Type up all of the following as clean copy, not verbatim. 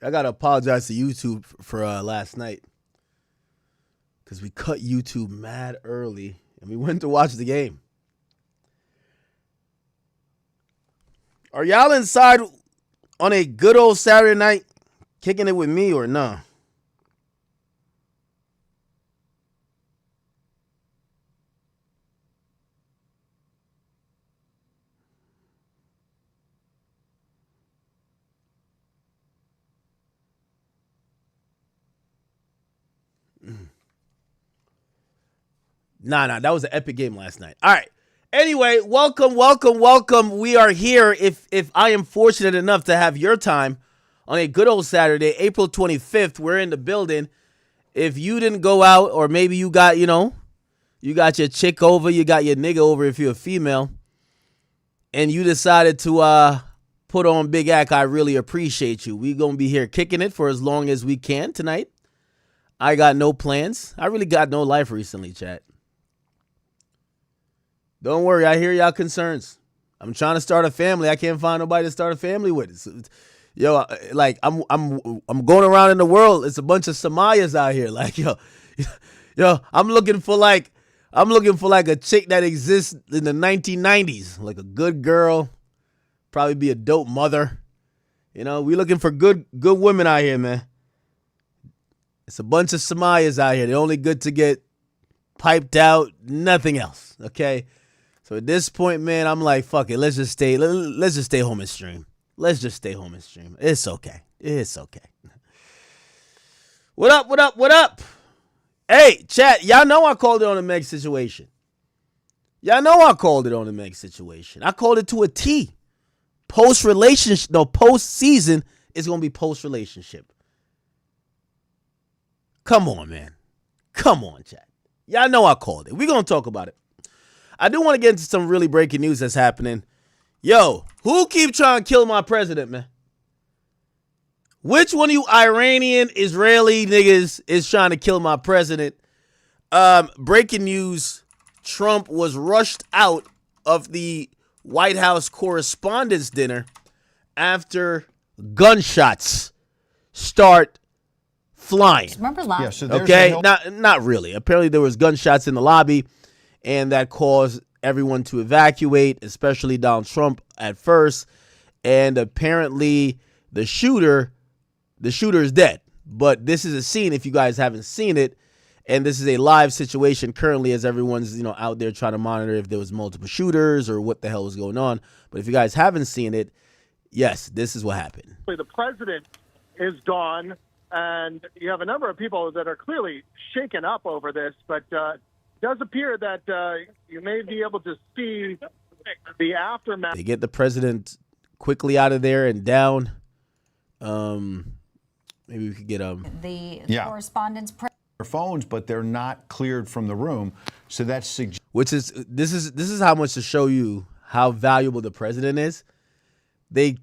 I gotta apologize to YouTube for last night because we cut YouTube mad early and we went to watch the game. Are y'all inside on a good old Saturday night kicking it with me or nah? Nah, that was an epic game last night. All right. Anyway, welcome. We are here. If I am fortunate enough to have your time on a good old Saturday, April 25th, we're in the building. If you didn't go out, or maybe you got, you got your chick over, you got your nigga over if you're a female, and you decided to put on Big Act, I really appreciate you. We gonna be here kicking it for as long as we can tonight. I got no plans. I really got no life recently, chat. Don't worry, I hear y'all concerns. I'm trying to start a family. I can't find nobody to start a family with. Yo, like I'm going around in the world. It's a bunch of Samayas out here. Like yo, I'm looking for like a chick that exists in the 1990s, like a good girl, probably be a dope mother. We looking for good women out here, man. It's a bunch of Samayas out here. They're only good to get piped out, nothing else. Okay. So at this point, man, I'm like, fuck it. Let's just stay home and stream. It's okay. What up? Hey, chat, y'all know I called it on the Meg situation. I called it to a T. Post-season is going to be post-relationship. Come on, man. Come on, chat. Y'all know I called it. We're going to talk about it. I do want to get into some really breaking news that's happening. Yo, who keep trying to kill my president, man? Which one of you Iranian, Israeli niggas is trying to kill my president? Breaking news, Trump was rushed out of the White House Correspondents' Dinner after gunshots start flying. Remember last? Okay, not really. Apparently there was gunshots in the lobby, and that caused everyone to evacuate, especially Donald Trump at first. And apparently the shooter is dead. But this is a scene, if you guys haven't seen it, and this is a live situation currently as everyone's, out there trying to monitor if there was multiple shooters or what the hell was going on. But if you guys haven't seen it, yes, this is what happened. The president is gone, and you have a number of people that are clearly shaken up over this, but does appear that you may be able to see the aftermath. They get the president quickly out of there and down. Maybe we could get the correspondence. Their phones, but they're not cleared from the room. So that's this is how much to show you how valuable the president is. They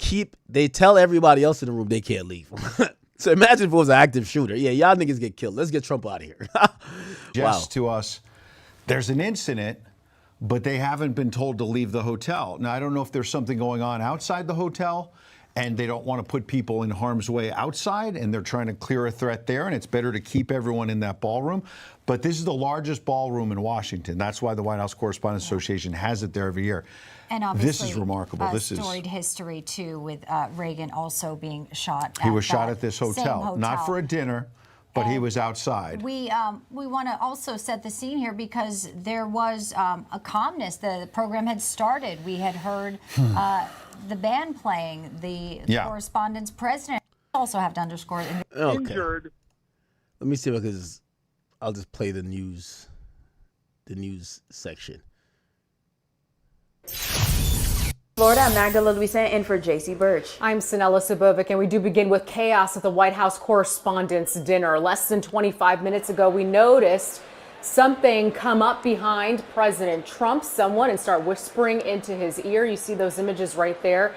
tell everybody else in the room they can't leave. So imagine if it was an active shooter. Yeah, y'all niggas get killed. Let's get Trump out of here. Wow. To us, there's an incident, but they haven't been told to leave the hotel. Now, I don't know if there's something going on outside the hotel, and they don't want to put people in harm's way outside, and they're trying to clear a threat there, and it's better to keep everyone in that ballroom. But this is the largest ballroom in Washington. That's why the White House Correspondents Association has it there every year. And obviously, this is remarkable. This storied history, too, with Reagan also being shot. He was shot at this hotel, not for a dinner, but he was outside. We want to also set the scene here because there was a calmness. The program had started. We had heard the band playing. The correspondence president also have to underscore it. Okay. Injured. Let me see if I'll just play the news section. Florida, I'm Magdala Luisa in for JC Birch. I'm Sanella Sabovic, and we do begin with chaos at the White House Correspondents' Dinner. Less than 25 minutes ago, we noticed something come up behind President Trump, and start whispering into his ear. You see those images right there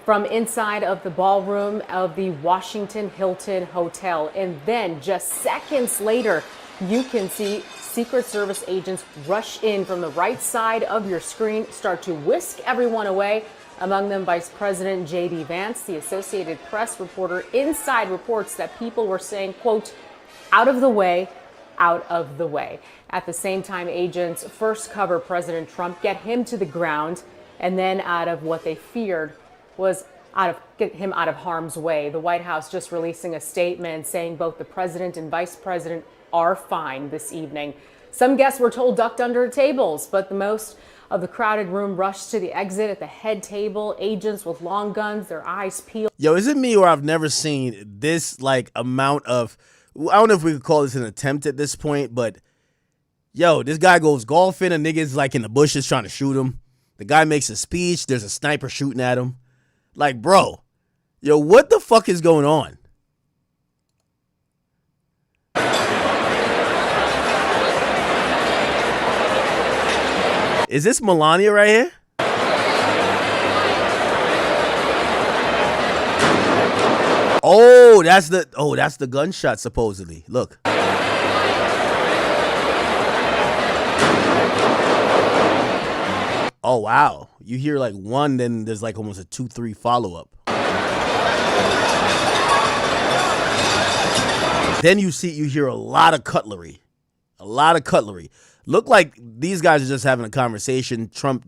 from inside of the ballroom of the Washington Hilton Hotel. And then just seconds later, you can see Secret Service agents rush in from the right side of your screen, start to whisk everyone away. Among them, Vice President J.D. Vance. The Associated Press reporter inside reports that people were saying, quote, out of the way, out of the way. At the same time, agents first cover President Trump, get him to the ground, and then out of what they feared was get him out of harm's way. The White House just releasing a statement saying both the president and vice president are fine this evening. Some guests were told ducked under tables, but the most of the crowded room rushed to the exit at the head table. Agents with long guns, their eyes peeled. Yo, is it me or I've never seen this like amount of, I don't know if we could call this an attempt at this point, but yo, this guy goes golfing, a nigga's like in the bushes trying to shoot him. The guy makes a speech, there's a sniper shooting at him. Like, bro, yo, what the fuck is going on? Is this Melania right here? Oh, that's the gunshot supposedly. Look. Oh, wow. You hear like one, then there's like almost a 2-3 follow-up. Then you hear a lot of cutlery. A lot of cutlery. Look like these guys are just having a conversation. Trump,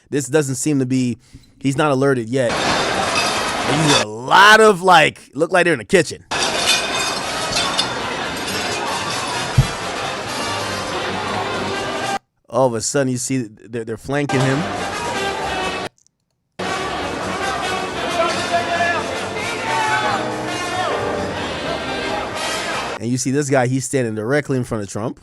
this doesn't seem to be, he's not alerted yet. And you hear a lot of like, look like they're in the kitchen. All of a sudden you see they're flanking him. And you see this guy, he's standing directly in front of Trump.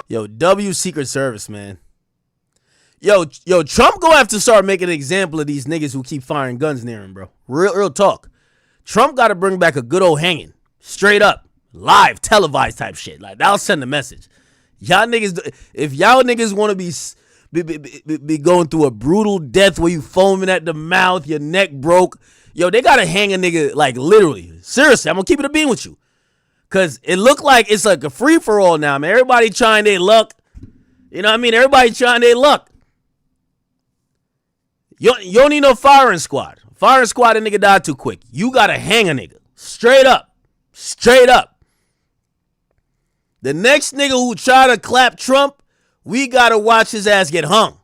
Yo, W Secret Service, man. Yo, Trump gonna have to start making an example of these niggas who keep firing guns near him, bro. Real talk. Trump got to bring back a good old hanging. Straight up. Live, televised type shit. Like, that'll send a message. Y'all niggas, if y'all niggas want to be going through a brutal death where you foaming at the mouth, your neck broke, yo, they got to hang a nigga, like, literally. Seriously, I'm gonna keep it a bean with you. Because it look like it's like a free-for-all now, man. Everybody trying their luck. You know what I mean? Everybody trying their luck. You don't need no firing squad. Firing squad, a nigga died too quick. You got to hang a nigga. Straight up. Straight up. The next nigga who try to clap Trump, we got to watch his ass get hung.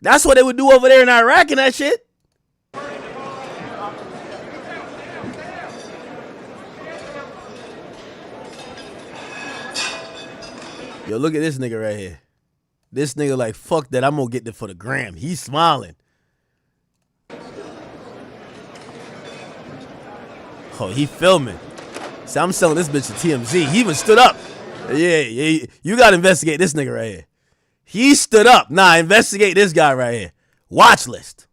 That's what they would do over there in Iraq and that shit. Yo, look at this nigga right here. This nigga like, fuck that, I'm gonna get it for the gram. He's smiling. Oh, he filming. See, I'm selling this bitch to TMZ. He even stood up. Yeah, you gotta investigate this nigga right here. He stood up. Nah, investigate this guy right here. Watch list.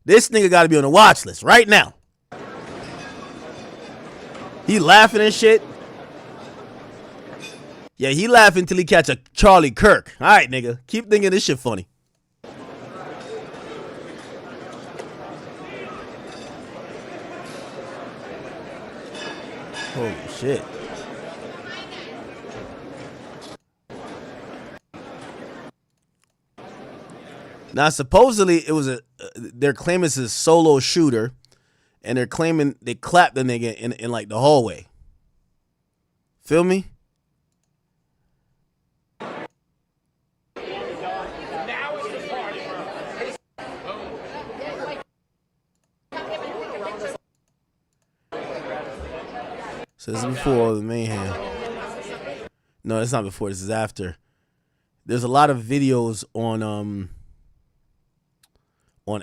This nigga gotta be on the watch list right now. He laughing and shit. Yeah, he laughing until he catch a Charlie Kirk. All right, nigga. Keep thinking this shit funny. Holy shit. Now, supposedly, it was they're claiming it's a solo shooter, and they're claiming they clapped the nigga in like the hallway. Feel me? So this is before all the mayhem. No, it's not before. This is after. There's a lot of videos on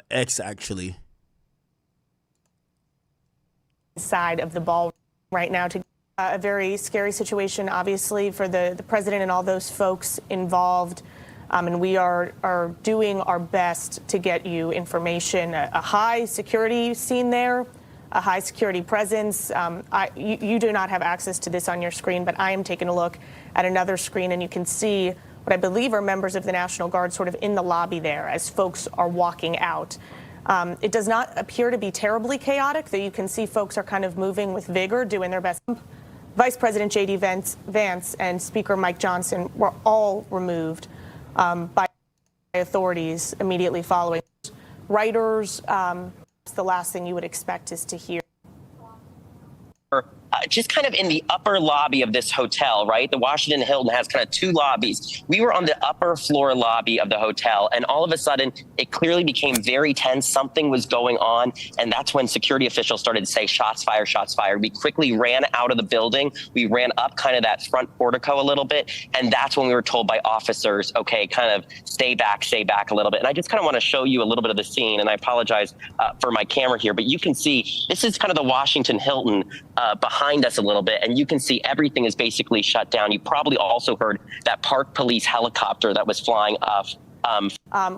X actually. Side of the ball right now to a very scary situation, obviously, for the president and all those folks involved. And we are doing our best to get you information. A high security scene there. a high security presence. You do not have access to this on your screen, but I am taking a look at another screen, and you can see what I believe are members of the National Guard sort of in the lobby there as folks are walking out. It does not appear to be terribly chaotic, though you can see folks are kind of moving with vigor, doing their best. Vice President J.D. Vance and Speaker Mike Johnson were all removed by authorities immediately following. Writers, the last thing you would expect is to hear. Just kind of in the upper lobby of this hotel, right? The Washington Hilton has kind of two lobbies. We were on the upper floor lobby of the hotel, and all of a sudden, it clearly became very tense. Something was going on, and that's when security officials started to say, shots fired, shots fired. We quickly ran out of the building. We ran up kind of that front portico a little bit, and that's when we were told by officers, okay, kind of stay back a little bit. And I just kind of want to show you a little bit of the scene, and I apologize for my camera here, but you can see this is kind of the Washington Hilton behind us a little bit, and you can see everything is basically shut down. You probably also heard that Park Police helicopter that was flying off.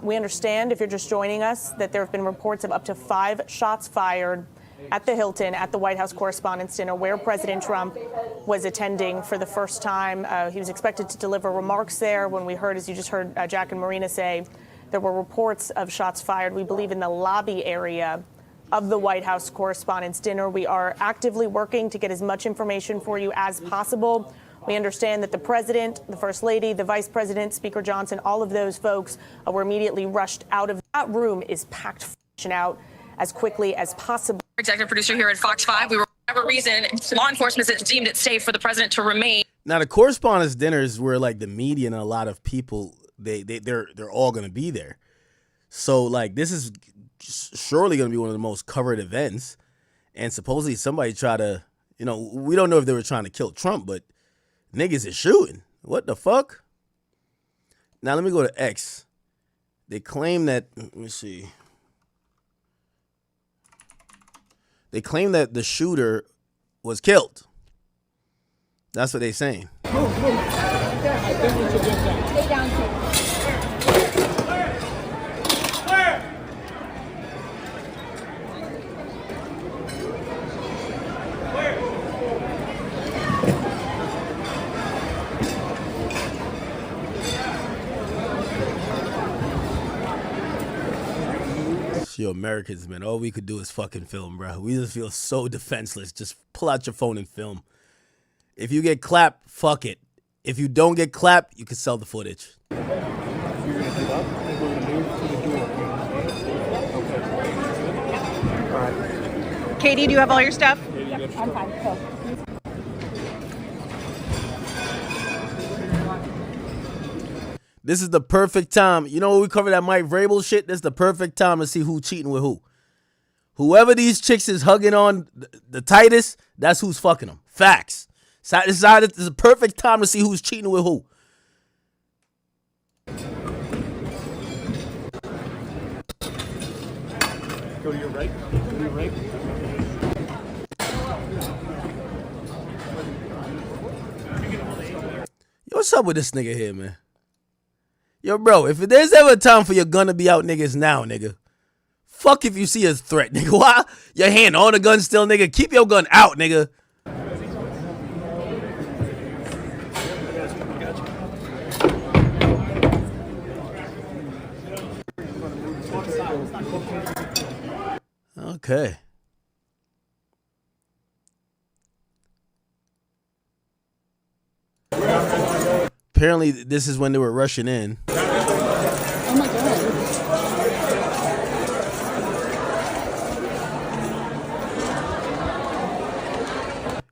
We understand, if you're just joining us, that there have been reports of up to 5 shots fired at the Hilton, at the White House Correspondents' Dinner, where President Trump was attending for the first time. He was expected to deliver remarks there. When we heard, as you just heard Jack and Marina say, there were reports of shots fired, we believe, in the lobby area of the White House Correspondents' Dinner. We are actively working to get as much information for you as possible. We understand that the president, the first lady, the vice president, Speaker Johnson, all of those folks were immediately rushed out of that room. Is packed out as quickly as possible. Executive producer here at Fox 5. We were, for whatever reason, law enforcement has deemed it safe for the president to remain. Now, the Correspondents' Dinners were like the media and a lot of people, they're all going to be there. So, like, this is surely going to be one of the most covered events. And supposedly somebody tried to, we don't know if they were trying to kill Trump, but niggas is shooting. What the fuck? Now, let me go to X. They claim that, let me see. They claim that the shooter was killed. That's what they're saying. Stay down, too. Yo, Americans, man, all we could do is fucking film, bro. We just feel so defenseless. Just pull out your phone and film. If you get clapped, fuck it. If you don't get clapped, you can sell the footage. Katie, do you have all your stuff? Yep, I'm fine. Go. This is the perfect time. You know when we cover that Mike Vrabel shit? This is the perfect time to see who cheating with who. Whoever these chicks is hugging on the tightest, that's who's fucking them. Facts. This is the perfect time to see who's cheating with who. Go to your right. Go to your right. Yo, what's up with this nigga here, man? Yo, bro, if there's ever a time for your gun to be out, nigga, it's now, nigga. Fuck if you see a threat, nigga. Why? Your hand on the gun still, nigga. Keep your gun out, nigga. Okay. Apparently, this is when they were rushing in. Oh my God.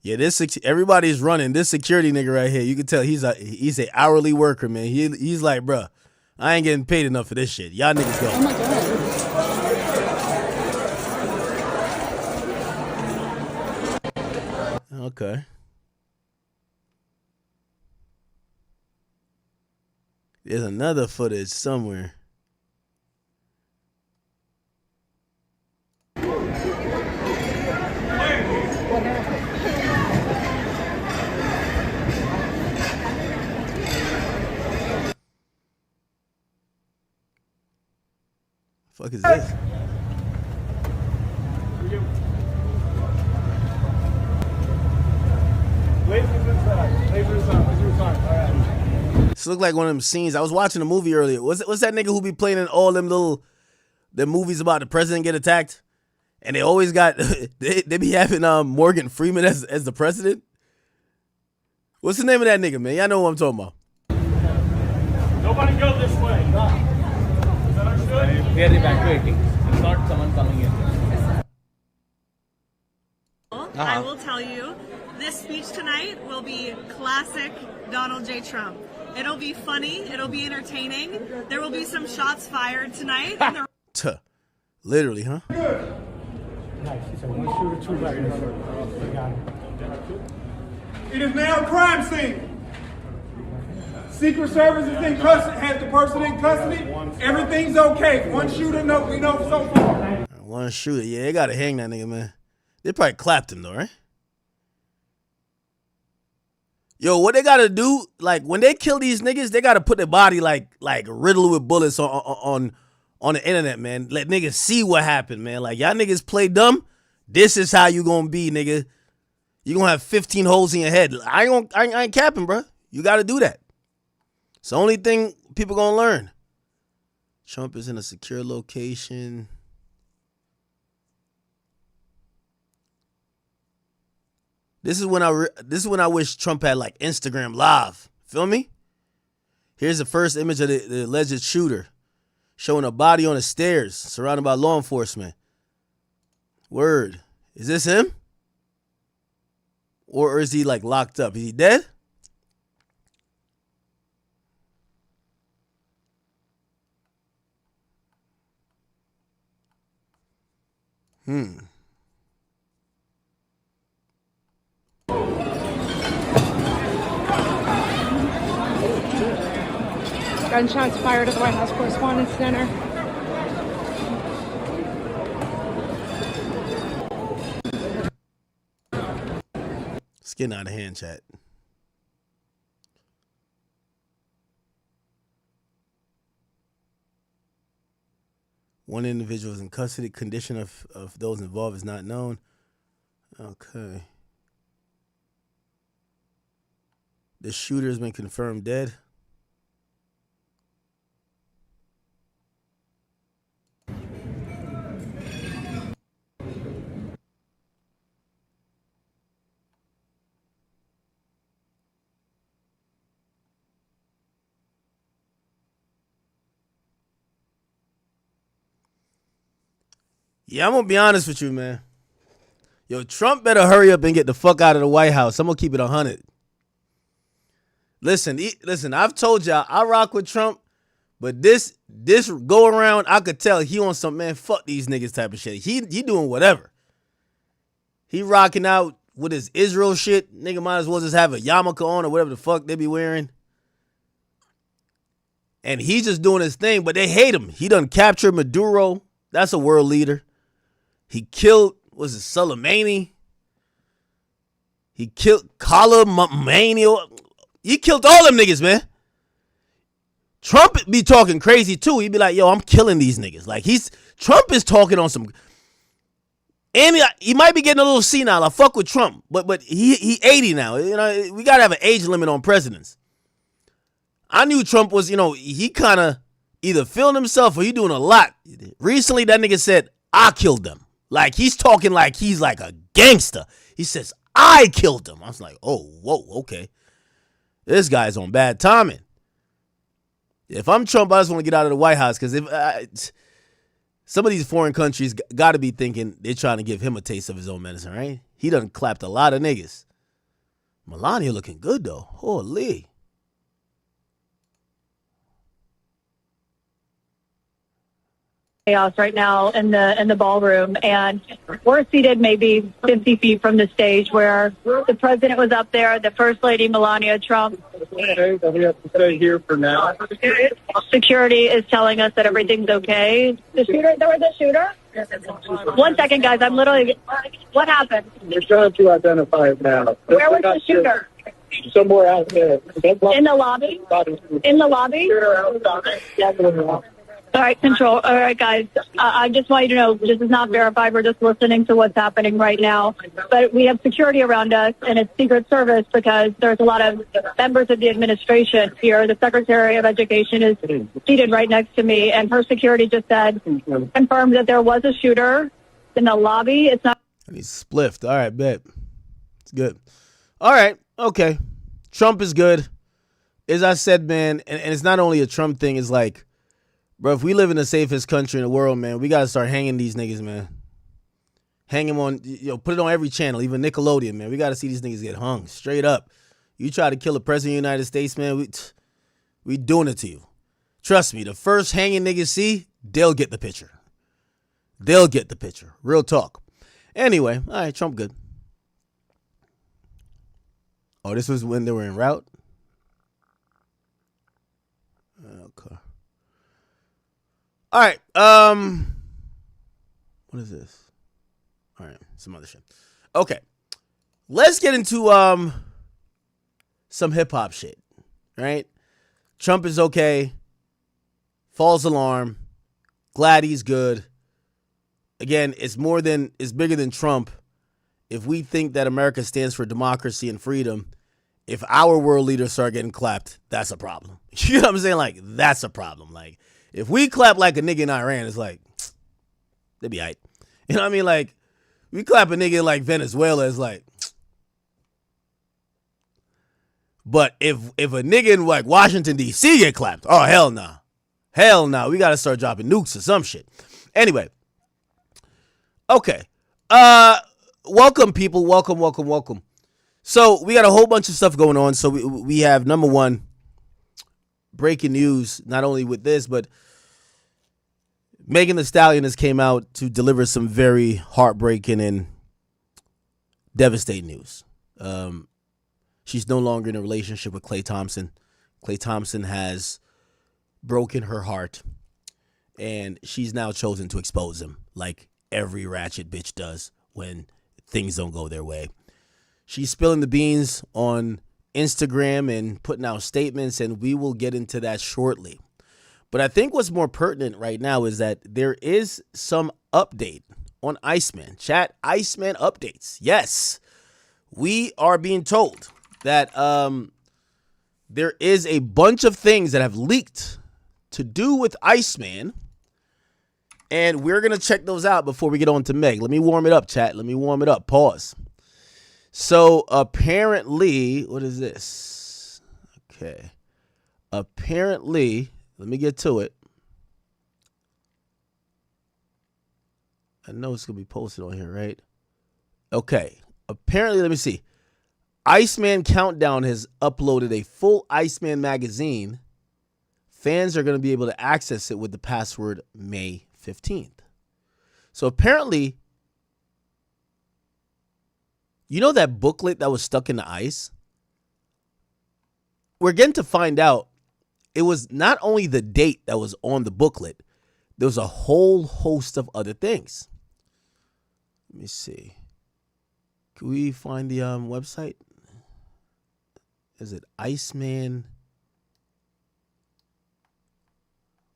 Yeah, everybody's running. This security nigga right here, you can tell he's a hourly worker, man. He's like, bruh, I ain't getting paid enough for this shit. Y'all niggas go. Oh my God. Okay. There's another footage somewhere. Fuck is this? This looked like one of them scenes. I was watching a movie earlier. What's that nigga who be playing in all them movies about the president get attacked? And they always got, they be having Morgan Freeman as the president? What's the name of that nigga, man? Y'all know what I'm talking about. Nobody go this way. Is that understood? We are evacuating. It's not someone coming in. I will tell you, this speech tonight will be classic Donald J. Trump. It'll be funny. It'll be entertaining. There will be some shots fired tonight. Literally, huh? Nice. He said 1 shooter, 2 weapons. We got him. It is now a crime scene. Secret Service is in custody, has the person in custody. Everything's okay. 1 shooter, no, we know so far. 1 shooter, yeah, they gotta hang that nigga, man. They probably clapped him though, right? Yo, what they gotta do, like when they kill these niggas, they gotta put their body like riddled with bullets on the internet, man. Let niggas see what happened, man. Like y'all niggas play dumb. This is how you gonna be, nigga. You gonna have 15 holes in your head. I ain't capping, bro. You gotta do that. It's the only thing people gonna learn. Trump is in a secure location. This is when I wish Trump had like Instagram Live. Feel me? Here's the first image of the alleged shooter, showing a body on the stairs, surrounded by law enforcement. Word. Is this him? Or is he like locked up? Is he dead? Gunshots fired at the White House Correspondents' Center. It's getting out of hand, chat. One individual is in custody. Condition of those involved is not known. Okay. The shooter has been confirmed dead. Yeah, I'm going to be honest with you, man. Yo, Trump better hurry up and get the fuck out of the White House. I'm going to keep it 100. Listen, I've told y'all, I rock with Trump, but this go around, I could tell he on some, man, fuck these niggas type of shit. He doing whatever. He rocking out with his Israel shit. Nigga might as well just have a yarmulke on or whatever the fuck they be wearing. And he just doing his thing, but they hate him. He done captured Maduro. That's a world leader. He killed, was it Soleimani? He killed Soleimani. He killed all them niggas, man. Trump be talking crazy too. He be like, yo, I'm killing these niggas. Like Trump is talking on some, and he might be getting a little senile. I fuck with Trump, but he 80 now. You know, we gotta have an age limit on presidents. I knew Trump was, he kind of either feeling himself or he doing a lot. Recently, that nigga said, I killed them. Like, he's talking like he's like a gangster. He says, I killed them. I was like, oh, whoa, okay. This guy's on bad timing. If I'm Trump, I just want to get out of the White House because some of these foreign countries got to be thinking they're trying to give him a taste of his own medicine, right? He done clapped a lot of niggas. Melania looking good, though. Holy. Chaos right now in the ballroom, and we're seated maybe 50 feet from the stage where the president was up there, the First Lady Melania Trump. We have to stay here for now. Security is telling us that everything's okay. The shooter, there was a shooter? 1 second, guys. I'm literally. What happened? We're trying to identify it now. Where was the shooter? Somewhere out there. In the lobby? In the lobby? All right, Control. All right, guys. I just want you to know this is not verified. We're just listening to what's happening right now. But we have security around us, and it's Secret Service because there's a lot of members of the administration here. The Secretary of Education is seated right next to me, and her security just said, confirmed that there was a shooter in the lobby. It's not. And he's spliffed. All right, bet. It's good. All right, okay. Trump is good. As I said, man, and it's not only a Trump thing, it's like, bro, if we live in the safest country in the world, man, we got to start hanging these niggas, man. Hang them on, put it on every channel, even Nickelodeon, man. We got to see these niggas get hung straight up. You try to kill the president of the United States, man, we doing it to you. Trust me, the first hanging niggas see, they'll get the picture. They'll get the picture. Real talk. Anyway, all right, Trump good. Oh, this was when they were en route? Okay. All right. What is this? All right, some other shit. Okay. Let's get into some hip hop shit. Right? Trump is okay. False alarm. Glad he's good. Again, it's bigger than Trump. If we think that America stands for democracy and freedom, if our world leaders start getting clapped, that's a problem. You know what I'm saying? Like, that's a problem. Like, if we clap like a nigga in Iran, it's like, they'd be all right. You know what I mean? Like, we clap a nigga like Venezuela, it's like. But if a nigga in like Washington, D.C. get clapped, oh, hell no. Hell no. We got to start dropping nukes or some shit. Anyway. Okay. Welcome, people. Welcome. So we got a whole bunch of stuff going on. So we have, number one, breaking news, not only with this, but Meg Thee Stallion has came out to deliver some very heartbreaking and devastating news. She's no longer in a relationship with Klay THompson. Klay THompson has broken her heart, and she's now chosen to expose him like every ratchet bitch does when things don't go their way. She's spilling the beans on Instagram and putting out statements, and we will get into that shortly. But I think what's more pertinent right now is that there is some update on Iceman. Chat, Iceman updates. Yes, we are being told that there is a bunch of things that have leaked to do with Iceman, and we're going to check those out before we get on to Meg. Let me warm it up, chat. Let me warm it up. Pause. So apparently, what is this? Okay. Apparently, let me get to it. I know it's going to be posted on here, right? Okay. Apparently, let me see. Iceman Countdown has uploaded a full Iceman magazine. Fans are going to be able to access it with the password May 15th. So apparently, you know that booklet that was stuck in the ice? We're getting to find out it was not only the date that was on the booklet, there was a whole host of other things. Let me see. Can we find the website? Is it Iceman?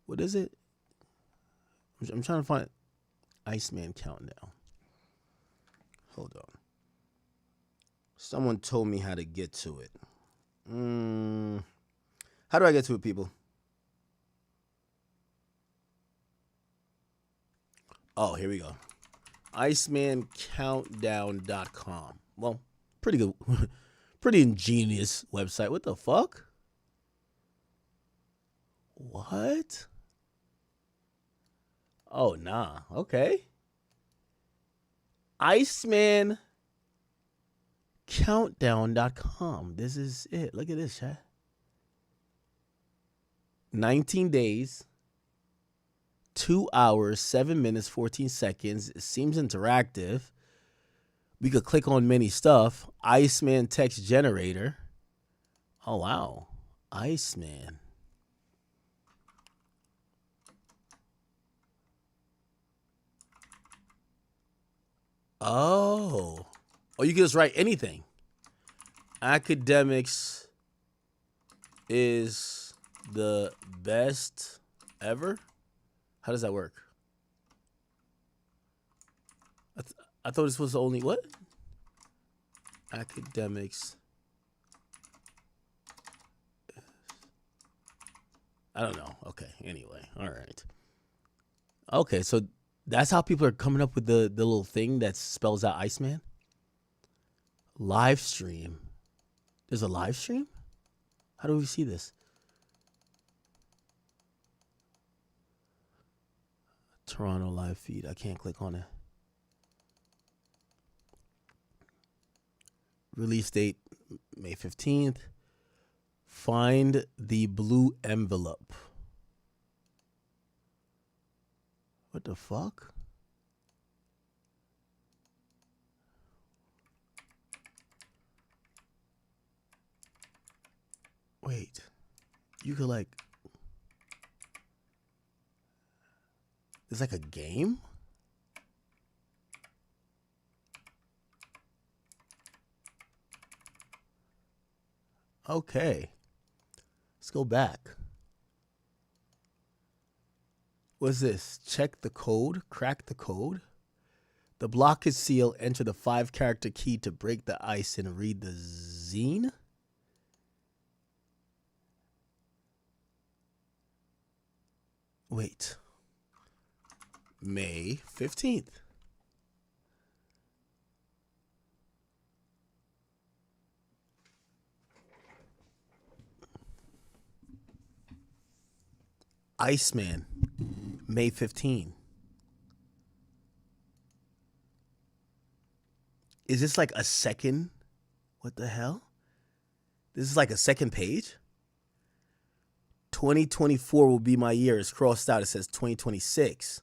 What is it? I'm trying to find Iceman Countdown. Hold on. Someone told me how to get to it. How do I get to it, people? Oh, here we go. IcemanCountdown.com. Well, pretty good. Pretty ingenious website. What the fuck? What? Oh, nah. Okay. IcemanCountdown.com. This is it. Look at this, chat. 19 days, 2 hours, 7 minutes, 14 seconds. It seems interactive. We could click on many stuff. Iceman text generator. Oh, wow. Iceman. Oh, you can just write anything. Academics is the best ever. How does that work? I thought this was only what? Academics. I don't know. Okay. Anyway. All right. Okay. So that's how people are coming up with the little thing that spells out Iceman. Live stream. There's a live stream? How do we see this? Toronto live feed. I can't click on it. Release date May 15th. Find the blue envelope. What the fuck? Wait. You could like... It's like a game? Okay. Let's go back. What's this? Check the code. Crack the code. The block is sealed. Enter the 5-character key to break the ice and read the zine. Wait. May 15th. Iceman, May 15. Is this like a second? What the hell? This is like a second page? 2024 will be my year. It's crossed out. It says 2026.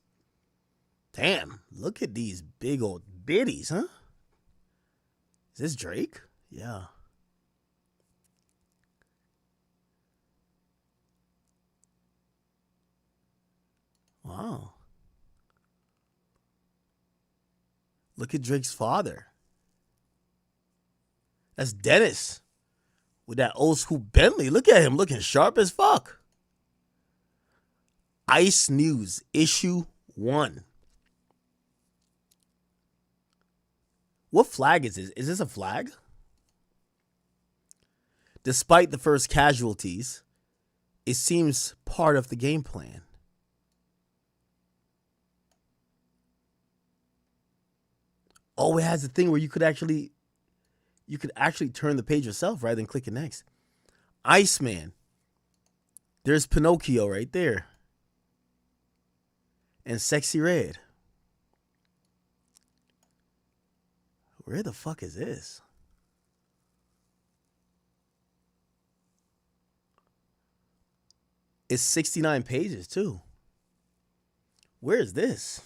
Damn, look at these big old biddies, huh? Is this Drake? Yeah. Wow. Look at Drake's father. That's Dennis with that old school Bentley. Look at him looking sharp as fuck. Ice News, issue 1. What flag is this? Is this a flag? Despite the first casualties, it seems part of the game plan. Oh, it has a thing where you could actually turn the page yourself rather than clicking next. Iceman. There's Pinocchio right there. And Sexy Red. Where the fuck is this? It's 69 pages too. Where is this?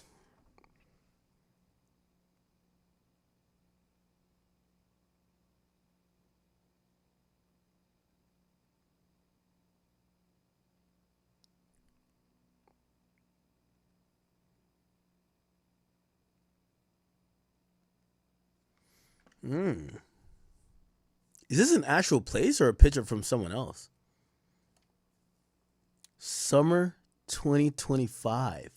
Is this an actual place or a picture from someone else? Summer 2025.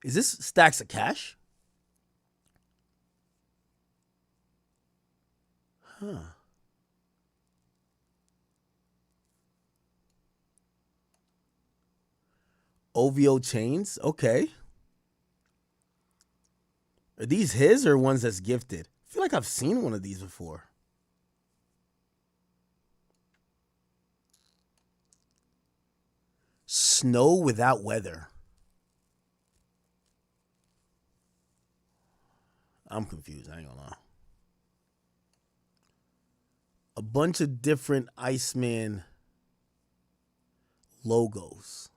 Is this stacks of cash? Huh. OVO chains? Okay. Are these his or ones that's gifted? I feel like I've seen one of these before. Snow without weather. I'm confused. I ain't gonna lie. A bunch of different Iceman logos.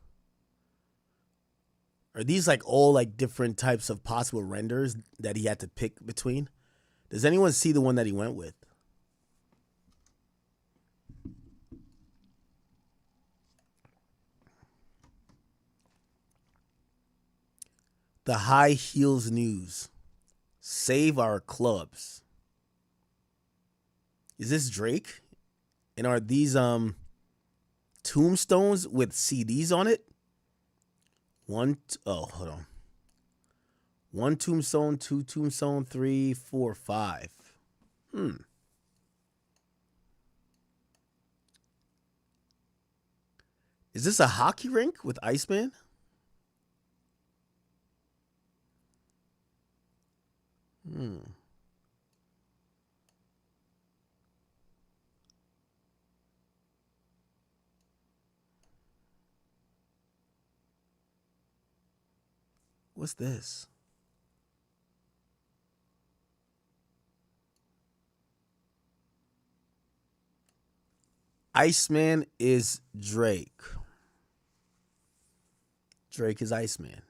Are these like all like different types of possible renders that he had to pick between? Does anyone see the one that he went with? The High Heels News. Save our clubs. Is this Drake? And are these tombstones with CDs on it. Hold on. 1 tombstone, 2 tombstone, 3, 4, 5. Is this a hockey rink with Iceman? What's this? Iceman is Drake. Drake is Iceman.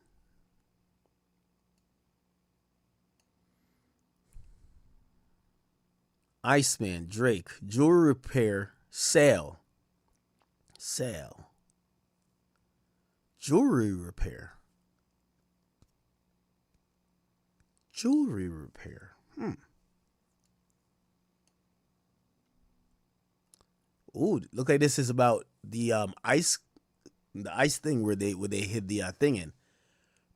Iceman, Drake, jewelry repair, sale. Sale. Jewelry repair. Jewelry repair. Ooh, look like this is about the ice thing where they hid the thing in.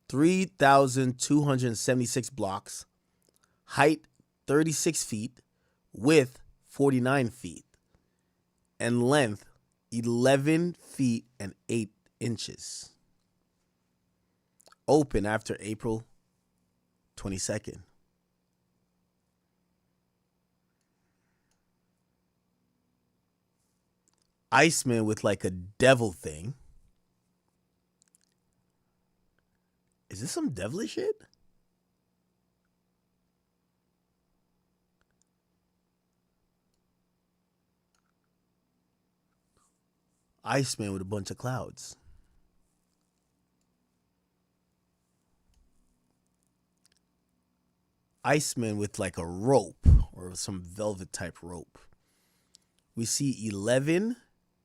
3,276 blocks, height 36 feet, width 49 feet, and length 11 feet and 8 inches. Open after April 22nd. Iceman with like a devil thing. Is this some devilish shit? Iceman with a bunch of clouds. Iceman with like a rope or some velvet type rope. We see 11,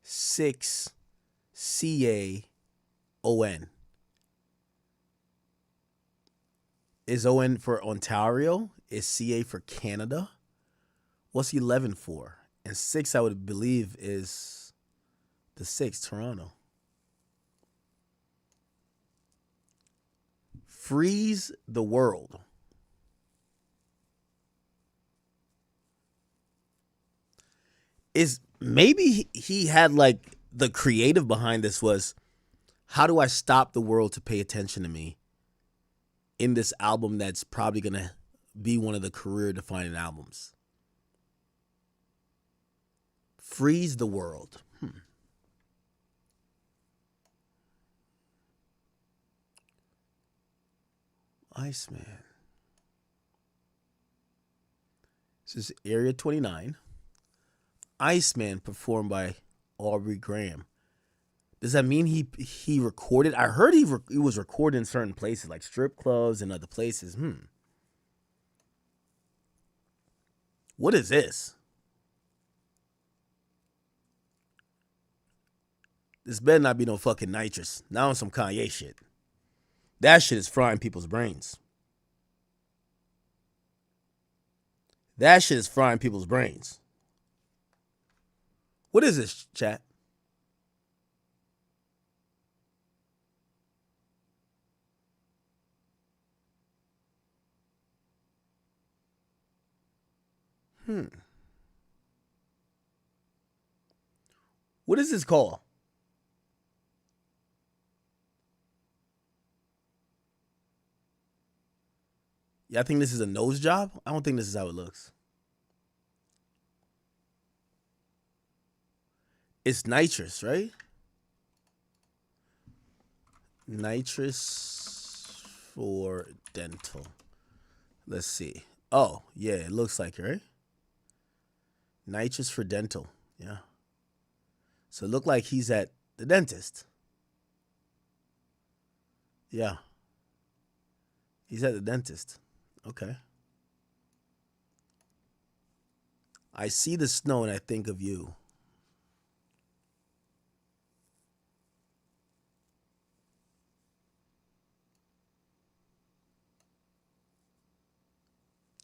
6, CAON. Is ON for Ontario? Is CA for Canada? What's 11 for? And 6, I would believe, is the 6, Toronto. Freeze the world. Is maybe he had like the creative behind this was, how do I stop the world to pay attention to me in this album that's probably going to be one of the career defining albums? Freeze the world. Iceman. This is Area 29. Iceman performed by Aubrey Graham. Does that mean he recorded? I heard he was recording in certain places like strip clubs and other places. What is this? This better not be no fucking nitrous. Now on some Kanye shit. That shit is frying people's brains. That shit is frying people's brains. What is this, chat? What is this called? Yeah, I think this is a nose job. I don't think this is how it looks. It's nitrous, right? Nitrous for dental. Let's see. Oh, yeah, it looks like it, right? Nitrous for dental. Yeah. So it looked like he's at the dentist. Yeah. He's at the dentist. Okay. I see the snow and I think of you.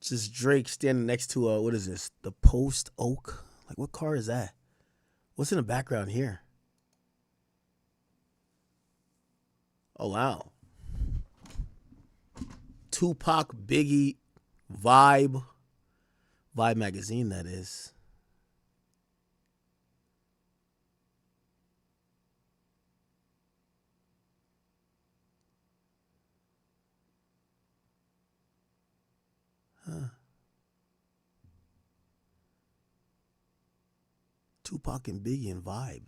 Just Drake standing next to what is this? The Post Oak? Like, what car is that? What's in the background here? Oh, wow. Tupac, Biggie, Vibe magazine, that is. Huh. Tupac and Biggie and Vibe.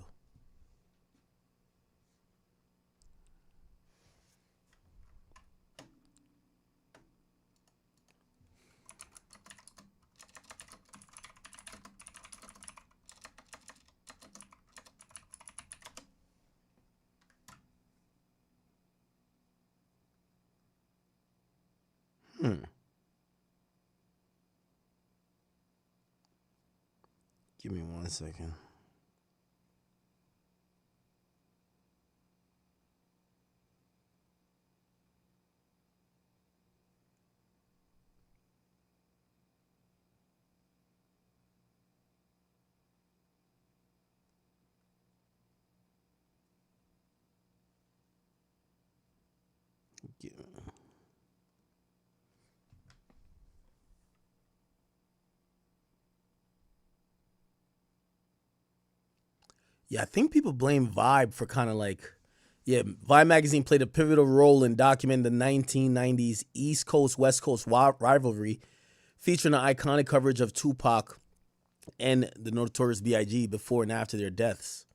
Give me 1 second. Yeah, I think people blame Vibe for kind of like, Vibe magazine played a pivotal role in documenting the 1990s East Coast, West Coast rivalry, featuring the iconic coverage of Tupac and the Notorious B.I.G. before and after their deaths.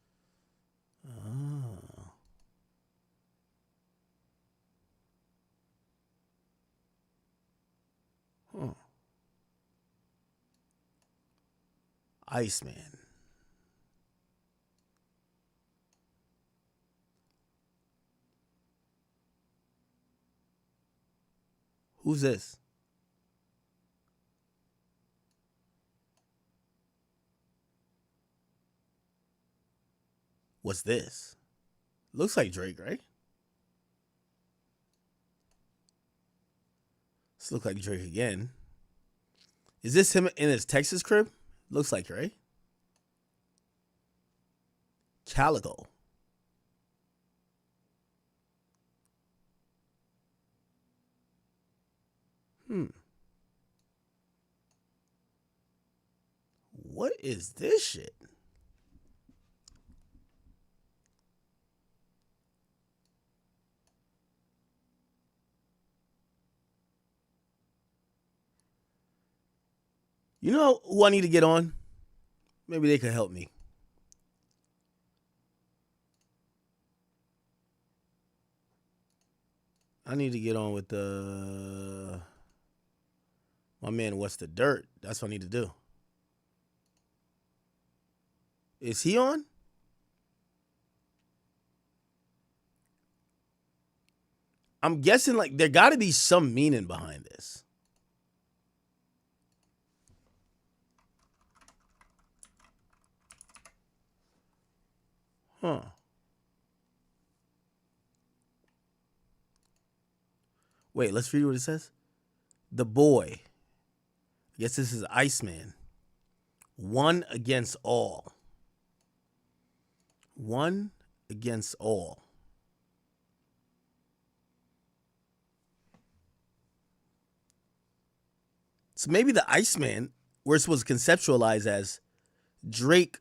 Oh. Huh. Iceman. Who's this? What's this? Looks like Drake, right? This looks like Drake again. Is this him in his Texas crib? Looks like, right? Calico. What is this shit? You know who I need to get on? Maybe they could help me. I need to get on with my man, What's the Dirt? That's what I need to do. Is he on? I'm guessing like there got to be some meaning behind this. Huh. Wait, let's read what it says. The boy. I guess this is Iceman. One against all. One against all. So maybe the Iceman, we're supposed to conceptualize as Drake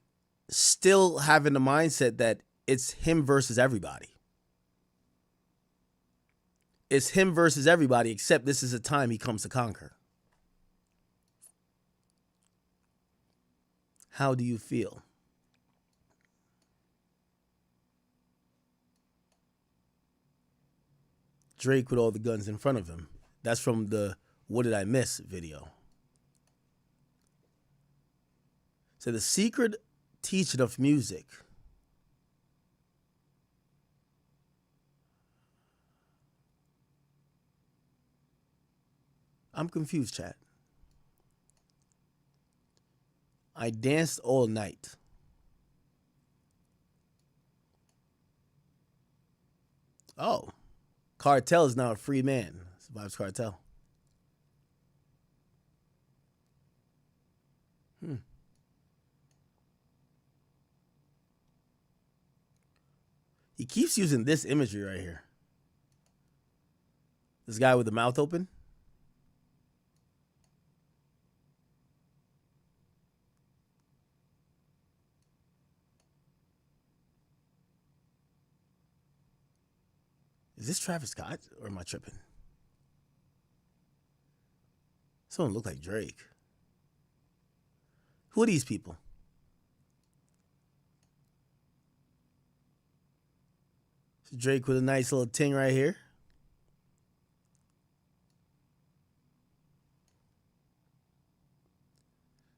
still having the mindset that it's him versus everybody. It's him versus everybody, except this is a time he comes to conquer. How do you feel? Drake with all the guns in front of him. That's from the What Did I Miss video. So the secret teaching of music. I'm confused, chat. I danced all night. Oh. Cartel is now a free man. It's Vibes Cartel. He keeps using this imagery right here. This guy with the mouth open? Is this Travis Scott or am I tripping? Someone look like Drake. Who are these people? Drake with a nice little ting right here.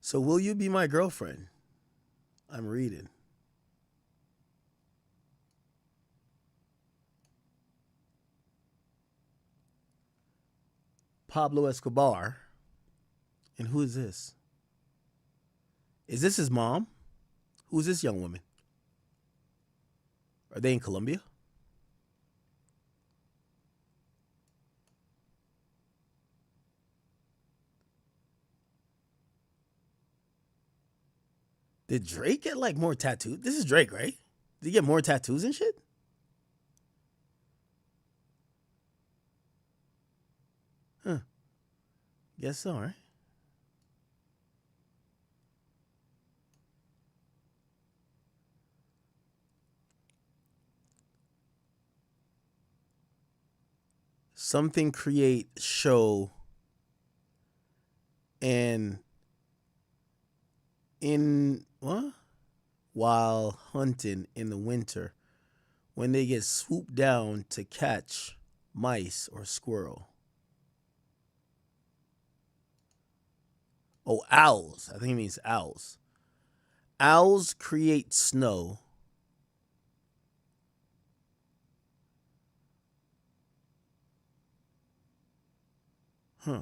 So will you be my girlfriend? I'm reading. Pablo Escobar. And who is this? Is this his mom? Who's this young woman? Are they in Colombia? Did Drake get like more tattoos? This is Drake, right? Did he get more tattoos and shit? Huh. Guess so, right? Something create show and in what? While hunting in the winter when they get swooped down to catch mice or squirrel. Oh, owls. I think it means owls. Owls create snow. Huh.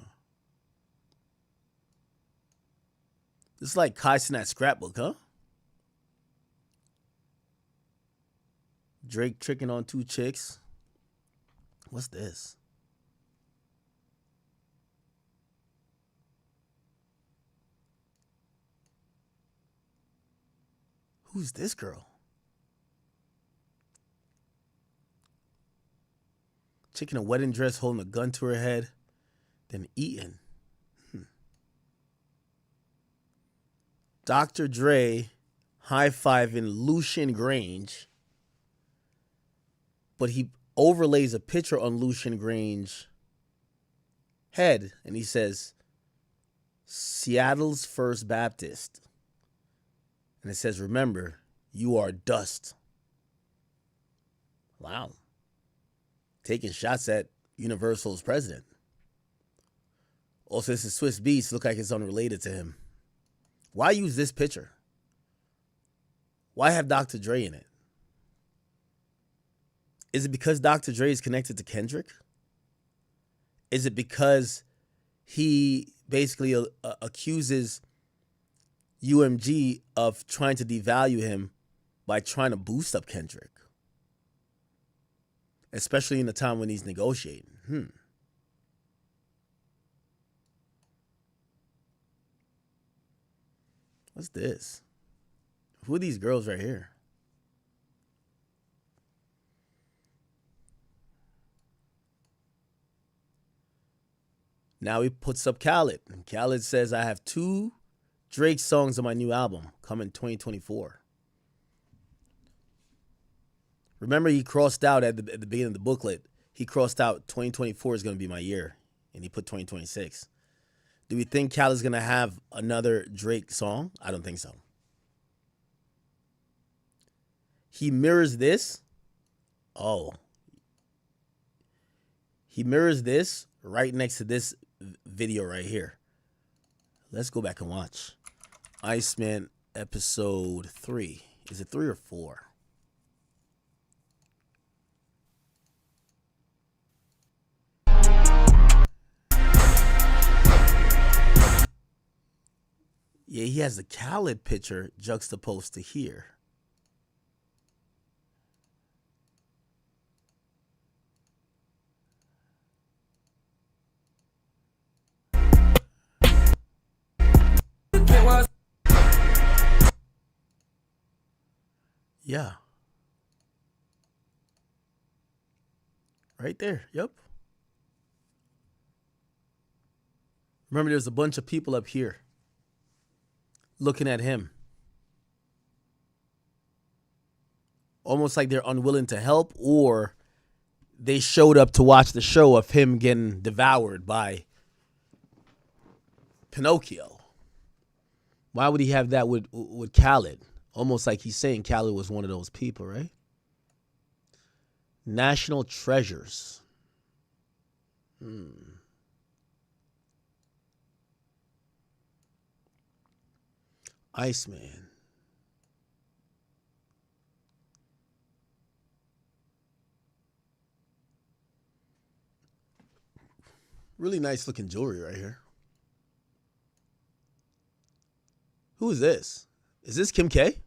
This is like Kai's in that scrapbook, huh? Drake tricking on 2 chicks. What's this? Who's this girl? Chick in a wedding dress holding a gun to her head, then eating. Dr. Dre high-fiving Lucian Grange, but he overlays a picture on Lucian Grange's head, and he says, Seattle's First Baptist. And it says, remember, you are dust. Wow. Taking shots at Universal's president. Also, this is Swiss Beats. Look like it's unrelated to him. Why use this picture? Why have Dr. Dre in it? Is it because Dr. Dre is connected to Kendrick? Is it because he basically accuses UMG of trying to devalue him by trying to boost up Kendrick? Especially in the time when he's negotiating. What's this? Who are these girls right here? Now he puts up Khaled. And Khaled says, I have 2 Drake songs on my new album coming 2024. Remember, he crossed out at the beginning of the booklet. He crossed out 2024 is going to be my year. And he put 2026. Do we think Khaled's going to have another Drake song? I don't think so. He mirrors this. Oh. He mirrors this right next to this video right here. Let's go back and watch. Iceman episode 3. Is it 3 or 4? Yeah, he has the Khaled picture juxtaposed to here. Yeah. Right there. Yep. Remember, there's a bunch of people up here looking at him. Almost like they're unwilling to help, or they showed up to watch the show of him getting devoured by Pinocchio. Why would he have that with Khaled? Almost like he's saying Khaled was one of those people, right? National treasures. Iceman. Really nice looking jewelry right here. Who is this? Is this Kim K?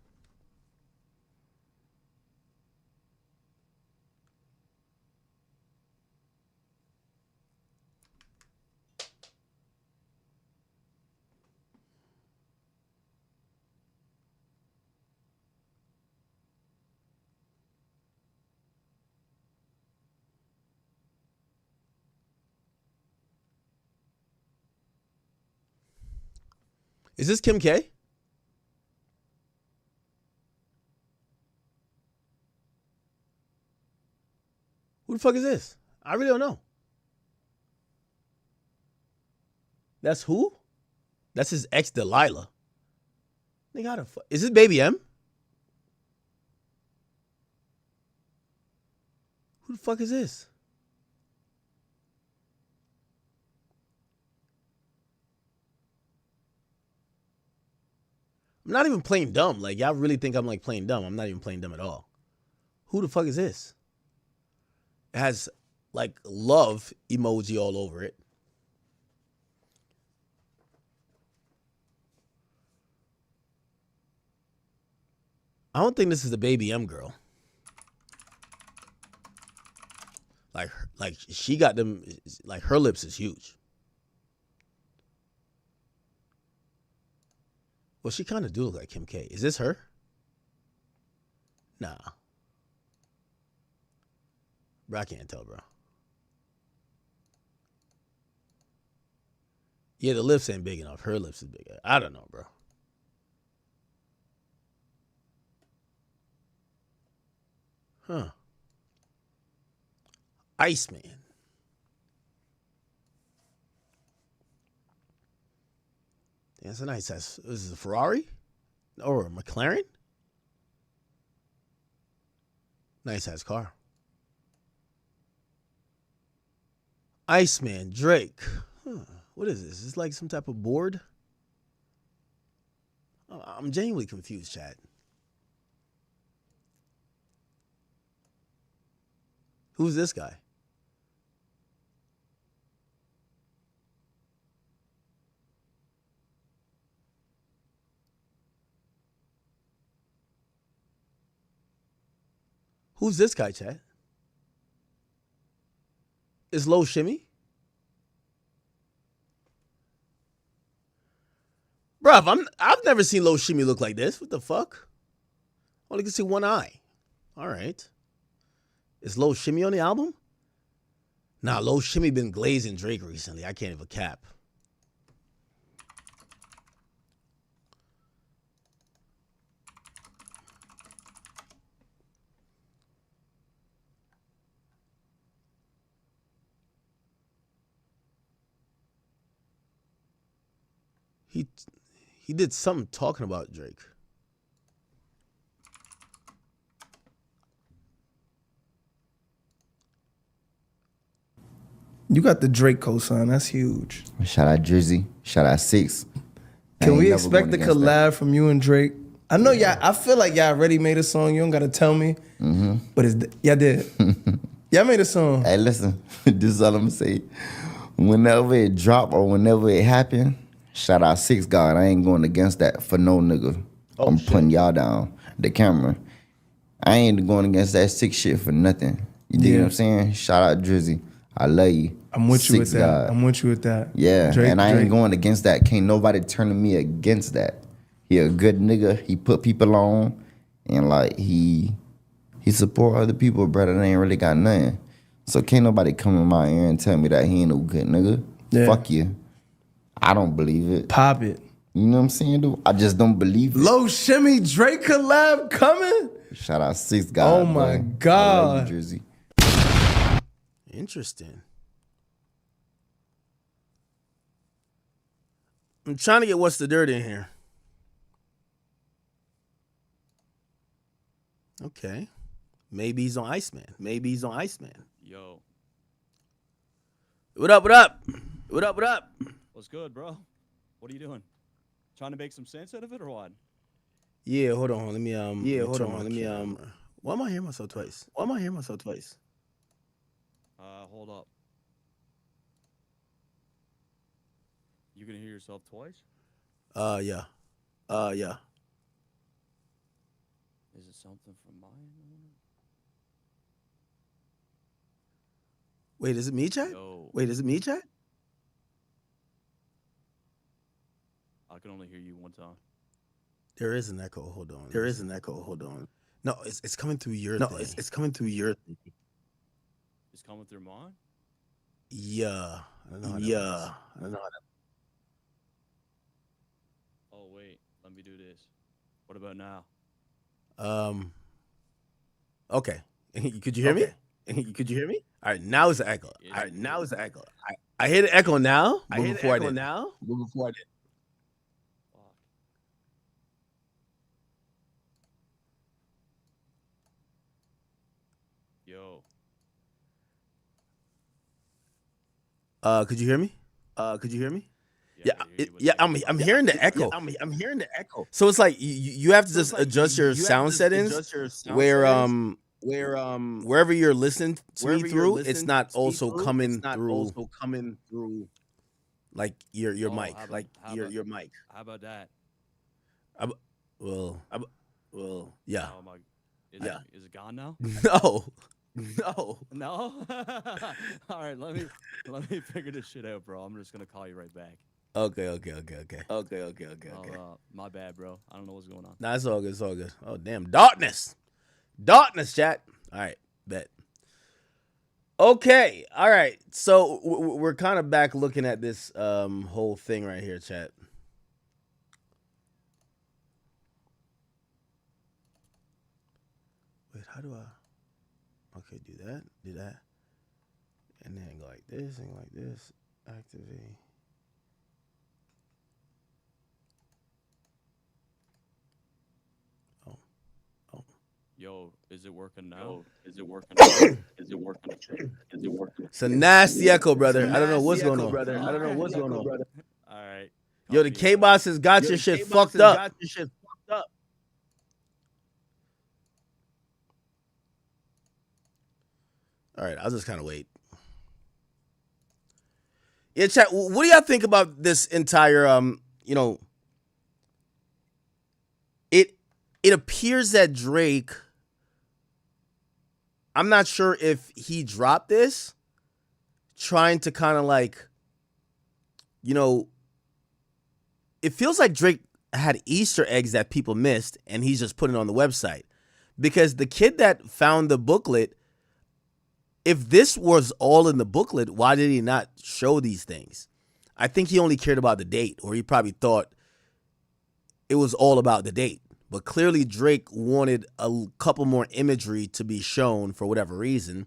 Is this Kim K? Who the fuck is this? I really don't know. That's who? That's his ex Delilah. Nigga, how the fuck? Is this Baby M? Who the fuck is this? I'm not even playing dumb. Like, y'all really think I'm like playing dumb. I'm not even playing dumb at all. Who the fuck is this? It has like love emoji all over it. I don't think this is the Baby M girl. Like she got them, like her lips is huge. Well, she kind of do look like Kim K. Is this her? Nah. Bro, I can't tell, bro. Yeah, the lips ain't big enough. Her lips is bigger. I don't know, bro. Huh. Iceman. Yeah, it's a nice ass. Is this a Ferrari? Or a McLaren? Nice ass car. Iceman, Drake. Huh. What is this? Is this like some type of board? Oh, I'm genuinely confused, chat. Who's this guy? Who's this guy, chat? Is Low Shimmy? Bruv, I've never seen Low Shimmy look like this. What the fuck? Only can see one eye. All right. Is Low Shimmy on the album? Nah, Low Shimmy been glazing Drake recently. I can't even cap. He did something talking about Drake. You got the Drake cosign. That's huge. Shout out Drizzy. Shout out Six. Can we expect the collab from you and Drake? I know y'all. I feel like y'all already made a song. You don't gotta tell me. But y'all did. Y'all made a song. Hey, listen. This is all I'm gonna say. Whenever it drop or whenever it happen, shout out Six God. I ain't going against that for no nigga. I'm putting y'all down. The camera. I ain't going against that Six shit for nothing. You dig what I'm saying? Shout out Drizzy. I love you. I'm with you with that. I'm with you with that. Yeah, Drake, and I ain't going against that. Can't nobody turning me against that. He a good nigga. He put people on, and like he support other people, brother. They ain't really got nothing. So can't nobody come in my ear and tell me that he ain't no good nigga. Yeah. Fuck you. I don't believe it. Pop it. You know what I'm saying, dude? I just don't believe it. Low Shimmy Drake collab coming? Shout out 6 God. Oh my God. I love you, Jersey. Interesting. I'm trying to get what's the dirt in here. Okay. Maybe he's on Iceman. Maybe he's on Iceman. Yo. What up, what up? What up, what up? What's good, bro? What are you doing? Trying to make some sense out of it or what? Yeah, hold on. Let me Why am I hearing myself twice? Hold up. You gonna hear yourself twice? Yeah. Is it something from mine? Wait, is it me, chat? Wait, is it me, chat? I can only hear you one time. There is an echo. Hold on. No, it's coming through your thing. It's coming through your thing. It's coming through mine? Yeah. I don't know how that Oh, wait. Let me do this. What about now? Okay. Could you hear me? All right, now it's an echo. I hear the echo now, but before I did. Yo. Could you hear me? Yeah, I'm hearing the echo. So it's like you have to just adjust your sound settings where wherever you're listening to me through, it's not also coming through like your mic, your mic. How about that? Well, yeah. Oh my, is it gone now? No. No? All right, let me figure this shit out, bro. I'm just gonna call you right back. Okay. My bad, bro. I don't know what's going on. Nah, it's all good. Oh, damn. Darkness, chat. All right, bet. Okay, all right. So we're kind of back looking at this whole thing right here, chat. Wait, how do I? Okay, do that, and then go like this, activate. Yo, is it working now? It's a nasty echo, brother. I don't know what's going on. All right. Yo, the K-Boss has got your shit fucked up. All right, I'll just kind of wait. Yeah, chat, what do y'all think about this entire, it appears that Drake, I'm not sure if he dropped this, trying to kind of like, it feels like Drake had Easter eggs that people missed, and he's just putting it on the website. Because the kid that found the booklet, if this was all in the booklet, why did he not show these things? I think he only cared about the date, or he probably thought it was all about the date. But clearly Drake wanted a couple more imagery to be shown for whatever reason,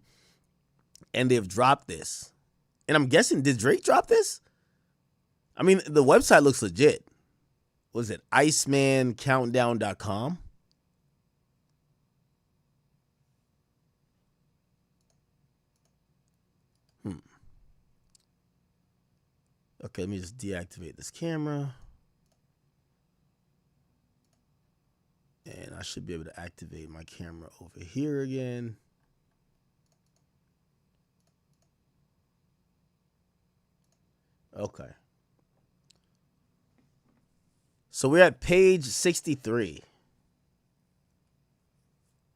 and they've dropped this. And I'm guessing, did Drake drop this? I mean, the website looks legit. Was it IcemanCountdown.com? Okay, let me just deactivate this camera. And I should be able to activate my camera over here again. Okay. So we're at page 63.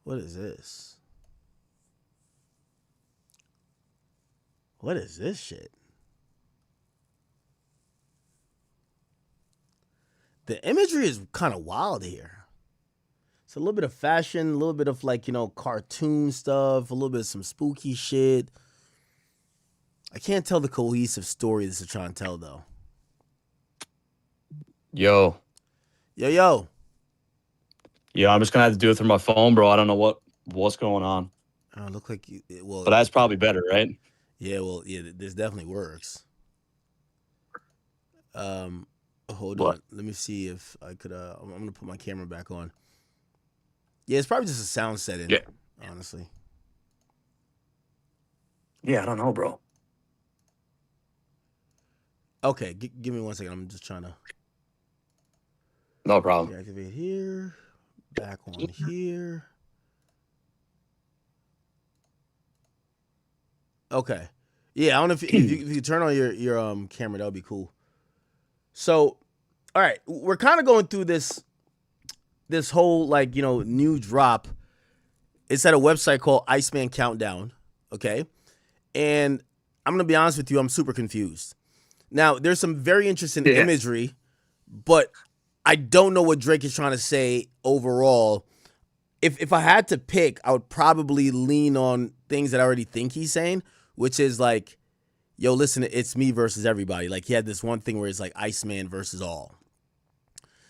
What is this? What is this shit? The imagery is kind of wild here. It's a little bit of fashion, a little bit of like, cartoon stuff, a little bit of some spooky shit. I can't tell the cohesive story this is trying to tell, though. Yo. Yo. Yeah, I'm just gonna have to do it through my phone, bro. I don't know what's going on. Look like you. Well, but that's probably better, right? Yeah. Well, yeah. This definitely works. Hold on. Let me see if I could. I'm gonna put my camera back on. Yeah, it's probably just a sound setting. Yeah. Honestly. Yeah, I don't know, bro. Okay, give me 1 second. I'm just trying to. No problem. Activate here. Back on here. Okay. Yeah, I don't know if you turn on your camera, that would be cool. So, all right, we're kind of going through this whole new drop. It's at a website called Iceman Countdown. Okay, and I'm gonna be honest with you, I'm super confused. Now, there's some very interesting imagery, but I don't know what Drake is trying to say overall. If I had to pick, I would probably lean on things that I already think he's saying, which is like, yo, listen, it's me versus everybody. Like, he had this one thing where it's like Iceman versus all.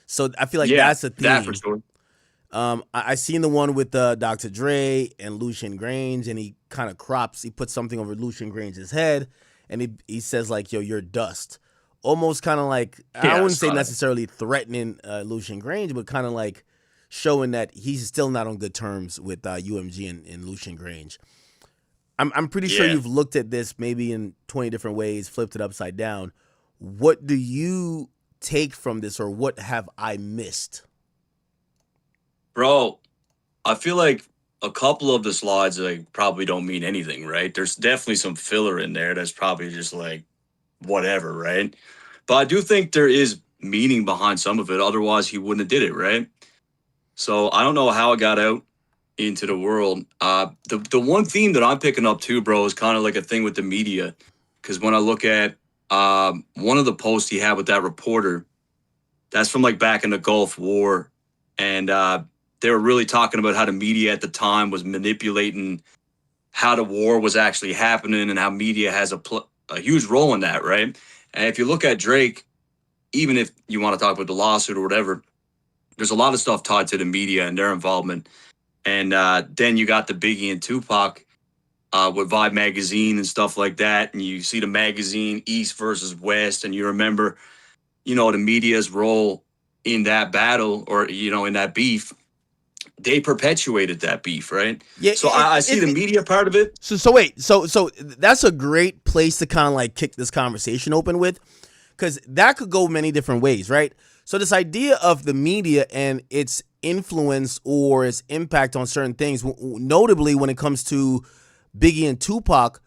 So I feel like that's a theme. That for sure. I seen the one with Dr. Dre and Lucian Grange, and he kind of crops. He puts something over Lucian Grange's head, and he says like, yo, you're dust. Almost kind of like, I wouldn't say necessarily threatening Lucian Grange, but kind of like showing that he's still not on good terms with UMG and Lucian Grange. I'm pretty sure you've looked at this maybe in 20 different ways, flipped it upside down. What do you take from this, or what have I missed? Bro, I feel like a couple of the slides like probably don't mean anything, right? There's definitely some filler in there that's probably just like whatever, right? But I do think there is meaning behind some of it. Otherwise, he wouldn't have did it, right? So I don't know how it got out into the world. The one theme that I'm picking up too, bro, is kind of like a thing with the media. Because when I look at one of the posts he had with that reporter, that's from like back in the Gulf War. And they were really talking about how the media at the time was manipulating how the war was actually happening and how media has a huge role in that, right? And if you look at Drake, even if you want to talk about the lawsuit or whatever, there's a lot of stuff tied to the media and their involvement. And then you got the Biggie and Tupac with Vibe magazine and stuff like that. And you see the magazine East versus West, and you remember, the media's role in that battle or, in that beef. They perpetuated that beef, right? Yeah. So I see the media part of it. So wait, so that's a great place to kind of like kick this conversation open with, because that could go many different ways, right? So this idea of the media and its influence or its impact on certain things, notably when it comes to Biggie and Tupac,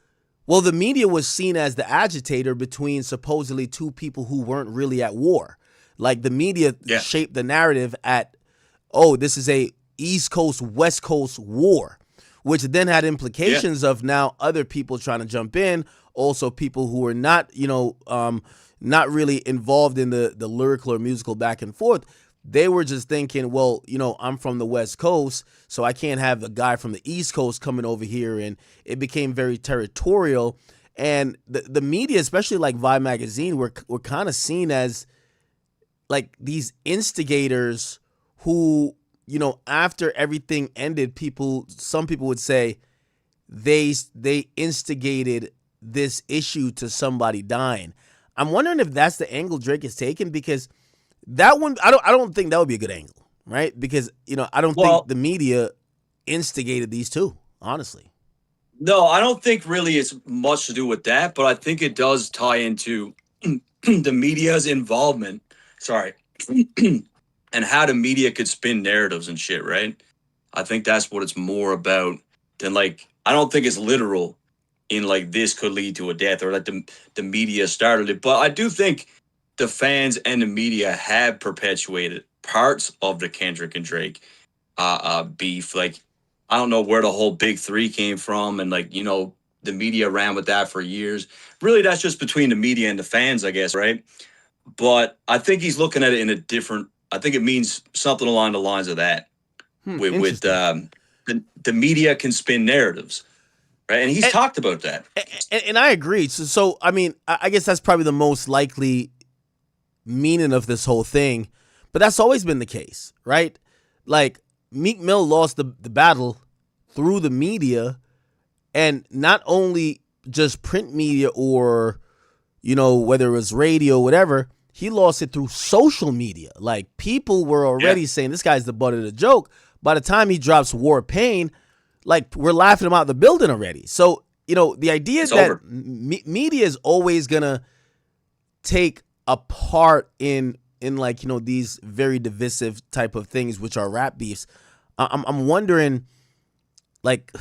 well, the media was seen as the agitator between supposedly two people who weren't really at war. Like the media shaped the narrative at, oh, this is a East Coast, West Coast war, which then had implications of now other people trying to jump in. Also people who were not, not really involved in the lyrical or musical back and forth. They were just thinking, well, I'm from the West Coast, so I can't have a guy from the East Coast coming over here. And it became very territorial. And the media, especially like Vibe magazine, were kind of seen as like these instigators who, after everything ended, some people would say they instigated this issue to somebody dying. I'm wondering if that's the angle Drake is taking, because that one, I don't think that would be a good angle, right? Because, I don't think the media instigated these two, honestly. No, I don't think really it's much to do with that, but I think it does tie into the media's involvement. Sorry. And how the media could spin narratives and shit, right? I think that's what it's more about than like, I don't think it's literal in like this could lead to a death or like the media started it. But I do think the fans and the media have perpetuated parts of the Kendrick and Drake beef. Like, I don't know where the whole big three came from. And like, the media ran with that for years. Really, that's just between the media and the fans, I guess, right? But I think he's looking at it in a different, I think it means something along the lines of that. With the media can spin narratives, right? And he's talked about that. And I agree. So I mean, I guess that's probably the most likely meaning of this whole thing, but that's always been the case, right? Like Meek Mill lost the battle through the media, and not only just print media or, you know, whether it was radio, whatever, he lost it through social media. Like people were already saying this guy's the butt of the joke. By the time he drops War Pain, like we're laughing him out the building already. So, you know, the idea is that media is always gonna take a part in like, you know, these very divisive type of things, which are rap beefs. I'm wondering, like,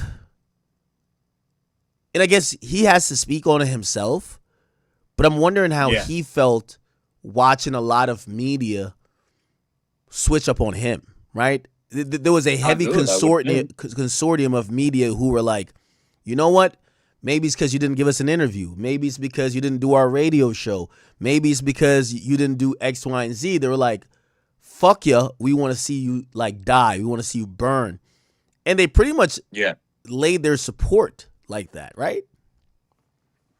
and I guess he has to speak on it himself, but I'm wondering how he felt watching a lot of media switch up on him, right? There was a heavy consortium of media who were like, you know what? Maybe it's because you didn't give us an interview. Maybe it's because you didn't do our radio show. Maybe it's because you didn't do X, Y, and Z. They were like, fuck ya, we want to see you like die. We want to see you burn. And they pretty much laid their support like that, right?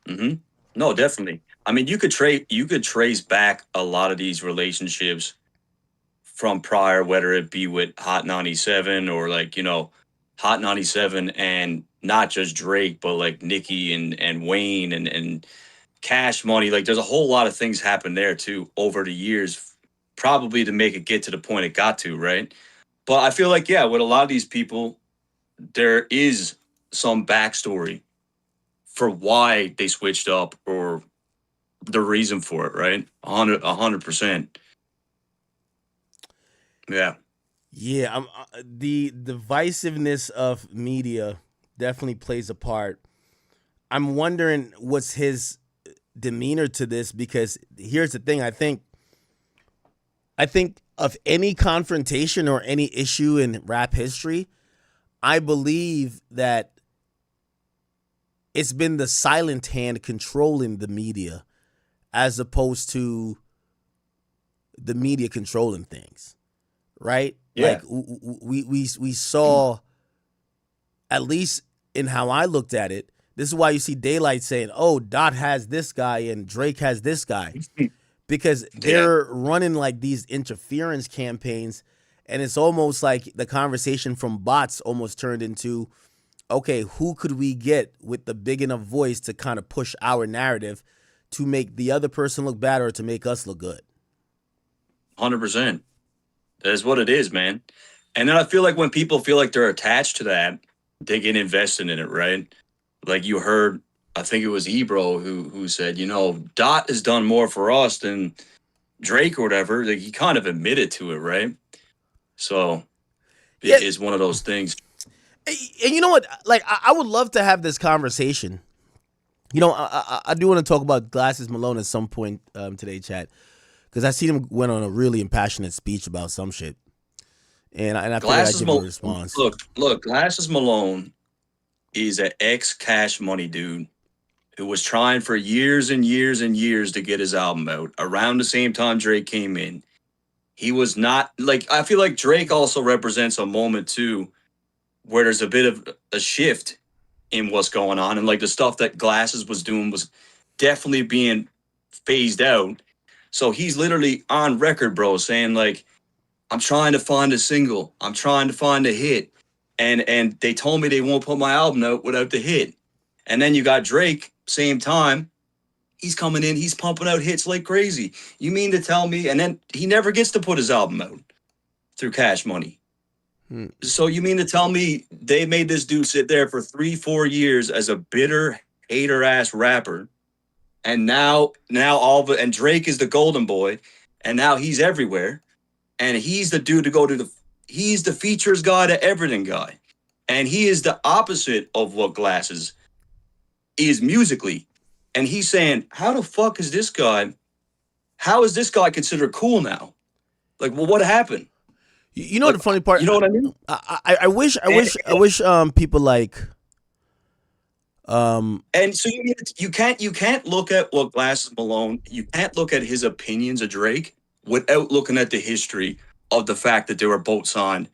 Mm-hmm. No, definitely. I mean, you could trace back a lot of these relationships from prior, whether it be with Hot 97 or like, you know, Hot 97 and not just Drake, but like Nicki and Wayne and Cash Money. Like there's a whole lot of things happen there too over the years, probably to make it get to the point it got to, right? But I feel like, with a lot of these people, there is some backstory for why they switched up or the reason for it, right? 100%. Yeah. Yeah, the divisiveness of media definitely plays a part. I'm wondering what's his demeanor to this, because here's the thing. I think of any confrontation or any issue in rap history, I believe that it's been the silent hand controlling the media as opposed to the media controlling things, right? Yeah. Like we saw, at least in how I looked at it, this is why you see Daylight saying, oh, Dot has this guy and Drake has this guy. Because they're running like these interference campaigns, and it's almost like the conversation from bots almost turned into, okay, who could we get with the big enough voice to kind of push our narrative to make the other person look bad or to make us look good? 100%. That's what it is, man. And then I feel like when people feel like they're attached to that, they get invested in it, right? Like you heard, I think it was Ebro who said, you know, Dot has done more for us than Drake or whatever. Like he kind of admitted to it, right? So it is one of those things. And you know what? Like I would love to have this conversation. You know, I do want to talk about Glasses Malone at some point today, chat, because I seen him went on a really impassionate speech about some shit, and I figured I'd give him a response. Look, Glasses Malone is an ex-Cash Money dude who was trying for years and years and years to get his album out. Around the same time Drake came in, he was not like. I feel like Drake also represents a moment too, where there's a bit of a shift in what's going on, and like the stuff that Glasses was doing was definitely being phased out. So he's literally on record, bro, saying like, I'm trying to find a single. I'm trying to find a hit. And they told me they won't put my album out without the hit. And then you got Drake, same time. He's coming in, he's pumping out hits like crazy. You mean to tell me? And then he never gets to put his album out through Cash Money. So you mean to tell me they made this dude sit there for 3-4 years as a bitter hater ass rapper, and now and Drake is the golden boy, and now he's everywhere, and he's the dude to go to he's the features guy to everything guy, and he is the opposite of what Glasses is musically, and he's saying, how the fuck is this guy? How is this guy considered cool now? Like, well, what happened? You know, like, the funny part. You know what I mean? I wish people like. And so you can't look at what Glasses Malone. You can't look at his opinions of Drake without looking at the history of the fact that they were both signed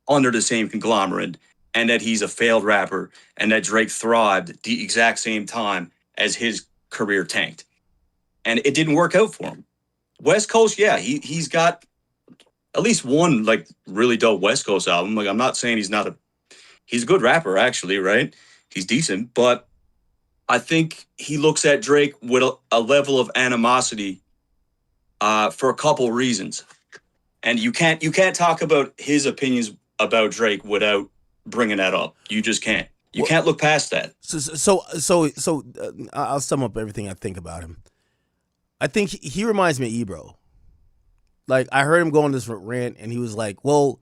under the same conglomerate, and that he's a failed rapper, and that Drake thrived the exact same time as his career tanked, and it didn't work out for him. West Coast, yeah, he's got at least one like really dope West Coast album. Like I'm not saying he's a good rapper actually, right? He's decent, but I think he looks at Drake with a level of animosity for a couple reasons. And you can't talk about his opinions about Drake without bringing that up. You just can't. You can't look past that. So I'll sum up everything I think about him. I think he reminds me of Ebro. Like, I heard him go on this rant, and he was like, well,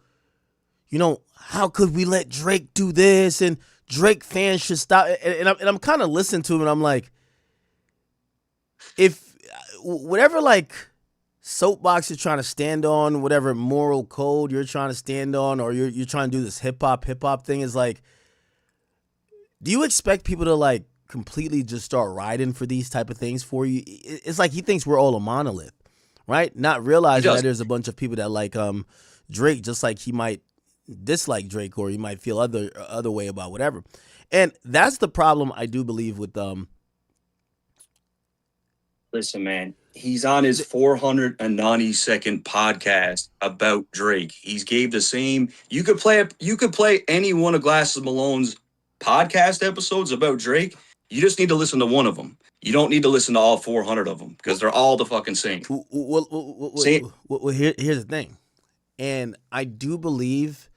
you know, how could we let Drake do this? And Drake fans should stop. And I'm kind of listening to him, and I'm like, if whatever, like, soapbox you're trying to stand on, whatever moral code you're trying to stand on, or you're trying to do this hip-hop thing, is like, do you expect people to, like, completely just start riding for these type of things for you? It's like he thinks we're all a monolith, right? Not realizing that there's a bunch of people that like Drake, just like he might dislike Drake, or he might feel other way about whatever. And that's the problem I do believe with Listen, man, he's on his 492nd podcast about Drake. He's gave the same. You could play any one of Glasses Malone's podcast episodes about Drake. You just need to listen to one of them. You don't need to listen to all 400 of them because they're all the fucking same. Well, here's the thing. And I do believe,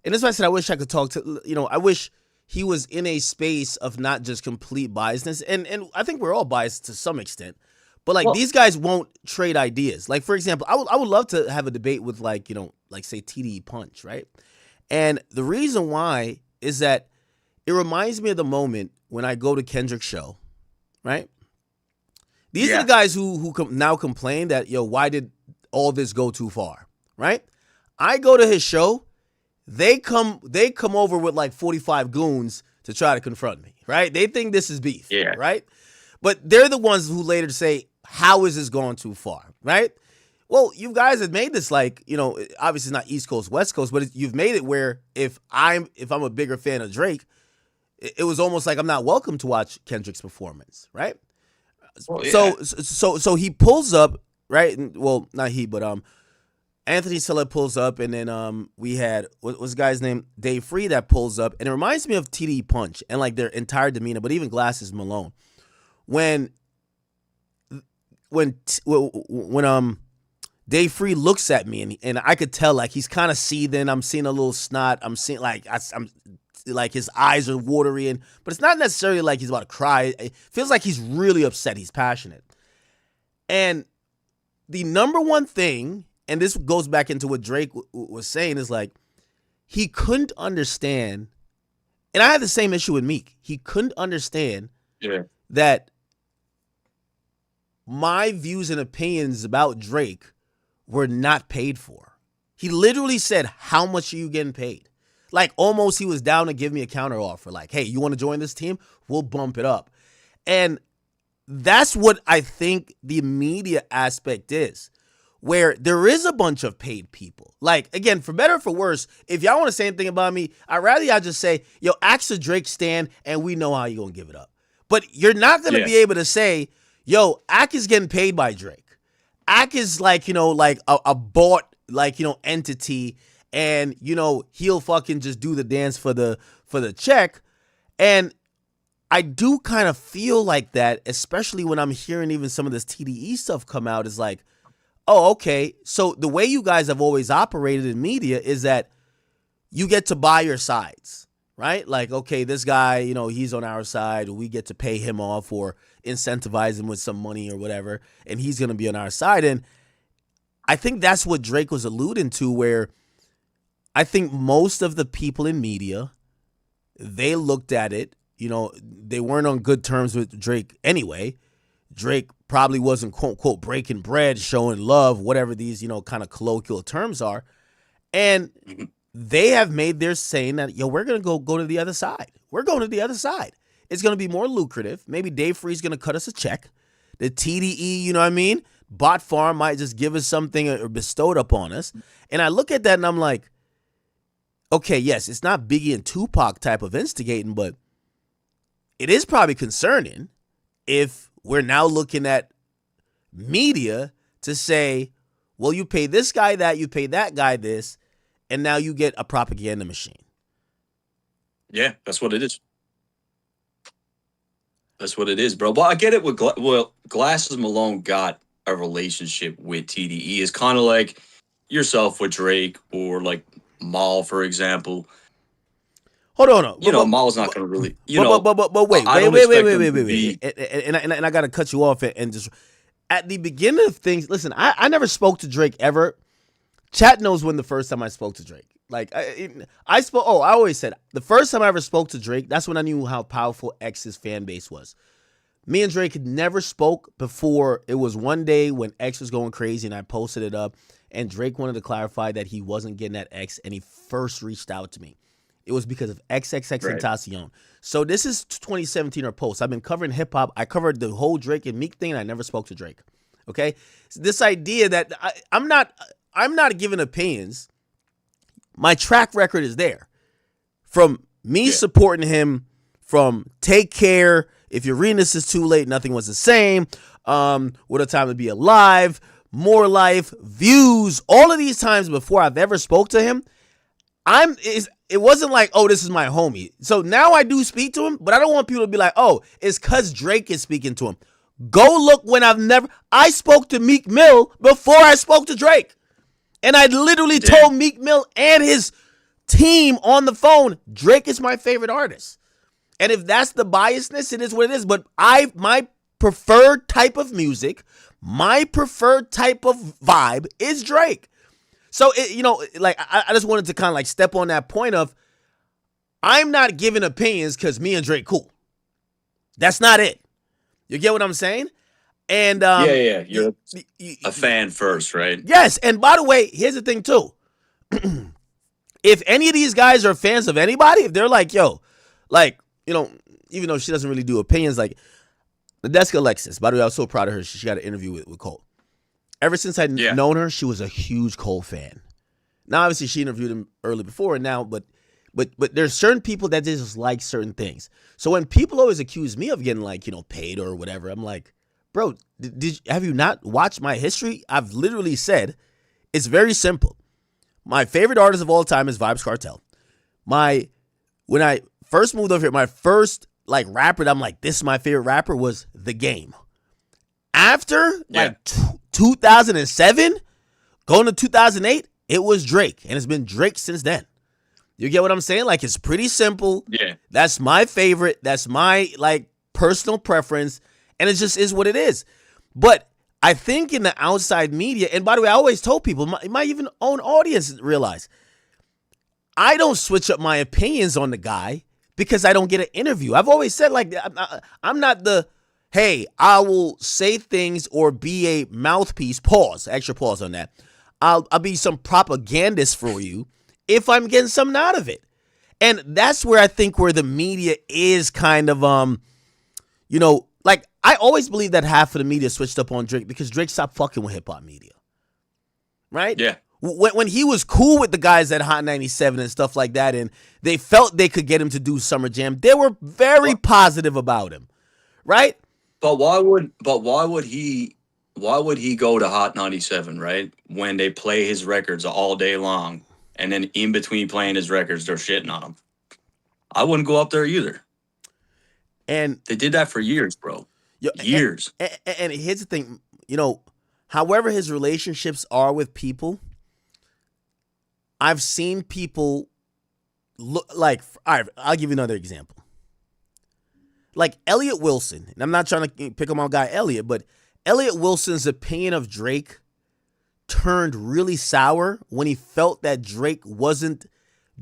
and that's why I said I wish I could talk to, I wish he was in a space of not just complete biasness. And I think we're all biased to some extent. But, like, these guys won't trade ideas. Like, for example, I would love to have a debate with, like, say TDE Punch, right? And the reason why is that it reminds me of the moment when I go to Kendrick's show, right? These are the guys who now complain that, why did all this go too far, right? I go to his show, they come over with like 45 goons to try to confront me, right? They think this is beef, right? But they're the ones who later say, how is this going too far, right? Well, you guys have made this like, obviously not East Coast, West Coast, but you've made it where if I'm a bigger fan of Drake, it was almost like I'm not welcome to watch Kendrick's performance, right? Well, yeah. So he pulls up, right? Well, not he, but Anthony Silla pulls up, and then we had what's the guy's name? Dave Free that pulls up, and it reminds me of TD Punch and like their entire demeanor, but even Glasses Malone. When Dave Free looks at me and I could tell like he's kind of seething. I'm seeing a little snot. I'm seeing like I'm like his eyes are watery, but it's not necessarily like he's about to cry. It feels like he's really upset. He's passionate. And the number one thing, and this goes back into what Drake was saying, is like he couldn't understand, and I had the same issue with Meek. He couldn't understand that my views and opinions about Drake were not paid for. He literally said, how much are you getting paid? Like, almost he was down to give me a counter offer. Like, hey, you want to join this team? We'll bump it up. And that's what I think the media aspect is, where there is a bunch of paid people. Like, again, for better or for worse, if y'all want to say anything about me, I'd rather y'all just say, ask the Drake stan, and we know how you're going to give it up. But you're not going to be able to say, Ak is getting paid by Drake. Ak is like, like a bought, like, entity, and, he'll fucking just do the dance for the check. And I do kind of feel like that, especially when I'm hearing even some of this TDE stuff come out, is like, oh, okay. So the way you guys have always operated in media is that you get to buy your sides, right? Like, okay, this guy, he's on our side, we get to pay him off or incentivize him with some money or whatever, and he's going to be on our side. And I think that's what Drake was alluding to, where I think most of the people in media, they looked at it, they weren't on good terms with Drake anyway. Drake probably wasn't, quote, unquote, breaking bread, showing love, whatever these, kind of colloquial terms are. And they have made their saying that, we're going to go to the other side. We're going to the other side. It's going to be more lucrative. Maybe Dave Free's going to cut us a check. The TDE, Bot Farm might just give us something or bestowed upon us. And I look at that and I'm like, okay, yes, it's not Biggie and Tupac type of instigating, but it is probably concerning if we're now looking at media to say, well, you pay this guy that, you pay that guy this, and now you get a propaganda machine. Yeah, that's what it is. That's what it is, bro. Well, I get it with Glasses Malone got a relationship with TDE. It's kind of like yourself with Drake or like Maul, for example. Hold on. You know, Maul's not going to really, But wait. And I got to cut you off and just, at the beginning of things, listen, I never spoke to Drake ever. Chat knows when the first time I spoke to Drake. Like, I always said, the first time I ever spoke to Drake, that's when I knew how powerful X's fan base was. Me and Drake had never spoke before. It was one day when X was going crazy and I posted it up, and Drake wanted to clarify that he wasn't getting at X, and he first reached out to me. It was because of XXXTentacion. So this is 2017 or post. I've been covering hip-hop. I covered the whole Drake and Meek thing, and I never spoke to Drake. Okay? So this idea that I'm not giving opinions. My track record is there. From me supporting him, from Take Care, If You're Reading This Is Too Late, Nothing Was the Same, What a Time to Be Alive, More Life, Views, all of these times before I've ever spoke to him, it wasn't like, oh, this is my homie. So now I do speak to him, but I don't want people to be like, oh, it's because Drake is speaking to him. Go look when I spoke to Meek Mill before I spoke to Drake. And I literally told Meek Mill and his team on the phone, Drake is my favorite artist. And if that's the biasness, it is what it is. But my preferred type of music, my preferred type of vibe is Drake. So, I just wanted to kind of like step on that point of, I'm not giving opinions because me and Drake cool. That's not it. You get what I'm saying? And you're a fan first, right? Yes, and by the way, here's the thing too. If any of these guys are fans of anybody, if they're like, yo, like, even though she doesn't really do opinions, like Nadeska Alexis, by the way, I was so proud of her. She got an interview with Cole. Ever since I'd known her, she was a huge Cole fan. Now, obviously, she interviewed him early before and now, but there's certain people that just like certain things. So when people always accuse me of getting like, paid or whatever, I'm like, bro, have you not watched my history? I've literally said, it's very simple. My favorite artist of all time is Vybz Kartel. When I first moved over here, my first like rapper that I'm like, this is my favorite rapper was The Game. After 2007, going to 2008, it was Drake. And it's been Drake since then. You get what I'm saying? Like, it's pretty simple. Yeah. That's my favorite. That's my like personal preference. And it just is what it is. But I think in the outside media, and by the way, I always told people, my even own audience realize, I don't switch up my opinions on the guy because I don't get an interview. I've always said, like, I'm not the, hey, I will say things or be a mouthpiece, extra pause on that. I'll be some propagandist for you if I'm getting something out of it. And that's where I think where the media is kind of, like, I always believe that half of the media switched up on Drake because Drake stopped fucking with hip-hop media. Right? Yeah. When he was cool with the guys at Hot 97 and stuff like that, and they felt they could get him to do Summer Jam, they were very positive about him. Right? But why would he go to Hot 97, right? When they play his records all day long, and then in between playing his records, they're shitting on him. I wouldn't go up there either. And they did that for years, bro. Years. And here's the thing, however his relationships are with people, I've seen people look like, all right, I'll give you another example. Like Elliot Wilson, and I'm not trying to pick on my guy Elliot, but Elliot Wilson's opinion of Drake turned really sour when he felt that Drake wasn't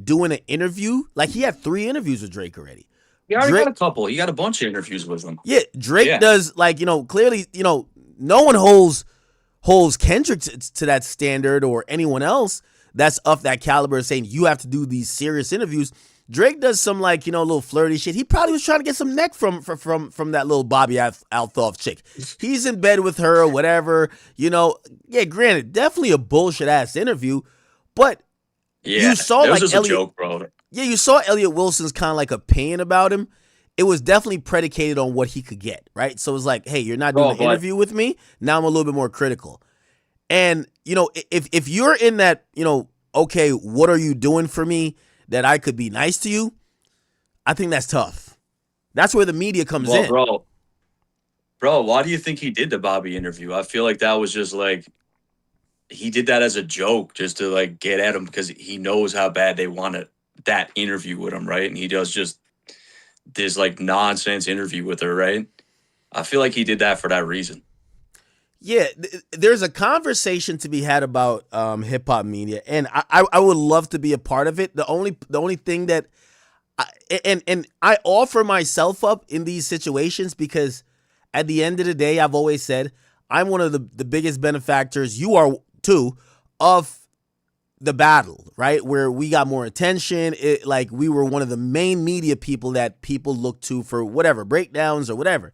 doing an interview. Like, he had 3 interviews with Drake already. He already got a couple. He got a bunch of interviews with him. Yeah, Drake does, like, clearly, no one holds Kendrick to that standard or anyone else that's of that caliber saying you have to do these serious interviews. Drake does some, like, little flirty shit. He probably was trying to get some neck from that little Bobby Althoff chick. He's in bed with her or whatever. Yeah, granted, definitely a bullshit ass interview, but you saw that was like just Elliot, a joke, bro. Yeah, you saw Elliot Wilson's kind of like opinion about him. It was definitely predicated on what he could get, right? So it was like, hey, you're not doing an interview with me. Now I'm a little bit more critical. And, you know, if you're in that, you know, okay, what are you doing for me that I could be nice to you? I think that's tough. That's where the media comes in. Bro, why do you think he did the Bobby interview? I feel like that was just like, he did that as a joke just to like get at him because he knows how bad they wanted that interview with him, right? And he does just this like nonsense interview with her, right? I feel like he did that for that reason. Yeah, there's a conversation to be had about hip hop media, and I would love to be a part of it. The only thing that I offer myself up in these situations because at the end of the day, I've always said I'm one of the biggest benefactors. You are too of the battle, right? Where we got more attention. Like we were one of the main media people that people look to for whatever breakdowns or whatever.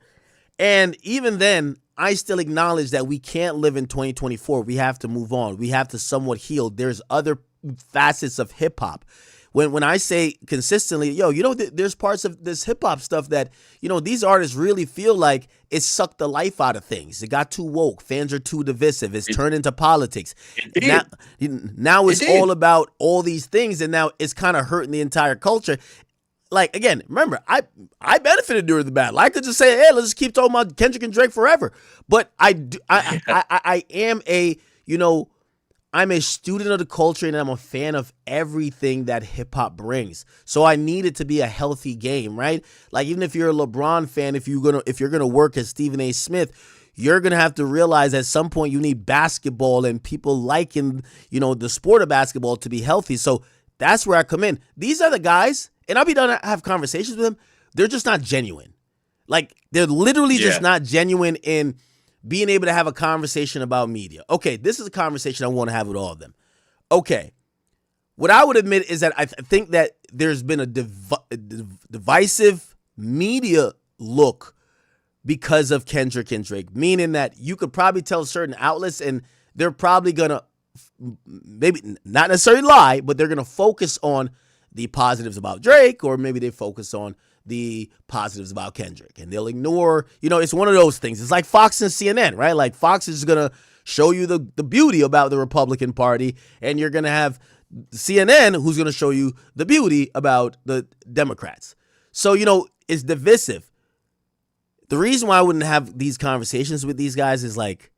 And even then, I still acknowledge that we can't live in 2024. We have to move on. We have to somewhat heal. There's other facets of hip hop. When I say consistently, yo, you know, there's parts of this hip hop stuff that, you know, these artists really feel like it sucked the life out of things. It got too woke. Fans are too divisive. It's turned into politics. Now it's all about all these things, and now it's kind of hurting the entire culture. Like, again, remember, I benefited during the battle. I could just say, hey, let's just keep talking about Kendrick and Drake forever. But I am a, you know, I'm a student of the culture and I'm a fan of everything that hip hop brings. So I need it to be a healthy game, right? Like, even if you're a LeBron fan, if you're gonna work as Stephen A. Smith, you're gonna have to realize at some point you need basketball and people liking, you know, the sport of basketball to be healthy. So that's where I come in. These are the guys, and I'll be done to have conversations with them. They're just not genuine. Like, they're literally just not genuine in being able to have a conversation about media. Okay, this is a conversation I want to have with all of them. Okay, what I would admit is that I think that there's been a divisive media look because of Kendrick and Drake, meaning that you could probably tell certain outlets and they're probably going to maybe not necessarily lie, but they're going to focus on the positives about Drake, or maybe they focus on the positives about Kendrick, and they'll ignore, you know, it's one of those things. It's like Fox and CNN, right? Like Fox is going to show you the beauty about the Republican Party, and you're going to have CNN who's going to show you the beauty about the Democrats. So, you know, it's divisive. The reason why I wouldn't have these conversations with these guys is like,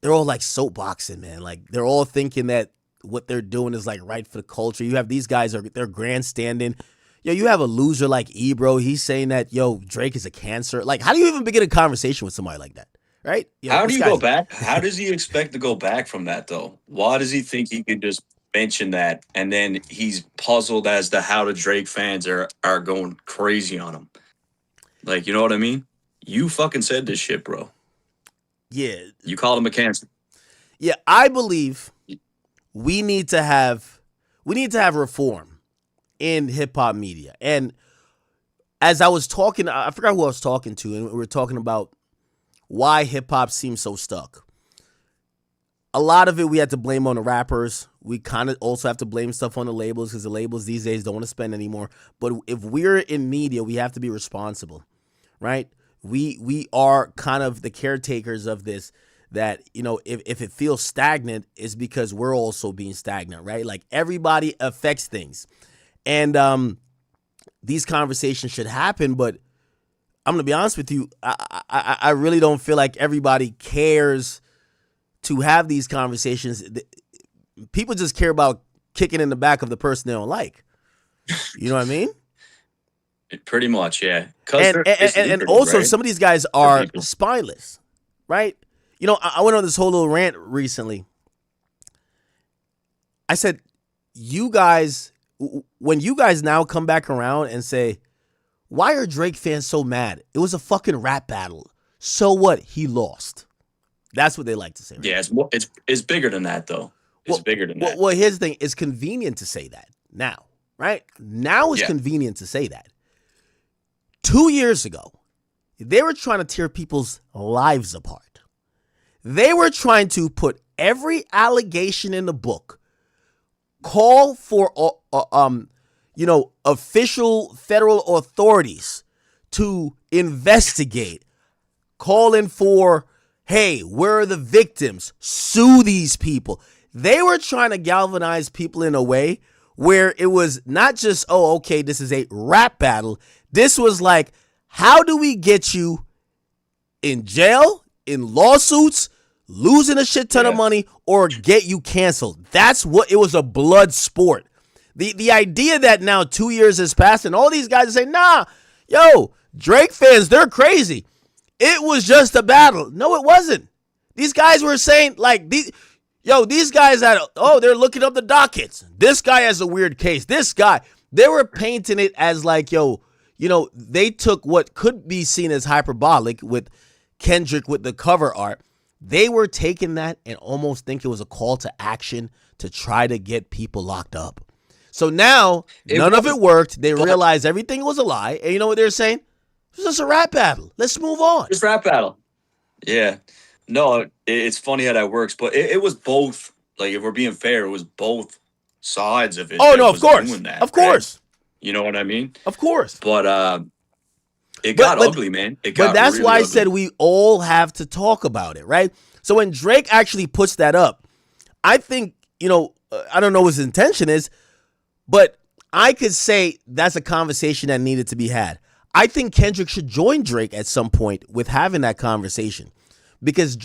they're all like soapboxing, man. Like, they're all thinking that what they're doing is like right for the culture. You have these guys, they're grandstanding. Yo, you have a loser like Ebro. He's saying that, yo, Drake is a cancer. Like, how do you even begin a conversation with somebody like that? Right? Yo, how do you go back? How does he expect to go back from that, though? Why does he think he could just mention that, and then he's puzzled as to how the Drake fans are going crazy on him? Like, you know what I mean? You fucking said this shit, bro. Yeah. You called him a cancer. Yeah, I believe we need to have reform in hip hop media. And as I was talking, I forgot who I was talking to, and we were talking about why hip hop seems so stuck. A lot of it we had to blame on the rappers. We kind of also have to blame stuff on the labels, because the labels these days don't want to spend anymore. But if we're in media, we have to be responsible, right? We are kind of the caretakers of this, that, you know, if it feels stagnant, it's because we're also being stagnant, right? Like, everybody affects things. And these conversations should happen, but I'm going to be honest with you, I really don't feel like everybody cares to have these conversations. People just care about kicking in the back of the person they don't like. You know what I mean? Pretty much, yeah. And also, right? Some of these guys are spineless, right? You know, I went on this whole little rant recently. I said, you guys, when you guys now come back around and say, why are Drake fans so mad? It was a fucking rap battle. So what? He lost. That's what they like to say. Right? Yeah, it's bigger than that, though. It's bigger than that. Well, here's the thing. It's convenient to say that now, right? Now it's convenient to say that. 2 years ago, they were trying to tear people's lives apart. They were trying to put every allegation in the book, call for official federal authorities to investigate, calling for, hey, where are the victims? Sue these people. They were trying to galvanize people in a way where it was not just, oh, okay, this is a rap battle. This was like, how do we get you in jail, in lawsuits, losing a shit ton of money, or get you canceled? That's what it was, a blood sport. The idea that now 2 years has passed and all these guys are saying, nah, yo, Drake fans, they're crazy. It was just a battle. No, it wasn't. These guys were saying, like, these guys they're looking up the dockets. This guy has a weird case. This guy, they were painting it as like, they took what could be seen as hyperbolic with Kendrick with the cover art. They were taking that and almost think it was a call to action to try to get people locked up. So now, none of it worked. They realized everything was a lie. And you know what they're saying? It's just a rap battle. Let's move on. Just rap battle. Yeah. No, it's funny how that works. But it was both. Like, if we're being fair, it was both sides of it. Oh, no, of course. Of course. Right? You know what I mean? Of course. But it got ugly, man. But that's really why I said we all have to talk about it, right? So when Drake actually puts that up, I think, I don't know what his intention is, but I could say that's a conversation that needed to be had. I think Kendrick should join Drake at some point with having that conversation because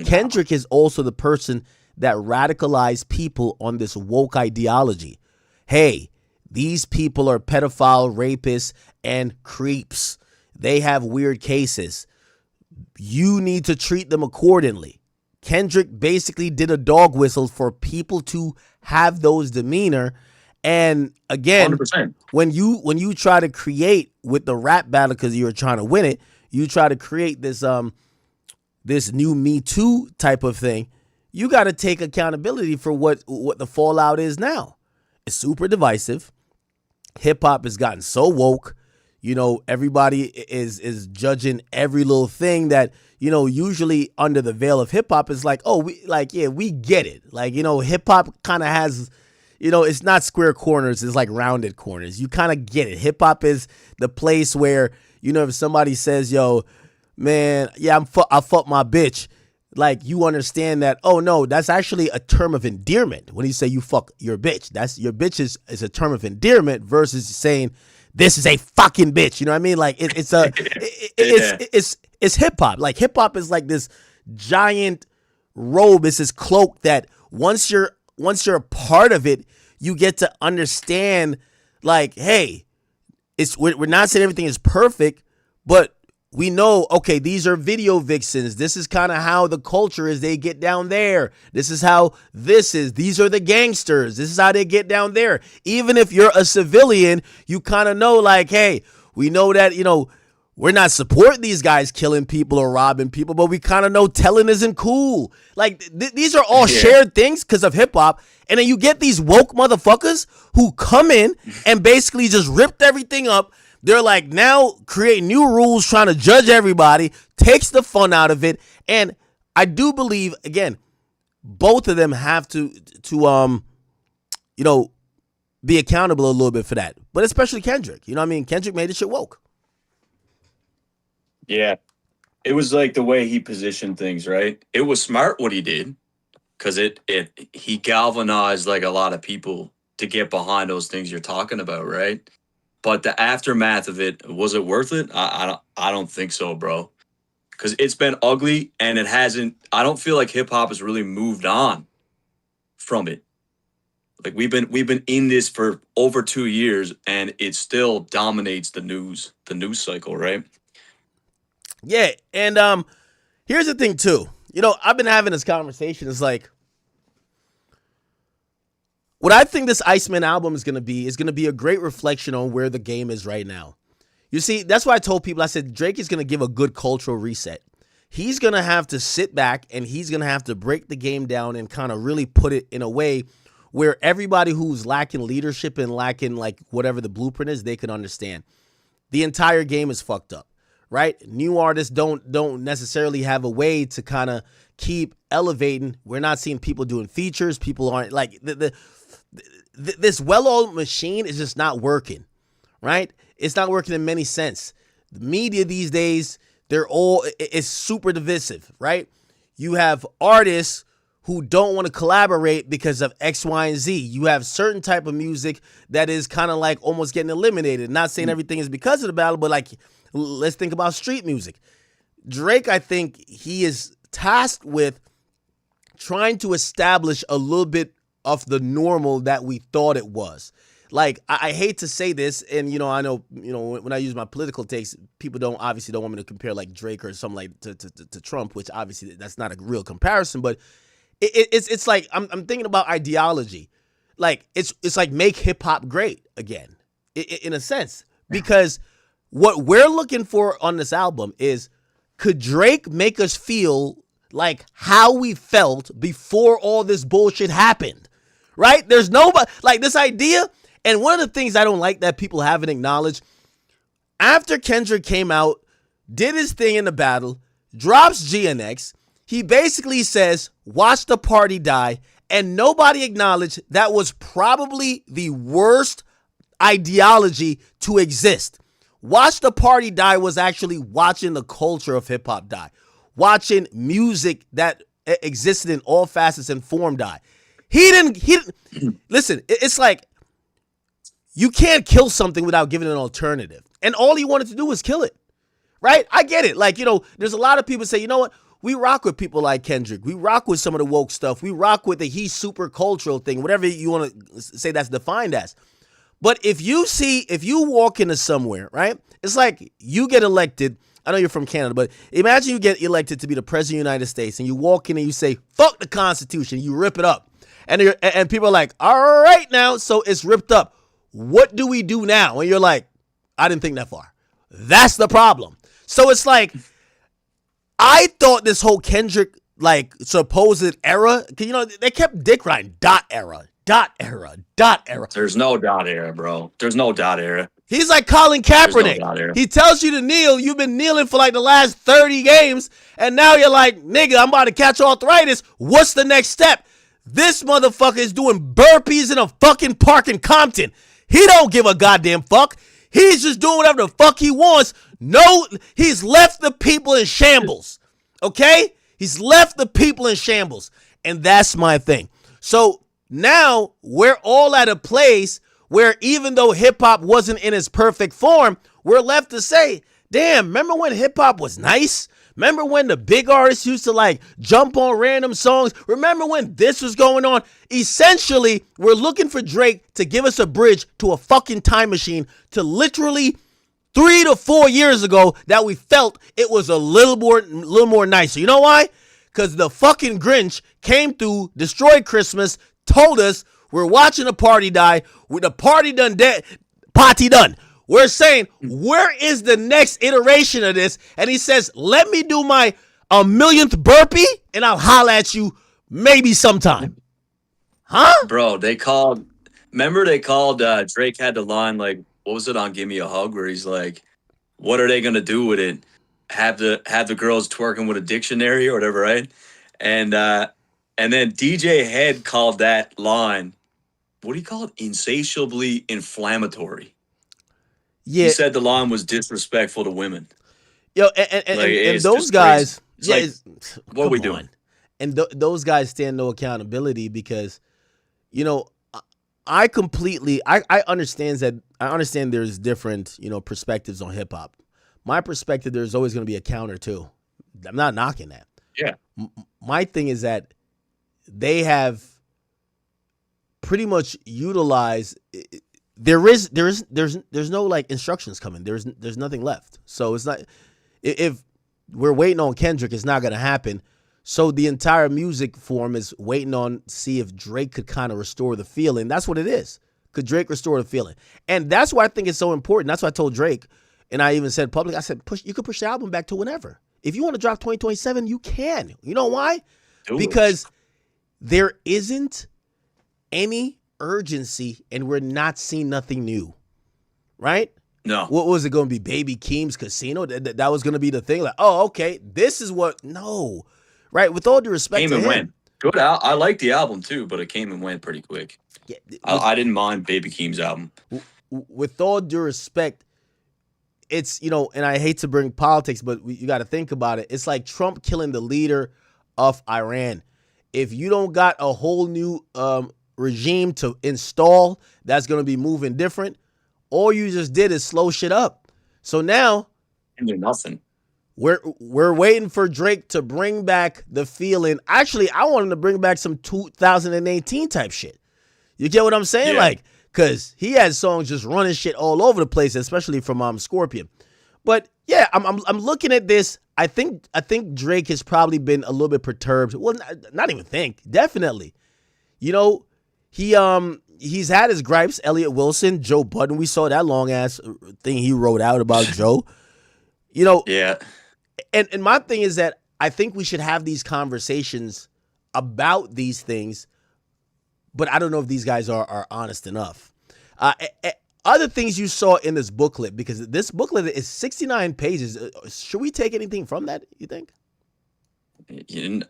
Kendrick is also the person that radicalized people on this woke ideology. Hey, these people are pedophile, rapists, and creeps. They have weird cases. You need to treat them accordingly. Kendrick basically did a dog whistle for people to have those demeanor. And again, 100%. when you try to create with the rap battle because you're trying to win it, you try to create this this new Me Too type of thing. You got to take accountability for what the fallout is now. It's super divisive. Hip hop has gotten so woke. Everybody is judging every little thing that, usually under the veil of hip hop is like, oh, we get it. Like, hip hop kind of has, it's not square corners, it's like rounded corners. You kind of get it. Hip hop is the place where, if somebody says, yo, man, yeah, I fuck my bitch. Like, you understand that, oh no, that's actually a term of endearment. When you say you fuck your bitch, that's your bitch is a term of endearment versus saying this is a fucking bitch. You know what I mean? Like it's hip hop. Like hip hop is like this giant robe. It's this cloak that once you're a part of it, you get to understand like, hey, we're not saying everything is perfect, but we know, okay, these are video vixens. This is kind of how the culture is. They get down there. This is how this is. These are the gangsters. This is how they get down there. Even if you're a civilian, you kind of know like, hey, we know that, we're not supporting these guys killing people or robbing people, but we kind of know telling isn't cool. Like these are all shared things because of hip hop. And then you get these woke motherfuckers who come in and basically just ripped everything up. They're like now create new rules, trying to judge everybody, takes the fun out of it. And I do believe, again, both of them have to be accountable a little bit for that. But especially Kendrick. You know what I mean? Kendrick made this shit woke. Yeah. It was like the way he positioned things, right? It was smart what he did because he galvanized like a lot of people to get behind those things you're talking about, right? But the aftermath of it, was it worth it? I don't think so, bro. Because it's been ugly and it hasn't. I don't feel like hip hop has really moved on from it. Like we've been in this for over 2 years and it still dominates the news cycle, right? Yeah, and here's the thing too. I've been having this conversation. It's like, what I think this Iceman album is going to be a great reflection on where the game is right now. You see, that's why I told people, I said, Drake is going to give a good cultural reset. He's going to have to sit back and he's going to have to break the game down and kind of really put it in a way where everybody who's lacking leadership and lacking like whatever the blueprint is, they can understand. The entire game is fucked up, right? New artists don't necessarily have a way to kind of keep elevating. We're not seeing people doing features. People aren't like this well-oiled machine is just not working, right? It's not working in many sense. The media these days, it's super divisive, right? You have artists who don't want to collaborate because of X, Y, and Z. You have certain type of music that is kind of like almost getting eliminated. Not saying everything is because of the battle, but like, let's think about street music. Drake, I think he is tasked with trying to establish a little bit of the normal that we thought it was. Like, I hate to say this, and, I know, when I use my political takes, people obviously don't want me to compare like Drake or something like to Trump, which obviously that's not a real comparison, but it's like, I'm thinking about ideology. Like, it's like make hip hop great again, in a sense, because what we're looking for on this album is, could Drake make us feel like how we felt before all this bullshit happened, right? There's nobody, like, this idea, and one of the things I don't like that people haven't acknowledged, after Kendrick came out, did his thing in the battle, drops GNX, he basically says, watch the party die, and nobody acknowledged that was probably the worst ideology to exist. Watch the party die was actually watching the culture of hip hop die. Watching music that existed in all facets and form die. He didn't listen, it's like, you can't kill something without giving it an alternative. And all he wanted to do was kill it, right? I get it. Like, there's a lot of people say, you know what? We rock with people like Kendrick. We rock with some of the woke stuff. We rock with the he's super cultural thing, whatever you want to say that's defined as. But if you walk into somewhere, right? It's like you get elected. I know you're from Canada, but imagine you get elected to be the president of the United States, and you walk in and you say, fuck the Constitution. You rip it up. And people are like, all right now, so it's ripped up. What do we do now? And you're like, I didn't think that far. That's the problem. So it's like, I thought this whole Kendrick, like, supposed era, they kept dick riding, dot era. There's no dot era, bro. There's no dot era. He's like Colin Kaepernick. No he tells you to kneel. You've been kneeling for like the last 30 games, and now you're like, nigga, I'm about to catch arthritis. What's the next step? This motherfucker is doing burpees in a fucking park in Compton. He don't give a goddamn fuck. He's just doing whatever the fuck he wants. No, he's left the people in shambles. Okay? He's left the people in shambles. And that's my thing. So now we're all at a place where even though hip-hop wasn't in its perfect form, we're left to say, damn, remember when hip-hop was nice? Remember when the big artists used to like jump on random songs? Remember when this was going on? Essentially, we're looking for Drake to give us a bridge to a fucking time machine to literally 3 to 4 years ago that we felt it was a little more nicer. You know why? Because the fucking Grinch came through, destroyed Christmas, told us we're watching a party die. With the party done dead, party done. We're saying, where is the next iteration of this? And he says, let me do my 1,000,000th burpee, and I'll holler at you maybe sometime. Huh? Bro, Drake had the line, like, what was it on Give Me a Hug, where he's like, what are they going to do with it? Have the girls twerking with a dictionary or whatever, right? And then DJ Head called that line, what do you call it? Insatiably inflammatory. Yeah. He said the line was disrespectful to women. Yo, and those guys, what are we doing? And those guys stand no accountability because, I understand there's different, perspectives on hip hop. My perspective, there's always going to be a counter too. I'm not knocking that. Yeah. My thing is that they have pretty much utilized. There's no like instructions coming. There's nothing left. So it's not, if we're waiting on Kendrick, it's not going to happen. So the entire music form is waiting on see if Drake could kind of restore the feeling. That's what it is. Could Drake restore the feeling? And that's why I think it's so important. That's why I told Drake, and I even said publicly, I said, you could push the album back to whenever. If you want to drop 2027, you can. You know why? Because there isn't any urgency and we're not seeing nothing new. Right? No. What was it going to be? Baby Keem's Casino? That was going to be the thing? Like, oh, okay, this is what, no. Right? With all due respect came to and him. Went. Good. I like the album too, but it came and went pretty quick. Yeah, I didn't mind Baby Keem's album. With all due respect, it's, and I hate to bring politics, but you got to think about it. It's like Trump killing the leader of Iran. If you don't got a whole new regime to install that's going to be moving different, all you just did is slow shit up. So now and do nothing. We're waiting for Drake to bring back the feeling. Actually, I want him to bring back some 2018 type shit. You get what I'm saying? Yeah. Like, because he had songs just running shit all over the place, especially from Scorpion. But yeah, I'm looking at this. I think Drake has probably been a little bit perturbed. Well, not even think. Definitely. He's had his gripes. Elliott Wilson, Joe Budden. We saw that long ass thing he wrote out about Joe. Yeah. And my thing is that I think we should have these conversations about these things, but I don't know if these guys are honest enough. Other things you saw in this booklet, because this booklet is 69 pages. Should we take anything from that, you think?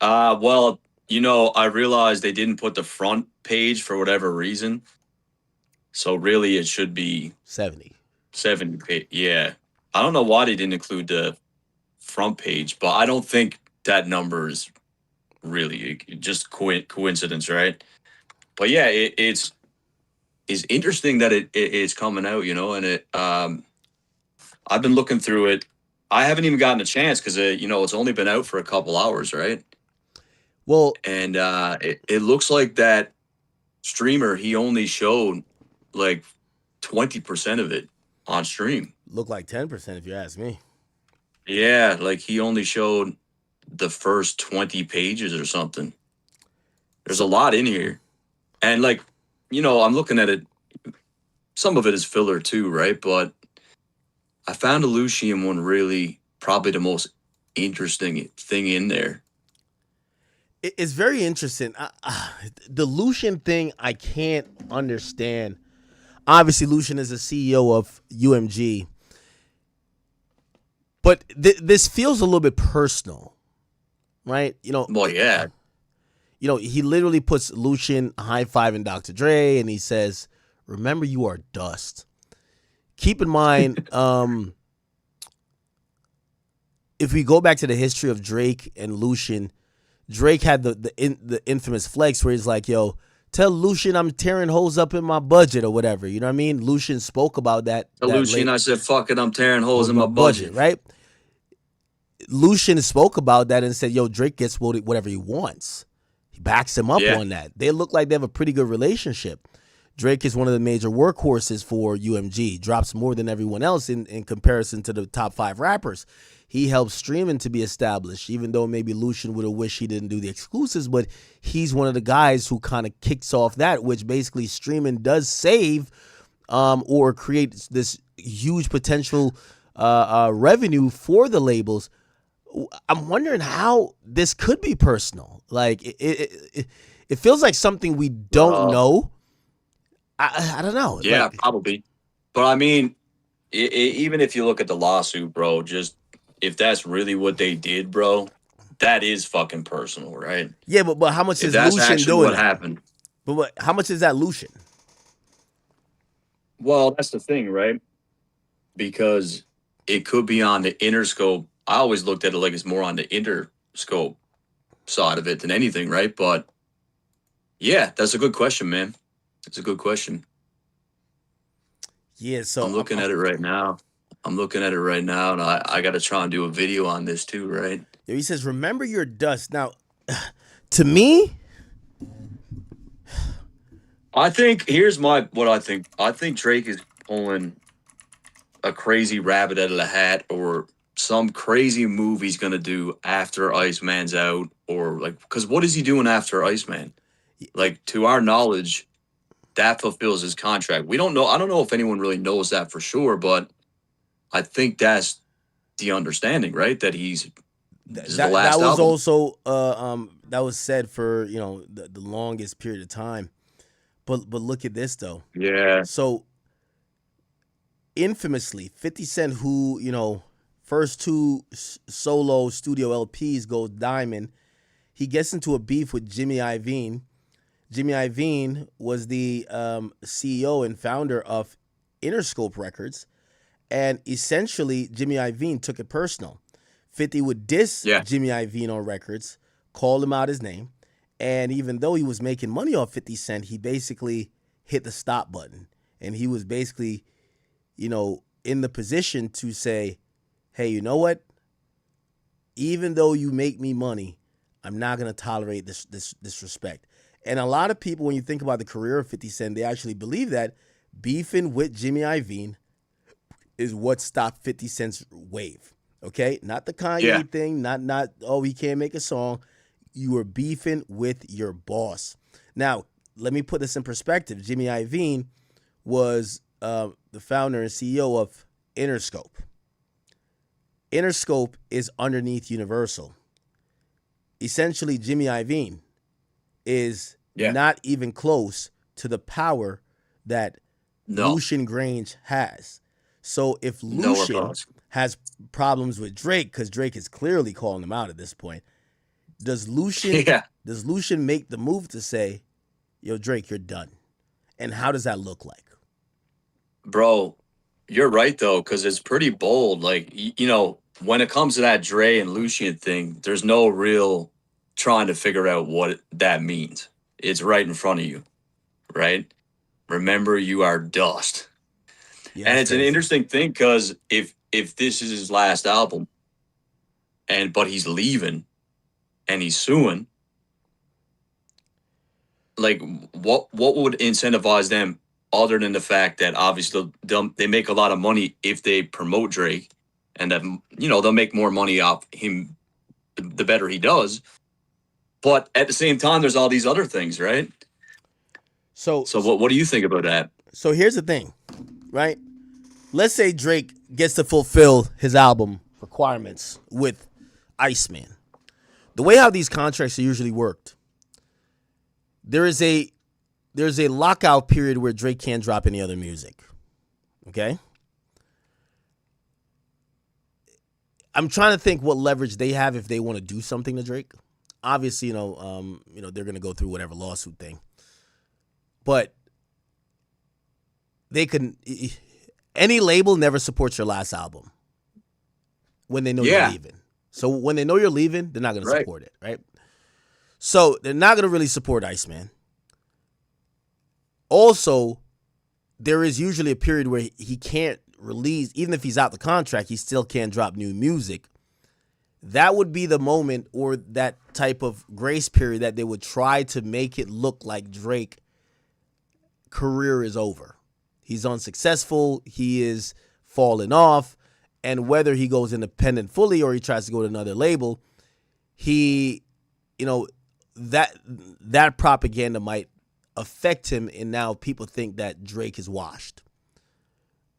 Well, I realized they didn't put the front page for whatever reason. So really it should be 70 page. Yeah. I don't know why they didn't include the front page, but I don't think that number is really just coincidence, right? But yeah, it's interesting that it's coming out, and it I've been looking through it. I haven't even gotten a chance because it's only been out for a couple hours, right? Well, and it looks like that streamer, he only showed like 20% of it on stream. Look like 10% if you ask me. Yeah, like he only showed the first 20 pages or something. There's a lot in here. And like, I'm looking at it. Some of it is filler too, right? But I found the Lucian one really probably the most interesting thing in there. It's very interesting. The Lucian thing, I can't understand. Obviously, Lucian is the CEO of UMG. But this feels a little bit personal, right? Well, yeah. He literally puts Lucian high-fiving Dr. Dre, and he says, "Remember, you are dust." Keep in mind, if we go back to the history of Drake and Lucian, Drake had the infamous flex where he's like, "Yo, tell Lucian I'm tearing holes up in my budget," or whatever. You know what I mean? Lucian spoke about that. Lucian, I said, "Fuck it, I'm tearing holes in my budget." Right? Lucian spoke about that and said, "Yo, Drake gets whatever he wants." He backs him up on that. They look like they have a pretty good relationship. Drake is one of the major workhorses for UMG. Drops more than everyone else in comparison to the top 5 rappers. He helps streaming to be established, even though maybe Lucian would have wished he didn't do the exclusives, but he's one of the guys who kind of kicks off that, which basically streaming does save or create this huge potential revenue for the labels. I'm wondering how this could be personal. Like, it feels like something we don't know. I don't know. Yeah, probably. But I mean, even if you look at the lawsuit, bro, just if that's really what they did, bro, that is fucking personal, right? Yeah, but how much is that's Lucian actually doing? What happened? But how much is that Lucian? Well, that's the thing, right? Because it could be on the Interscope. I always looked at it like it's more on the Interscope side of it than anything, right? But yeah, that's a good question, man. It's a good question. Yeah, so I'm looking at it right now. And I got to try and do a video on this too, right? Yeah, he says, "Remember your dust." Now, to me, I think what I think. I think Drake is pulling a crazy rabbit out of the hat, or some crazy move he's gonna do after Iceman's out, or like, because what is he doing after Iceman? Like, to our knowledge, that fulfills his contract. We don't know. I don't know if anyone really knows that for sure, but I think that's the understanding, right? That this is the last that was album. also that was said for the longest period of time. But look at this though. Yeah. So infamously, 50 Cent, who first 2 solo studio LPs goes diamond, he gets into a beef with Jimmy Iovine. Jimmy Iovine was the CEO and founder of Interscope Records. And essentially, Jimmy Iovine took it personal. 50 would diss Jimmy Iovine on records, call him out his name, and even though he was making money off 50 Cent, he basically hit the stop button. And he was basically, you know, in the position to say, hey, you know what? Even though you make me money, I'm not going to tolerate this disrespect. And a lot of people, when you think about the career of 50 Cent, they actually believe that beefing with Jimmy Iovine is what stopped 50 Cent's wave. Okay? Not the Kanye thing, not oh, he can't make a song. You were beefing with your boss. Now, let me put this in perspective. Jimmy Iovine was the founder and CEO of Interscope. Interscope is underneath Universal. Essentially, Jimmy Iovine is not even close to the power that Lucian Grange has. So if Lucian has problems with Drake, because Drake is clearly calling him out at this point, does Lucian make the move to say, yo, Drake, you're done? And how does that look like? Bro, you're right, though, because it's pretty bold. Like, you know, when it comes to that Dre and Lucian thing, there's no real trying to figure out what that means. It's right in front of you, right? Remember, you are dust. Yeah, and it's crazy. An interesting thing because if this is his last album, but he's leaving and he's suing, like what would incentivize them other than the fact that obviously they make a lot of money if they promote Drake, and that, you know, they'll make more money off him the better he does. But at the same time, there's all these other things, right? So what do you think about that? So here's the thing, right? Let's say Drake gets to fulfill his album requirements with Iceman. The way how these contracts are usually worked, there's a lockout period where Drake can't drop any other music. Okay? I'm trying to think what leverage they have if they want to do something to Drake. Obviously, you know, they're going to go through whatever lawsuit thing. But they can, any label never supports your last album when they know you're leaving. So when they know you're leaving, they're not going to support it, right? So they're not going to really support Iceman. Also, there is usually a period where he can't release, even if he's out the contract, he still can't drop new music. That would be the moment or that type of grace period that they would try to make it look like Drake career is over. He's unsuccessful. He is falling off. And whether he goes independent fully or he tries to go to another label, he, you know, that propaganda might affect him. And now people think that Drake is washed.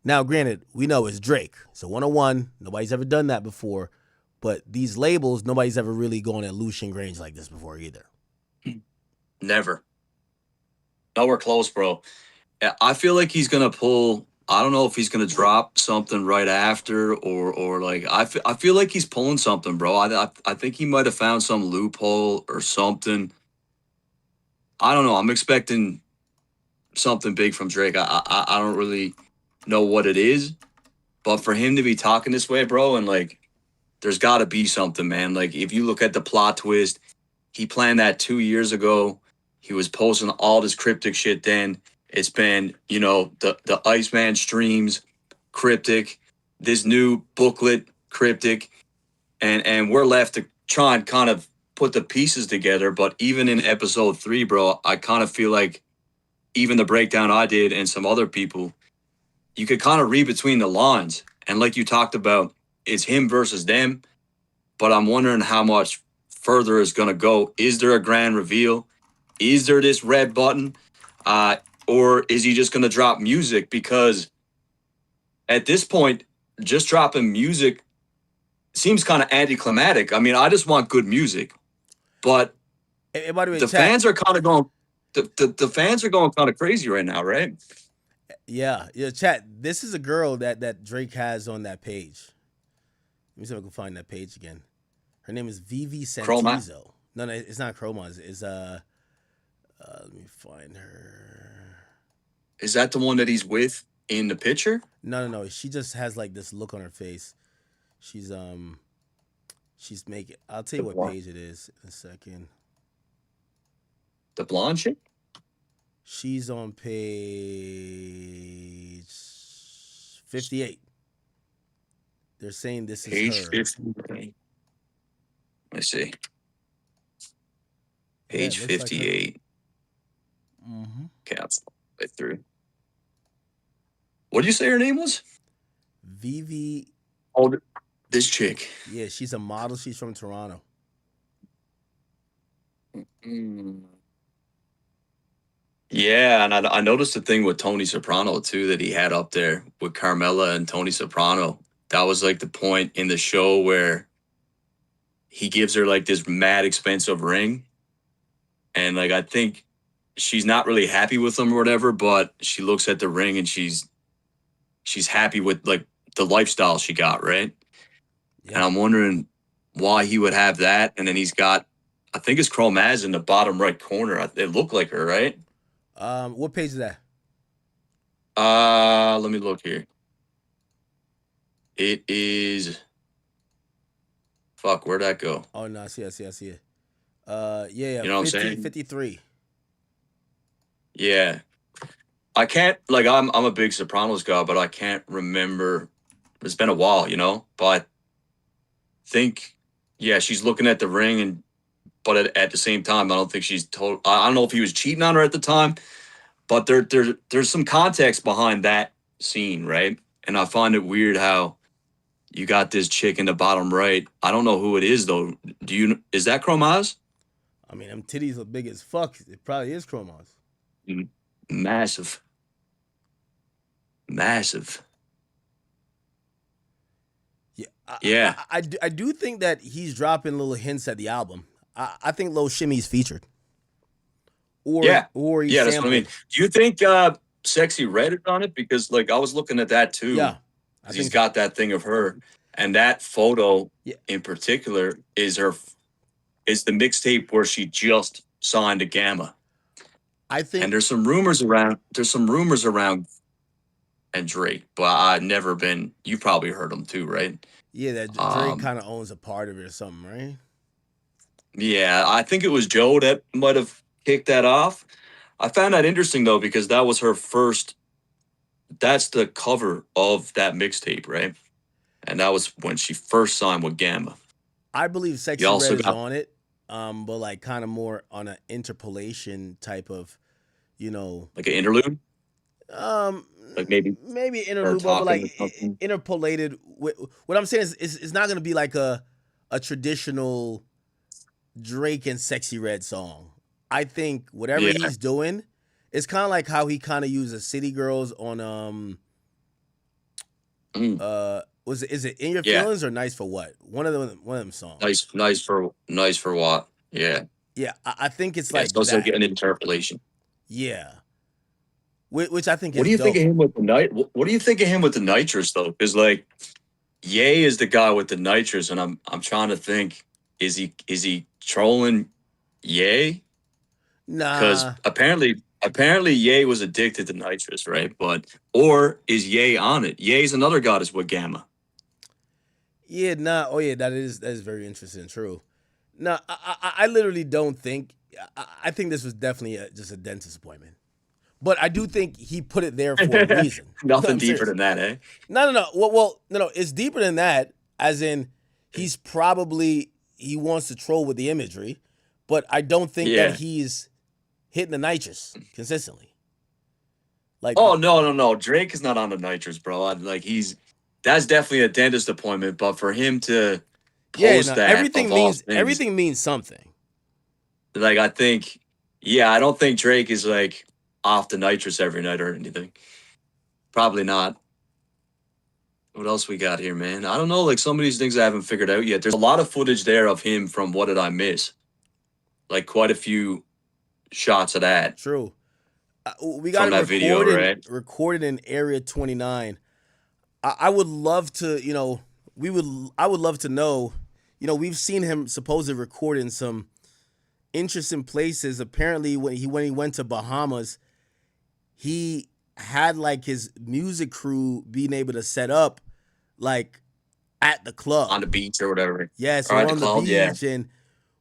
Now, granted, we know it's Drake. It's a 101. Nobody's ever done that before. But these labels, nobody's ever really gone at Lucian Grange like this before either. Never. Nowhere close, bro. I feel like he's going to pull, I don't know if he's going to drop something right after or like, I feel like he's pulling something, bro. I think he might have found some loophole or something. I don't know. I'm expecting something big from Drake. I don't really know what it is, but for him to be talking this way, bro, and like, there's got to be something, man. Like, if you look at the plot twist, he planned that 2 years ago. He was posting all this cryptic shit then. It's been, you know, the Iceman streams, cryptic, this new booklet, cryptic, and we're left to try and kind of put the pieces together. But even in episode 3, bro, I kind of feel like even the breakdown I did and some other people, you could kind of read between the lines. And like you talked about, it's him versus them. But I'm wondering how much further it's going to go. Is there a grand reveal? Is there this red button? Or is he just going to drop music? Because at this point, just dropping music seems kind of anticlimactic. I mean, I just want good music. But by the way, the fans are kind of going, the fans are going kind of crazy right now, right? Yeah, chat. This is a girl that Drake has on that page. Let me see if I can find that page again. Her name is Vivi Santizo. No, it's not Chroma. It's let me find her. Is that the one that he's with in the picture? No. She just has like this look on her face. She's making. I'll tell you what page it is in a second. The blonde chick? She's on page 58. They're saying this is Page her. 58. Let me see. Page 58. Mm-hmm. Okay, I'll way through. What did you say her name was? Vivi. Oh, this chick. Yeah, she's a model. She's from Toronto. Yeah, and I noticed the thing with Tony Soprano too that he had up there with Carmella and Tony Soprano. That was like the point in the show where he gives her like this mad expensive ring, and like I think she's not really happy with him or whatever, but she looks at the ring and she's happy with like the lifestyle she got, right? Yeah. And I'm wondering why he would have that, and then he's got, I think it's Chromaz in the bottom right corner. It looked like her, right? What page is that? Let me look here. It is. Fuck, where'd that go? Oh no, I see it. Yeah. You know what I'm saying? 53. Yeah. I can't, like, I'm a big Sopranos guy, but I can't remember. It's been a while, you know? But I think, yeah, she's looking at the ring, but at the same time, I don't think she's told. I don't know if he was cheating on her at the time, but there's some context behind that scene, right? And I find it weird how you got this chick in the bottom right. I don't know who it is though. Is that Chromaz? I mean, them titties are big as fuck. It probably is Chromaz. Massive. Yeah. I do think that he's dropping little hints at the album. I think Lil Shimmy's featured. Or he's that's what I mean. Do you think Sexy Red is on it? Because like I was looking at that too. Yeah. He's got that thing of her. And that photo in particular is the mixtape where she just signed to Gamma. I think, and there's some rumors around and Drake, but I've never been. You probably heard them too, right? Yeah, that Drake kind of owns a part of it or something, right? Yeah, I think it was Joe that might have kicked that off. I found that interesting though because that was her first. That's the cover of that mixtape, right? And that was when she first signed with Gamma. I believe Sexy Red is on it, but like kind of more on an interpolation type of, you know, like an interlude. Like maybe interlude, but like interpolated. What I'm saying is, it's not gonna be like a traditional Drake and Sexy Red song. I think whatever he's doing, it's kind of like how he kind of uses City Girls on is it In Your Feelings or Nice for What? One of them songs. Nice for what? Yeah. Yeah, I think it's like it's also like an interpolation. Yeah. Which I think is What do you dope. think of him with the What do you think of him with the nitrous though? Because like Ye is the guy with the nitrous, and I'm trying to think, is he trolling Ye? Nah. Because apparently Ye was addicted to nitrous, right? Or is Ye on it? Ye's another goddess with Gamma. Yeah, nah. Oh yeah, that is very interesting. True. No, I literally don't think. I think this was definitely just a dentist appointment. But I do think he put it there for a reason. Nothing deeper than that, eh? No. Well, no. It's deeper than that. As in, he wants to troll with the imagery, but I don't think that he's hitting the nitrous consistently. Like, oh no. Drake is not on the nitrous, bro. That's definitely a dentist appointment. But for him to post that, everything means something. Like I think, I don't think Drake is like off the nitrous every night or anything. Probably not. What else we got here, man? I don't know. Like some of these things I haven't figured out yet. There's a lot of footage there of him from What Did I Miss? Like quite a few shots of that. True. We got that video, right? Recorded in Area 29. I would love to, I would love to know, we've seen him supposedly record in some interesting places. Apparently when he went to Bahamas, he had like his music crew being able to set up like at the club on the beach or whatever. Yeah, so or we're at the on the club, yeah. beach, and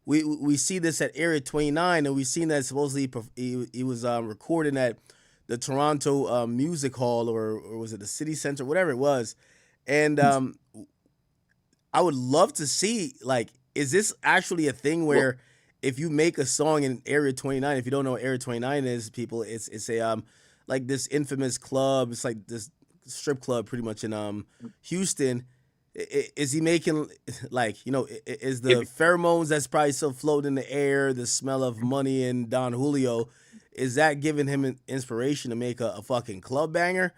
we see this at Area 29, and we've seen that supposedly he was recording at the Toronto Music Hall, or was it the City Center, whatever it was. And I would love to see, like, is this actually a thing where if you make a song in Area 29, if you don't know what Area 29 is, people, it's a like this infamous club. It's like this strip club pretty much in Houston. Is he making, like, you know, is the pheromones that's probably still floating in the air, the smell of money and Don Julio, is that giving him an inspiration to make a fucking club banger?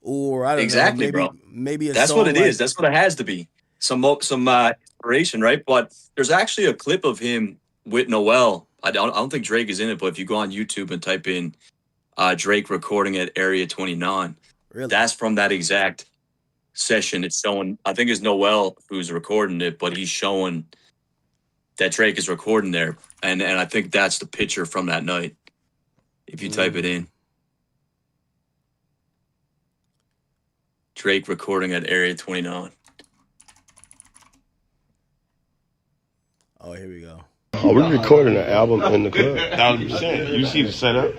Or I don't Exactly, know, bro. maybe a That's song what it like, is. That's what it has to be. Some inspiration, right? But there's actually a clip of him with Noel. I don't think Drake is in it, but if you go on YouTube and type in Drake recording at Area 29, Really? that's from that exact session. It's showing, I think it's Noel who's recording it, but he's showing that Drake is recording there. And I think that's the picture from that night, if you type it in. Drake recording at Area 29. Oh, here we go. Oh, we're recording an album in the club. 1,000%. You see the setup?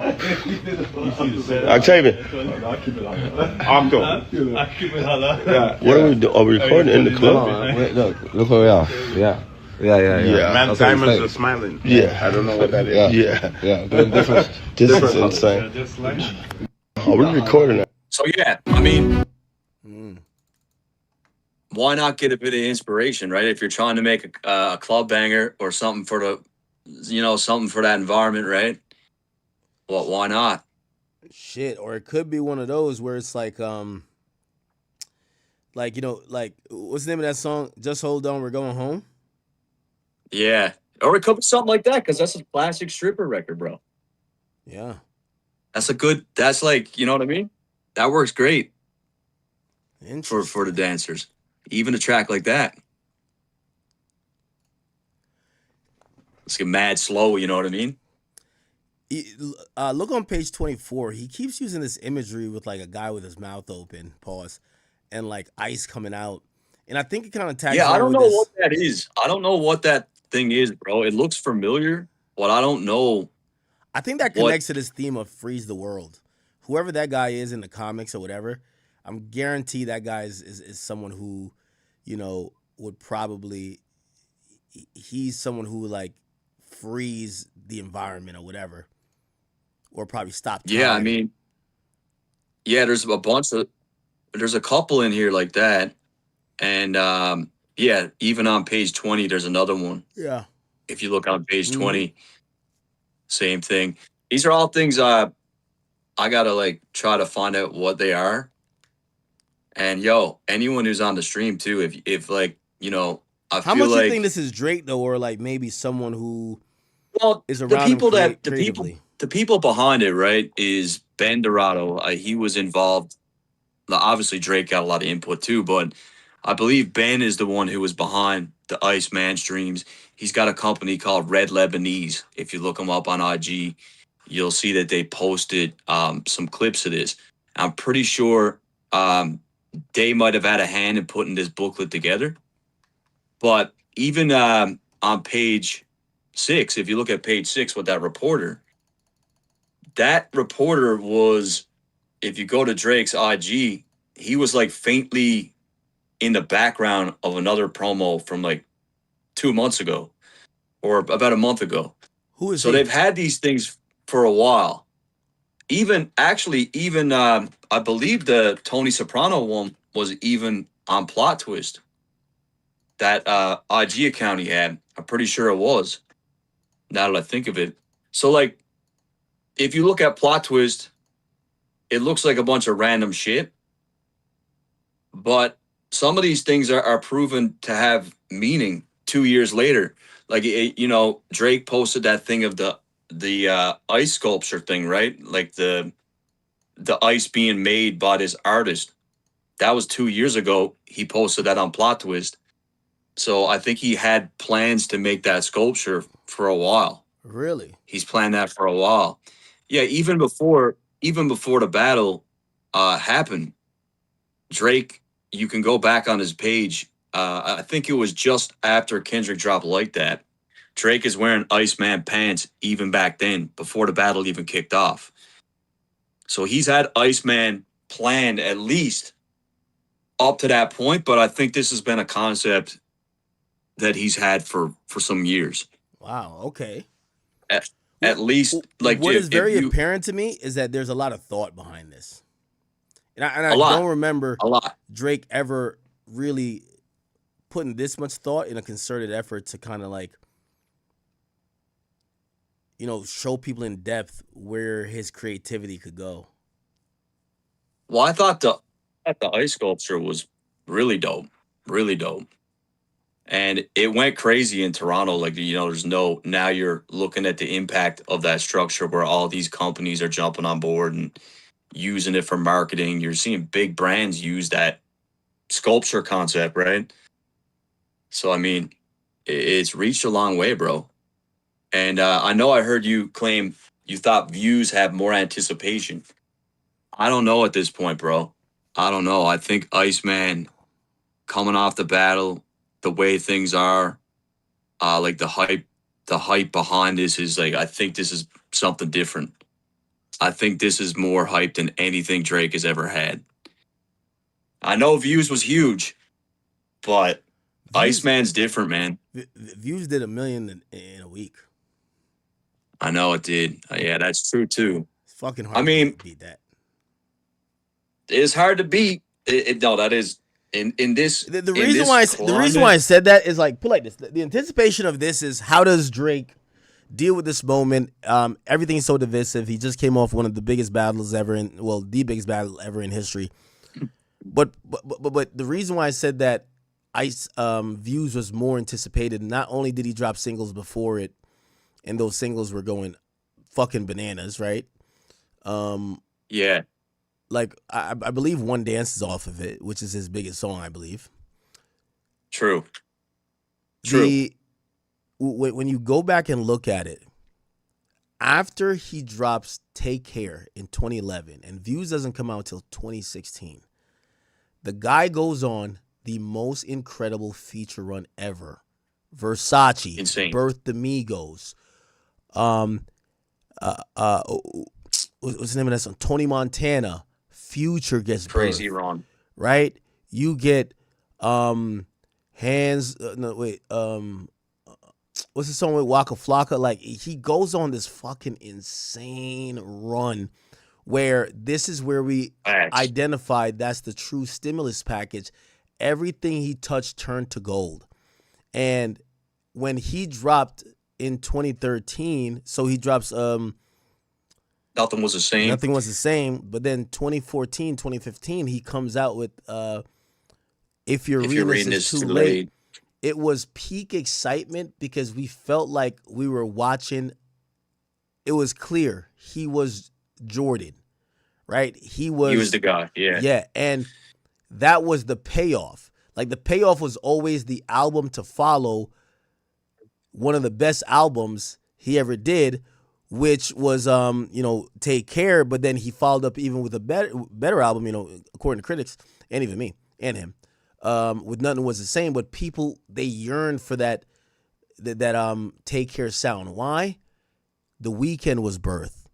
Octavian. Octo. What are we doing? Are we recording in the club? Wait, look where we are. Yeah. Man, diamonds are smiling. Yeah. I don't know what that is. Yeah. This is insane. Oh, we're recording it. So, yeah, I mean, why not get a bit of inspiration, right? If you're trying to make a club banger or something for the, you know, something for that environment, right? Well, why not? Shit, or it could be one of those where it's like, you know, like, what's the name of that song? Just Hold On, We're Going Home? Yeah. Or it could be something like that, because that's a classic stripper record, bro. Yeah. That's like, you know what I mean? That works great for the dancers. Even a track like that. Let's get mad slow, you know what I mean? Look on page 24. He keeps using this imagery with like a guy with his mouth open, pause, and like ice coming out. And I think it kind of tags. Yeah, I don't know what that is. I don't know what that thing is, bro. It looks familiar, but I don't know. I think that connects to this theme of freeze the world. Whoever that guy is in the comics or whatever, I'm guaranteed that guy is someone who, you know, would probably, he's someone who would like freeze the environment or whatever, or probably stop time. Yeah, I mean, yeah, there's a couple in here like that. And yeah, even on page 20, there's another one. Yeah. If you look on page 20, same thing. These are all things I gotta like try to find out what they are. And yo, anyone who's on the stream too, if like, you know, I how feel much like, you think this is Drake though, or like maybe someone who is around the people behind it, right, is Ben Dorado. He was involved. Obviously, Drake got a lot of input too, but I believe Ben is the one who was behind the Iceman streams. He's got a company called Red Lebanese. If you look him up on IG, you'll see that they posted some clips of this. I'm pretty sure they might have had a hand in putting this booklet together. But even on page 6, if you look at page 6 with that reporter was, if you go to Drake's IG, he was like faintly in the background of another promo from like 2 months ago or about a month ago. Who is so he? They've had these things for a while. Even I believe the Tony Soprano one was even on Plot Twist. That IG account he had, I'm pretty sure it was. Now that I think of it. So like, if you look at Plot Twist, it looks like a bunch of random shit. But some of these things are proven to have meaning 2 years later. Like, you know, Drake posted that thing of the ice sculpture thing, right? Like the ice being made by this artist. That was 2 years ago. He posted that on Plot Twist. So I think he had plans to make that sculpture for a while. Really? He's planned that for a while. Yeah, even before the battle, happened. Drake, you can go back on his page. I think it was just after Kendrick dropped Like That. Drake is wearing Iceman pants even back then, before the battle even kicked off. So he's had Iceman planned at least up to that point, but I think this has been a concept that he's had for some years. Wow, okay. At least, like, what is very apparent to me is that there's a lot of thought behind this. And I don't remember Drake ever really putting this much thought in a concerted effort to kind of like, you know, show people in depth where his creativity could go. Well, I thought the ice sculpture was really dope. Really dope. And it went crazy in Toronto. Like, you know, now you're looking at the impact of that structure where all these companies are jumping on board and using it for marketing. You're seeing big brands use that sculpture concept, right? So, I mean, it's reached a long way, bro. And I know I heard you claim you thought views have more anticipation. I don't know at this point, bro. I don't know. I think Iceman coming off the battle, the way things are, like the hype behind this is like, I think this is something different. I think this is more hype than anything Drake has ever had. I know Views was huge, but Iceman's different, man. Views did 1 million in a week. I know it did. Yeah, that's true too. It's fucking hard to beat that. It's hard to beat. No, that is in this. The reason why I said that is like, put like this. The anticipation of this is, how does Drake deal with this moment? Everything's so divisive. He just came off one of the biggest battles ever the biggest battle ever in history. But the reason why I said that Views was more anticipated, not only did he drop singles before it, and those singles were going fucking bananas, right? Yeah. Like, I believe One Dance is off of it, which is his biggest song, I believe. True. When you go back and look at it, after he drops Take Care in 2011, and Views doesn't come out until 2016, the guy goes on the most incredible feature run ever. Versace, insane. Birth the Migos, what's the name of that song? Tony Montana, Future gets crazy birth, wrong, right? You get what's the song with Waka Flocka? Like, he goes on this fucking insane run where this is where we identified that's the true stimulus package. Everything he touched turned to gold. And when he dropped in 2013, so he drops Nothing Was the Same. Nothing Was the Same. But then 2014, 2015, he comes out with If You're Reading This Too Late. It was peak excitement because we felt like we were watching. It was clear he was Jordan, right? He was the guy, yeah. Yeah, and that was the payoff. Like, the payoff was always the album to follow, one of the best albums he ever did, which was Take Care, but then he followed up even with a better album, according to critics, and even me and him, with Nothing Was the Same. But people, they yearned for that Take Care sound. Why? The Weeknd was birthed.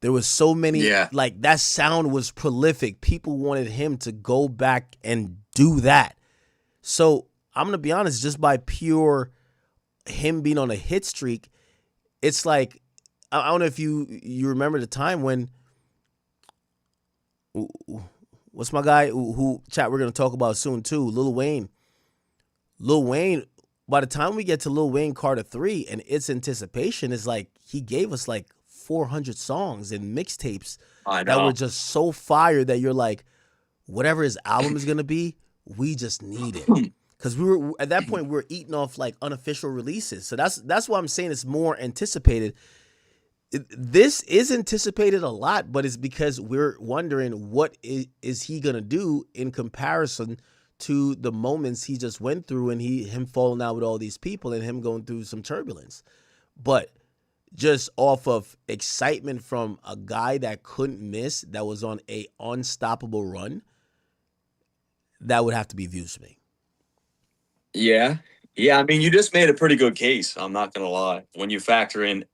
There was so many, like, that sound was prolific. People wanted him to go back and do that. So I'm going to be honest, just by pure him being on a hit streak, it's like, I don't know if you remember the time when, what's my guy who chat we're going to talk about soon too, Lil Wayne. By the time we get to Lil Wayne Carter 3 and its anticipation, is like, he gave us like 400 songs and mixtapes that were just so fire that you're like, whatever his album is going to be, we just need it. Because we were, at that point, we were eating off like unofficial releases. So that's why I'm saying it's more anticipated. This is anticipated a lot, but it's because we're wondering what is he going to do in comparison to the moments he just went through, and him falling out with all these people and him going through some turbulence. But just off of excitement from a guy that couldn't miss, that was on a unstoppable run, that would have to be Views to me. Yeah. Yeah, I mean, you just made a pretty good case. I'm not going to lie. When you factor in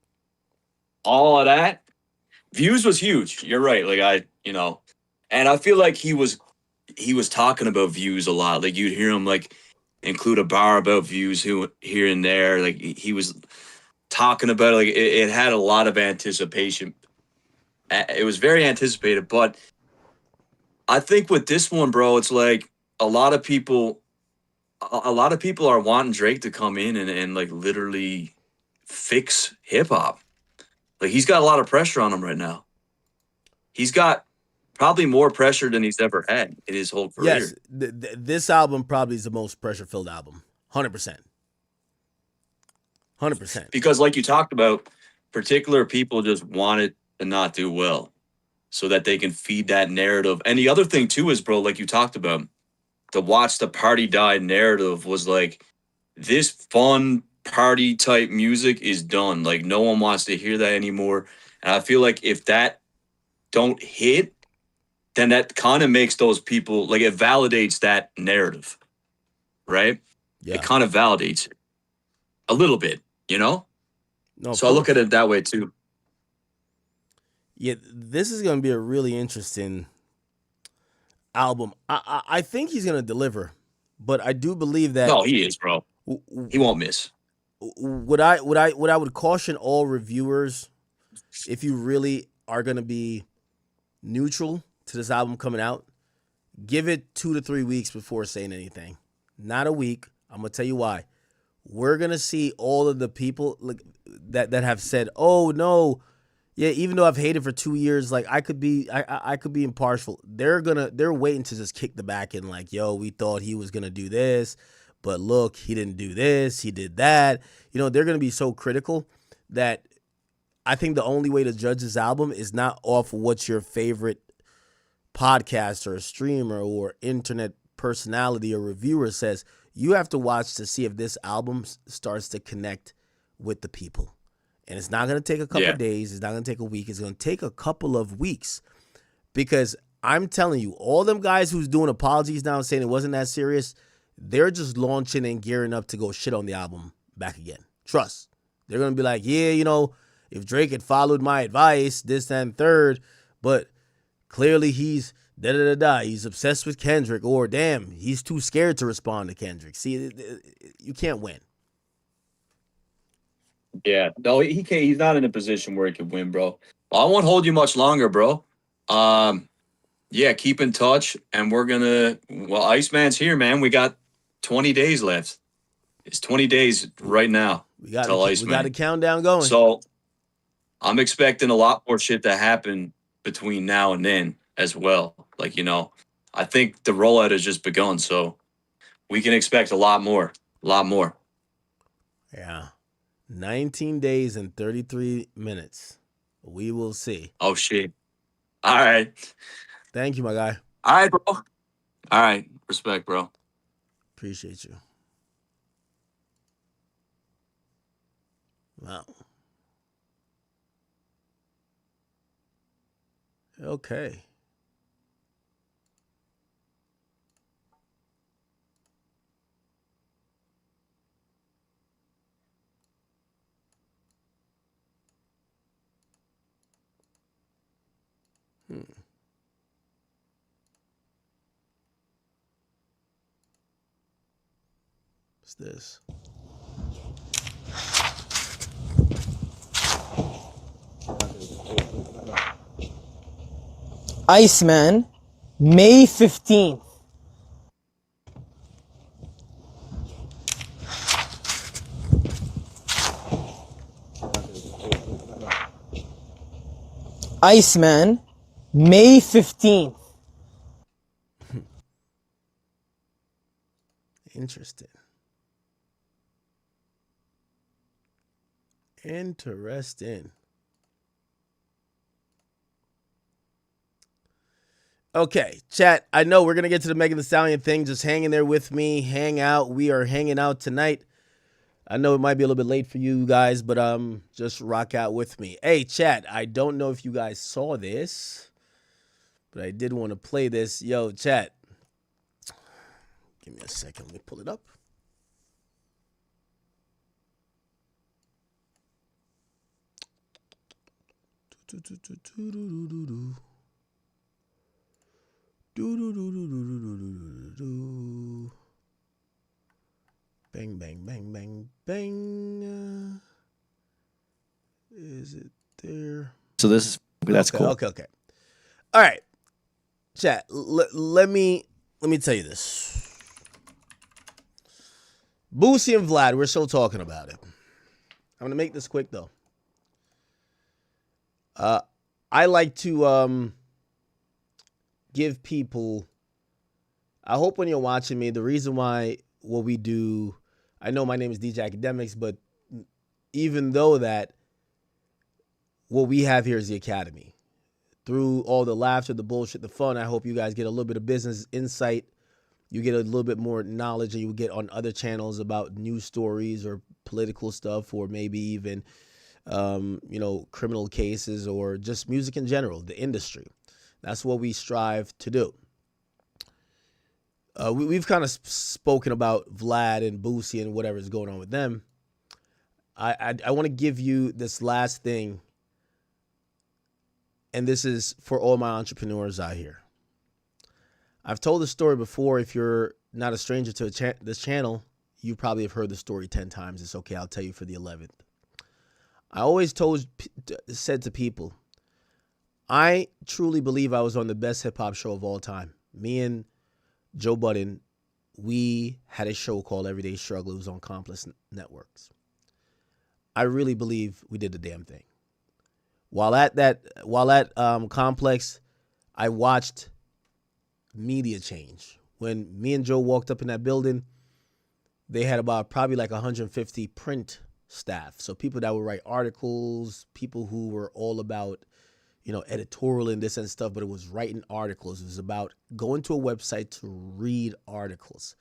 all of that, Views was huge. You're right. Like, and I feel like he was talking about Views a lot. Like, you'd hear him, like, include a bar about Views here and there. Like, he was talking about it. Like, it had a lot of anticipation. It was very anticipated. But I think with this one, bro, it's like a lot of people are wanting Drake to come in and like literally fix hip hop. Like, he's got a lot of pressure on him right now. He's got probably more pressure than he's ever had in his whole career. Yes, this album probably is the most pressure-filled album. 100%. 100%. Because like you talked about, particular people just want it to not do well so that they can feed that narrative. And the other thing too is, bro, like you talked about, the watch the party die narrative was like, this fun party type music is done. Like, no one wants to hear that anymore. And I feel like if that don't hit, then that kind of makes those people, like, it validates that narrative, right? Yeah. It kind of validates it a little bit, you know? No, so I look at it that way too. Yeah, this is going to be a really interesting album. I think he's going to deliver, but I do believe that. No, he is, bro. He won't miss. What I would caution all reviewers, if you really are going to be neutral to this album coming out, give it 2 to 3 weeks before saying anything. Not a week. I'm going to tell you why. We're going to see all of the people that have said, oh, no, yeah, even though I've hated for 2 years, like, I could be impartial. They're waiting to just kick the back and like, yo, we thought he was going to do this, but look, he didn't do this, he did that. You know, they're going to be so critical that I think the only way to judge this album is not off what's your favorite podcaster or streamer or internet personality or reviewer says. You have to watch to see if this album starts to connect with the people. And it's not going to take a couple of days. It's not going to take a week. It's going to take a couple of weeks. Because I'm telling you, all them guys who's doing apologies now and saying it wasn't that serious, they're just launching and gearing up to go shit on the album back again. Trust. They're going to be like, yeah, you know, if Drake had followed my advice, this, that, and third, but clearly he's da-da-da-da, he's obsessed with Kendrick, or damn, he's too scared to respond to Kendrick. See, you can't win. Yeah, no, he can't. He's not in a position where he can win, bro. I won't hold you much longer, bro. Yeah, keep in touch, and we're gonna. Well, Iceman's here, man. We got 20 days left. It's 20 days right now. We got a countdown going. So I'm expecting a lot more shit to happen between now and then as well. Like, you know, I think the rollout has just begun, so we can expect a lot more. A lot more. Yeah. 19 days and 33 minutes. We will see. Oh, shit. All right. Thank you, my guy. All right, bro. All right. Respect, bro. Appreciate you. Wow. Okay. What's this? Iceman, May 15th. Iceman, May 15th. Interesting. Interesting. Okay, chat. I know we're going to get to the Meg Thee Stallion thing. Just hang in there with me. Hang out. We are hanging out tonight. I know it might be a little bit late for you guys, but just rock out with me. Hey, chat, I don't know if you guys saw this, but I did want to play this. Yo, chat. Give me a second. Let me pull it up. Bang, bang, bang, bang, bang. Is it there? So that's cool. Okay. All right, chat. Let me tell you this. Boosie and Vlad, we're still talking about it. I'm gonna make this quick though. I like to give people. I hope when you're watching me, the reason why what we do. I know my name is DJ Academics, but even though that, what we have here is the Academy. Through all the laughter, the bullshit, the fun, I hope you guys get a little bit of business insight. You get a little bit more knowledge than you get on other channels about news stories or political stuff, or maybe even, criminal cases or just music in general, the industry. That's what we strive to do. We've kind of spoken about Vlad and Boosie and whatever's going on with them. I want to give you this last thing, and this is for all my entrepreneurs out here. I've told the story before. If you're not a stranger to this channel, you probably have heard the story 10 times. It's okay. I'll tell you for the 11th. I always said to people, I truly believe I was on the best hip-hop show of all time. Me and Joe Budden, we had a show called Everyday Struggle. It was on Complex Networks. I really believe we did the damn thing. While at Complex, I watched media change. When me and Joe walked up in that building, they had about probably like 150 print staff. So people that would write articles, people who were all about, editorial and this and stuff, but it was writing articles. It was about going to a website to read articles.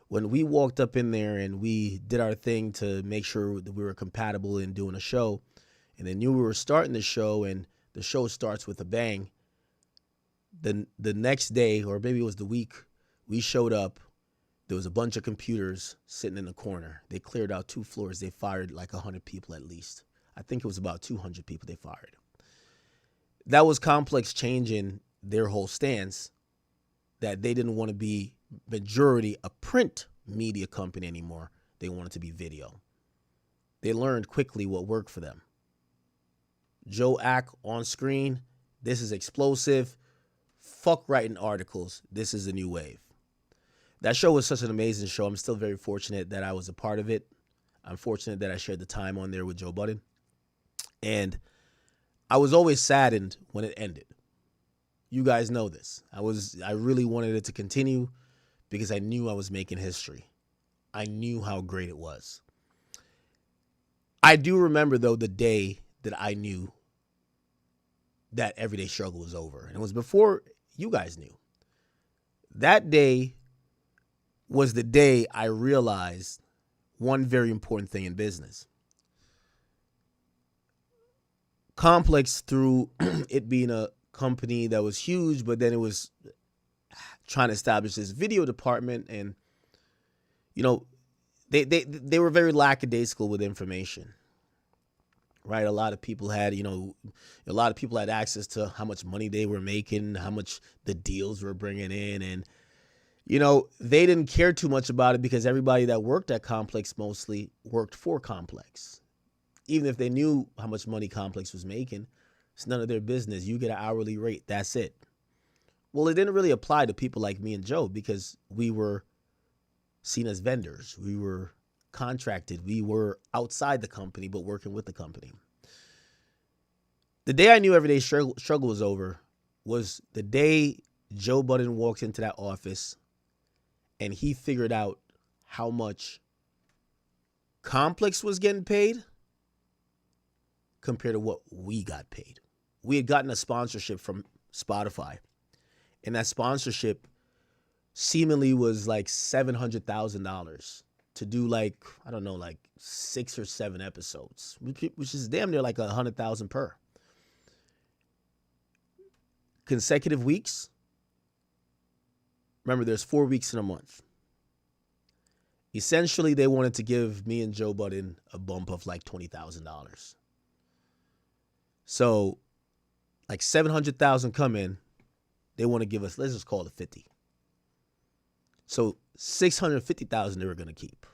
When we walked up in there and we did our thing to make sure that we were compatible in doing a show, and they knew we were starting the show, and the show starts with a bang, the next day, or maybe it was the week, we showed up. There was a bunch of computers sitting in the corner. They cleared out 2 floors. They fired like 100 people at least. I think it was about 200 people they fired. That was Complex changing their whole stance, that they didn't want to be majority a print media company anymore. They wanted to be video. They learned quickly what worked for them. Joe Ack on screen. This is explosive. Fuck writing articles. This is a new wave. That show was such an amazing show. I'm still very fortunate that I was a part of it. I'm fortunate that I shared the time on there with Joe Budden. And I was always saddened when it ended. You guys know this. I really wanted it to continue because I knew I was making history. I knew how great it was. I do remember, though, the day that I knew that Everyday Struggle was over. And it was before you guys knew. That day was the day I realized one very important thing in business. Complex, through it being a company that was huge, but then it was trying to establish this video department, and they were very lackadaisical with information. Right? A lot of people had access to how much money they were making, how much the deals were bringing in, and they didn't care too much about it because everybody that worked at Complex mostly worked for Complex. Even if they knew how much money Complex was making, it's none of their business. You get an hourly rate. That's it. Well, it didn't really apply to people like me and Joe because we were seen as vendors. We were contracted. We were outside the company, but working with the company. The day I knew Everyday Struggle was over was the day Joe Budden walked into that office and he figured out how much Complex was getting paid compared to what we got paid. We had gotten a sponsorship from Spotify, and that sponsorship seemingly was like $700,000 to do like, I don't know, like 6 or 7 episodes, which is damn near like 100,000 per. Consecutive weeks. Remember, there's 4 weeks in a month. Essentially, they wanted to give me and Joe Budden a bump of like $20,000. So, like 700,000 come in. They want to give us, let's just call it 50. So 650,000 they were going to keep.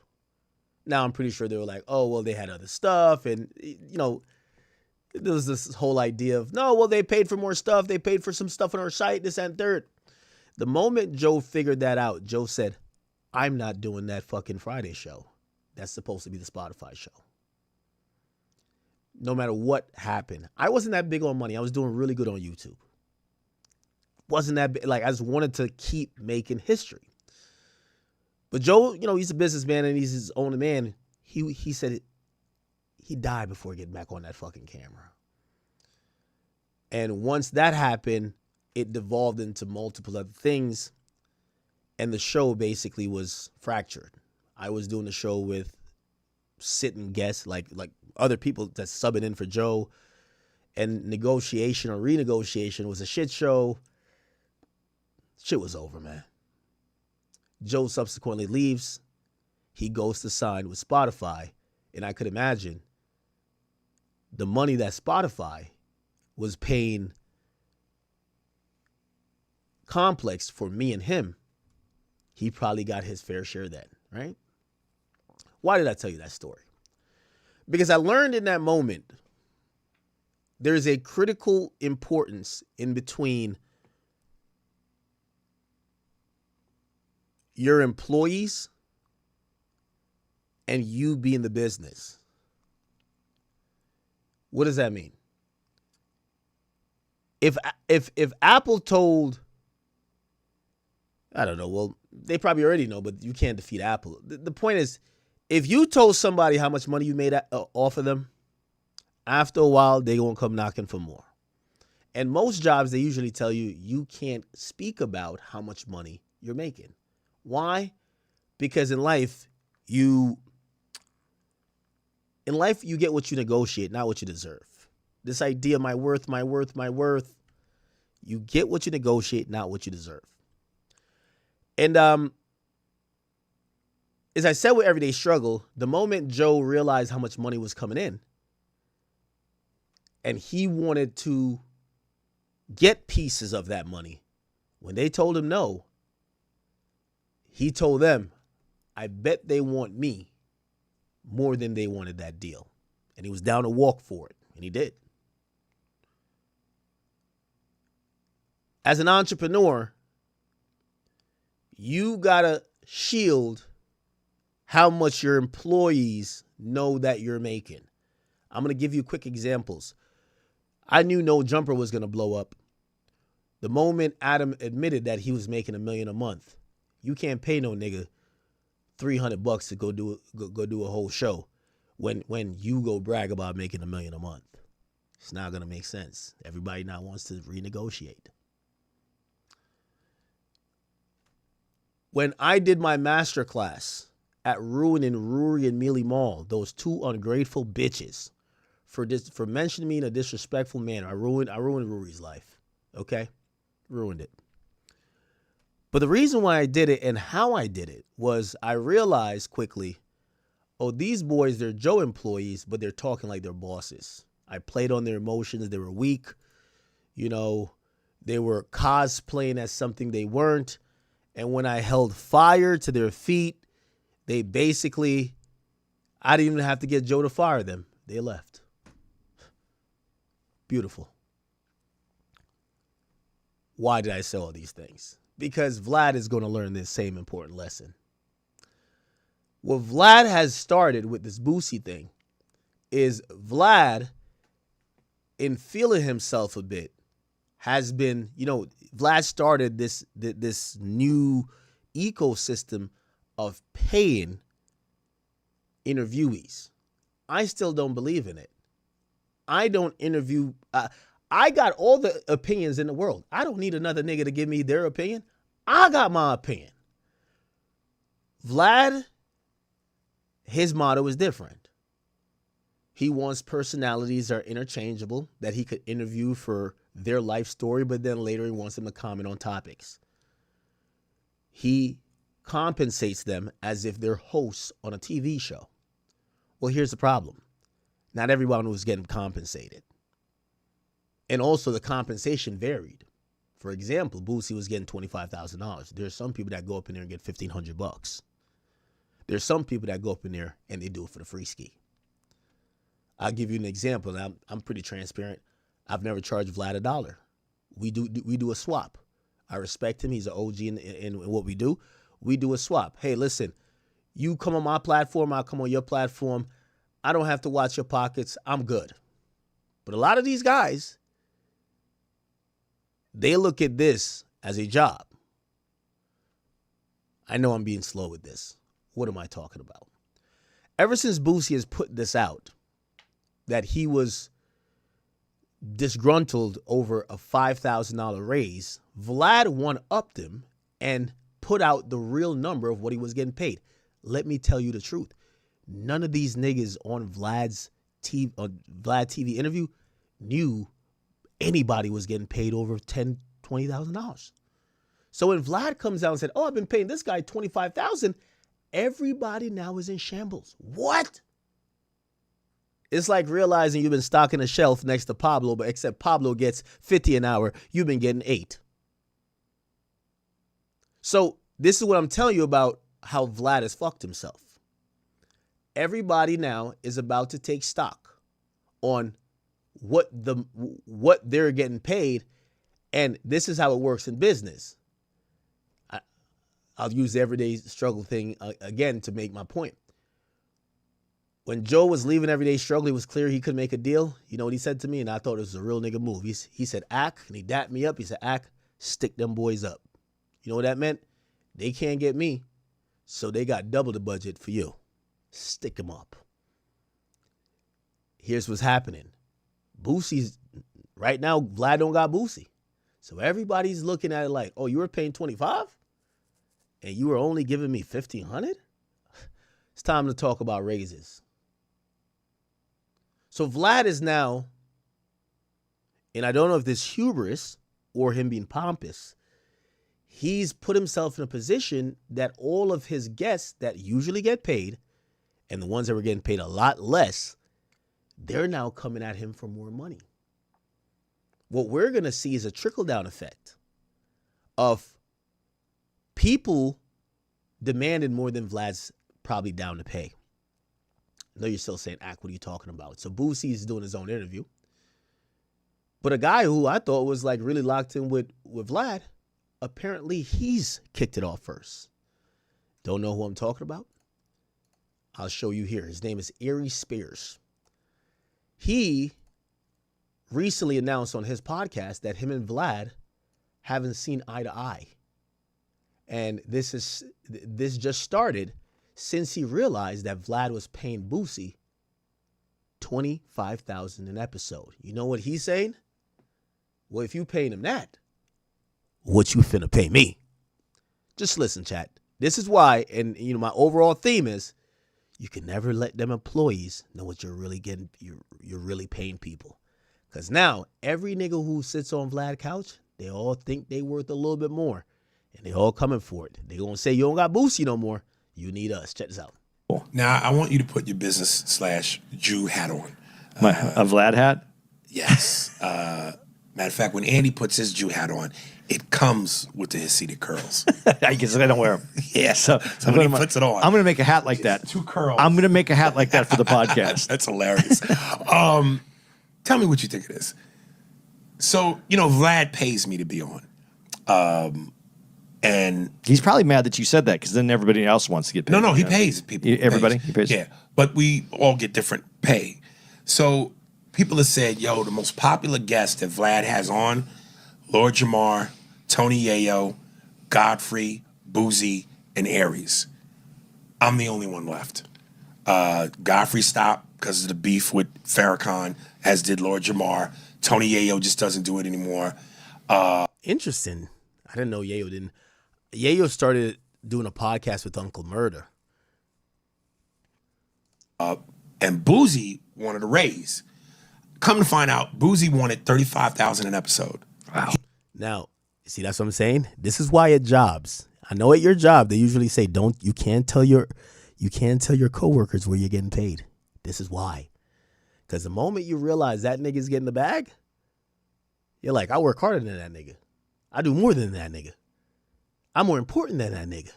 Now I'm pretty sure they were like, oh, well, they had other stuff. And, you know, there was this whole idea of, no, well, they paid for more stuff. They paid for some stuff on our site, this and third. The moment Joe figured that out, Joe said, I'm not doing that fucking Friday show. That's supposed to be the Spotify show. No matter what happened. I wasn't that big on money. I was doing really good on YouTube. Wasn't that big. Like, I just wanted to keep making history. But Joe, you know, he's a businessman and he's his own man. He said he died before getting back on that fucking camera. And once that happened, it devolved into multiple other things. And the show basically was fractured. I was doing the show with sitting guests, like other people that's subbing in for Joe. And negotiation or renegotiation was a shit show. Shit was over, man. Joe subsequently leaves. He goes to sign with Spotify. And I could imagine the money that Spotify was paying Complex for me and him, he probably got his fair share then, right? Why did I tell you that story? Because I learned in that moment there's a critical importance in between your employees and you being the business. What does that mean? If Apple told, I don't know, well, they probably already know, but you can't defeat Apple. The point is, if you told somebody how much money you made off of them, after a while, they're going to come knocking for more. And most jobs, they usually tell you, you can't speak about how much money you're making. Why? Because in life, you get what you negotiate, not what you deserve. This idea, my worth, you get what you negotiate, not what you deserve. And as I said with Everyday Struggle, the moment Joe realized how much money was coming in, and he wanted to get pieces of that money, when they told him no, he told them, I bet they want me more than they wanted that deal. And he was down to walk for it, and he did. As an entrepreneur, you gotta shield how much your employees know that you're making. I'm gonna give you quick examples. I knew No Jumper was gonna blow up. The moment Adam admitted that he was making $1 million a month, you can't pay no nigga $300 to go do a whole show when you go brag about making $1 million a month. It's not gonna make sense. Everybody now wants to renegotiate. When I did my master class at Ruin and Ruri and Mealy Mall, those two ungrateful bitches for mentioning me in a disrespectful manner, I ruined Ruri's life. Okay? Ruined it. But the reason why I did it and how I did it was I realized quickly, oh, these boys, they're Joe employees, but they're talking like they're bosses. I played on their emotions. They were weak. You know, they were cosplaying as something they weren't. And when I held fire to their feet, they basically, I didn't even have to get Joe to fire them. They left. Beautiful. Why did I say all these things? Because Vlad is going to learn this same important lesson. What Vlad has started with this Boosie thing is Vlad, in feeling himself a bit, has been, you know, Vlad started this new ecosystem of paying interviewees. I still don't believe in it. I don't interview. I got all the opinions in the world. I don't need another nigga to give me their opinion. I got my opinion. Vlad his motto is different. He wants personalities that are interchangeable, that he could interview for their life story, but then later he wants them to comment on topics. He compensates them as if they're hosts on a TV show. Well, here's the problem. Not everyone was getting compensated. And also the compensation varied. For example, Boosie was getting $25,000. There's some people that go up in there and get $1,500. There's some people that go up in there and they do it for the free ski. I'll give you an example. And I'm pretty transparent. I've never charged Vlad $1. We do a swap. I respect him. He's an OG in what we do. We do a swap. Hey, listen, you come on my platform, I'll come on your platform. I don't have to watch your pockets. I'm good. But a lot of these guys, they look at this as a job. I know I'm being slow with this. What am I talking about? Ever since Boosie has put this out, that he was disgruntled over a $5,000 raise, Vlad one-upped him and put out the real number of what he was getting paid. Let me tell you the truth. None of these niggas on Vlad TV interview knew anybody was getting paid over $10,000, $20,000. So when Vlad comes out and said, oh, I've been paying this guy $25,000, everybody now is in shambles. What? It's like realizing you've been stocking a shelf next to Pablo, but except Pablo gets $50 an hour, you've been getting $8. So this is what I'm telling you about how Vlad has fucked himself. Everybody now is about to take stock on what they're getting paid, and this is how it works in business. I'll use the everyday struggle thing again to make my point. When Joe was leaving Everyday Struggle, it was clear he could make a deal. You know what he said to me? And I thought it was a real nigga move. He said, Ack, and he dapped me up. He said, Ack, stick them boys up. You know what that meant? They can't get me, so they got double the budget for you. Stick them up. Here's what's happening. Boosie's, right now, Vlad don't got Boosie. So everybody's looking at it like, oh, you were paying $25? And you were only giving me $1,500? It's time to talk about raises. So Vlad is now, and I don't know if this hubris or him being pompous, he's put himself in a position that all of his guests that usually get paid and the ones that were getting paid a lot less, they're now coming at him for more money. What we're going to see is a trickle-down effect of people demanding more than Vlad's probably down to pay. I know you're still saying, Ack, what are you talking about? So Boosie's doing his own interview. But a guy who I thought was like really locked in with Vlad, apparently he's kicked it off first. Don't know who I'm talking about? I'll show you here. His name is Erie Spears. He recently announced on his podcast that him and Vlad haven't seen eye to eye. And this just started since he realized that Vlad was paying Boosie $25,000 an episode. You know what he's saying? Well, if you paying him that, what you finna pay me? Just listen, chat. This is why, and you know, my overall theme is you can never let them employees know what you're really getting. You're really paying people, because now every nigga who sits on Vlad's couch, they all think they worth a little bit more, and they all coming for it. They gonna say you don't got Boosie no more. You need us. Check this out. Now I want you to put your business/Jew hat on. A Vlad hat? Yes. Matter of fact, when Andy puts his Jew hat on, it comes with the Hasidic curls. I guess I don't wear them. Yeah. So when he puts it on, I'm going to make a hat like that. 2 curls. I'm going to make a hat like that for the podcast. That's hilarious. Tell me what you think of this. So, you know, Vlad pays me to be on. And he's probably mad that you said that, because then everybody else wants to get paid. No, he pays people. Everybody? He pays? Yeah, but we all get different pay. So people have said, yo, the most popular guest that Vlad has on, Lord Jamar, Tony Yayo, Godfrey, Boozy, and Aries. I'm the only one left. Godfrey stopped because of the beef with Farrakhan, as did Lord Jamar. Tony Yayo just doesn't do it anymore. Interesting. I didn't know Yayo didn't. Yayo started doing a podcast with Uncle Murder. and Boozy wanted a raise. Come to find out, Boozy wanted $35,000 an episode. Wow. Now, see, that's what I'm saying. This is why at jobs, I know at your job they usually say you can't tell your coworkers where you're getting paid. This is why. Because the moment you realize that nigga's getting the bag, you're like, I work harder than that nigga. I do more than that nigga. I'm more important than that nigga.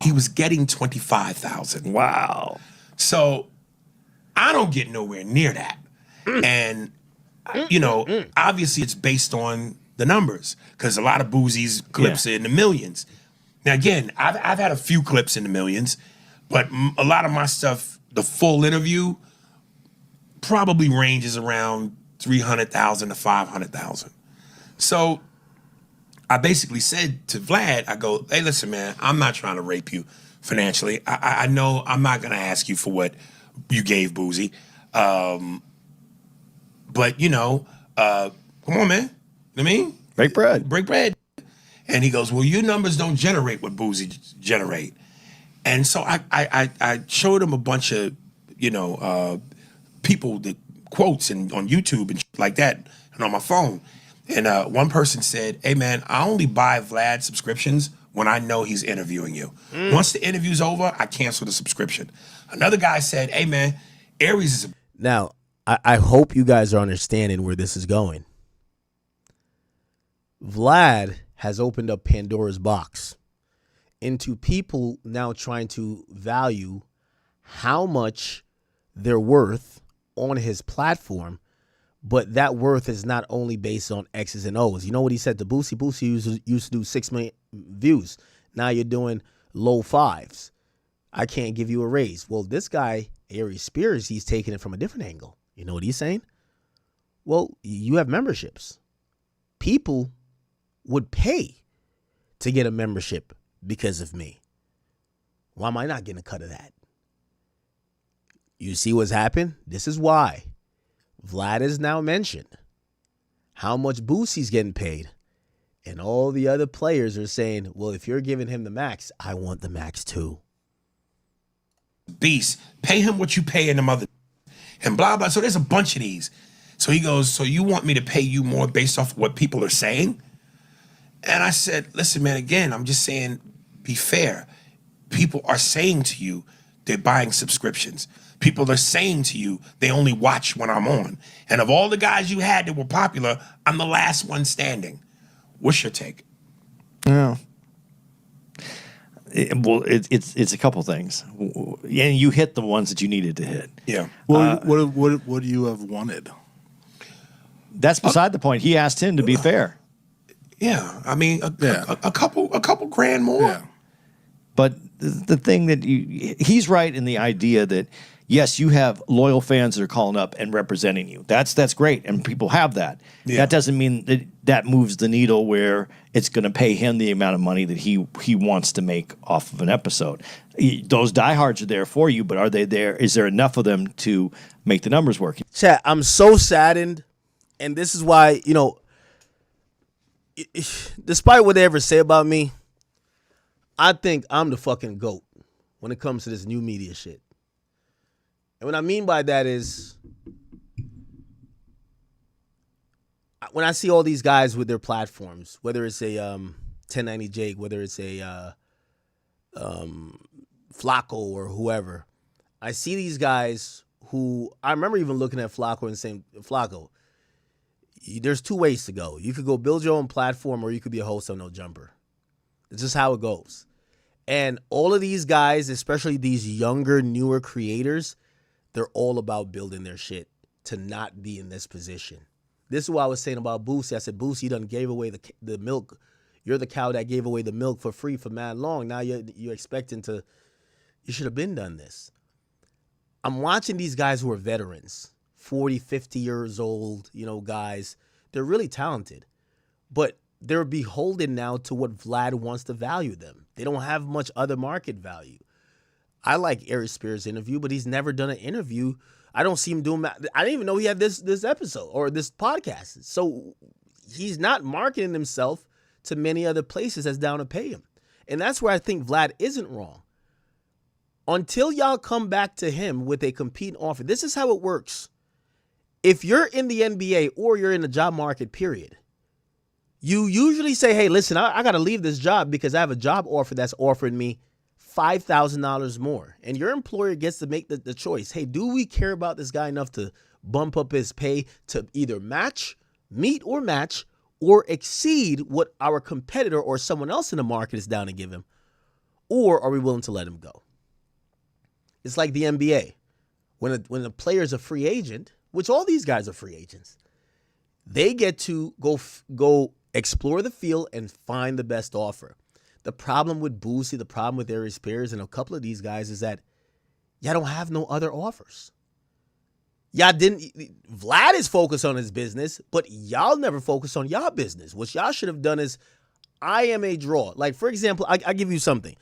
He was getting $25,000. Wow. So I don't get nowhere near that. And, obviously it's based on the numbers because a lot of Boozy's clips are in the millions. Now, again, I've had a few clips in the millions, but a lot of my stuff, the full interview, probably ranges around $300,000 to $500,000. So I basically said to Vlad, I go, hey, listen, man, I'm not trying to rape you financially. I know I'm not going to ask you for what you gave Boozy. But, come on, man. You know what I mean? Break bread. Break bread. And he goes, well, your numbers don't generate what Boozy generate. And so I showed him a bunch of, people that quotes and on YouTube and shit like that and on my phone. And one person said, hey, man, I only buy Vlad subscriptions when I know he's interviewing you. Once the interview's over, I cancel the subscription. Another guy said, hey, man, Aries is... Now, I hope you guys are understanding where this is going. Vlad has opened up Pandora's box into people now trying to value how much they're worth on his platform, but that worth is not only based on X's and O's. You know what he said to Boosie? Boosie used to do 6 million views. Now you're doing low fives. I can't give you a raise. Well, this guy, Aries Spears, he's taking it from a different angle. You know what he's saying? Well, you have memberships. People would pay to get a membership because of me. Why am I not getting a cut of that? You see what's happened? This is why Vlad has now mentioned how much Boosie's getting paid. And all the other players are saying, well, if you're giving him the max, I want the max too. Beast, pay him what you pay in the mother. And blah, blah. So there's a bunch of these. So he goes, so you want me to pay you more based off what people are saying? And I said, listen, man, again, I'm just saying, be fair. People are saying to you, they're buying subscriptions. People are saying to you, they only watch when I'm on. And of all the guys you had that were popular, I'm the last one standing. What's your take? Yeah. It's a couple things. And you hit the ones that you needed to hit. Yeah. What would you have wanted? That's beside the point. He asked him to be fair. Yeah. I mean, a couple grand more. Yeah. But the thing that he's right in the idea that, yes, you have loyal fans that are calling up and representing you. That's great, and people have that. Yeah. That doesn't mean that moves the needle where it's going to pay him the amount of money that he wants to make off of an episode. Those diehards are there for you, but are they there? Is there enough of them to make the numbers work? Chat, I'm so saddened, and this is why, despite what they ever say about me, I think I'm the fucking GOAT when it comes to this new media shit. And what I mean by that is, when I see all these guys with their platforms, whether it's a 1090 Jake, whether it's a Flacco or whoever, I see these guys who, I remember even looking at Flacco and saying, Flacco, there's two ways to go. You could go build your own platform, or you could be a host on No Jumper. It's just how it goes. And all of these guys, especially these younger, newer creators, they're all about building their shit to not be in this position. This is what I was saying about Boosie. I said, Boosie, you done gave away the milk. You're the cow that gave away the milk for free for mad long. Now you're expecting to, you should have been done this. I'm watching these guys who are veterans, 40, 50 years old, guys. They're really talented. But they're beholden now to what Vlad wants to value them. They don't have much other market value. I like Aries Spears' interview, but he's never done an interview. I don't see him doing that. I didn't even know he had this episode or this podcast. So he's not marketing himself to many other places that's down to pay him. And that's where I think Vlad isn't wrong. until y'all come back to him with a competing offer. This is how it works. If you're in the NBA or you're in the job market, period, you usually say, hey, listen, I got to leave this job because I have a job offer that's offering me $5,000 more. And your employer gets to make the choice. Hey, do we care about this guy enough to bump up his pay to either meet or match, or exceed what our competitor or someone else in the market is down to give him? Or are we willing to let him go? It's like the NBA. When a player is a free agent, which all these guys are free agents, they get to go explore the field and find the best offer. The problem with Boosie, the problem with Aries Spears, and a couple of these guys is that y'all don't have no other offers. Vlad is focused on his business, but y'all never focus on y'all business. What y'all should have done is, I am a draw. Like, for example, I give you something.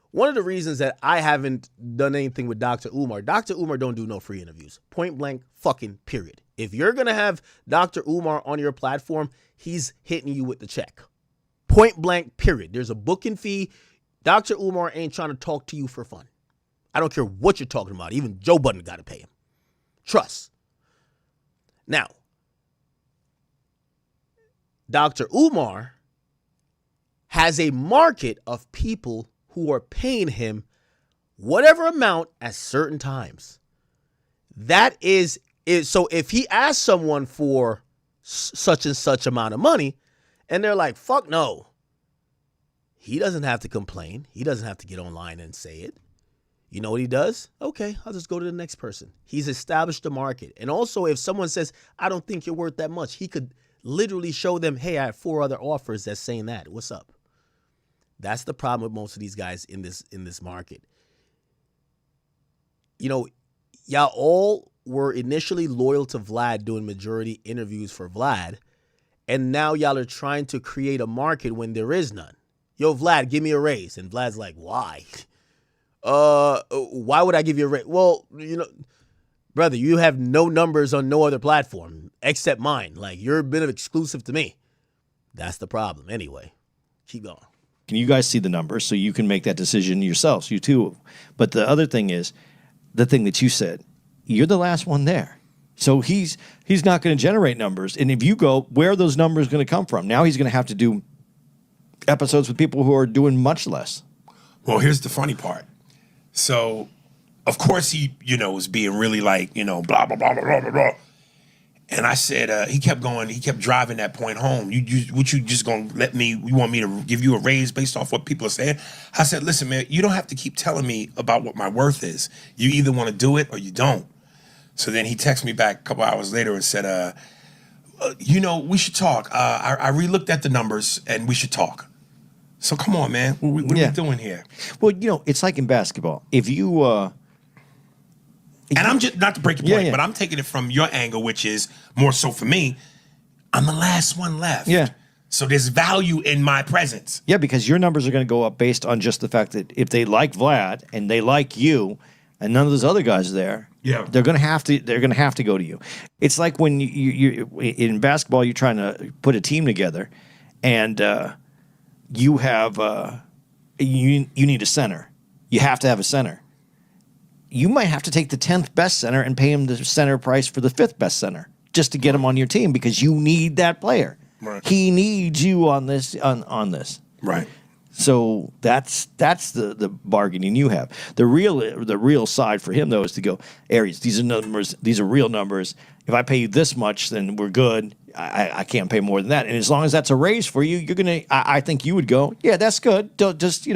One of the reasons that I haven't done anything with Dr. Umar don't do no free interviews. Point blank, fucking period. If you're going to have Dr. Umar on your platform, he's hitting you with the check. Point blank, period. There's a booking fee. Dr. Umar ain't trying to talk to you for fun. I don't care what you're talking about. Even Joe Budden got to pay him. Trust. Now, Dr. Umar has a market of people who are paying him whatever amount at certain times. That is so if he asks someone for such and such amount of money and they're like, fuck no, he doesn't have to complain. He doesn't have to get online and say it. You know what he does? Okay, I'll just go to the next person. He's established the market. And also, if someone says, I don't think you're worth that much, he could literally show them, hey, I have 4 other offers that's saying that. What's up? That's the problem with most of these guys in this market. You know, y'all all were initially loyal to Vlad doing majority interviews for Vlad, and now y'all are trying to create a market when there is none. Yo, Vlad, give me a raise. And Vlad's like, why? Why would I give you a raise? Well, you know, brother, you have no numbers on no other platform except mine. Like, you're a bit of exclusive to me. That's the problem. Anyway, keep going. Can you guys see the numbers so you can make that decision yourselves, you too? But the other thing is, the thing that you said, you're the last one there. So he's not going to generate numbers. And if you go, where are those numbers going to come from? Now he's going to have to do episodes with people who are doing much less. Well, here's the funny part. So, of course, he, was being really like, blah, blah, blah, blah, blah, blah. And I said, he kept driving that point home. You just going to you want me to give you a raise based off what people are saying? I said, listen, man, you don't have to keep telling me about what my worth is. You either want to do it or you don't. So then he texted me back a couple hours later and said, we should talk. I re-looked at the numbers and we should talk. So come on, man. What are we doing here? Well, it's like in basketball. If you... and I'm just, not to break your point, but I'm taking it from your angle, which is more so for me, I'm the last one left. Yeah. So there's value in my presence. Yeah, because your numbers are going to go up based on just the fact that if they like Vlad and they like you and none of those other guys are there, they're going to have to go to you. It's like when you in basketball, you're trying to put a team together and you have you need a center. You have to have a center. You might have to take the 10th best center and pay him the center price for the 5th best center just to get him on your team because you need that player. Right. He needs you on this on this. Right. So that's the bargaining you have. The real side for him though is to go, Aries, these are numbers, these are real numbers. If I pay you this much, then we're good. I can't pay more than that. And as long as that's a raise for you, you're gonna. I think you would go, yeah, that's good. Don't just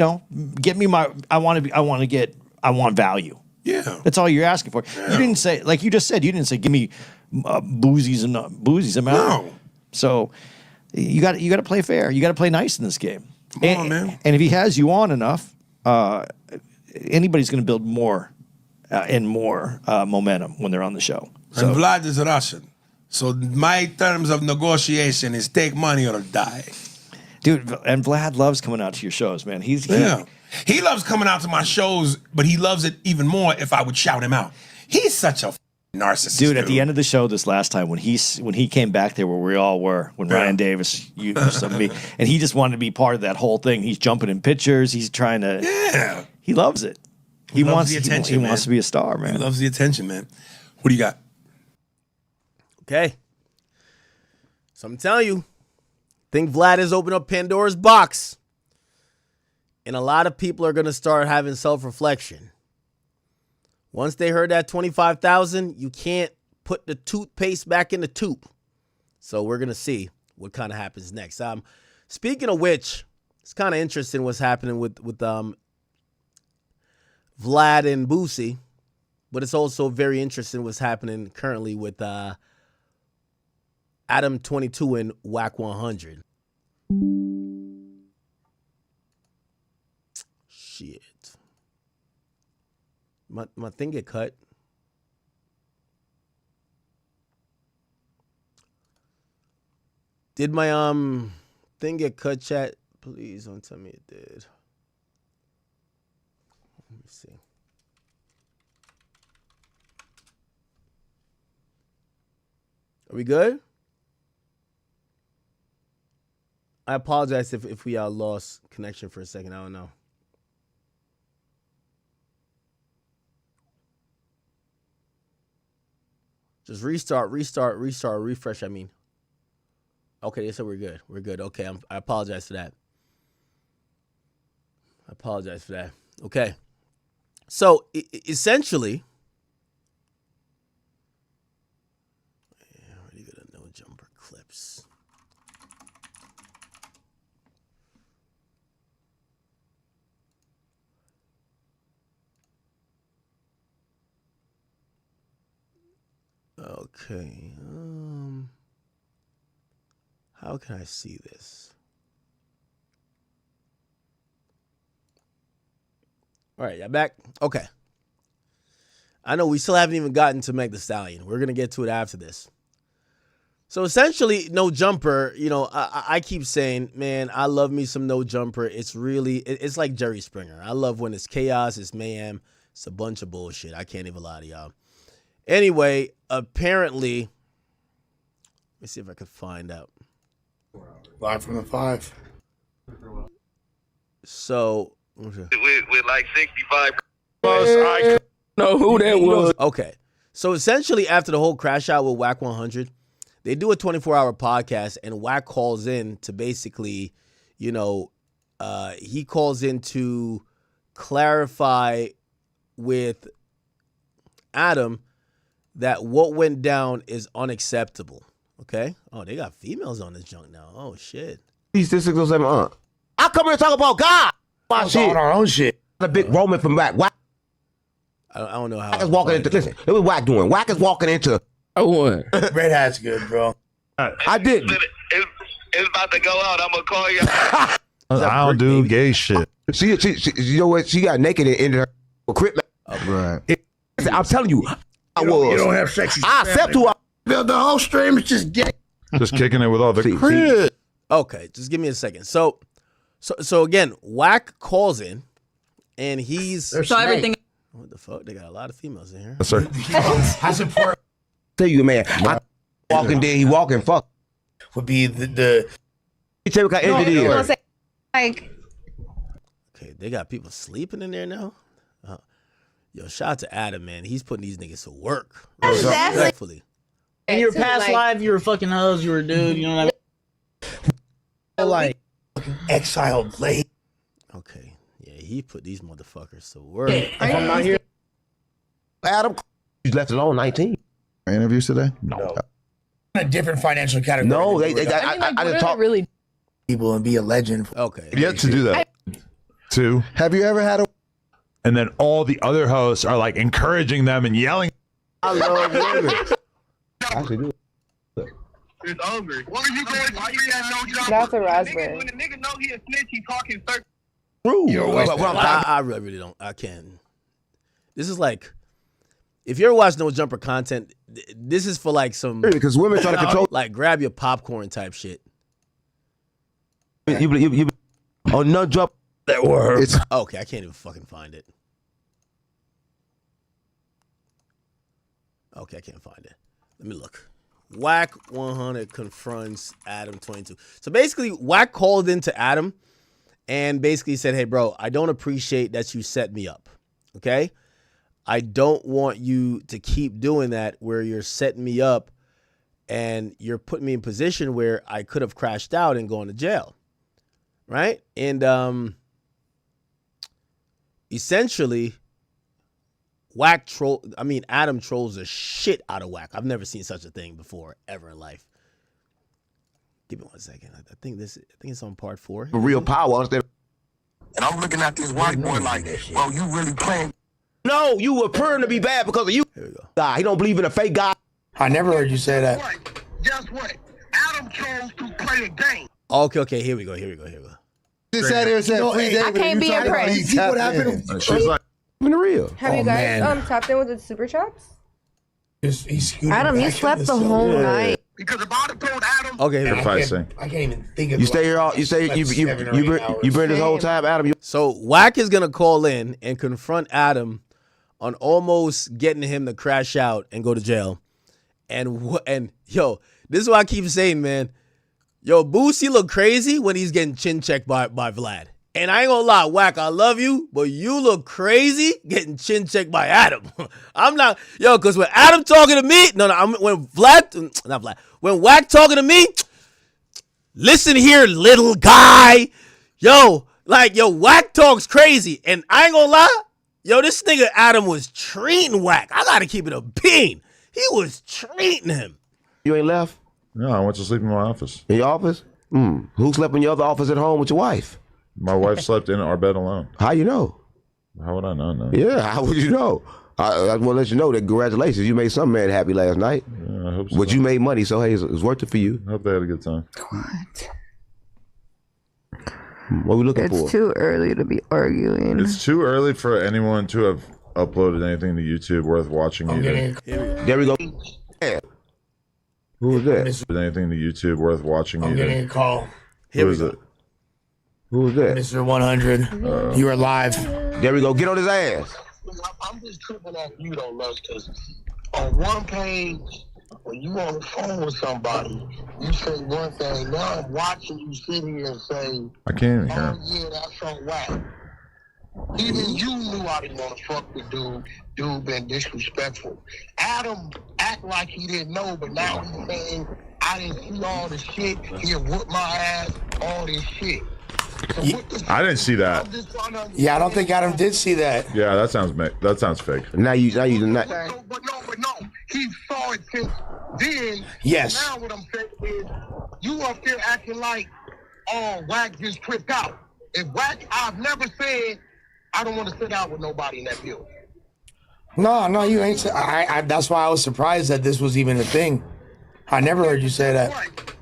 get me my. I want value. Yeah, that's all you're asking for. Yeah. You didn't say, like you just said, you didn't say, give me Boosie's amount. No. So you got to play fair. You got to play nice in this game. Come on, man. And if he has you on enough, anybody's going to build more and more momentum when they're on the show. So. And Vlad is Russian. So my terms of negotiation is take money or die. Dude, and Vlad loves coming out to your shows, man. He loves coming out to my shows, but he loves it even more if I would shout him out. He's such a narcissist. Dude, at the end of the show this last time, when he came back there where we all were, when Ryan Davis used me, and he just wanted to be part of that whole thing. He's jumping in pictures. He's trying to. Yeah. He loves it. He loves wants the attention. He wants to be a star, man. He loves the attention, man. What do you got? Okay. So I'm telling you, think Vlad has opened up Pandora's box. And a lot of people are going to start having self-reflection. Once they heard that 25,000, you can't put the toothpaste back in the tube. So we're going to see what kind of happens next. Speaking of which, it's kind of interesting what's happening with Vlad and Boosie. But it's also very interesting what's happening currently with Adam 22 and Wack 100. Shit. My thing get cut. Did my thing get cut, chat? Please don't tell me it did. Let me see. Are we good? I apologize if we lost connection for a second. I don't know. Just restart, refresh, I mean. Okay, they said we're good. We're good. Okay, I apologize for that. Okay. So, essentially, already got a no jumper clips. Okay. How can I see this? All right, y'all back? Okay. I know we still haven't even gotten to Meg Thee Stallion. We're going to get to it after this. So essentially, No Jumper, you know, I keep saying, man, I love me some No Jumper. It's really, it's like Jerry Springer. I love when it's chaos, it's mayhem. It's a bunch of bullshit. I can't even lie to y'all. Anyway, apparently, let me see if I can find out. Live from the 5. So, with like 65. I know who that was. Okay. So essentially, after the whole crash out with Wack 100, they do a 24-hour podcast, and Wack calls in to basically, you know, he calls in to clarify with Adam that what went down is unacceptable. Okay? Oh, they got females on this junk now. Oh, shit. He's 607. I come here to talk about God. My shit. On our own shit. The big Roman from Wack. Wack. I don't know how. Wack is walking into. Listen, look what Wack doing. Wack is walking into. Oh, Red Hat's good, bro. I did. It's about to go out. I'm gonna call you. I don't do gay shit. She, you know what? She got naked in her crib. Right. I'm telling you, I was. You don't have sexy. I accept who I. The whole stream is just gay. Just kicking it with all the crib. Okay, just give me a second. So again, Wack calls in, and he's so everything. What the fuck? They got a lot of females in here. Yes, sir. That's important. Tell you, man. I walking there, he walking. Fuck. Would be the. You tell me what kind of it is. Like. Okay, they got people sleeping in there now. Yo, shout out to Adam, man. He's putting these niggas to work. Respectfully. In your past life, you were fucking hoes, you were a dude, you know what I mean? Like exiled late. Okay. Yeah, he put these motherfuckers to work. If I'm not here, Adam, he's left alone 19. Interviews today? No. A different financial category. No, I didn't talk really people and be a legend. Okay. Yet to do that. Two. Have you ever had a? And then all the other hosts are like encouraging them and yelling. I love women. Actually, do It's over. What are you going to do? That's a raspberry. When the nigga know he a snitch, he talking certain. I really don't. I can't. This is like, if you ever watch No Jumper content, this is for like some. Because women try to control. Like grab your popcorn type shit. You on No Jump. That word. It's okay. I can't even fucking find it. Okay, I can't find it. Let me look. Wack 100 confronts Adam 22. So basically, Wack called into Adam and basically said, hey, bro, I don't appreciate that you set me up. Okay? I don't want you to keep doing that where you're setting me up and you're putting me in a position where I could have crashed out and gone to jail. Right? And essentially, Adam trolls the shit out of Wack. I've never seen such a thing before, ever in life. Give me 1 second. I think it's on part 4. Real power. And I'm looking at this white boy like, bro, you really playing? No, you were appearing to be bad because of you. Here we go. God, he don't believe in a fake God. I never heard you say that. Guess what? Adam chose to play a game. Okay, here we go. Just sat here and said, I can't be impressed. You see what happened? She's like, in the real. Have you guys tapped in with the super chops? Adam, you slept the whole night. Because if I'd have told Adam, Okay, I can't even think of You stay here all. You say you bring this whole time, Adam. So Wack is gonna call in and confront Adam on almost getting him to crash out and go to jail. And yo, this is what I keep saying, man. Yo, Boosie look crazy when he's getting chin checked by Vlad. And I ain't gonna lie, Wack, I love you, but you look crazy getting chin checked by Adam. I'm not, because when Adam talking to me, when Wack talking to me, listen here, little guy. Wack talks crazy. And I ain't gonna lie, this nigga Adam was treating Wack. I gotta keep it a bean. He was treating him. You ain't left? No, I went to sleep in my office. In your office? Who slept in your other office at home with your wife? My wife slept in our bed alone. How you know? How would I know? No. Yeah, how would you know? I want to let you know that congratulations, you made some man happy last night. Yeah, I hope so. But you made money, so hey, it's worth it for you. I hope they had a good time. What are we looking for? It's too early to be arguing. It's too early for anyone to have uploaded anything to YouTube worth watching either. There we go. Yeah. Who was that? Anything to YouTube worth watching I'm either. getting a call. Who is it? Who was that? Mr. 100. You are live. There we go. Get on his ass. I'm just tripping off you though, Lux, because on one page, when you on the phone with somebody, you say one thing. Now I'm watching you sit here and say, I can't even hear him. yeah, that's so whack. Even you knew I didn't want to fuck with dude. Dude been disrespectful. Adam act like he didn't know, but now he's saying, I didn't see all the shit. He whooped my ass, all this shit. I didn't see that. Yeah, I don't think Adam did see that. Yeah, that sounds fake. Now you not. But no. He saw it since then. Yes. Now what I'm saying is, you up there acting like, Wack just tripped out. If Wack, I've never said I don't want to sit out with nobody in that building. No, you ain't. That's why I was surprised that this was even a thing. I never heard you say that.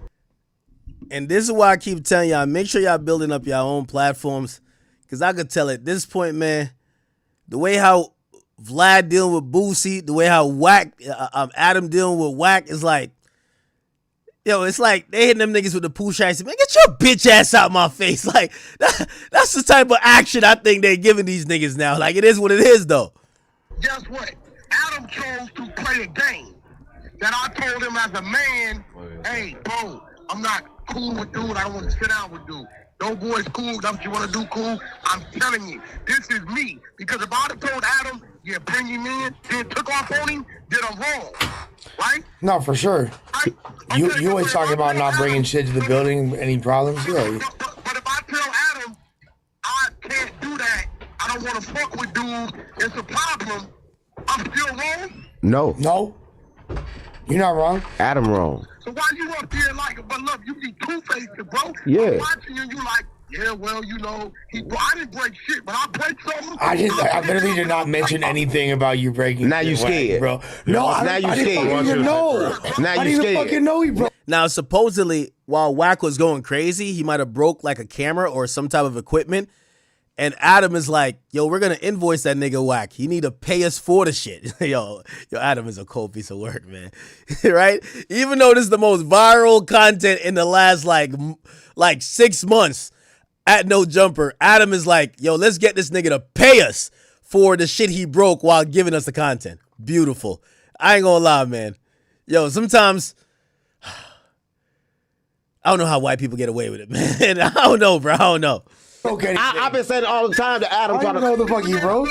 And this is why I keep telling y'all, make sure y'all building up your own platforms. Because I could tell at this point, man, the way how Vlad dealing with Boosie, the way how Adam dealing with Wack is like, it's like they hitting them niggas with the poo shots. Man, get your bitch ass out my face. Like, that's the type of action I think they're giving these niggas now. Like, it is what it is, though. Guess what? Adam chose to play a game that I told him as a man, hey, bro, I'm not cool with dude. I don't want to sit down with dude. No boys cool. That's what you want to do, cool. I'm telling you, this is me. Because if I'd have told Adam, yeah, bring him in, then took off on him, then I'm wrong. Right? No, for sure. You always talking about not bringing shit to the building, any problems? Yeah. But if I tell Adam, I can't do that, I don't want to fuck with dude, it's a problem, I'm still wrong? No. You're not wrong. Adam wrong. So why you up there like, but look, you be two-faced, bro. Yeah. I'm watching you, you like, yeah, well, I didn't break shit, but I break something. I literally did not mention anything about you breaking. Now you scared, bro. No, now you scared. I didn't even know. Now I you didn't scared. even fucking know you, bro. Now, supposedly, while Wack was going crazy, he might have broke like a camera or some type of equipment. And Adam is like, yo, we're going to invoice that nigga Wack. He need to pay us for the shit. Yo, Adam is a cold piece of work, man. Right? Even though this is the most viral content in the last like 6 months at No Jumper, Adam is like, yo, let's get this nigga to pay us for the shit he broke while giving us the content. Beautiful. I ain't gonna lie, man. Yo, sometimes I don't know how white people get away with it, man. I don't know, bro. I don't know. Okay. I've been saying it all the time to Adam. I don't know the fuck you, bro.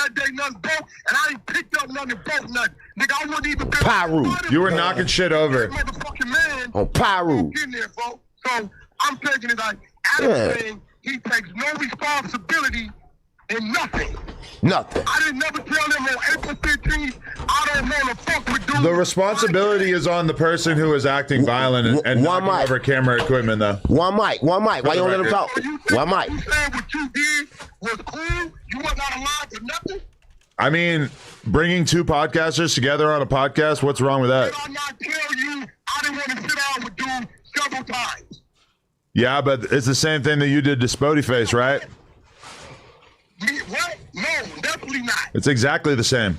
that day nothing broke, and I ain't picked up nothing broke nothing. Nigga, I wouldn't even been Pyro. You were knocking shit over. motherfucking man. On Pyro. In there, bro. So I'm taking it like Adam saying he takes no responsibility in nothing. Nothing. I didn't never tell him on April 15th, I don't want to fuck with dudes. The responsibility is on the person who is acting violent and knocking over camera equipment, though. One mic. Why you don't let him talk? One mic. You saying what you did was cool? You were not alive for nothing? I mean, bringing two podcasters together on a podcast, what's wrong with that? Did I not tell you I didn't want to sit down with dudes several times? Yeah, but it's the same thing that you did to Spodie Face, right? What? No, definitely not. It's exactly the same.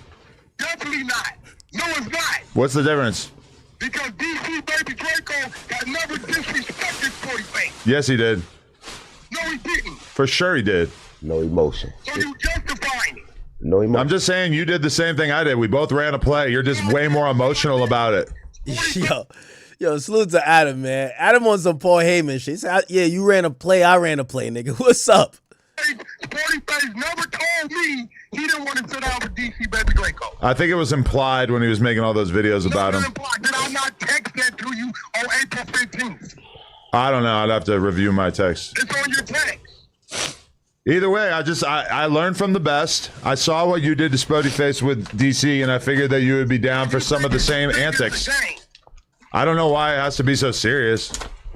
Definitely not. No, it's not. What's the difference? Because DC Baby Draco has never disrespected Spodie Face. Yes, he did. No, he didn't. For sure he did. No emotion. So you justifying it. No emotion. I'm just saying you did the same thing I did. We both ran a play. You're just way more emotional about it. Yo, salute to Adam, man. Adam on some Paul Heyman shit. He said, yeah, you ran a play, I ran a play, nigga. What's up? Spodie Face never told me he didn't want to sit down with DC Baby Draco. I think it was implied when he was making all those videos about him. Did I not text that to you on April 15th? I don't know. I'd have to review my text. It's on your text. Either way, I learned from the best. I saw what you did to Spodie Face with DC, and I figured that you would be down for some of the same antics. I don't know why it has to be so serious.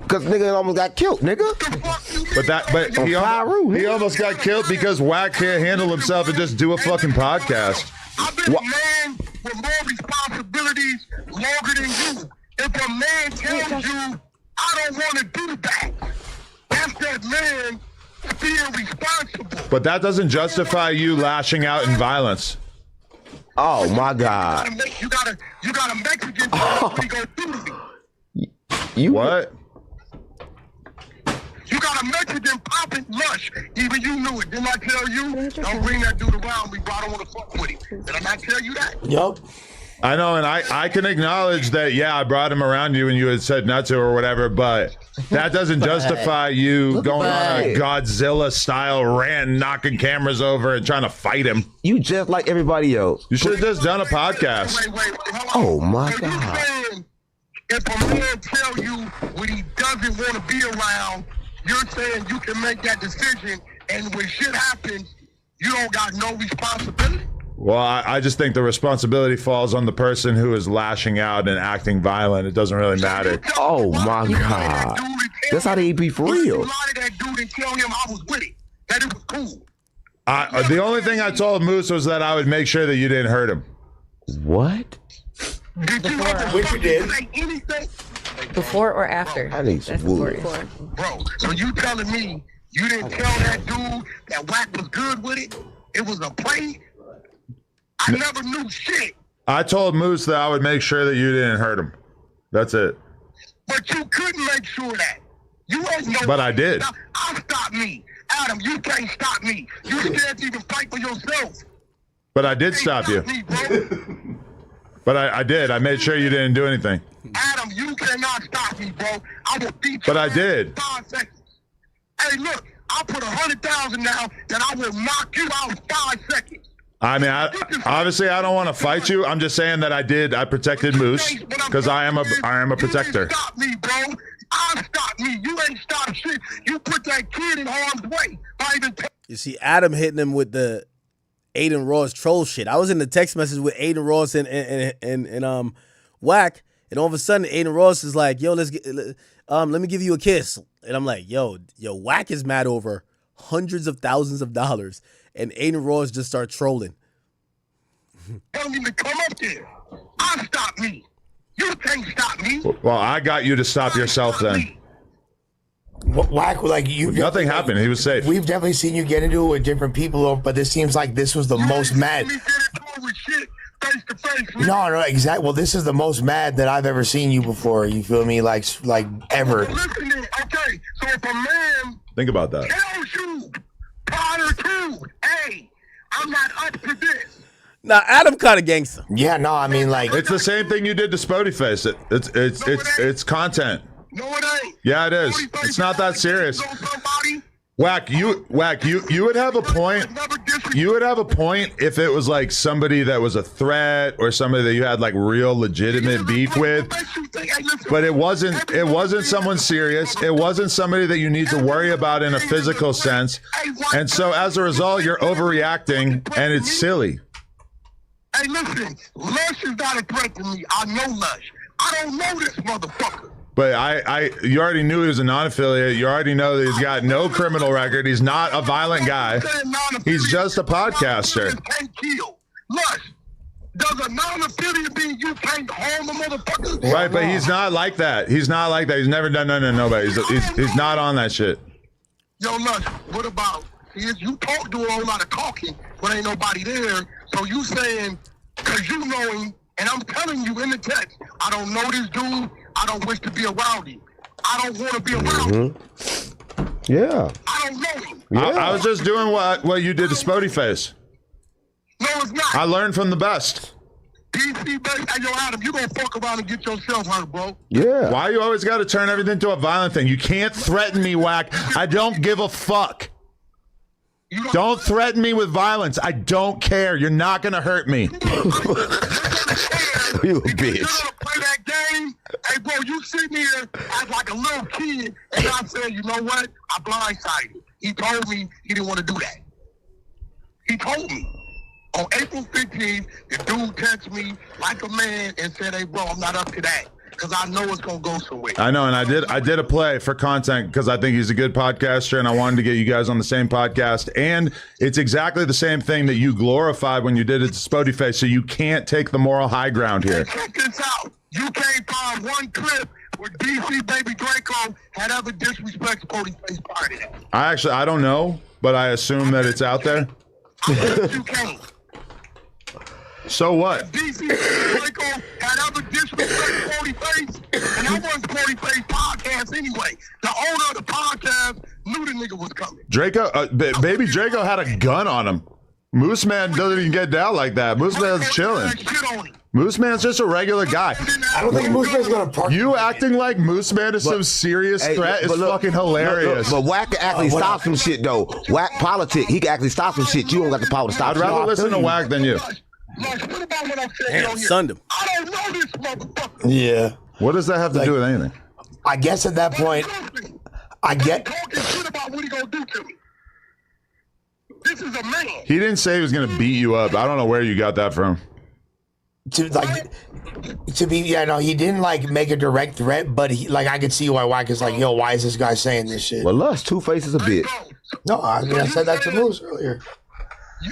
Cause nigga almost got killed, nigga. But he almost got killed because Wack can't handle himself and just do a fucking podcast. I've been a man with more responsibilities longer than you. If a man tells you, I don't want to do that, that's that man being responsible. But that doesn't justify you lashing out in violence. Oh my God. You got a Mexican he go through to me. You what? You got a Mexican popping lush. Even you knew it. Didn't I tell you? Don't bring that dude around me, bro. I don't want to fuck with him. Did I not tell you that? Yup. I know, and I can acknowledge that, yeah, I brought him around you and you had said not to or whatever, but that doesn't justify you going on a Godzilla-style rant, knocking cameras over and trying to fight him. You just like everybody else. You should have just done a podcast. Wait, oh, my so God. You saying if a man tell you when he doesn't want to be around, you're saying you can make that decision, and when shit happens, you don't got no responsibility? Well, I just think the responsibility falls on the person who is lashing out and acting violent. It doesn't really matter. Oh, my God. That's how they be for real. That dude and tell him I was with it, that it was cool. The only thing I told Moose was that I would make sure that you didn't hurt him. What? Did you say anything? Before or after? I need some wood. Bro, so you telling me you didn't tell that dude that Wack was good with it? It was a play? I never knew shit. I told Moose that I would make sure that you didn't hurt him. That's it. But you couldn't make sure that. You ain't no. But I did. I'll stop me. Adam, you can't stop me. You scared to even fight for yourself. But I did stop you. Me, But I did. I made sure you didn't do anything. Adam, you cannot stop me, bro. I will beat you. But I did. 5 seconds. Hey, look, I'll put 100,000 now that I will knock you out in 5 seconds. I mean, obviously, I don't want to fight you. I'm just saying that I did. I protected Moose because I am a protector. You ain't stop me, bro. I'll stop me. You ain't stop shit. You put that kid in harm's way. You see, Adam hitting him with the Aiden Ross troll shit. I was in the text message with Aiden Ross and Wack, and all of a sudden Aiden Ross is like, "Yo, let me give you a kiss," and I'm like, "Yo, Wack is mad over hundreds of thousands of dollars." And Aiden Ross just start trolling. Tell him to come up there. I'll stop me. You can't stop me. Well, I got you to stop yourself then. Wack, like you. Nothing happened. He was safe. We've definitely seen you get into it with different people, but this seems like this was the most mad. No, exactly. Well, this is the most mad that I've ever seen you before. You feel me? Like ever. Listen, okay. So if a man think about that. tells you prior to, hey, I'm not up to this. Now, Adam kind of gangster. Yeah, no, I mean, like it's the same thing you did to Spodie Face. It's content. No, it ain't. Yeah, it is. It's not that serious. Wack, you would have a point. you would have a point if it was like somebody that was a threat or somebody that you had like real legitimate beef with. But it wasn't someone serious. It wasn't somebody that you need to worry about in a physical sense. And so as a result, you're overreacting and it's silly. Hey, listen, Lush is not a threat to me. I know Lush. I don't know this motherfucker. But you already knew he was a non-affiliate. You already know that he's got no criminal record. He's not a violent guy. He's just a podcaster. Lush, does a non-affiliate mean you can't harm a motherfucker? Right, but he's not like that. He's not like that. He's never done nothing to nobody. He's not on that shit. Yo, Lush, what about, you talk to a whole lot of talking, but ain't nobody there. So you saying, because you know him, and I'm telling you in the text, I don't know this dude. I don't wish to be around him. I don't want to be around him. Yeah. I don't know him. Yeah. I was just doing what you did to Spodie Face. No, it's not. I learned from the best. DC, baby, hey, yo, Adam, you gonna fuck around and get yourself hurt, bro. Yeah. Why you always got to turn everything to a violent thing? You can't threaten me, Wack. I don't give a fuck. Don't threaten me with violence. I don't care. You're not going to hurt me. You a bitch. Play that game. Hey, bro, you sitting here as like a little kid, and I said, you know what? I blindsided him. He told me he didn't want to do that. He told me. On April 15th, the dude texted me like a man and said, hey, bro, I'm not up to that. Because I know it's going to go somewhere. I know, and I did a play for content because I think he's a good podcaster, and I wanted to get you guys on the same podcast. And it's exactly the same thing that you glorified when you did it to Spodie Face, so you can't take the moral high ground here. Check this out. You can't find one clip where DC Baby Draco had ever disrespected Spodie Face prior to that. I don't know, but I assume that it's out there. You can't. So what? DC Draco had ever disrespected Spodie Face, and I wasn't Spodie Face podcast anyway. The owner of the podcast knew the nigga was coming. Draco, Baby Draco had a gun on him. Moose Man doesn't even get down like that. Moose Man's chilling. Moose Man's just a regular guy. I don't think Moose Man's gonna park. You acting like Moose Man is some serious threat is fucking hilarious. But Wack can actually stop some shit though. Wack politic, he can actually stop some shit. You don't got the power to stop. I'd rather listen to Wack than you. What about what I'm saying Damn, on here? sunned him. I don't know this motherfucker. Yeah. What does that have to do with anything? I guess at that point, I get. Talking shit about what he gonna do to me. This is a man. He didn't say he was gonna beat you up. I don't know where you got that from. He didn't like make a direct threat, but he like I could see why Wack is like, yo, why is this guy saying this shit? Well, Lust, Two-Face is a bitch. No, I mean I said that to Moose earlier. He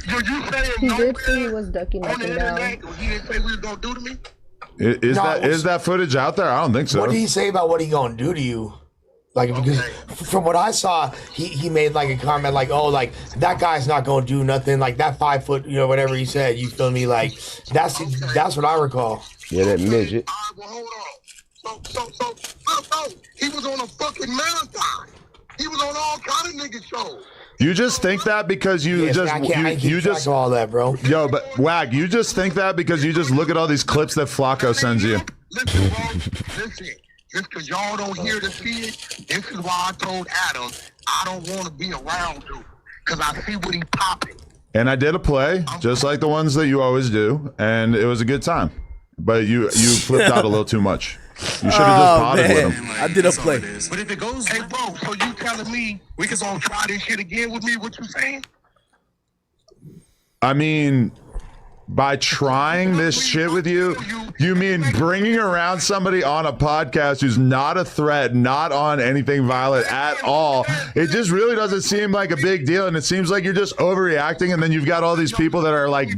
did say he was ducking up and down. He didn't say what he was gonna do to me. Is that footage out there? I don't think so. What did he say about what he gonna do to you? Like, because from what I saw, he made like a comment like, oh, like that guy's not gonna do nothing. Like that 5 foot, whatever he said. You feel me? Like that's what I recall. Yeah, that midget. Well, hold on. So, he was on a fucking marathon. He was on all kind of nigga shows. You just think that because you just all that, bro. Yo, but Wag, you just think that because you just look at all these clips that Flacco sends you. Listen, bro. Listen. Just because y'all don't hear the see it, this is why I told Adam I don't want to be around you because I see what he popping. And I did a play just like the ones that you always do, and it was a good time. But you flipped out a little too much. You should have just potted with him. I did a play. But if it goes, hey, bro, so you telling me we can gonna try this shit again with me? What you saying? I mean, by trying this shit with you, you mean bringing around somebody on a podcast who's not a threat, not on anything violent at all. It just really doesn't seem like a big deal, and it seems like you're just overreacting, and then you've got all these people that are like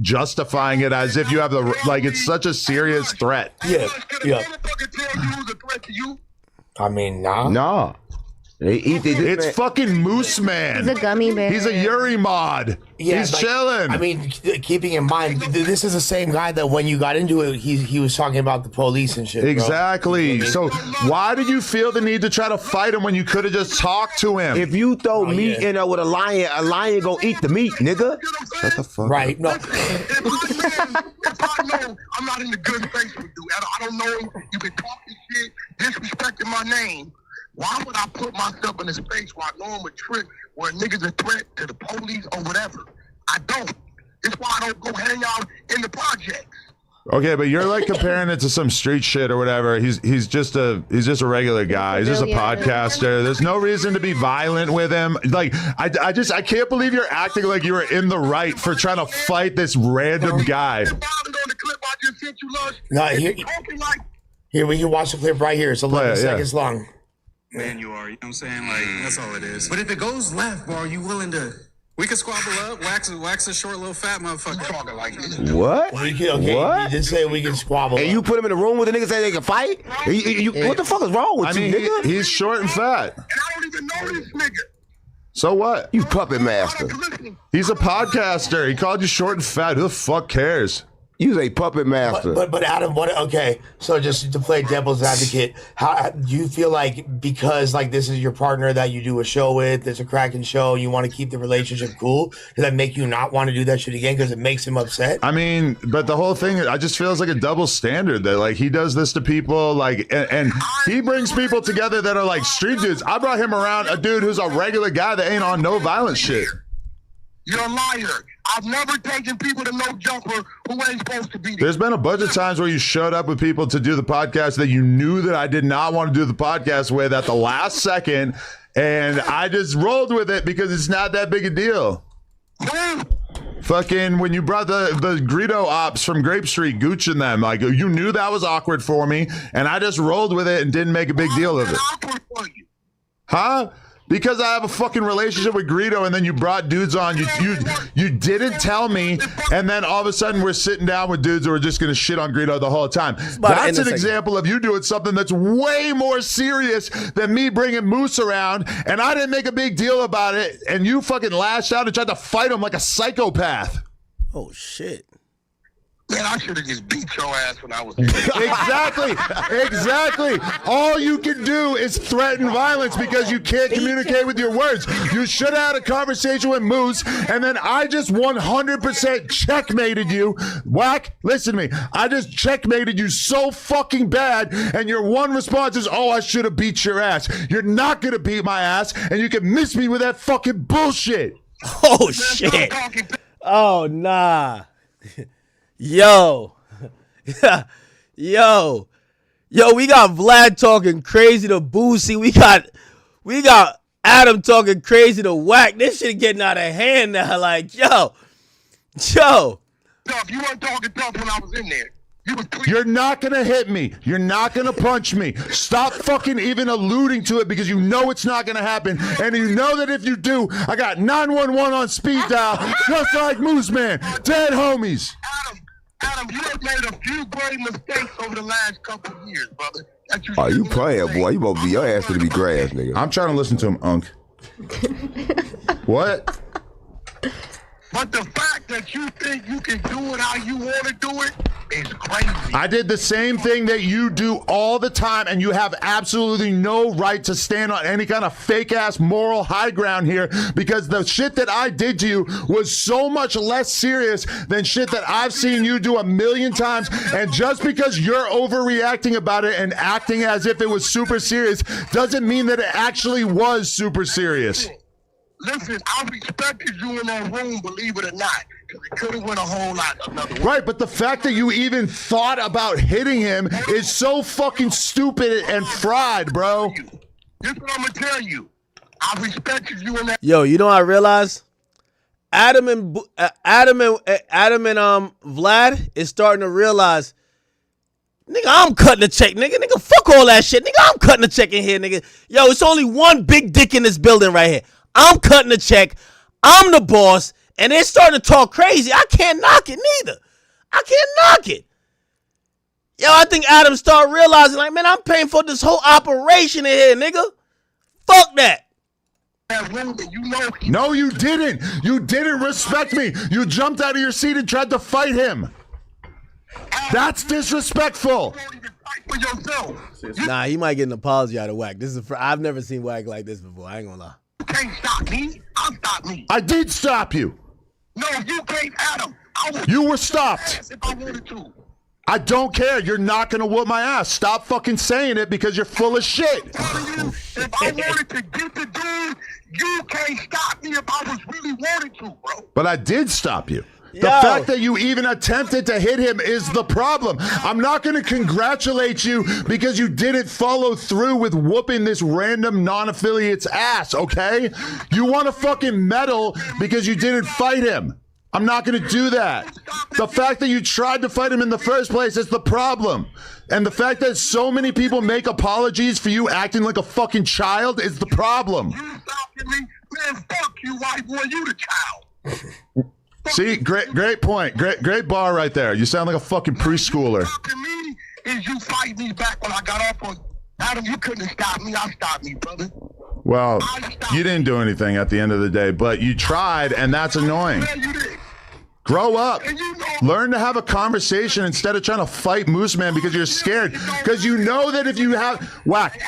justifying it as if you have like it's such a serious threat. Yeah. I mean, nah. It's fucking Moose Man. He's a gummy bear. He's a Yuri mod. Yeah, he's like, chilling. I mean, keeping in mind, this is the same guy that when you got into it, he was talking about the police and shit. Exactly. Bro. So why did you feel the need to try to fight him when you could have just talked to him? If you throw meat in there with a lion gonna eat the meat, nigga. Shut the fuck right. up. No. If I know I'm not in the good space with you, I don't know him, you been talking shit, disrespecting my name. Why would I put myself in a space where I know I'm a trick, where a nigga's a threat to the police or whatever? I Okay, but you're like comparing it to some street shit or whatever. He's just a regular guy. He's just a podcaster. There's no reason to be violent with him. Like I can't believe you're acting like you were in the right for trying to fight this random guy. No, here we can watch the clip right here. It's 11 seconds long. Man, you are. You know what I'm saying? Like, that's all it is. But if it goes left, bro, are you willing to... We can squabble up, wax a short little fat motherfucker. Talking like this. What? Okay, what? You just say we can squabble. And you put him in a room with the niggas saying they can fight? What the fuck is wrong with you, nigga? He's short and fat. And I don't even know this nigga. So what? You puppet master. He's a podcaster. He called you short and fat. Who the fuck cares? You's a puppet master. But Adam, what? Okay, so just to play devil's advocate, how do you feel like because like this is your partner that you do a show with, it's a cracking show, you want to keep the relationship cool? Does that make you not want to do that shit again because it makes him upset? I mean, but the whole thing, I just feels like a double standard that like he does this to people, like, and he brings people together that are like street dudes. I brought him around a dude who's a regular guy that ain't on no violent shit. You're a liar. I've never taken people to no Jumper who ain't supposed to be there. There's been a bunch of times where you showed up with people to do the podcast that you knew that I did not want to do the podcast with at the last second, and I just rolled with it because it's not that big a deal. Fucking when you brought the Greedo ops from Grape Street, Gooch and them, like you knew that was awkward for me, and I just rolled with it and didn't make a big deal of it. Huh? Because I have a fucking relationship with Greedo, and then you brought dudes on. You didn't tell me, and then all of a sudden we're sitting down with dudes who are just gonna shit on Greedo the whole time. That's an example of you doing something that's way more serious than me bringing Moose around, and I didn't make a big deal about it, and you fucking lashed out and tried to fight him like a psychopath. Oh shit. Man, I should have just beat your ass when I was Exactly. All you can do is threaten violence because you can't communicate with your words. You should have had a conversation with Moose, and then I just 100% checkmated you. Wack, listen to me. I just checkmated you so fucking bad, and your one response is, oh, I should have beat your ass. You're not going to beat my ass, and you can miss me with that fucking bullshit. Oh, shit. Oh, nah. Yo, we got Vlad talking crazy to Boosie. We got Adam talking crazy to Wack. This shit getting out of hand now. Like, yo. Tough, you weren't talking tough when I was in there. You're not gonna hit me. You're not gonna punch me. Stop fucking even alluding to it because you know it's not gonna happen. And you know that if you do, I got 911 on speed dial, just like Moose Man. Dead homies. Adam, you have made a few great mistakes over the last couple of years, brother. Oh, you playing, boy. You gonna be your ass gonna be grass, nigga. I'm trying to listen to him, Unk. What? But the fact that you think you can do it how you want to do it is crazy. I did the same thing that you do all the time, and you have absolutely no right to stand on any kind of fake-ass moral high ground here because the shit that I did to you was so much less serious than shit that I've seen you do 1,000,000 times, and just because you're overreacting about it and acting as if it was super serious doesn't mean that it actually was super serious. Listen, I respected you in that room, believe it or not, because it could have went a whole lot another way. Right, but the fact that you even thought about hitting him is so fucking stupid and fried, bro. This is what I'm going to tell you. I respected you in that. Yo, you know what I realized? Adam and Vlad is starting to realize, nigga, I'm cutting the check, nigga. Nigga, fuck all that shit. Nigga, I'm cutting the check in here, nigga. Yo, it's only one big dick in this building right here. I'm cutting the check. I'm the boss. And they're starting to talk crazy. I can't knock it neither. I can't knock it. Yo, I think Adam started realizing, like, man, I'm paying for this whole operation in here, nigga. Fuck that. No, you didn't. You didn't respect me. You jumped out of your seat and tried to fight him. That's disrespectful. Nah, he might get an apology out of Wack. I've never seen Wack like this before. I ain't gonna lie. You can't stop me. I'll stop me. I did stop you. No, you can't, Adam. You were stopped. If I wanted to. I don't care. You're not going to whoop my ass. Stop fucking saying it because you're full of shit. If I wanted to get the dude, you can't stop me if I was really wanted to, bro. But I did stop you. The fact that you even attempted to hit him is the problem. I'm not going to congratulate you because you didn't follow through with whooping this random non-affiliate's ass, okay? You want a fucking medal because you didn't fight him. I'm not going to do that. The fact that you tried to fight him in the first place is the problem. And the fact that so many people make apologies for you acting like a fucking child is the problem. Man, fuck you, white boy. You the child. See, great point. Great bar right there. You sound like a fucking preschooler. Is you fight me back when I got off on Adam? You couldn't have stopped me. I stopped me, brother. Well, you didn't do anything at the end of the day, but you tried, and that's annoying. Grow up. Learn to have a conversation instead of trying to fight Moose Man because you're scared. Because you know that if you have whack.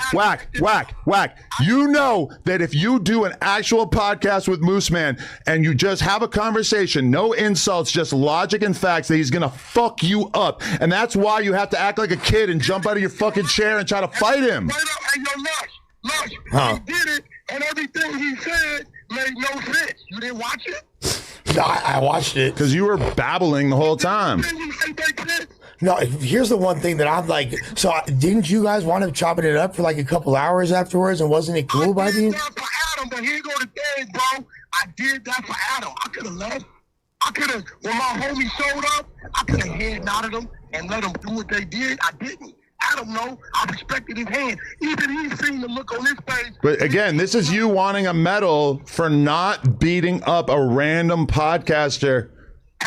You know that if you do an actual podcast with Moose Man and you just have a conversation, no insults, just logic and facts, that he's going to fuck you up. And that's why you have to act like a kid and jump out of your fucking chair and try to fight him. Lush, he did it, and everything he said made no sense. You didn't watch it? No, I watched it. Because you were babbling the whole time. No, here's the one thing that I'm like, so didn't you guys want him chopping it up for like a couple hours afterwards, and wasn't it cool by the end? For Adam, but here go the thing, bro. I did that for Adam. I could have left. I could have, when my homie showed up, I could have head nodded them and let them do what they did. I didn't. Adam, no, I respected his hand. Even he seen the look on his face. But again, this is you wanting a medal for not beating up a random podcaster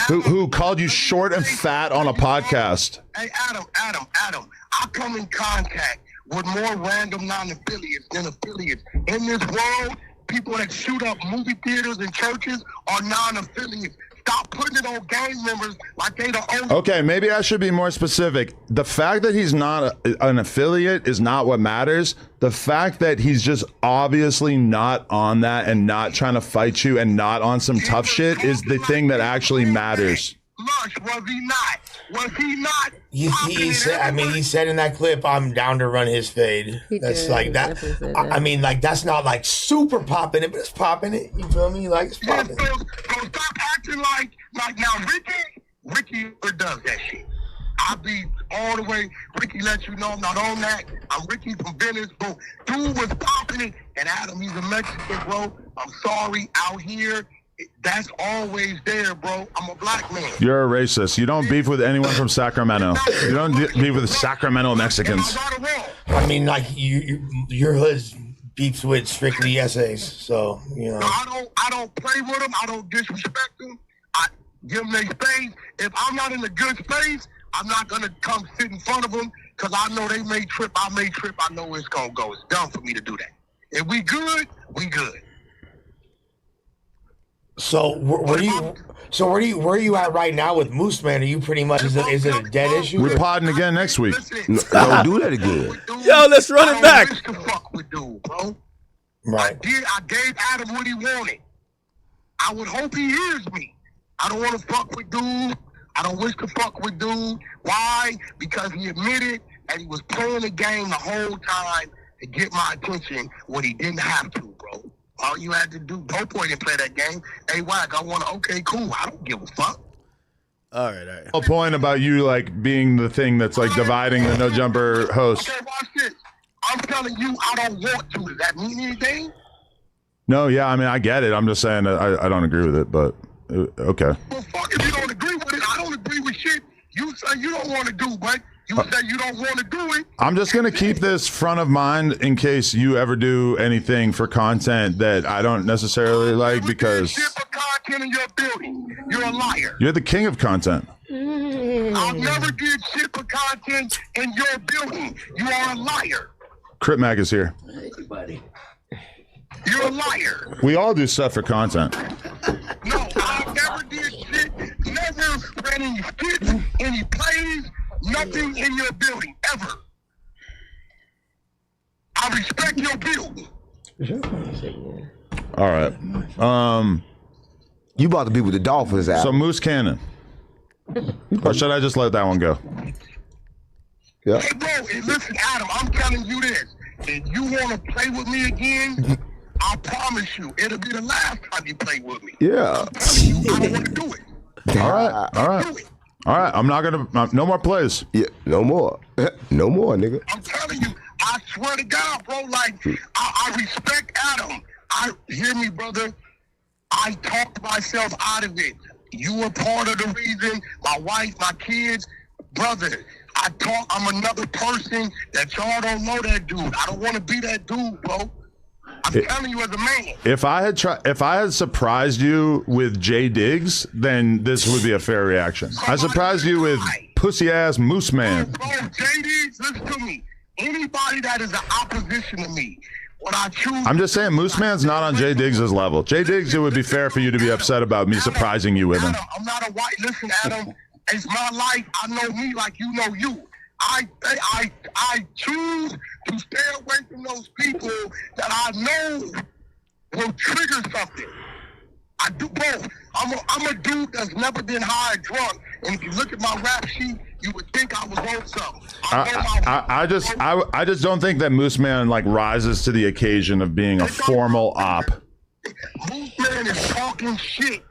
who called you short and fat on a podcast. Hey, Adam, I come in contact with more random non-affiliates than affiliates. In this world, people that shoot up movie theaters and churches are non-affiliates. Stop putting it on gang members like they the only. Okay, maybe I should be more specific. The fact that he's not an affiliate is not what matters. The fact that he's just obviously not on that and not trying to fight you and not on some tough shit is the thing that actually matters. Lush, was he not? Was he not? He said. I mean, he said in that clip, "I'm down to run his fade." That's like that. I mean, like that's not like super popping it, but it's popping it. You feel me? Like it's popping. So stop acting like now Ricky does that shit. I be all the way. Ricky lets you know I'm not on that. I'm Ricky from Venice. Boom. Dude was popping it, and Adam, he's a Mexican, bro. I'm sorry, out here. That's always there, bro. I'm a black man. You're a racist. You don't beef with anyone from Sacramento. You don't beef with Sacramento Mexicans. I mean, like your hood's beefs with strictly essays, so you know. I don't play with them. I don't disrespect them. I give them their space. If I'm not in a good space, I'm not gonna come sit in front of them because I know they may trip. I may trip. I know it's gonna go. It's dumb for me to do that. If we good, we good. So where are you at right now with Moose Man? Are you pretty much is it a dead issue? We're podding again next week. Don't do that again. Yo, let's run it back. I don't wish to fuck with dude, bro. Right. I gave Adam what he wanted. I would hope he hears me. I don't want to fuck with dude. I don't wish to fuck with dude. Why? Because he admitted that he was playing the game the whole time to get my attention when he didn't have to, bro. All you had to do, Dope Boy didn't play that game. Hey, Wack, I want to, okay, cool. I don't give a fuck. All right. The whole point about you, like, being the thing that's, like, dividing the No Jumper host. Okay, watch this. I'm telling you, I don't want to. Does that mean anything? No, yeah, I mean, I get it. I'm just saying that I don't agree with it, but okay. Well, fuck, if you don't agree with it, I don't agree with shit you say you don't want to do, but you say you don't want to do it. I'm just going to keep this front of mind in case you ever do anything for content that I don't necessarily like because... Shit for content in your building. You're a liar. You're the king of content. I never did shit for content in your building. You are a liar. Crip Mag is here. Hey, buddy. You're a liar. We all do stuff for content. No, I never did shit. Never ran any skits, any plays, nothing in your building, ever. I respect your building. All right. You about to be with the Dolphins, Adam. So Moose Cannon. Or should I just let that one go? Yeah. Hey, bro, listen, Adam, I'm telling you this. If you want to play with me again, I promise you, it'll be the last time you play with me. Yeah. I'm telling you, I don't want to do it. All right. I'm not gonna. No more plays. Yeah, no more. No more, nigga. I'm telling you, I swear to God, bro. Like, I respect Adam. Hear me, brother. I talked myself out of it. You were part of the reason. My wife, my kids, brother. I'm another person that y'all don't know that dude. I don't want to be that dude, bro. I'm telling you as a man. If I had surprised you with Jay Diggs, then this would be a fair reaction. I surprised you with pussy ass Moose Man. Bro, Jay Diggs, listen to me. Anybody that is an opposition to me, what I choose. I'm just saying, Moose Man's not on Jay Diggs' level. Jay Diggs, it would be fair for you to be upset about me surprising you with him. I'm not a white. Listen, Adam, it's my life. I know me like you know you. I choose to stay away from those people that I know will trigger something. I do both. I'm a dude that's never been high or drunk. And if you look at my rap sheet, you would think I was on something. I just don't think that Moose Man like rises to the occasion of being a formal op. Moose Man is talking shit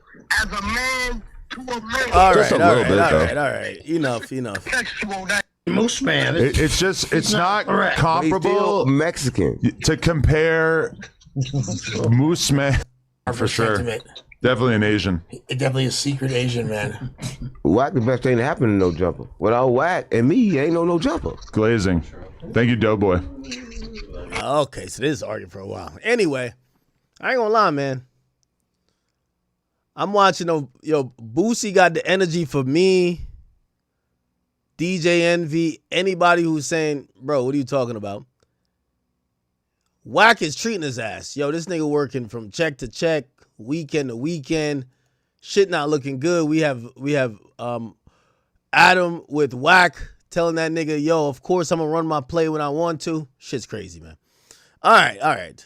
as a man to a man. All right. Enough. Moose Man. It's not comparable Mexican to compare Moose Man for sure. Sentiment. Definitely an Asian. Definitely a secret Asian man. Wack the best thing to happen to No Jumper. Without Wack and me, ain't no Jumper. Glazing. Thank you, Doughboy. Okay, so this is arguing for a while. Anyway, I ain't gonna lie, man. I'm watching, Boosie got the energy for me, DJ Envy, anybody who's saying, bro, what are you talking about? Wack is treating his ass. This nigga working from check to check, weekend to weekend. Shit not looking good. We have Adam with Wack telling that nigga, of course I'm gonna run my play when I want to. Shit's crazy, man. All right.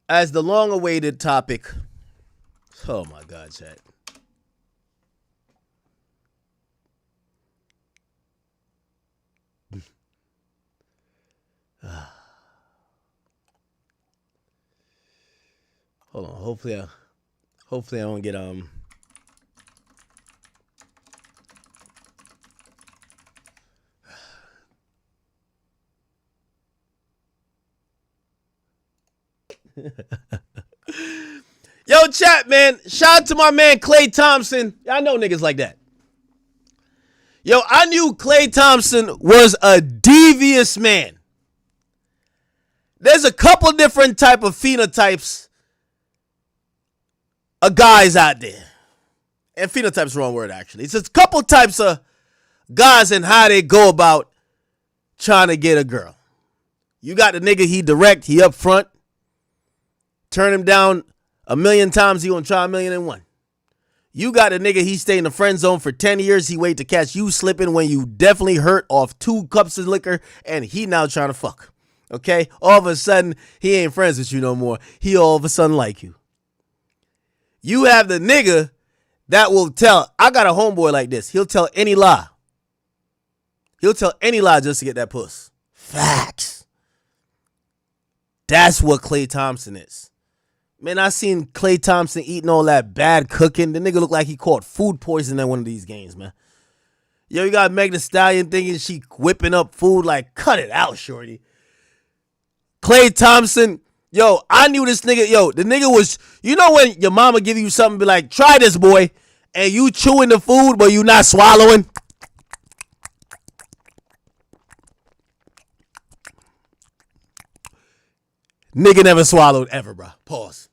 As the long-awaited topic. Oh my God, chat. Hold on. Hopefully I don't get Yo, chat, man. Shout out to my man Klay THompson. I know niggas like that. I knew Klay THompson was a devious man. There's a couple different type of phenotypes of guys out there. And phenotype's the wrong word, actually. It's a couple types of guys and how they go about trying to get a girl. You got the nigga, he direct, he up front. Turn him down 1,000,000 times, he gonna try 1,000,001. You got a nigga, he stay in the friend zone for 10 years, he wait to catch you slipping when you definitely hurt off 2 cups of liquor, and he now trying to fuck. Okay? All of a sudden, he ain't friends with you no more. He all of a sudden like you. You have the nigga that will tell, I got a homeboy like this, he'll tell any lie. He'll tell any lie just to get that puss. Facts. That's what Klay THompson is. Man, I seen Klay THompson eating all that bad cooking. The nigga look like he caught food poisoning at one of these games, man. You got Meg Thee Stallion thinking she whipping up food. Like, cut it out, shorty. Klay THompson, I knew this nigga. The nigga was, when your mama give you something, be like, try this, boy. And you chewing the food, but you not swallowing. Nigga never swallowed ever, bro. Pause.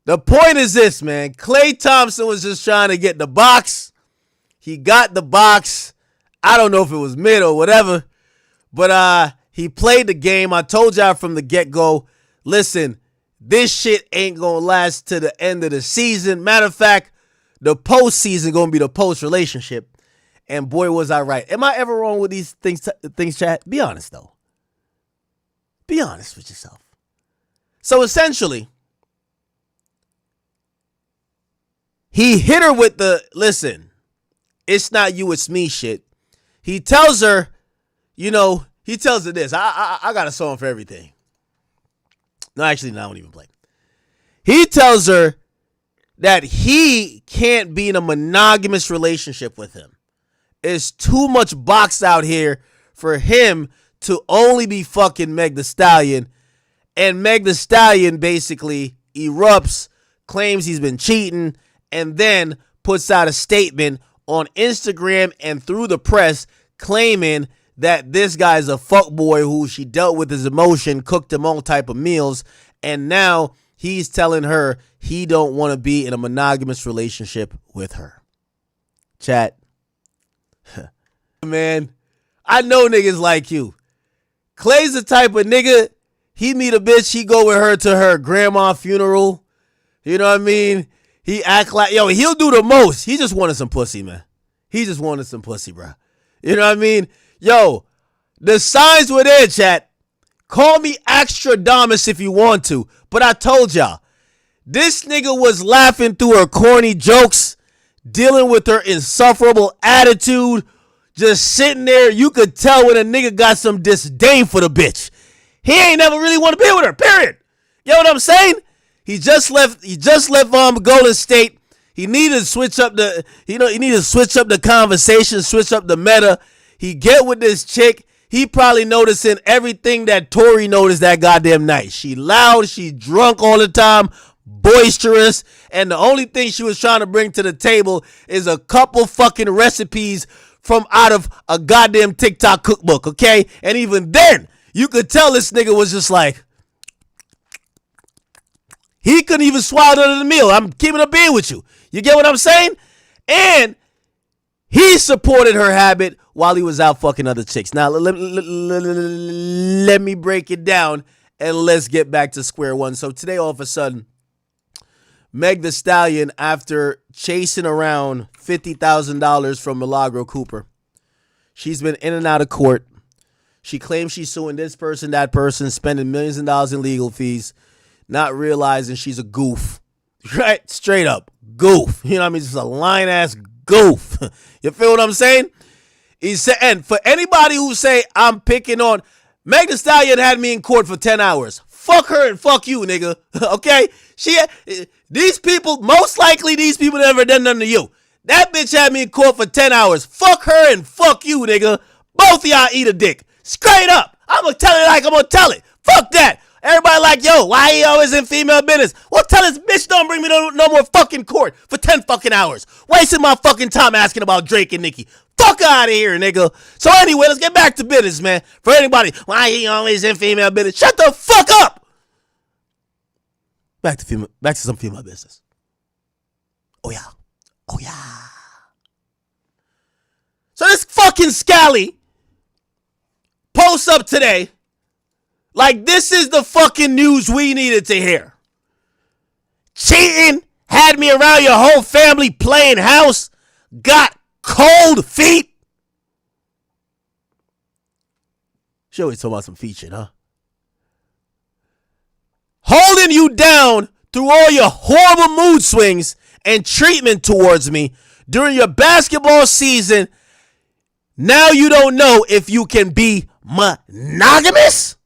The point is this, man. Klay THompson was just trying to get the box. He got the box. I don't know if it was mid or whatever. But he played the game. I told y'all from the get-go, listen, this shit ain't going to last to the end of the season. Matter of fact, the postseason going to be the post-relationship. And boy, was I right. Am I ever wrong with these things, chat? Be honest, though. Be honest with yourself. So essentially, he hit her with the, listen, it's not you, it's me shit. He tells her, he tells her this. I got a song for everything. No, actually, no, I won't even play. He tells her that he can't be in a monogamous relationship with him. It's too much box out here for him to only be fucking Meg Thee Stallion. And Meg Thee Stallion basically erupts, claims he's been cheating, and then puts out a statement on Instagram and through the press claiming that this guy's a fuckboy who she dealt with his emotion, cooked him all type of meals, and now he's telling her he don't want to be in a monogamous relationship with her. Chat. Man, I know niggas like you. Klay's the type of nigga, he meet a bitch, he go with her to her grandma funeral. You know what I mean? He act like, yo, he'll do the most. He just wanted some pussy, man. He just wanted some pussy, bro. You know what I mean? Yo, the signs were there, chat. Call me Extradamus if you want to. But I told y'all, this nigga was laughing through her corny jokes, dealing with her insufferable attitude, just sitting there. You could tell when a nigga got some disdain for the bitch. He ain't never really want to be with her, period. You know what I'm saying? He just left Golden State. He needed to switch up the, he needed to switch up the conversation, switch up the meta. He get with this chick. He probably noticing everything that Tori noticed that goddamn night. She loud, she drunk all the time, boisterous, and the only thing she was trying to bring to the table is a couple fucking recipes from out of a goddamn TikTok cookbook, okay? And even then, you could tell this nigga was just like, he couldn't even swallow none of the meal. I'm keeping a bean with you. You get what I'm saying? And he supported her habit while he was out fucking other chicks. Now, let me break it down and let's get back to square one. So today, all of a sudden, Meg Thee Stallion, after chasing around $50,000 from Milagro Cooper, she's been in and out of court. She claims she's suing this person, that person, spending millions of dollars in legal fees, not realizing she's a goof. Right? Straight up. Goof. You know what I mean? Just a lying-ass goof. You feel what I'm saying? He said, and for anybody who say I'm picking on, Meg Thee Stallion had me in court for 10 hours. Fuck her and fuck you, nigga. Okay? These people, most likely these people never done nothing to you. That bitch had me in court for 10 hours. Fuck her and fuck you, nigga. Both of y'all eat a dick. Straight up. I'm going to tell it like I'm going to tell it. Fuck that. Everybody like, yo, why he always in female business? Well, tell this bitch don't bring me no more fucking court for 10 fucking hours. Wasting my fucking time asking about Drake and Nicki. Fuck out of here, nigga. So anyway, let's get back to business, man. For anybody, why he always in female business? Shut the fuck up. Back to some female business. Oh yeah. Oh yeah. So this fucking Scally posts up today like this is the fucking news we needed to hear. Cheating, had me around your whole family playing house, got cold feet. She always talking about some featuring, huh? Holding you down through all your horrible mood swings and treatment towards me during your basketball season. Now you don't know if you can be monogamous?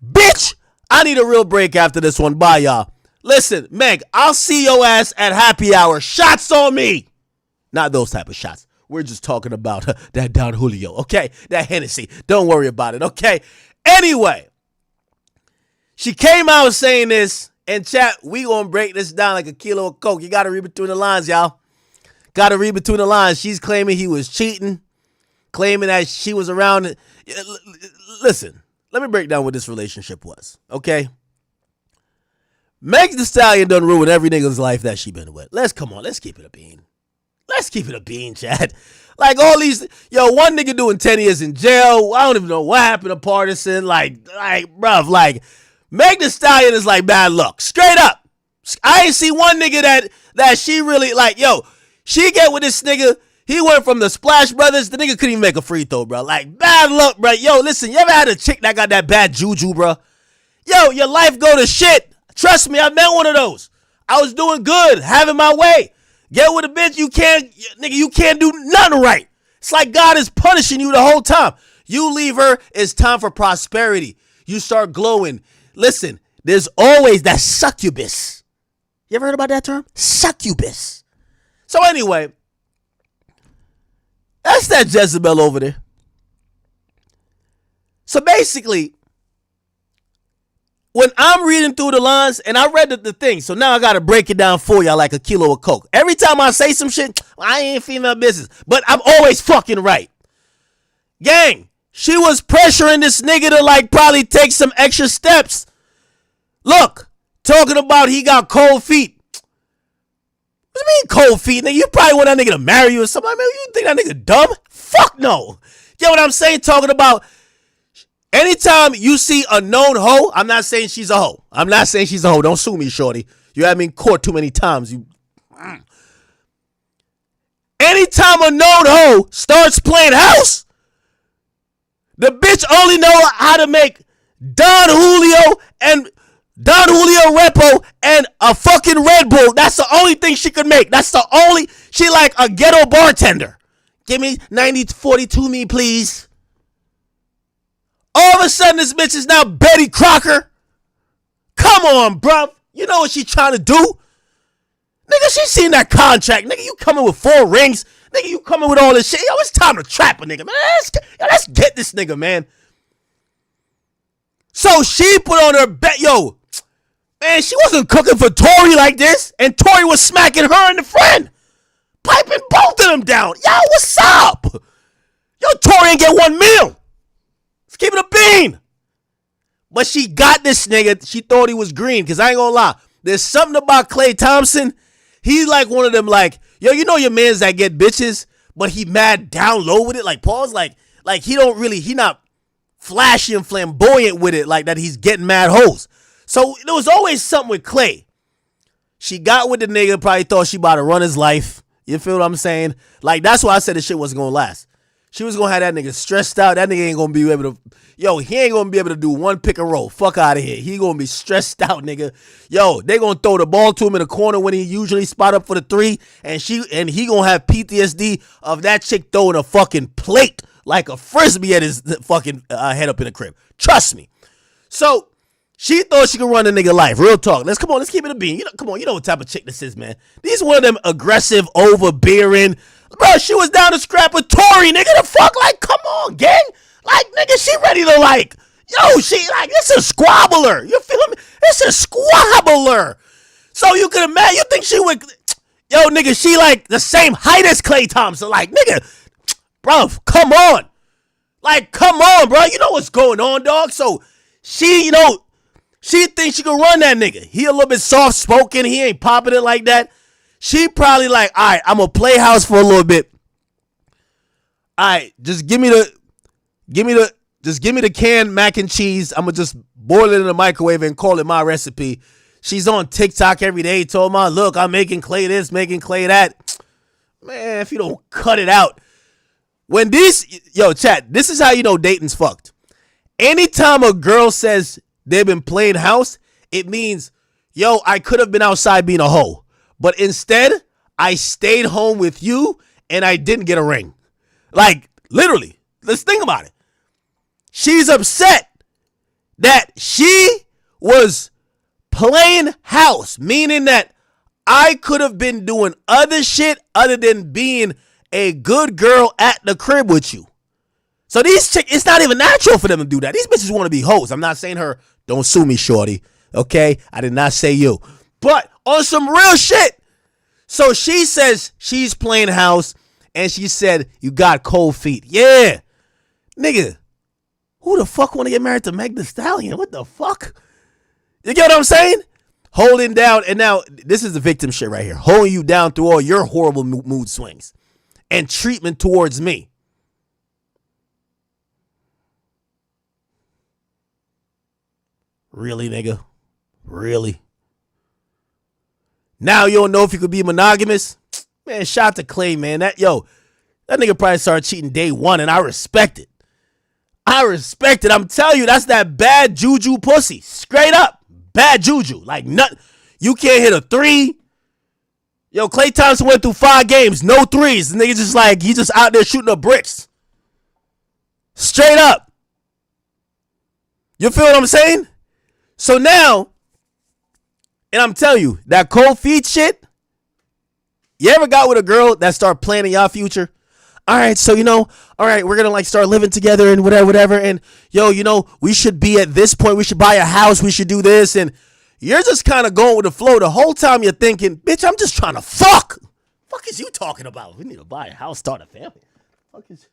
Bitch, I need a real break after this one. Bye, y'all. Listen, Meg, I'll see your ass at happy hour. Shots on me. Not those type of shots. We're just talking about that Don Julio, okay? That Hennessy. Don't worry about it, okay? Anyway, she came out saying this, and chat, we gonna break this down like a kilo of coke. You gotta read between the lines, y'all. Gotta read between the lines. She's claiming he was cheating, claiming that she was around. Listen, let me break down what this relationship was, okay? Meg Thee Stallion done ruin every nigga's life that she been with. Let's keep it a bean. Let's keep it a bean, chat. Like all these, one nigga doing 10 years in jail. I don't even know what happened to Partisan. Like, bruv, like, Meg Thee Stallion is like bad luck. Straight up. I ain't see one nigga that she really, like, she get with this nigga. He went from the Splash Brothers. The nigga couldn't even make a free throw, bro. Like, bad luck, bro. Yo, listen, you ever had a chick that got that bad juju, bro? Yo, your life go to shit. Trust me, I met one of those. I was doing good, having my way. Get with a bitch, you can't do nothing right. It's like God is punishing you the whole time. You leave her, it's time for prosperity. You start glowing. Listen, there's always that succubus. You ever heard about that term? Succubus. So anyway, that's that Jezebel over there. So basically, when I'm reading through the lines, and I read the thing, so now I got to break it down for y'all like a kilo of coke. Every time I say some shit, I ain't female business, but I'm always fucking right. Gang, she was pressuring this nigga to like probably take some extra steps. Look, talking about he got cold feet. What do you mean cold feet, nigga? You probably want that nigga to marry you or something. I mean, you think that nigga dumb? Fuck no. Get what I'm saying? Talking about anytime you see a known hoe, I'm not saying she's a hoe. I'm not saying she's a hoe. Don't sue me, shorty. You had me in court too many times. Anytime a known hoe starts playing house, the bitch only know how to make Don Julio Repo and a fucking Red Bull. That's the only thing she could make. She like a ghetto bartender. Give me 90-42 me, please. All of a sudden, this bitch is now Betty Crocker. Come on, bruv. You know what she trying to do? Nigga, she seen that contract. Nigga, you coming with 4 rings. Nigga, you coming with all this shit. Yo, it's time to trap a nigga, man. Let's get this nigga, man. So she put on her bet. Yo, man, she wasn't cooking for Tori like this. And Tori was smacking her and the friend. Piping both of them down. Yo, what's up? Yo, Tori ain't get 1 meal. Let's keep it a bean. But she got this nigga. She thought he was green. Because I ain't gonna lie. There's something about Klay THompson. He's like one of them like, yo, you know your mans that get bitches, but he mad down low with it. Like Paul's like he not flashy and flamboyant with it like that. He's getting mad hoes. So there was always something with Klay. She got with the nigga, probably thought she about to run his life. You feel what I'm saying? Like that's why I said this shit wasn't gonna last. She was gonna have that nigga stressed out. That nigga ain't gonna be able to, he ain't gonna be able to do one pick and roll. Fuck out of here. He gonna be stressed out, nigga. Yo, they gonna throw the ball to him in the corner when he usually spot up for the 3, and he gonna have PTSD of that chick throwing a fucking plate like a frisbee at his fucking head up in the crib. Trust me. So she thought she could run the nigga life. Real talk. Let's keep it a bean. You know what type of chick this is, man. These one of them aggressive, overbearing. Bro, she was down to scrap with Tori, nigga. The fuck, like, come on, gang. Like, nigga, she ready to like, she like, it's a squabbler. You feel me? It's a squabbler. So you can imagine, you think she would, nigga, she like the same height as Klay THompson. Like, nigga, bro, come on. Like, come on, bro. You know what's going on, dog. So she, she thinks she can run that nigga. He a little bit soft-spoken. He ain't popping it like that. She probably like, all right, I'm going to play house for a little bit. All right, just give me the canned mac and cheese. I'm going to just boil it in the microwave and call it my recipe. She's on TikTok every day. Told me, look, I'm making Klay this, making Klay that. Man, if you don't cut it out. When chat, this is how you know dating's fucked. Anytime a girl says they've been playing house, it means, I could have been outside being a hoe. But instead, I stayed home with you and I didn't get a ring. Like, literally, let's think about it. She's upset that she was playing house, meaning that I could have been doing other shit other than being a good girl at the crib with you. So these chicks, it's not even natural for them to do that. These bitches want to be hoes. I'm not saying her, don't sue me, shorty. Okay? I did not say you. But on some real shit. So she says she's playing house and she said, you got cold feet. Yeah. Nigga, who the fuck want to get married to Meg Thee Stallion? What the fuck? You get what I'm saying? Holding down, and now this is the victim shit right here. Holding you down through all your horrible mood swings and treatment towards me. Really, nigga? Really? Now you don't know if you could be monogamous? Man, shout to Klay, man. That nigga probably started cheating day 1, and I respect it. I respect it. I'm telling you, that's that bad juju pussy. Straight up. Bad juju. Like, you can't hit a 3. Klay Thompson went through 5 games. No 3s. The nigga just like, he just out there shooting up bricks. Straight up. You feel what I'm saying? So now, And I'm telling you, that cold feet shit, you ever got with a girl that start planning your future? All right, so, all right, we're going to like start living together and whatever. And yo, we should be at this point. We should buy a house. We should do this. And you're just kind of going with the flow. The whole time you're thinking, bitch, I'm just trying to fuck. Fuck is you talking about? We need to buy a house, start a family. Fuck is...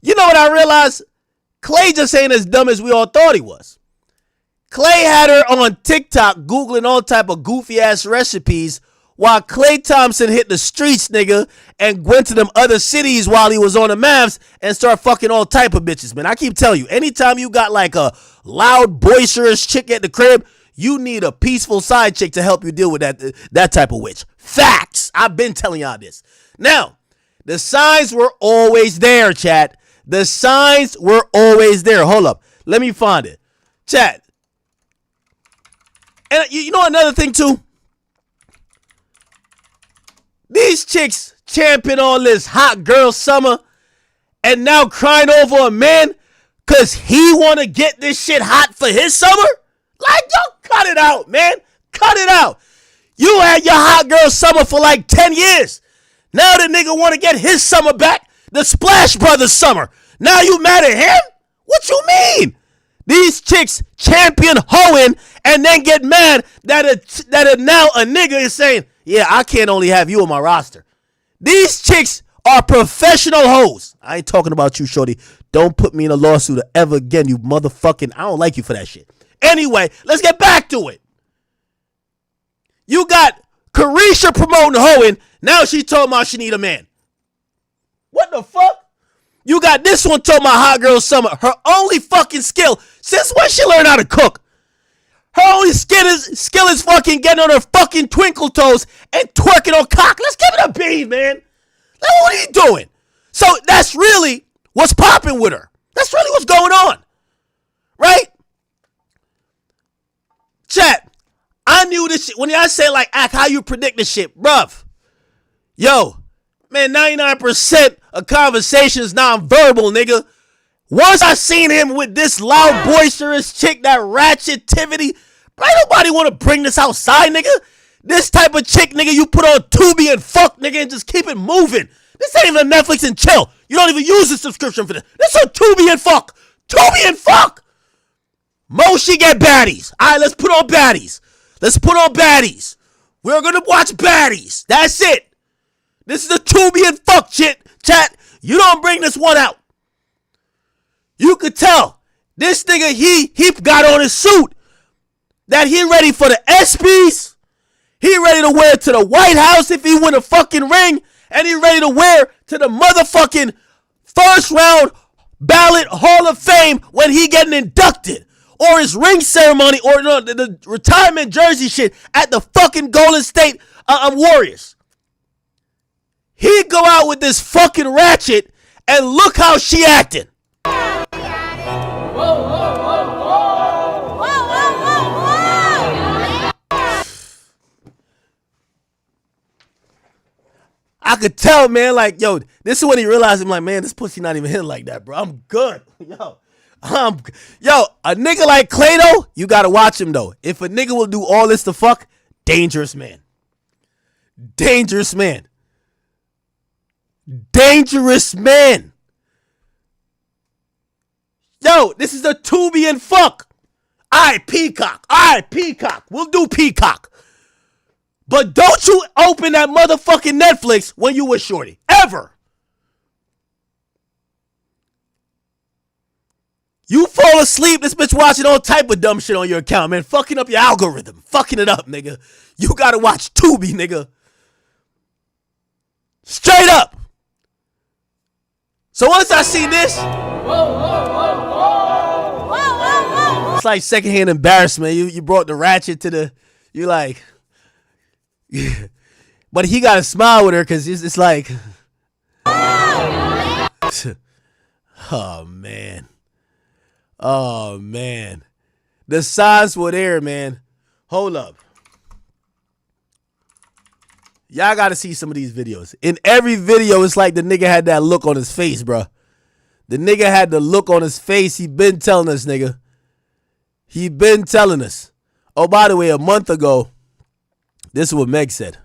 You know what I realized? Klay just ain't as dumb as we all thought he was. Klay had her on TikTok Googling all type of goofy ass recipes while Klay THompson hit the streets, nigga, and went to them other cities while he was on the Mavs and start fucking all type of bitches, man. I keep telling you, anytime you got like a loud, boisterous chick at the crib, you need a peaceful side chick to help you deal with that type of witch. Facts. I've been telling y'all this. Now, the signs were always there, chat. The signs were always there. Hold up. Let me find it. Chat. And you know another thing, too? These chicks champion all this hot girl summer and now crying over a man because he want to get this shit hot for his summer? Like, yo, cut it out, man. Cut it out. You had your hot girl summer for like 10 years. Now the nigga want to get his summer back, the Splash Brothers summer. Now you mad at him? What you mean? These chicks champion hoeing and then get mad that now a nigga is saying, yeah, I can't only have you on my roster. These chicks are professional hoes. I ain't talking about you, shorty. Don't put me in a lawsuit ever again, you motherfucking. I don't like you for that shit. Anyway, let's get back to it. You got Carisha promoting hoeing. Now she told me she need a man. What the fuck? You got this one talking about hot girl summer. Her only fucking skill. Since when she learned how to cook? Her only skill is fucking getting on her fucking twinkle toes and twerking on cock. Let's give it a beat, man. Like, what are you doing? So that's really what's popping with her. That's really what's going on. Right? Chat, I knew this shit. When y'all say like, act how you predict this shit, bruv. Yo, man, 99% of conversations non-verbal, nigga. Once I seen him with this loud, boisterous chick, that ratchetivity, ain't nobody want to bring this outside, nigga. This type of chick, nigga, you put on Tubi and fuck, nigga, and just keep it moving. This ain't even Netflix and chill. You don't even use the subscription for this. This is Tubi and fuck. Tubi and fuck. Moshi get baddies. All right, let's put on baddies. Let's put on baddies. We're going to watch baddies. That's it. This is a Tubi and fuck shit. Chat, you don't bring this one out. You could tell this nigga, he got on his suit that he ready for the ESPYs. He ready to wear to the White House if he win a fucking ring. And he ready to wear to the motherfucking first round ballot Hall of Fame when he getting inducted. Or his ring ceremony or the retirement jersey shit at the fucking Golden State Warriors. He go out with this fucking ratchet and look how she acting. I could tell, man, like, yo, this is when he realized, I'm like, man, this pussy not even hitting like that, bro. I'm good. Yo, a nigga like Klay, though, you gotta watch him, though. If a nigga will do all this to fuck, dangerous man. Dangerous man. Dangerous man. Yo, this is the Tubi and fuck. All right, Peacock. All right, Peacock. We'll do Peacock. But don't you open that motherfucking Netflix when you with shorty. Ever. You fall asleep, this bitch watching all type of dumb shit on your account, man. Fucking up your algorithm. Fucking it up, nigga. You gotta watch Tubi, nigga. Straight up. So once I see this, it's like secondhand embarrassment. You brought the ratchet to the, you like... But he got to smile with her because it's like, oh, man. Oh, man. The signs were there, man. Hold up. Y'all got to see some of these videos. In every video, it's like the nigga had that look on his face, bro. The nigga had the look on his face. He been telling us, nigga. He been telling us. Oh, by the way, a month ago, This is what Meg said.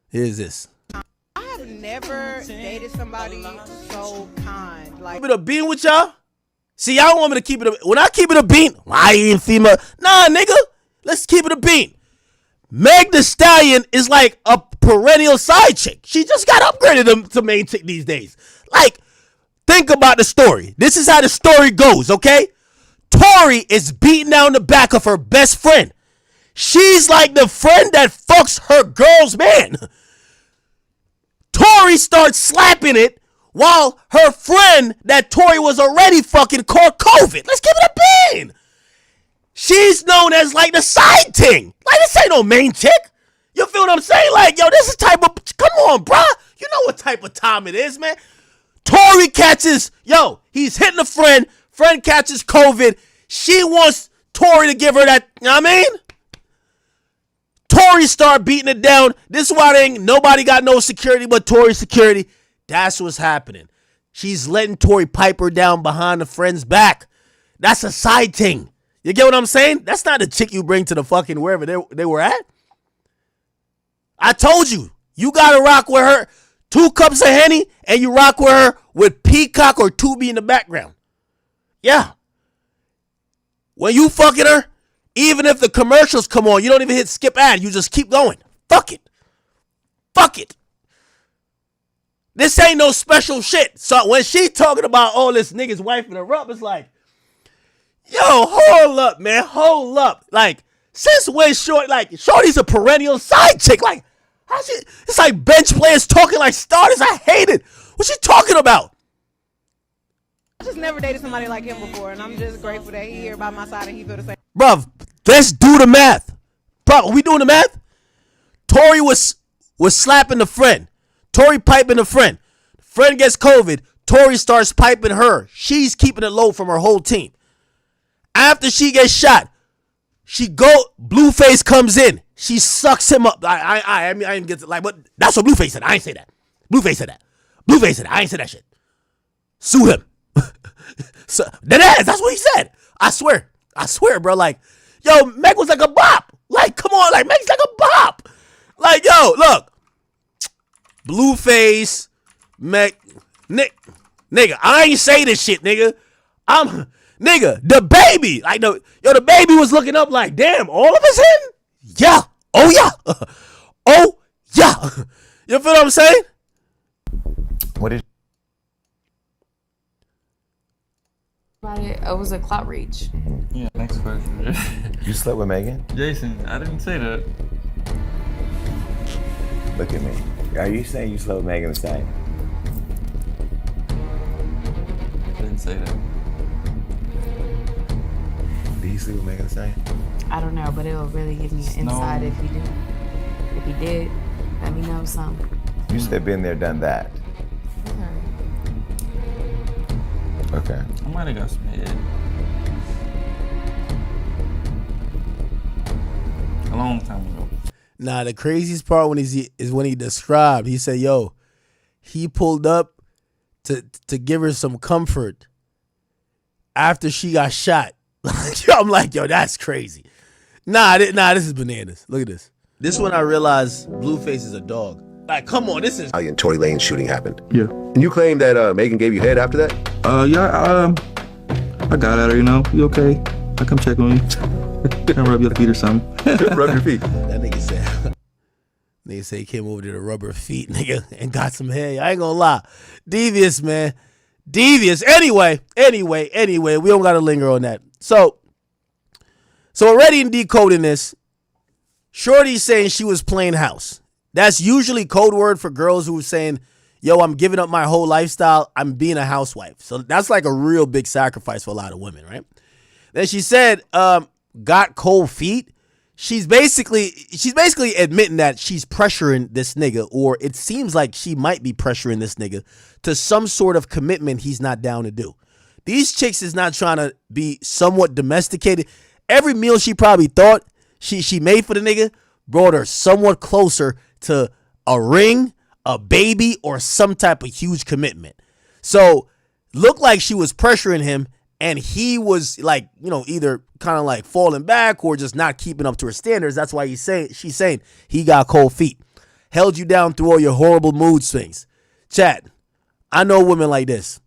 Here's this. I have never dated somebody so kind. Like, Keep it a bean with y'all? See, y'all want me to keep it a... When I keep it a bean, I ain't female. Nah, nigga. Let's keep it a bean. Meg Thee Stallion is like a perennial side chick. She just got upgraded to main chick these days. Like, think about the story. This is how the story goes, okay? Tori is beating down the back of her best friend. She's like the friend that fucks her girl's man. Tori starts slapping it while her friend that Tori was already fucking caught COVID. Let's give it a bean. She's known as like the side ting. Like, this ain't no main chick. You feel what I'm saying? Like, yo, this is type of... Come on, bruh. You know what type of time it is, man. Tori catches... Yo, he's hitting a friend. Friend catches COVID. She wants Tori to give her that... You know what I mean? Tori start beating it down. This is why there ain't nobody got no security but Tori's security. That's what's happening. She's letting Tori pipe her down behind the friend's back. That's a side ting. You get what I'm saying? That's not the chick you bring to the fucking wherever they were at. I told you. You got to rock with her. 2 cups of Henny and you rock with her with Peacock or Tubi in the background. Yeah. When you fucking her, even if the commercials come on, you don't even hit skip ad. You just keep going. Fuck it. Fuck it. This ain't no special shit. So when she talking about, oh, this nigga's wifing her up, it's like, yo, hold up, man. Hold up. Like, since when Shorty's a perennial side chick. Like, how she, it's like bench players talking like starters. I hate it. What's she talking about? I just never dated somebody like him before, and I'm just grateful that he here by my side and he feel the same. Bruv, let's do the math. Bruv, are we doing the math? Tori was slapping the friend. Tori piping the friend. Friend gets COVID. Tori starts piping her. She's keeping it low from her whole team. After she gets shot, Blueface comes in. She sucks him up. I ain't get to, like, but that's what Blueface said. I ain't say that. Blueface said that. Blueface said that. I ain't say that shit. Sue him. So, that's what he said. I swear, bro. Like, yo, Meg was like a bop. Like, come on, like, Meg's like a bop. Like, yo, look. Blueface, Meg, nigga, I ain't say this shit, nigga. Nigga, the baby, like, the baby was looking up like, damn, all of us in? Yeah. Oh, yeah. Oh, yeah. You feel what I'm saying? What is... It was a clout reach. Yeah, next question. You slept with Megan? Jason, I didn't say that. Look at me. Are you saying you slept with Megan Thee Stallion? I didn't say that. Did you sleep with Megan Thee Stallion? I don't know, but it'll really give me an insight if you do. If you did, let me know something. You said been there, done that. Okay. I might have got some head. A long time ago. Nah, the craziest part is when he described. He said, "Yo, he pulled up to give her some comfort after she got shot." I'm like, yo, that's crazy. Nah, this is bananas. Look at this. This is when I realized Blueface is a dog. Like, come on, this is... And Tory Lanez shooting happened. Yeah. And you claim that Megan gave you head after that? Yeah, I got at her, you know. You okay? I come check on you. Can I rub your feet or something? Rub your feet. That nigga said he came over to the rubber feet, nigga, and got some head. I ain't gonna lie. Devious, man. Devious. Anyway, we don't gotta linger on that. So already in decoding this, Shorty's saying she was playing house. That's usually code word for girls who are saying, yo, I'm giving up my whole lifestyle. I'm being a housewife. So that's like a real big sacrifice for a lot of women, right? Then she said, got cold feet. She's basically admitting that she's pressuring this nigga, or it seems like she might be pressuring this nigga to some sort of commitment he's not down to do. These chicks is not trying to be somewhat domesticated. Every meal she probably thought she made for the nigga brought her somewhat closer to a ring, a baby, or some type of huge commitment. So looked like she was pressuring him and he was like, you know, either kind of like falling back or just not keeping up to her standards. That's why she's saying he got cold feet. Held you down through all your horrible mood swings. Chat, I know women like this.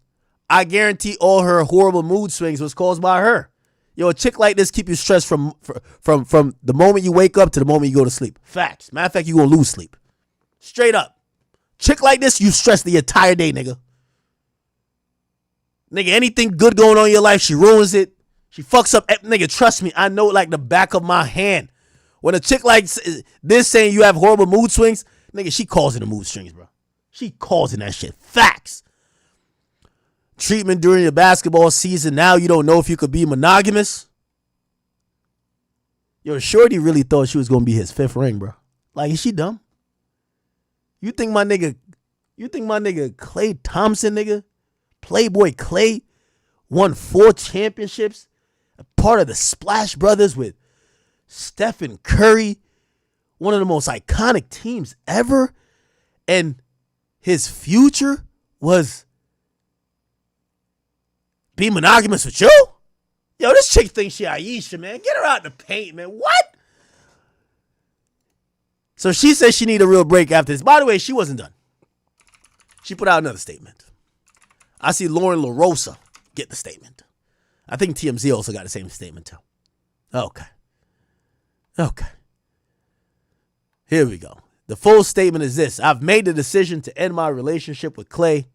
I guarantee all her horrible mood swings was caused by her. Yo, a chick like this keep you stressed from the moment you wake up to the moment you go to sleep. Facts. Matter of fact, you gonna lose sleep. Straight up. Chick like this, you stress the entire day, nigga. Nigga, anything good going on in your life, she ruins it. She fucks up. Nigga, trust me, I know it like the back of my hand. When a chick like this saying you have horrible mood swings, nigga, she causing the mood swings, bro. She causing that shit. Facts. Treatment during your basketball season. Now you don't know if you could be monogamous. Yo, Shorty really thought she was going to be his 5th ring, bro. Like, is she dumb? You think my nigga Klay Thompson, nigga, Playboy Klay, won 4 championships, a part of the Splash Brothers with Stephen Curry, one of the most iconic teams ever, and his future was be monogamous with you? Yo, this chick thinks she Aisha, man. Get her out the paint, man. What? So she says she need a real break after this. By the way, she wasn't done. She put out another statement. I see Lauren LaRosa get the statement. I think TMZ also got the same statement too. Okay. Here we go. The full statement is this. I've made the decision to end my relationship with Klay.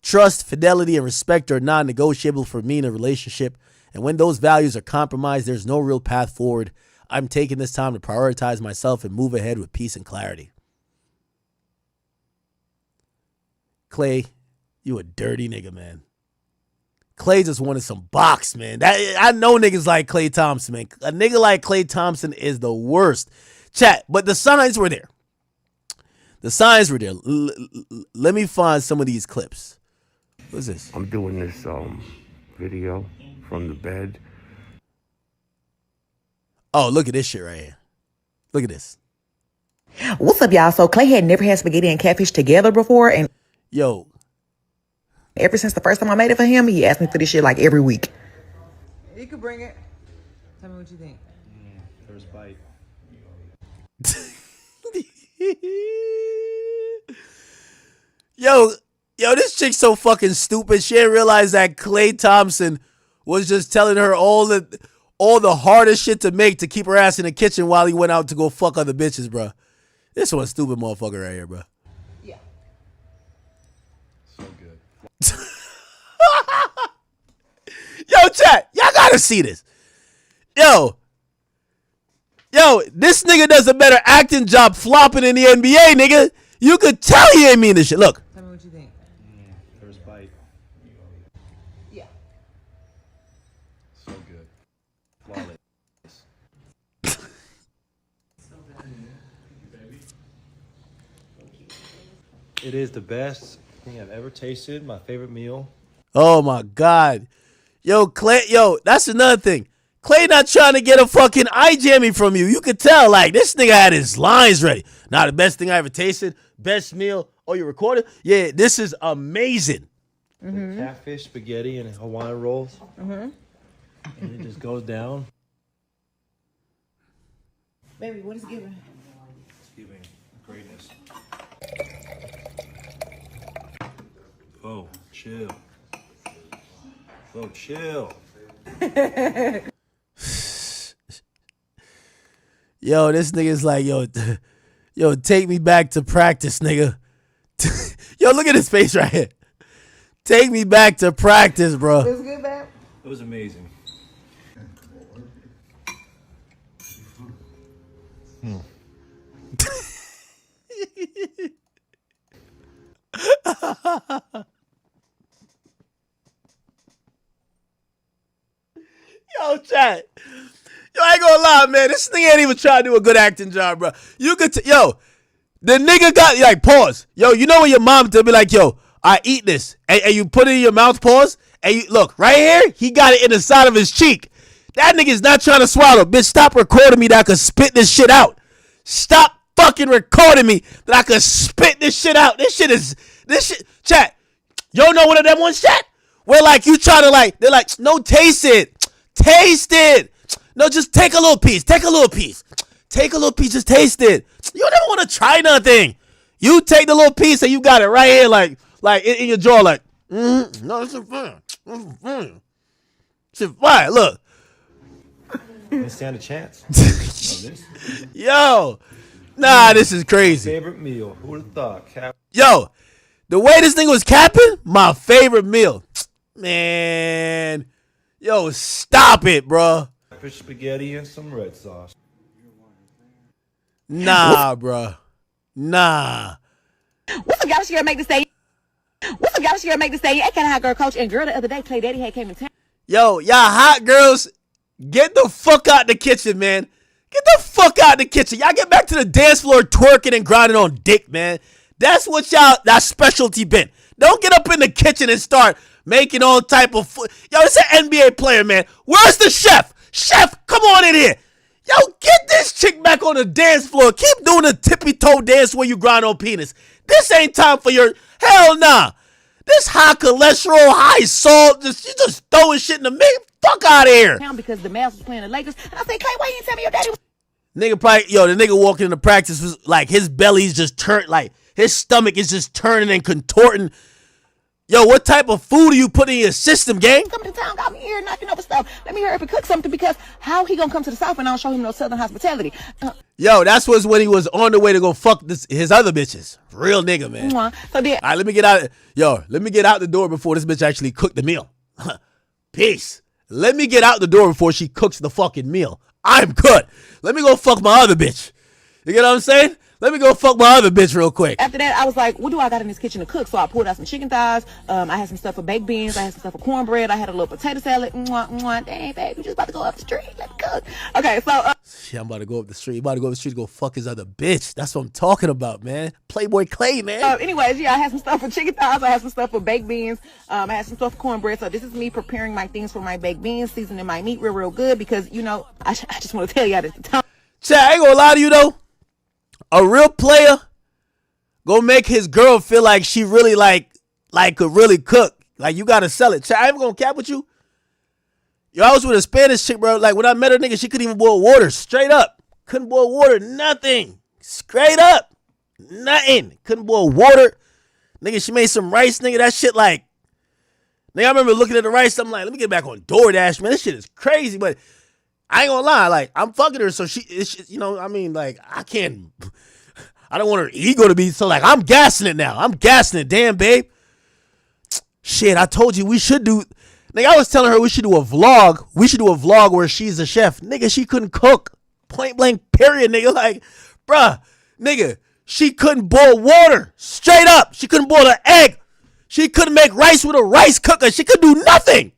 Trust, fidelity, and respect are non-negotiable for me in a relationship. And when those values are compromised, there's no real path forward. I'm taking this time to prioritize myself and move ahead with peace and clarity. Klay, you a dirty nigga, man. Klay just wanted some box, man. I know niggas like Klay Thompson, man. A nigga like Klay Thompson is the worst. Chat, but the signs were there. Let me find some of these clips. What's this? I'm doing this video from the bed. Oh, look at this shit right here. Look at this. What's up, y'all? So Klay had never had spaghetti and catfish together before, and yo, ever since the first time I made it for him, he asked me for this shit like every week. You can bring it. Tell me what you think. First bite. Yo, this chick's so fucking stupid. She didn't realize that Klay Thompson was just telling her all the hardest shit to make to keep her ass in the kitchen while he went out to go fuck other bitches, bro. This one stupid motherfucker right here, bro. Yeah. So good. Yo, chat, y'all gotta see this. Yo, this nigga does a better acting job flopping in the NBA, nigga. You could tell he ain't mean this shit. Look. Tell me what you think. First bite. Yeah. So good. Flawless. It is the best thing I've ever tasted. My favorite meal. Oh my God. Yo, Klay, that's another thing. Klay not trying to get a fucking eye jammy from you. You could tell, like, this nigga had his lines ready. Nah, the best thing I ever tasted. Best meal. Oh, you recorded? Yeah, this is amazing. Mm-hmm. Catfish, spaghetti, and Hawaiian rolls. Mm-hmm. And it just goes down. Baby, what is it giving? It's giving greatness. Oh, chill. Oh, chill. Yo, this nigga's like, yo, take me back to practice, nigga. Yo, look at his face right here. Take me back to practice, bro. It was good, babe? It was amazing. Yo, chat. Yo, I ain't gonna lie, man. This nigga ain't even trying to do a good acting job, bro. You could, the nigga got, like, pause. Yo, you know when your mom to be like, yo, I eat this. And you put it in your mouth, pause. And you, look, right here, he got it in the side of his cheek. That nigga's not trying to swallow. Bitch, stop recording me that I could spit this shit out. Stop fucking recording me that I could spit this shit out. This shit, chat. Yo know one of them ones, chat? where like you try to like, they're like, no, taste it. Taste it. No, just take a little piece. Take a little piece. Take a little piece. Just taste it. You never want to try nothing. You take the little piece and you got it right here, like in your jaw, like, no, this is fine. This is fine. Look. Didn't stand a chance. Yo. Nah, this is crazy. Favorite meal. Who would have thought? Yo, the way this thing was capping, my favorite meal. Man. Yo, stop it, bro. Fish spaghetti and some red sauce. Nah, bro. Nah. What's up, y'all? She gonna make this day. What's up, y'all? She gonna make this day. I kind of hot girl coach and girl the other day. Clay Daddy had came in town. Yo, y'all hot girls, get the fuck out the kitchen, man. Get the fuck out the kitchen. Y'all get back to the dance floor twerking and grinding on dick, man. That's what y'all, that specialty been. Don't get up in the kitchen and start making all type of food. Yo, it's an NBA player, man. Where's the chef? Chef, come on in here. Yo, get this chick back on the dance floor. Keep doing the tippy-toe dance where you grind on penis. This ain't time for your, hell nah. This high cholesterol, high salt, you just throwing shit in the mix. Fuck out of here. Because the Mavs was playing the Lakers. And I said, Clay, why you didn't tell me your daddy was... Nigga probably, yo, the nigga walking into practice was like, his belly's just turned, like, his stomach is just turning and contorting. Yo, what type of food are you putting in your system, gang? Coming to town, got me here knocking over stuff. Let me hurry up and cook something because how he gonna come to the South and I don't show him no Southern hospitality? Yo, that's was when he was on the way to go fuck his other bitches. Real nigga, man. So then, all right, let me get out. Yo, let me get out the door before this bitch actually cooked the meal. Peace. Let me get out the door before she cooks the fucking meal. I'm good. Let me go fuck my other bitch. You get what I'm saying? Let me go fuck my other bitch real quick. After that, I was like, what do I got in this kitchen to cook? So I pulled out some chicken thighs. I had some stuff for baked beans. I had some stuff for cornbread. I had a little potato salad. Dang, babe, we just about to go up the street. Let me cook. Okay, so... Shit, I'm about to go up the street. I'm about to go up the street to go fuck his other bitch. That's what I'm talking about, man. Playboy Clay, man. Anyways, yeah, I had some stuff for chicken thighs. I had some stuff for baked beans. I had some stuff for cornbread. So this is me preparing my things for my baked beans, seasoning my meat real good because, you know, I just want to tell y'all this. Chat, I ain't gonna lie to you, though. A real player gonna make his girl feel like she really like could really cook. Like you gotta sell it. I ain't gonna cap with you. Yo, I was with a Spanish chick, bro. Like when I met her, nigga, she couldn't even boil water. Straight up. Couldn't boil water. Nothing. Straight up. Nothing. Couldn't boil water. Nigga, she made some rice, nigga. That shit like, nigga, I remember looking at the rice. I'm like, let me get back on DoorDash, man. This shit is crazy, but I ain't gonna lie, like, I'm fucking her, so she, you know, I mean, like, I don't want her ego to be, so, like, I'm gassing it now. I'm gassing it. Damn, babe. Shit, I told you we should do, nigga, I was telling her we should do a vlog. We should do a vlog where she's the chef. Nigga, she couldn't cook. Point blank, period, nigga. Like, bruh, nigga, she couldn't boil water. Straight up. She couldn't boil an egg. She couldn't make rice with a rice cooker. She could do nothing.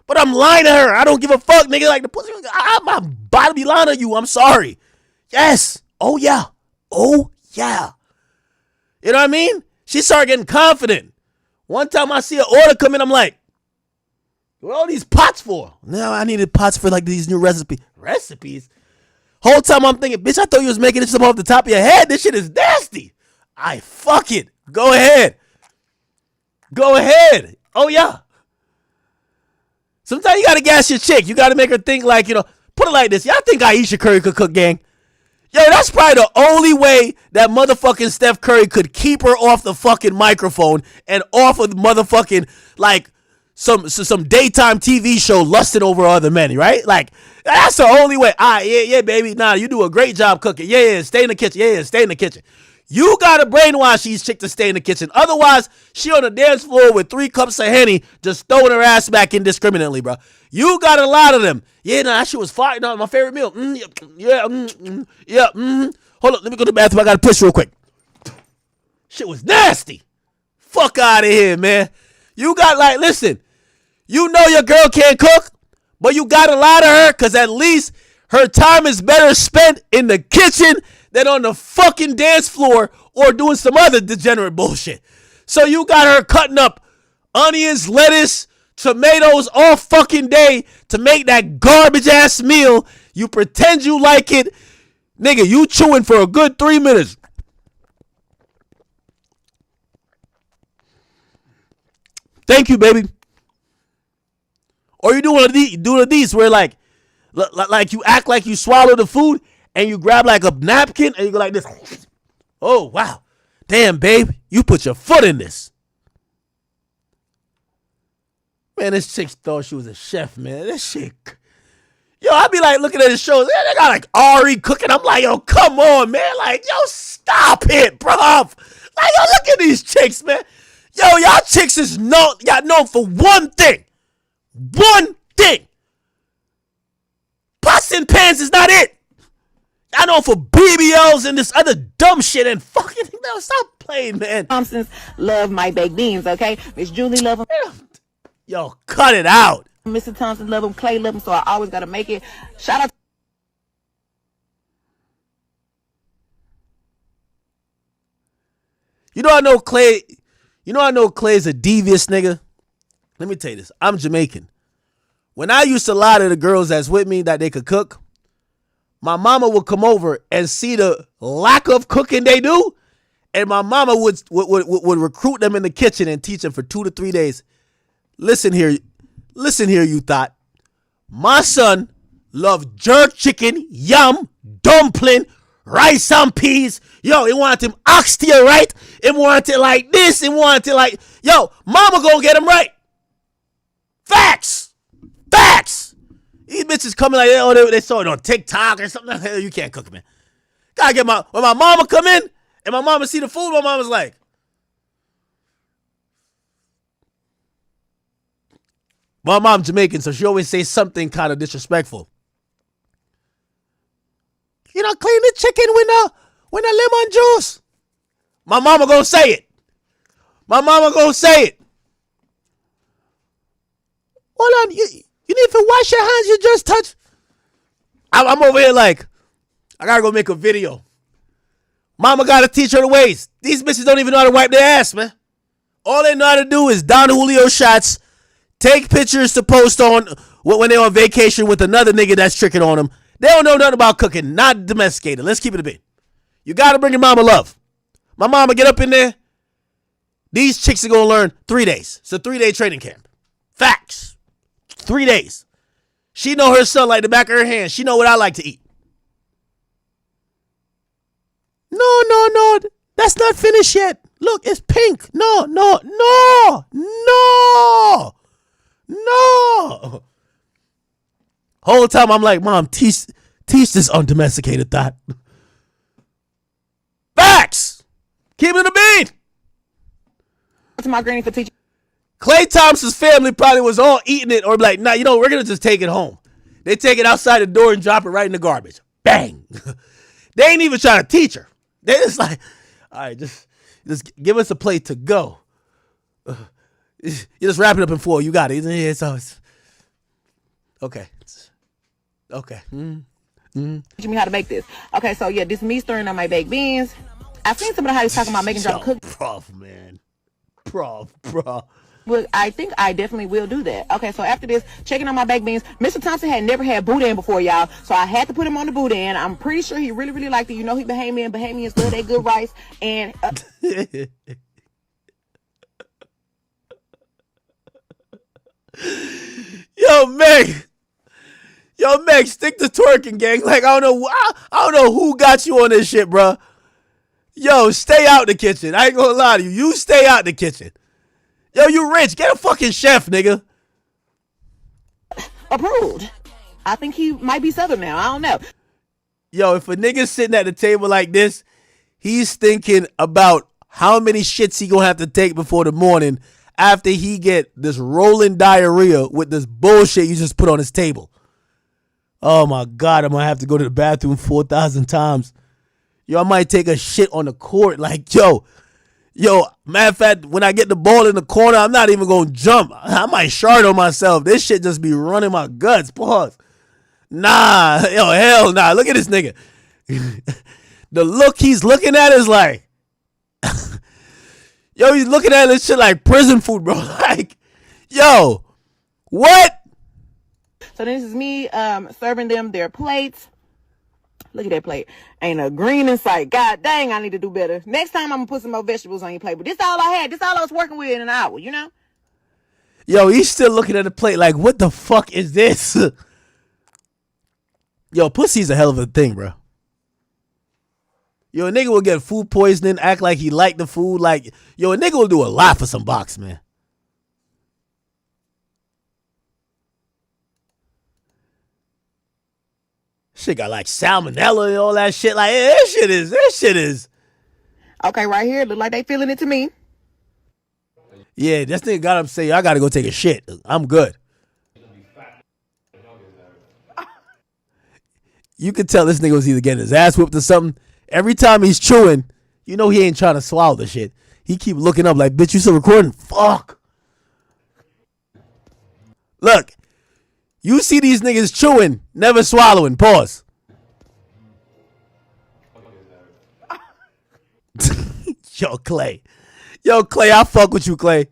But I'm lying to her. I don't give a fuck, nigga. Like the pussy, I'm about to be lying to you. I'm sorry. Yes. Oh yeah. Oh yeah. You know what I mean? She started getting confident. One time I see an order come in, I'm like, what are all these pots for? No, I needed pots for like these new recipes. Recipes? Whole time I'm thinking, bitch, I thought you was making this off the top of your head. This shit is nasty. Fuck it. Go ahead. Go ahead. Oh yeah. Sometimes you gotta gas your chick. You gotta make her think like, you know, put it like this. Y'all think Aisha Curry could cook, gang? Yo, that's probably the only way that motherfucking Steph Curry could keep her off the fucking microphone and off of the motherfucking, like, some daytime TV show lusting over other men, right? Like, that's the only way. Yeah, baby. Nah, you do a great job cooking. Yeah, stay in the kitchen. Yeah, stay in the kitchen. You gotta brainwash these chicks to stay in the kitchen. Otherwise, she on the dance floor with 3 cups of Henny, just throwing her ass back indiscriminately, bro. You got a lot of them. Yeah, nah, that shit was fire. No, my favorite meal. Yeah. Hold up, let me go to the bathroom. I gotta piss real quick. Shit was nasty. Fuck out of here, man. You got like, listen, you know your girl can't cook, but you gotta lie to her, cause at least her time is better spent in the kitchen than on the fucking dance floor or doing some other degenerate bullshit. So you got her cutting up onions, lettuce, tomatoes all fucking day to make that garbage ass meal. You pretend you like it. Nigga, you chewing for a good 3 minutes. Thank you, baby. Or you do one of these where like you act like you swallow the food and you grab like a napkin and you go like this. Oh, wow. Damn, babe, you put your foot in this. Man, this chick thought she was a chef, man. This shit. Yo, I be like looking at the shows. They got like Ari cooking. I'm like, yo, come on, man. Like, yo, stop it, bro. Like, yo, look at these chicks, man. Yo, y'all chicks y'all known for one thing. One thing. Pots and pans is not it. I know for BBLs and this other dumb shit and fucking stop playing, man. Thompsons love my baked beans, okay? Miss Julie love them. Yo, cut it out. Mr. Thompson love them. Klay love them, so I always gotta make it. Shout out. I know Klay's a devious nigga. Let me tell you this. I'm Jamaican. When I used to lie to the girls that's with me that they could cook, my mama would come over and see the lack of cooking they do, and my mama would recruit them in the kitchen and teach them for 2 to 3 days. Listen here, you thought. My son loved jerk chicken, yum, dumpling, rice and peas. Yo, he wanted him oxtail right. He wanted it like this. He wanted it like, yo, mama gonna get him right. Facts. These bitches coming like, oh, they saw it on TikTok or something. Hell, you can't cook, man. Gotta get when my mama come in and my mama see the food, my mama's like, my mom Jamaican, so she always say something kind of disrespectful. You know, clean the chicken with the lemon juice. My mama gonna say it. Hold on, you need to wash your hands. You just touch. I'm over here like, I gotta go make a video. Mama gotta teach her the ways. These bitches don't even know how to wipe their ass, man. All they know how to do is Don Julio shots, take pictures to post on when they're on vacation with another nigga that's tricking on them. They don't know nothing about cooking, not domesticated. Let's keep it a bit. You gotta bring your mama love. My mama get up in there. These chicks are gonna learn 3 days. It's a 3-day training camp. Facts. 3 days. She know her son like the back of her hand. She know what I like to eat. No. That's not finished yet. Look, it's pink. No. Whole time I'm like, Mom, teach this undomesticated thought. Facts. Keep it a beat. To my granny for teaching. Klay Thompson's family probably was all eating it or like, nah, we're going to just take it home. They take it outside the door and drop it right in the garbage. Bang. They ain't even trying to teach her. They just like, all right, just give us a plate to go. You just wrap it up in foil. You got it. It's always okay. Okay. Teaching me how to make this. Okay, so yeah, this me stirring on my baked beans. I've seen somebody how he's talking about making drop cook. Prof, man. Well, I think I definitely will do that. Okay, so after this, checking on my baked beans. Mr. Thompson had never had boudin before, y'all. So I had to put him on the boudin. I'm pretty sure he really, really liked it. You know he Bahamian. Bahamians love that good rice. And Yo, Meg, stick to twerking, gang. Like, I don't know who got you on this shit, bro. Yo, stay out the kitchen. I ain't gonna lie to you. You stay out the kitchen. Yo, you rich. Get a fucking chef, nigga. approved. I think he might be Southern now. I don't know. Yo, if a nigga's sitting at the table like this, he's thinking about how many shits he gonna have to take before the morning after he get this rolling diarrhea with this bullshit you just put on his table. Oh my God, I'm gonna have to go to the bathroom 4,000 times. Yo, I might take a shit on the court. Like, yo, matter of fact, when I get the ball in the corner, I'm not even gonna jump. I might shard on myself. This shit just be running my guts. Pause. Nah, yo, hell nah. Look at this nigga. The look he's looking at is like, yo, he's looking at this shit like prison food, bro. Like, yo, what? So this is me serving them their plates. Look at that plate. Ain't a green in sight. God dang, I need to do better. Next time I'm gonna put some more vegetables on your plate. But this all I had. This all I was working with in an hour, you know? Yo, he's still looking at the plate like, what the fuck is this? Yo, pussy's a hell of a thing, bro. Yo, a nigga will get food poisoning, act like he liked the food. Like, yo, a nigga will do a lot for some box, man. Shit got like salmonella and all that shit. Like, this shit is. Okay, right here, look like they feeling it to me. Yeah, this nigga got up say, I gotta go take a shit. I'm good. You could tell this nigga was either getting his ass whipped or something. Every time he's chewing, you know he ain't trying to swallow the shit. He keep looking up like, bitch, you still recording? Fuck. Look, you see these niggas chewing, never swallowing. Pause. Yo, Klay. Yo, Klay, I fuck with you, Klay.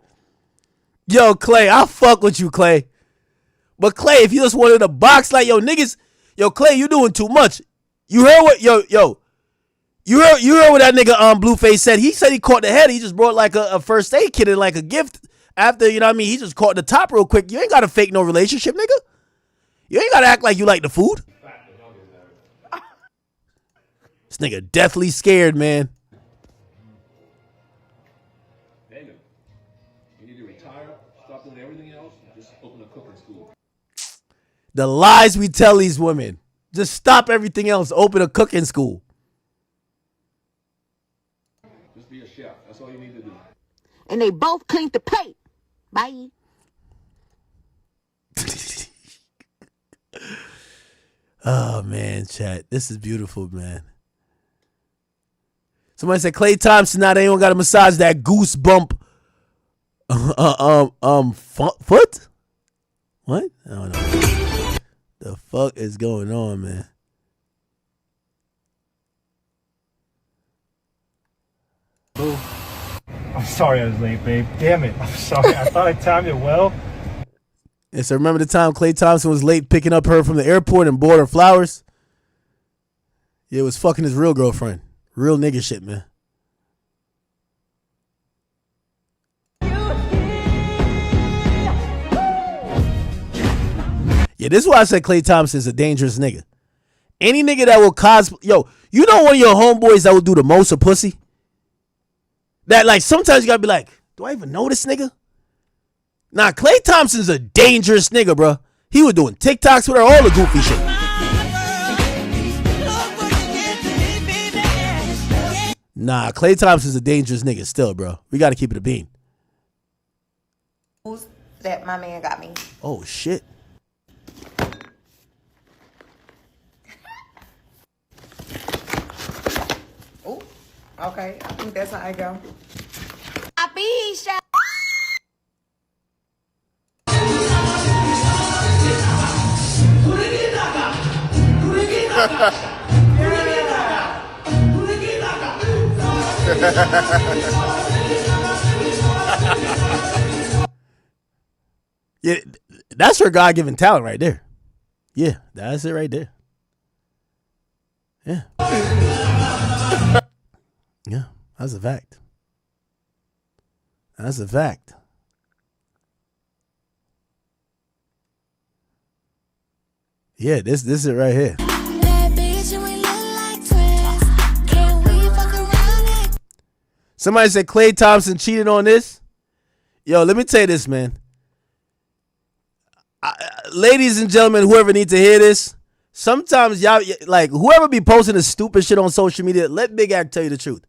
Yo, Klay, I fuck with you, Klay. But Klay, if you just wanted to box like, yo, niggas, yo, Klay, you doing too much. You heard what, yo, you heard what that nigga Blueface said. He said he caught the head. He just brought like a first aid kit and like a gift after, you know what I mean? He just caught the top real quick. You ain't got to fake no relationship, nigga. You ain't got to act like you like the food. This nigga deathly scared, man. The lies we tell these women. Just stop everything else. Open a cooking school. Just be a chef. That's all you need to do. And they both cleaned the plate. Bye. Oh, man, chat. This is beautiful, man. Somebody said Klay Thompson, now they don't got to massage that goosebump foot? What? I don't know. The fuck is going on, man? I'm sorry I was late, babe. Damn it. I'm sorry. I thought I timed it well. Yeah, so remember the time Klay Thompson was late picking up her from the airport and bought her flowers? Yeah, it was fucking his real girlfriend. Real nigga shit, man. Yeah, this is why I said Klay Thompson is a dangerous nigga. Any nigga that will cosplay, yo, you know one of your homeboys that will do the most of pussy? That like sometimes you gotta be like, do I even know this nigga? Nah, Klay Thompson's a dangerous nigga, bro. He was doing TikToks with her, all the goofy shit. Nah, Klay Thompson's a dangerous nigga still, bro. We gotta keep it a bean. That my man got me. Oh shit. Oh, okay. I think that's how I go. Yeah, that's her God-given talent right there. Yeah, that's it right there. Yeah. Yeah, that's a fact. That's a fact. Yeah, this is it right here. Somebody said Klay Thompson cheated on this. Yo, let me tell you this, man. Ladies and gentlemen, whoever needs to hear this, sometimes y'all, like, whoever be posting this stupid shit on social media, let Big Act tell you the truth.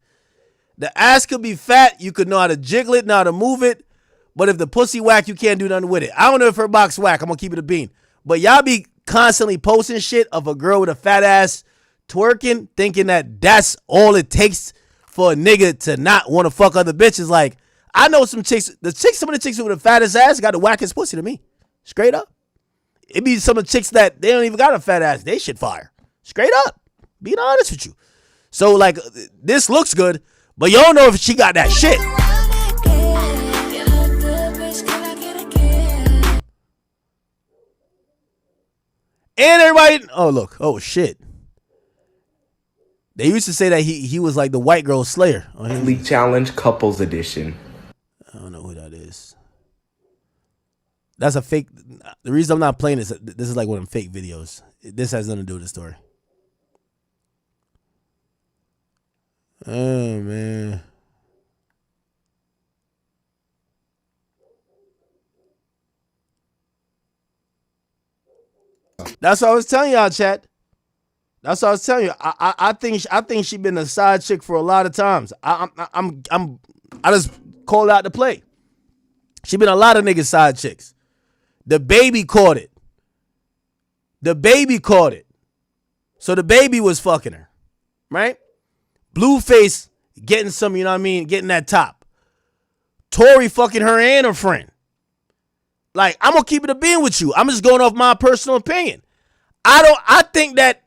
The ass could be fat, you could know how to jiggle it, know how to move it, but if the pussy whack, you can't do nothing with it. I don't know if her box whack, I'm gonna keep it a bean. But y'all be constantly posting shit of a girl with a fat ass twerking, thinking that that's all it takes for a nigga to not want to fuck other bitches. Like, I know some of the chicks with the fattest ass got the wackest pussy to me. Straight up. It be some of the chicks that they don't even got a fat ass. They shit fire. Straight up. Being honest with you. So, like, this looks good, but you don't know if she got that shit. And everybody, oh, look. Oh, shit. They used to say that he was like the white girl slayer. League Challenge Couples Edition. I don't know who that is. That's a fake. The reason I'm not playing this is like one of them fake videos. This has nothing to do with the story. Oh, man. That's what I was telling y'all, chat. That's what I was telling you. I think she been a side chick for a lot of times. I just called out the play. She been a lot of niggas side chicks. The baby caught it. So the baby was fucking her, right? Blueface getting some, you know what I mean, getting that top. Tory fucking her and her friend. Like, I'm gonna keep it a being with you. I'm just going off my personal opinion. I think that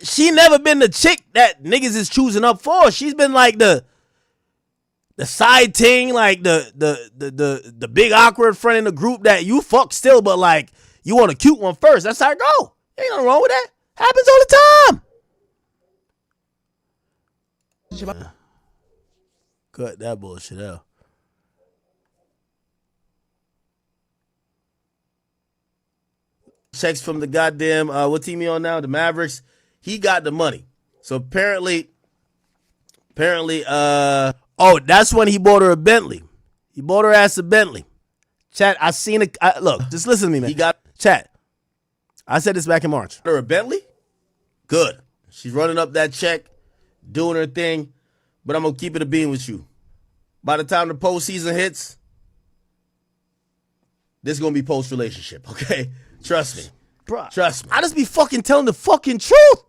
she never been the chick that niggas is choosing up for. She's been like the side ting, like the big awkward friend in the group that you fuck still, but like you want a cute one first. That's how it go. Ain't nothing wrong with that. Happens all the time. Cut that bullshit out. Checks from the goddamn, what team he on now? The Mavericks. He got the money. So apparently, oh, that's when he bought her a Bentley. He bought her ass a Bentley. Chat, I seen it. Look, just listen to me, man. He got, chat, I said this back in March. Her a Bentley? Good. She's running up that check, doing her thing, but I'm going to keep it a beam with you. By the time the postseason hits, this is going to be post-relationship, okay? Trust me. Bruh. Trust me. I just be fucking telling the fucking truth.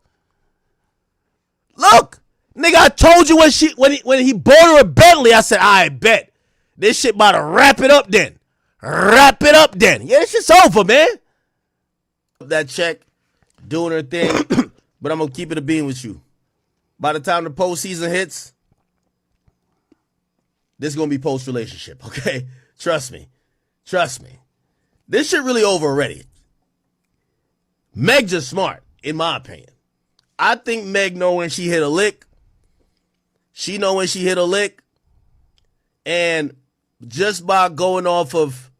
Look, nigga, I told you when he bought her a Bentley, I said, I bet. This shit about to wrap it up then. Wrap it up then. Yeah, this shit's over, man. That check, doing her thing, but I'm going to keep it a beam with you. By the time the postseason hits, this is going to be post-relationship, okay? Trust me. Trust me. This shit really over already. Meg just smart, in my opinion. I think Meg know when she hit a lick. She know when she hit a lick. And just by going off of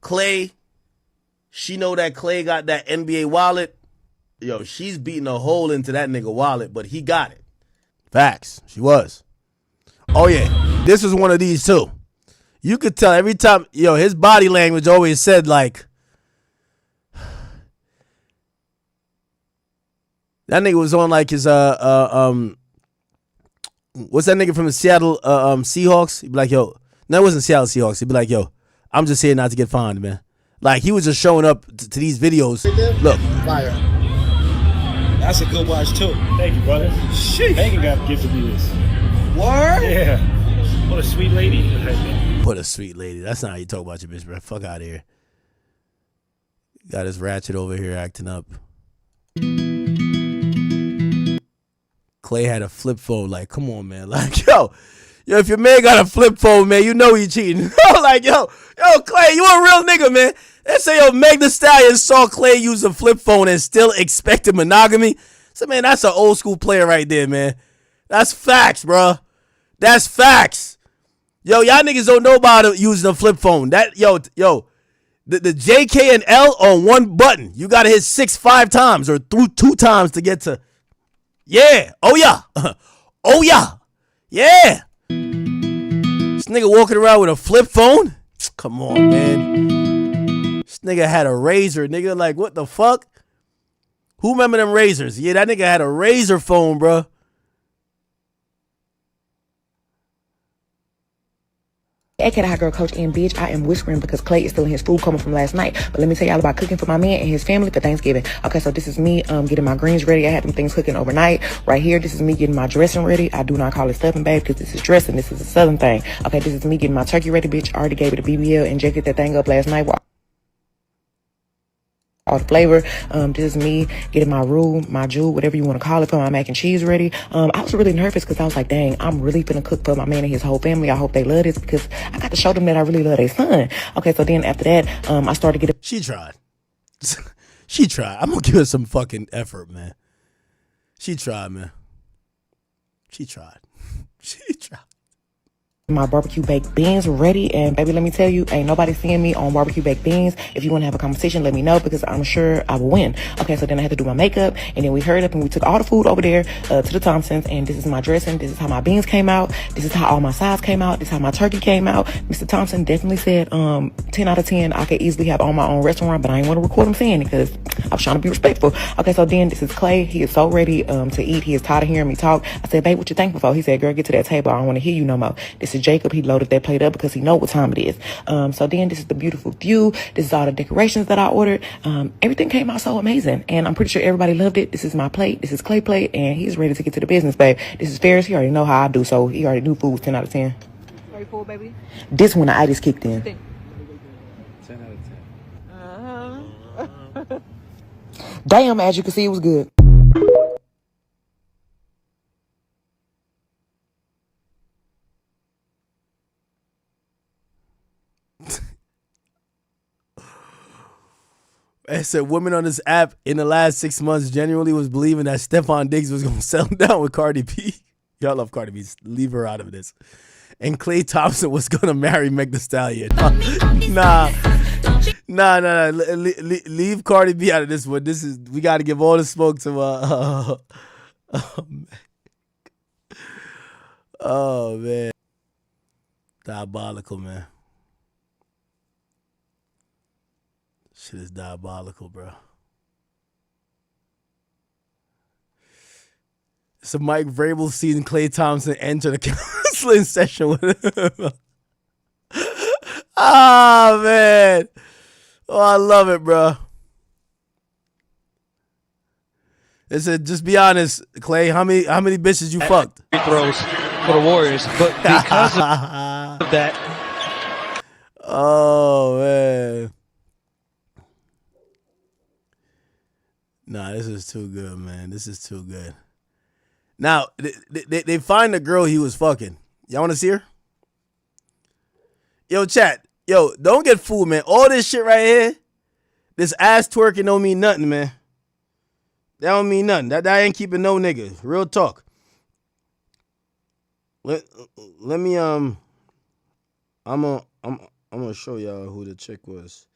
Klay, she know that Klay got that NBA wallet. Yo, she's beating a hole into that nigga wallet, but he got it. Facts. She was. Oh, yeah. This was one of these, too. You could tell every time, yo, his body language always said, like, that nigga was on, like, his, what's that nigga from the Seattle Seahawks? He'd be like, yo, no, it wasn't Seattle Seahawks. He'd be like, yo, I'm just here not to get fined, man. Like, he was just showing up to these videos. Look. Fire. That's a good watch, too. Thank you, brother. Sheesh. Megan got gifted me this. Word? Yeah. What a sweet lady. What a sweet lady. That's not how you talk about your bitch, bro. Fuck out of here. Got his ratchet over here acting up. Klay had a flip phone. Like, come on, man. Like, yo, if your man got a flip phone, man, you know he cheating. Like, yo, Klay, you a real nigga, man. Let's say, yo, Meg Thee Stallion saw Klay use a flip phone and still expected monogamy. So, man, that's an old school player right there, man. That's facts, bro. That's facts. Yo, y'all niggas don't know about using a flip phone. That, yo, the J, K, and L on one button. You got to hit 6 times or through 2 times to get to. Yeah. Oh, yeah. Oh, yeah. Yeah. This nigga walking around with a flip phone? Come on, man. This nigga had a razor, nigga. Like, what the fuck? Who remember them razors? Yeah, that nigga had a razor phone, bro. Aka Hot Girl Coach and bitch, I am whispering because Klay is still in his food coma from last night. But let me tell y'all about cooking for my man and his family for Thanksgiving. Okay, so this is me getting my greens ready. I had them things cooking overnight. Right here, this is me getting my dressing ready. I do not call it stuffing, babe, because this is dressing. This is a southern thing. Okay, this is me getting my turkey ready, bitch. I already gave it a BBL, injected that thing up last night. All the flavor. This is me getting my roux, my jewel, whatever you want to call it, for my mac and cheese ready. I was really nervous because I was like, dang, I'm really finna cook for my man and his whole family. I hope they love this because I got to show them that I really love their son. Okay, so then after that, I started getting. She tried. She tried. I'm gonna give her some fucking effort, man. She tried, man. She tried. She tried. My barbecue baked beans ready, and baby, let me tell you, ain't nobody seeing me on barbecue baked beans. If you want to have a conversation, let me know, because I'm sure I will win. Okay, so then I had to do my makeup, and then we hurried up and we took all the food over there to the Thompsons, and this is my dressing. This is how my beans came out. This is how all my sides came out. This is how my turkey came out. Mr. Thompson definitely said 10 out of 10. I could easily have on my own restaurant, but I ain't want to record him saying it because I was trying to be respectful. Okay, so then this is Klay. He is so ready to eat. He is tired of hearing me talk. I said, babe, what you thankful for? He said, girl, get to that table. I don't want to hear you no more. This is Jacob. He loaded that plate up because he know what time it is. So then this is the beautiful view. This is all the decorations that I ordered. Everything came out so amazing, and I'm pretty sure everybody loved it. This is my plate. This is Klay plate, and he's ready to get to the business, babe. This is Ferris. He already know how I do, so he already knew food was 10 out of 10. Are you full, baby? This one, the itis kicked in. 10 out of 10. Damn, as you can see, it was good. I said women on this app in the last 6 months genuinely was believing that Stephon Diggs was going to settle down with Cardi B. Y'all love Cardi B. Leave her out of this. And Klay THompson was going to marry Meg Thee Stallion. Nah. Leave Cardi B out of this one. We got to give all the smoke to oh, man. Diabolical, man. Shit is diabolical, bro. So Mike Vrabel seeing Klay Thompson enter the counseling session with him. Ah, man. Oh, I love it, bro. It said, just be honest, Klay, how many bitches you fucked? Free throws for the Warriors, but because of that. Oh, man. Nah, this is too good, man. This is too good. Now, they find the girl he was fucking. Y'all want to see her? Yo, chat. Yo, don't get fooled, man. All this shit right here, this ass twerking don't mean nothing, man. That don't mean nothing. That ain't keeping no nigga. Real talk. Let me I'm gonna show y'all who the chick was.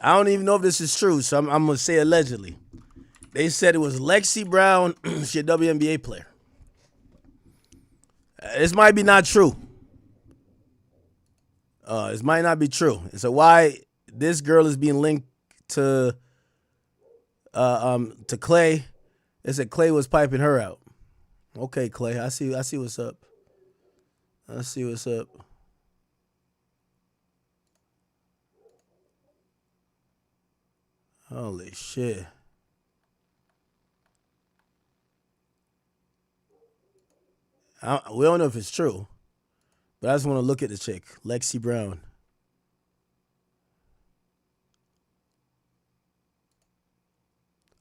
I don't even know if this is true, so I'm going to say allegedly. They said it was Lexi Brown. She's a WNBA player. This might be not true. This might not be true. So why this girl is being linked to Klay? They said Klay was piping her out. Okay, Klay, I see what's up. I see what's up. Holy shit. We don't know if it's true, but I just want to look at the chick, Lexi Brown.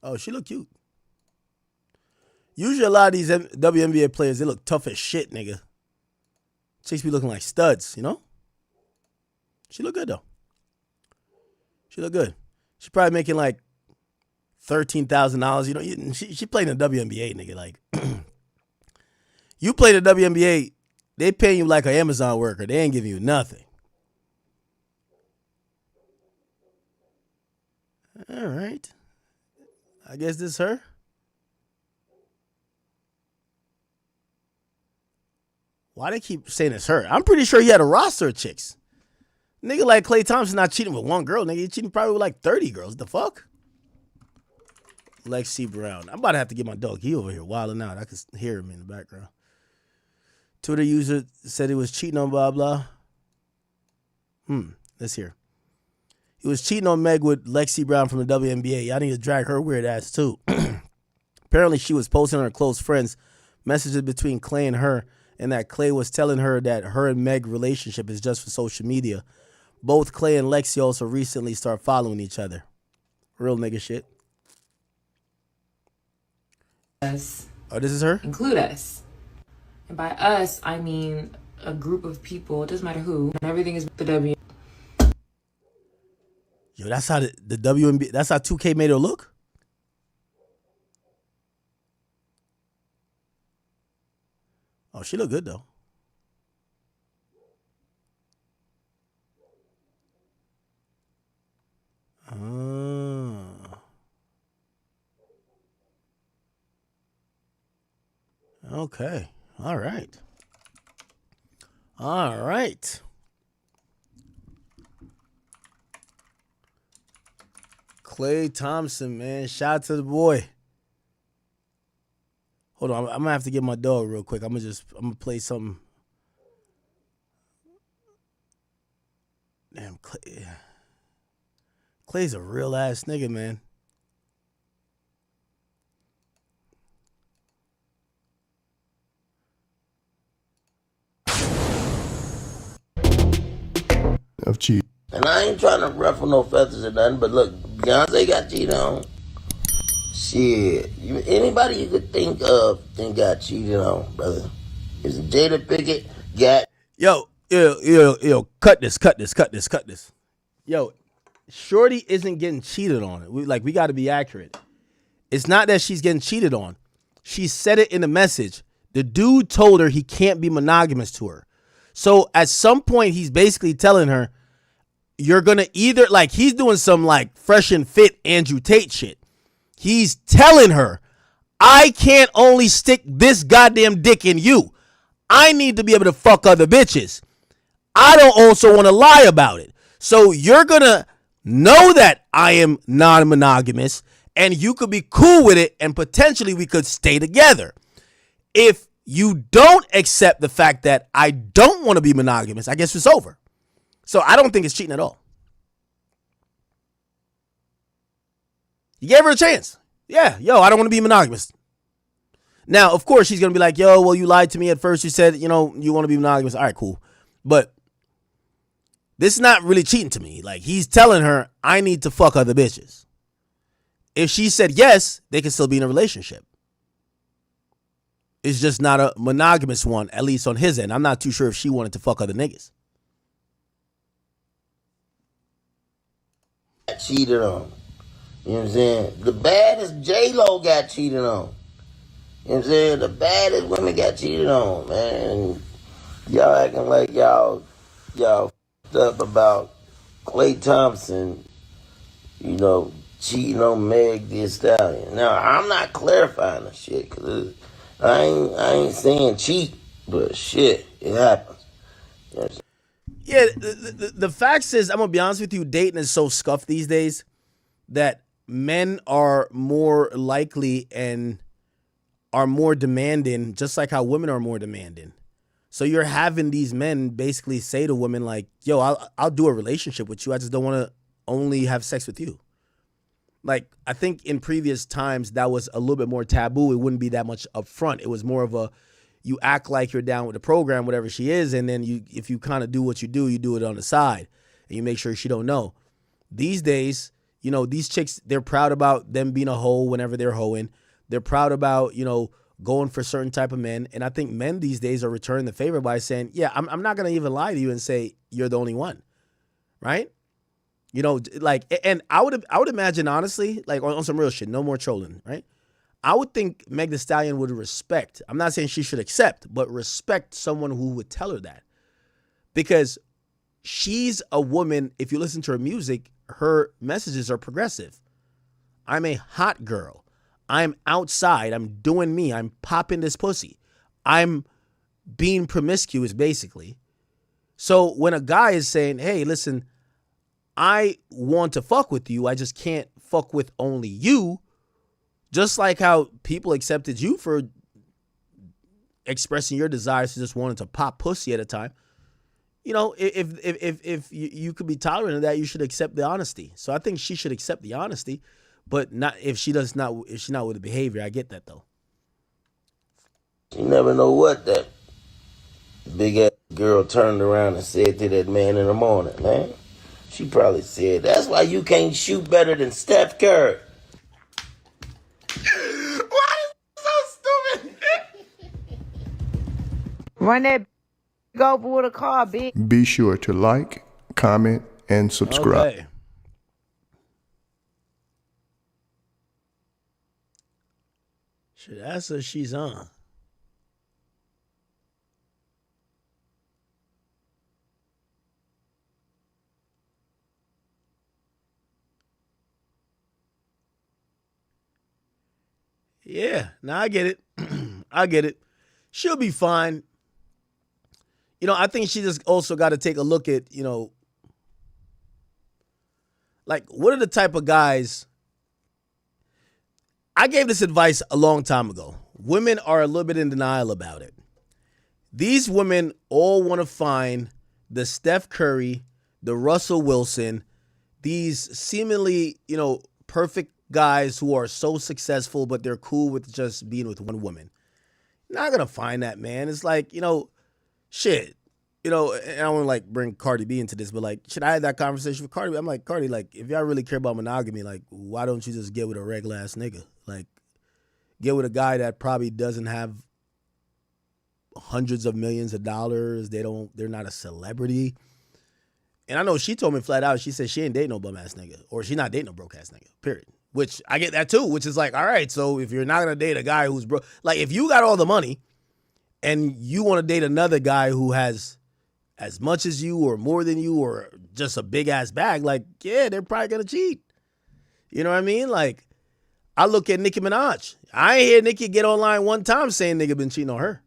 Oh, she look cute. Usually a lot of these WNBA players, they look tough as shit, nigga. Chicks be looking like studs, you know? She look good, though. She look good. She probably making like $13,000. You know, she played in the WNBA, nigga. Like, you play the WNBA, they paying you like an Amazon worker. They ain't giving you nothing. All right. I guess this is her. Why they keep saying it's her? I'm pretty sure he had a roster of chicks. Nigga like Klay Thompson not cheating with one girl. Nigga, he cheating probably with like 30 girls. The fuck? Lexi Brown. I'm about to have to get my dog. He over here wilding out. I can hear him in the background. Twitter user said he was cheating on blah, blah. Let's hear. He was cheating on Meg with Lexi Brown from the WNBA. Y'all need to drag her weird ass too. Apparently she was posting on her close friends messages between Klay and her, and that Klay was telling her that her and Meg relationship is just for social media. Both Klay and Lexi also recently start following each other. Real nigga shit. Us. Oh, this is her? Include us. And by us, I mean a group of people. It doesn't matter who. And everything is the W. Yo, that's how the WNBA, that's how 2K made her look? Oh, she look good though. Okay. All right. All right. Klay Thompson, man. Shout out to the boy. Hold on. I'm going to have to get my dog real quick. I'm going to play something. Damn, Klay. Klay's a real ass nigga, man. Of cheating. And I ain't trying to ruffle no feathers or nothing, but look, Beyonce got cheated on. Shit. Anybody you could think of got cheated on, brother. Is it Jada Pickett? Yo, cut this. Yo, Shorty isn't getting cheated on. We got to be accurate. It's not that she's getting cheated on. She said it in the message. The dude told her he can't be monogamous to her. So at some point, he's basically telling her, you're going to either, like, he's doing some, like, fresh and fit Andrew Tate shit. He's telling her, I can't only stick this goddamn dick in you. I need to be able to fuck other bitches. I don't also want to lie about it. So you're going to know that I am non-monogamous, and you could be cool with it, and potentially we could stay together. If you don't accept the fact that I don't want to be monogamous, I guess it's over. So I don't think it's cheating at all. You gave her a chance. Yeah, I don't want to be monogamous. Now, of course, she's going to be like, well, you lied to me at first. You said, you want to be monogamous. All right, cool. But this is not really cheating to me. Like, he's telling her, I need to fuck other bitches. If she said yes, they can still be in a relationship. It's just not a monogamous one, at least on his end. I'm not too sure if she wanted to fuck other niggas. Cheated on. You know what I'm saying? The baddest J-Lo got cheated on. You know what I'm saying? The baddest women got cheated on, man. Y'all acting like y'all f***ed up about Klay Thompson, cheating on Meg Thee Stallion. Now, I'm not clarifying the shit, because I ain't saying cheat, but shit, it happens. You know what I'm saying? Yeah, the fact is, I'm going to be honest with you, dating is so scuffed these days that men are more likely and are more demanding, just like how women are more demanding. So you're having these men basically say to women like, yo, I'll do a relationship with you. I just don't want to only have sex with you. Like, I think in previous times that was a little bit more taboo. It wouldn't be that much upfront. It was more of you act like you're down with the program, whatever she is, and then if you kind of do what you do it on the side, and you make sure she don't know. These days, these chicks, they're proud about them being a hoe whenever they're hoeing. They're proud about, going for certain type of men. And I think men these days are returning the favor by saying, yeah, I'm not going to even lie to you and say you're the only one, right? And I would imagine, honestly, like on some real shit, no more trolling, right? I would think Meg Thee Stallion would respect. I'm not saying she should accept, but respect someone who would tell her that. Because she's a woman, if you listen to her music, her messages are progressive. I'm a hot girl. I'm outside. I'm doing me. I'm popping this pussy. I'm being promiscuous, basically. So when a guy is saying, hey, listen, I want to fuck with you, I just can't fuck with only you, just like how people accepted you for expressing your desires to just wanting to pop pussy at a time. If you could be tolerant of that, you should accept the honesty. So I think she should accept the honesty, but not if she's not with the behavior. I get that though. You never know what that big ass girl turned around and said to that man in the morning, man. She probably said, that's why you can't shoot better than Steph Curry. Run that go over the car, bitch. Be sure to like, comment, and subscribe. Okay. Shit, that's what she's on. Yeah, now I get it. I get it. She'll be fine. You know, I think she just also got to take a look at, you know, like, what are the type of guys? I gave this advice a long time ago. Women are a little bit in denial about it. These women all want to find the Steph Curry, the Russell Wilson, these seemingly, you know, perfect guys who are so successful, but they're cool with just being with one woman. Not going to find that, man. It's like, you know, shit. You know, and I don't want to, like, bring Cardi B into this, but, like, should I have that conversation with Cardi B? I'm like, Cardi, like, if y'all really care about monogamy, like, why don't you just get with a regular-ass nigga? Like, get with a guy that probably doesn't have hundreds of millions of dollars. They're not a celebrity. And I know she told me flat out, she said she ain't dating no bum-ass nigga, or she not dating no broke-ass nigga, period. Which, I get that, too, which is like, all right, so if you're not going to date a guy who's broke, like, if you got all the money and you want to date another guy who has as much as you or more than you or just a big ass bag, like, yeah, they're probably going to cheat. You know what I mean? Like, I look at Nicki Minaj. I ain't hear Nicki get online one time saying nigga been cheating on her.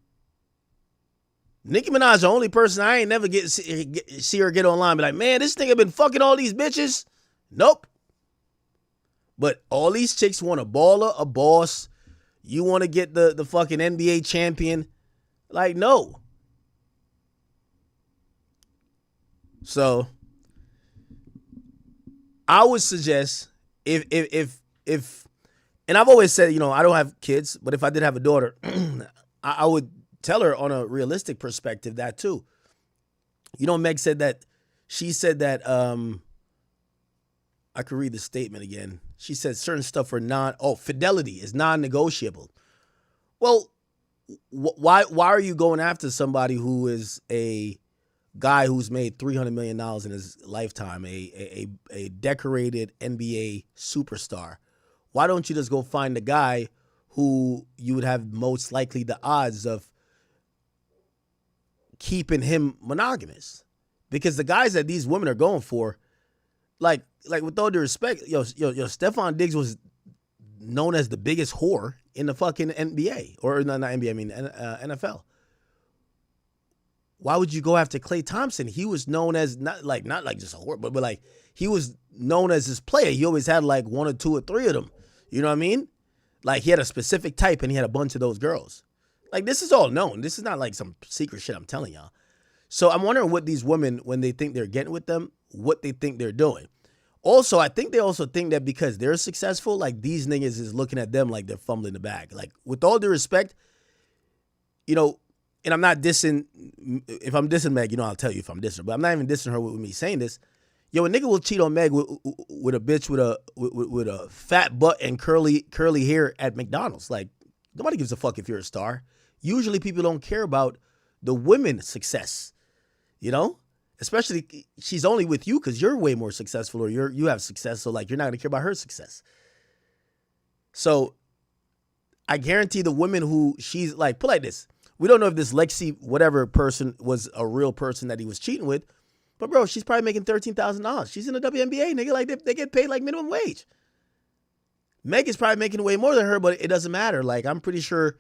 Nicki Minaj, the only person I ain't never see her get online, be like, man, this nigga been fucking all these bitches. Nope. But all these chicks want a baller, a boss. You want to get the fucking NBA champion. Like, no. So I would suggest if and I've always said, you know, I don't have kids, but if I did have a daughter, I would tell her on a realistic perspective that too. You know, Meg said that, she said that, I could read the statement again. She said certain stuff are fidelity is non-negotiable. Well, why are you going after somebody who is a guy who's made $300 million in his lifetime, a decorated NBA superstar? Why don't you just go find a guy who you would have most likely the odds of keeping him monogamous? Because the guys that these women are going for, like with all due respect, yo, Stephon Diggs was known as the biggest whore in the fucking NBA, or not NBA, I mean NFL. Why would you go after Klay Thompson? He was known as not like just a whore, but like he was known as this player. He always had like one or two or three of them. You know what I mean? Like he had a specific type and he had a bunch of those girls. Like this is all known. This is not like some secret shit I'm telling y'all. So I'm wondering what these women, when they think they're getting with them, what they think they're doing. Also, I think they also think that because they're successful, like these niggas is looking at them like they're fumbling the bag. Like with all due respect, you know, and I'm not dissing, if I'm dissing Meg, you know, I'll tell you if I'm dissing her, but I'm not even dissing her with me saying this. Yo, a nigga will cheat on Meg with a bitch with a fat butt and curly hair at McDonald's. Like, nobody gives a fuck if you're a star. Usually people don't care about the women's success, you know? Especially she's only with you because you're way more successful or you have success, so like you're not gonna care about her success. So I guarantee the women who she's like, put like this. We don't know if this Lexi whatever person was a real person that he was cheating with, but bro, she's probably making $13,000. She's in the WNBA, nigga. Like they get paid like minimum wage. Meg is probably making way more than her, but it doesn't matter. Like I'm pretty sure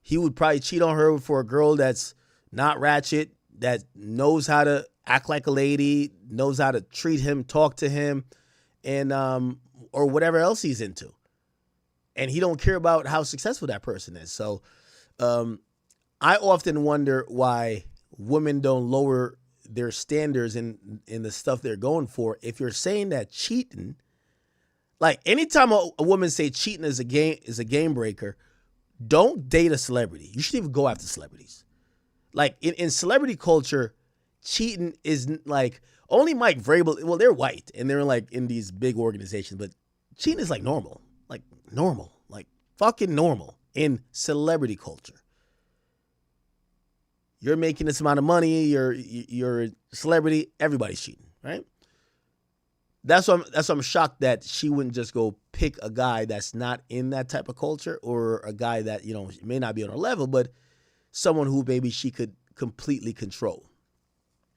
he would probably cheat on her for a girl that's not ratchet, that knows how to act like a lady, knows how to treat him, talk to him, and or whatever else he's into. And he don't care about how successful that person is. So I often wonder why women don't lower their standards in the stuff they're going for. If you're saying that cheating, like anytime a woman say cheating is a game breaker, don't date a celebrity. You shouldn't even go after celebrities. Like in celebrity culture, cheating is like only Mike Vrabel. Well, they're white and they're like in these big organizations, but cheating is like normal, like fucking normal in celebrity culture. You're making this amount of money. You're a celebrity. Everybody's cheating, right? That's why I'm shocked that she wouldn't just go pick a guy that's not in that type of culture, or a guy that, you know, may not be on her level, but someone who maybe she could completely control.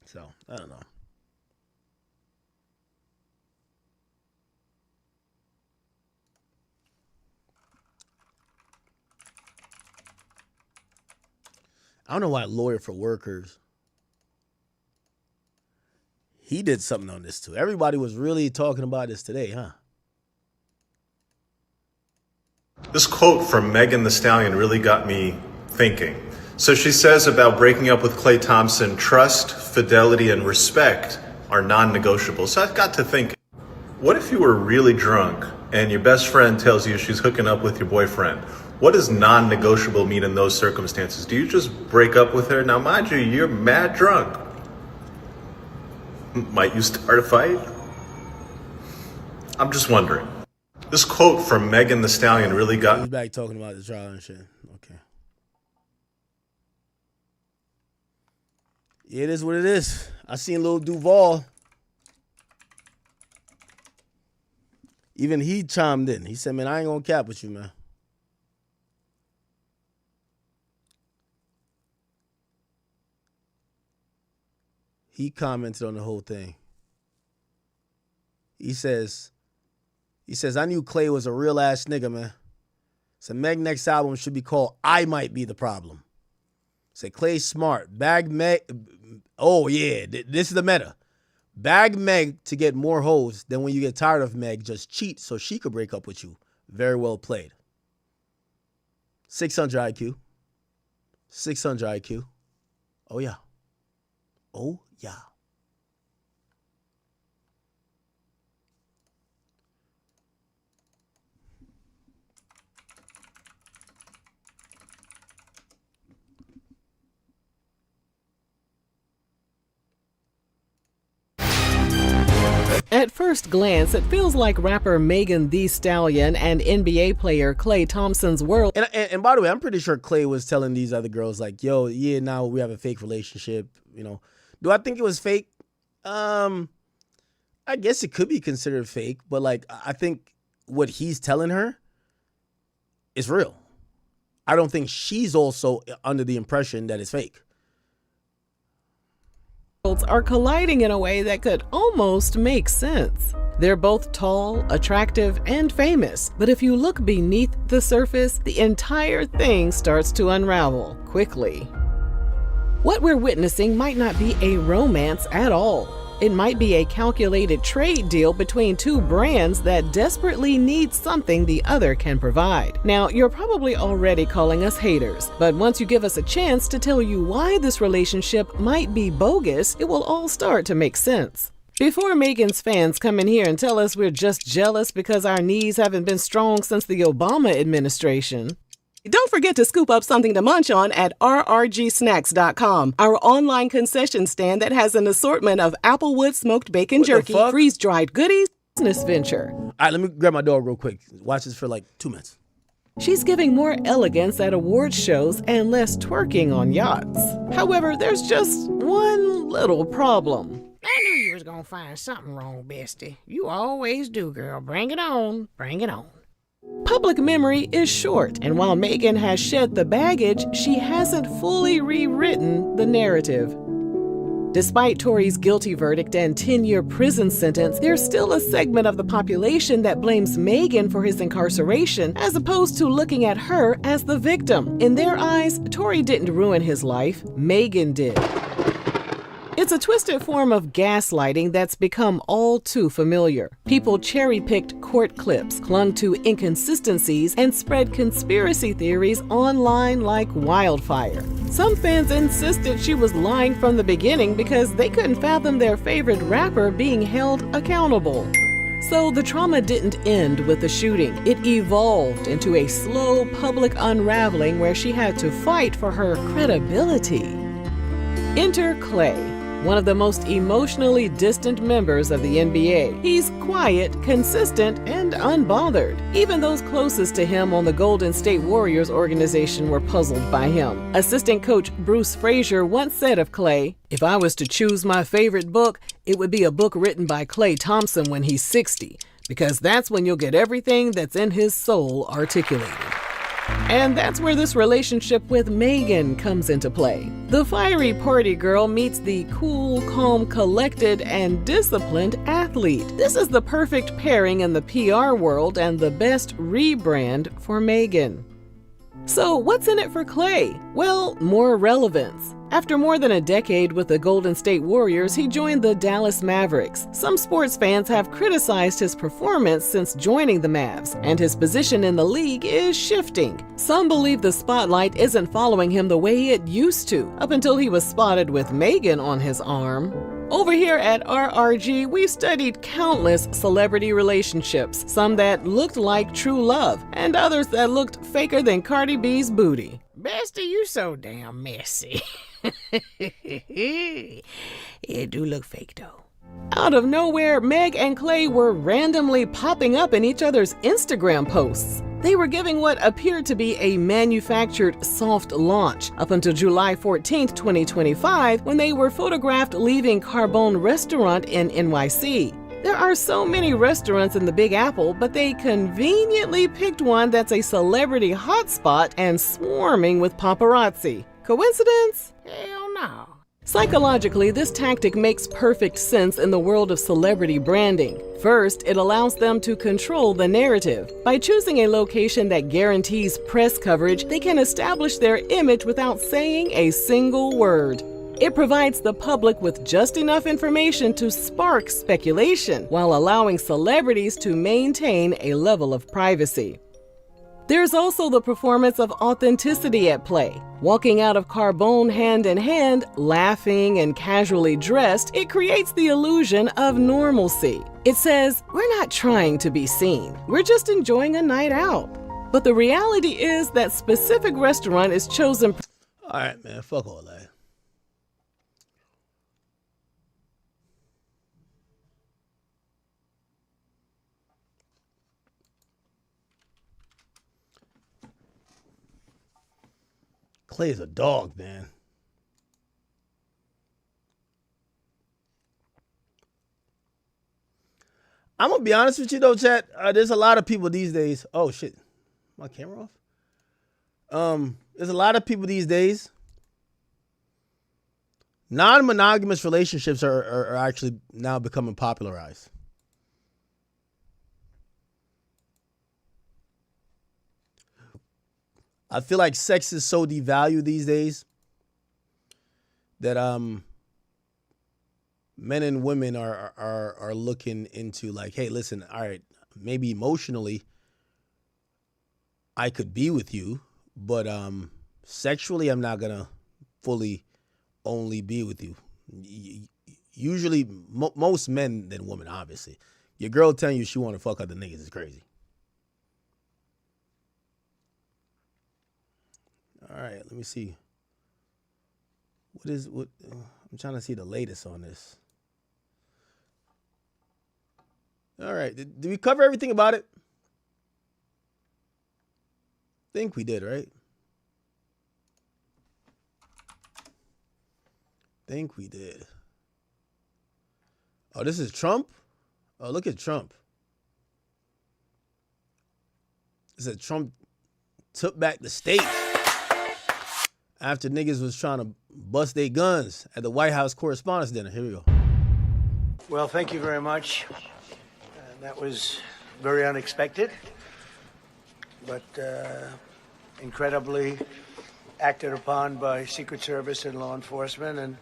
So, I don't know. I don't know why Lawyer for Workers. He did something on this too. Everybody was really talking about this today, huh? This quote from Megan Thee Stallion really got me thinking. So she says about breaking up with Klay Thompson, trust, fidelity, and respect are non-negotiable. So I got to thinking, what if you were really drunk and your best friend tells you she's hooking up with your boyfriend? What does non-negotiable mean in those circumstances? Do you just break up with her? Now, mind you, you're mad drunk. Might you start a fight? I'm just wondering. This quote from Megan Thee Stallion really got... He's back talking about the trial and shit. Okay. Yeah, it is what it is. I seen Lil Duval. Even he chimed in. He said, man, I ain't gonna cap with you, man. He commented on the whole thing. He says, I knew Klay was a real ass nigga, man. So Meg next album should be called I Might Be the Problem. Say Klay's smart. Bag Meg. Oh yeah, this is the meta. Bag Meg to get more hoes. Then when you get tired of Meg, just cheat so she could break up with you. Very well played. 600 IQ. 600 IQ. Oh yeah. Oh yeah. At first glance, it feels like rapper Megan Thee Stallion and NBA player Klay Thompson's world. And by the way, I'm pretty sure Klay was telling these other girls like, yo, yeah, now we have a fake relationship, you know. Do I think it was fake? I guess it could be considered fake, but like I think what he's telling her is real. I don't think she's also under the impression that it's fake. Are colliding in a way that could almost make sense. They're both tall, attractive, and famous, but if you look beneath the surface, the entire thing starts to unravel quickly. What we're witnessing might not be a romance at all. It might be a calculated trade deal between two brands that desperately need something the other can provide. Now, you're probably already calling us haters, but once you give us a chance to tell you why this relationship might be bogus, it will all start to make sense. Before Megan's fans come in here and tell us we're just jealous because our knees haven't been strong since the Obama administration, don't forget to scoop up something to munch on at rrgsnacks.com, our online concession stand that has an assortment of Applewood smoked bacon jerky, freeze-dried goodies, business venture. All right, let me grab my dog real quick. Watch this for like 2 minutes. She's giving more elegance at award shows and less twerking on yachts. However, there's just one little problem. I knew you was gonna find something wrong, bestie. You always do, girl. Bring it on. Bring it on. Public memory is short, and while Megan has shed the baggage, she hasn't fully rewritten the narrative. Despite Tory's guilty verdict and 10-year prison sentence, there's still a segment of the population that blames Megan for his incarceration, as opposed to looking at her as the victim. In their eyes, Tory didn't ruin his life, Megan did. It's a twisted form of gaslighting that's become all too familiar. People cherry-picked court clips, clung to inconsistencies, and spread conspiracy theories online like wildfire. Some fans insisted she was lying from the beginning because they couldn't fathom their favorite rapper being held accountable. So the trauma didn't end with the shooting. It evolved into a slow public unraveling where she had to fight for her credibility. Enter Klay, one of the most emotionally distant members of the NBA. He's quiet, consistent, and unbothered. Even those closest to him on the Golden State Warriors organization were puzzled by him. Assistant coach Bruce Frazier once said of Klay, "If I was to choose my favorite book, it would be a book written by Klay Thompson when he's 60, because that's when you'll get everything that's in his soul articulated." And that's where this relationship with Megan comes into play. The fiery party girl meets the cool, calm, collected, and disciplined athlete. This is the perfect pairing in the PR world and the best rebrand for Megan. So what's in it for Klay? Well, more relevance. After more than a decade with the Golden State Warriors, he joined the Dallas Mavericks. Some sports fans have criticized his performance since joining the Mavs, and his position in the league is shifting. Some believe the spotlight isn't following him the way it used to, up until he was spotted with Megan on his arm. Over here at RRG, we've studied countless celebrity relationships, some that looked like true love, and others that looked faker than Cardi B's booty. Bestie, you so damn messy. It do look fake though. Out of nowhere, Meg and Klay were randomly popping up in each other's Instagram posts. They were giving what appeared to be a manufactured soft launch up until July 14, 2025, when they were photographed leaving Carbone Restaurant in NYC. There are so many restaurants in the Big Apple, but they conveniently picked one that's a celebrity hotspot and swarming with paparazzi. Coincidence? Hell no. Psychologically, this tactic makes perfect sense in the world of celebrity branding. First, it allows them to control the narrative. By choosing a location that guarantees press coverage, they can establish their image without saying a single word. It provides the public with just enough information to spark speculation, while allowing celebrities to maintain a level of privacy. There's also the performance of authenticity at play. Walking out of Carbone hand in hand, laughing and casually dressed, it creates the illusion of normalcy. It says, we're not trying to be seen, we're just enjoying a night out. But the reality is that specific restaurant is chosen. All right, man, fuck all that. Klay is a dog, man. I'm gonna be honest with you though, chat. There's a lot of people these days. Oh shit, my camera off. There's a lot of people these days. Non-monogamous relationships are actually now becoming popularized. I feel like sex is so devalued these days that men and women are looking into like, hey, listen, all right, maybe emotionally I could be with you, but sexually I'm not gonna fully only be with you. Usually, most men than women, obviously. Your girl telling you she want to fuck other niggas is crazy. All right, let me see. What I'm trying to see the latest on this. All right, did we cover everything about it? I think we did, right? Think we did. Oh, this is Trump? Oh, look at Trump. It said Trump took back the state after niggas was trying to bust their guns at the White House Correspondents' Dinner. Here we go. Well, thank you very much. That was very unexpected, but incredibly acted upon by Secret Service and law enforcement. And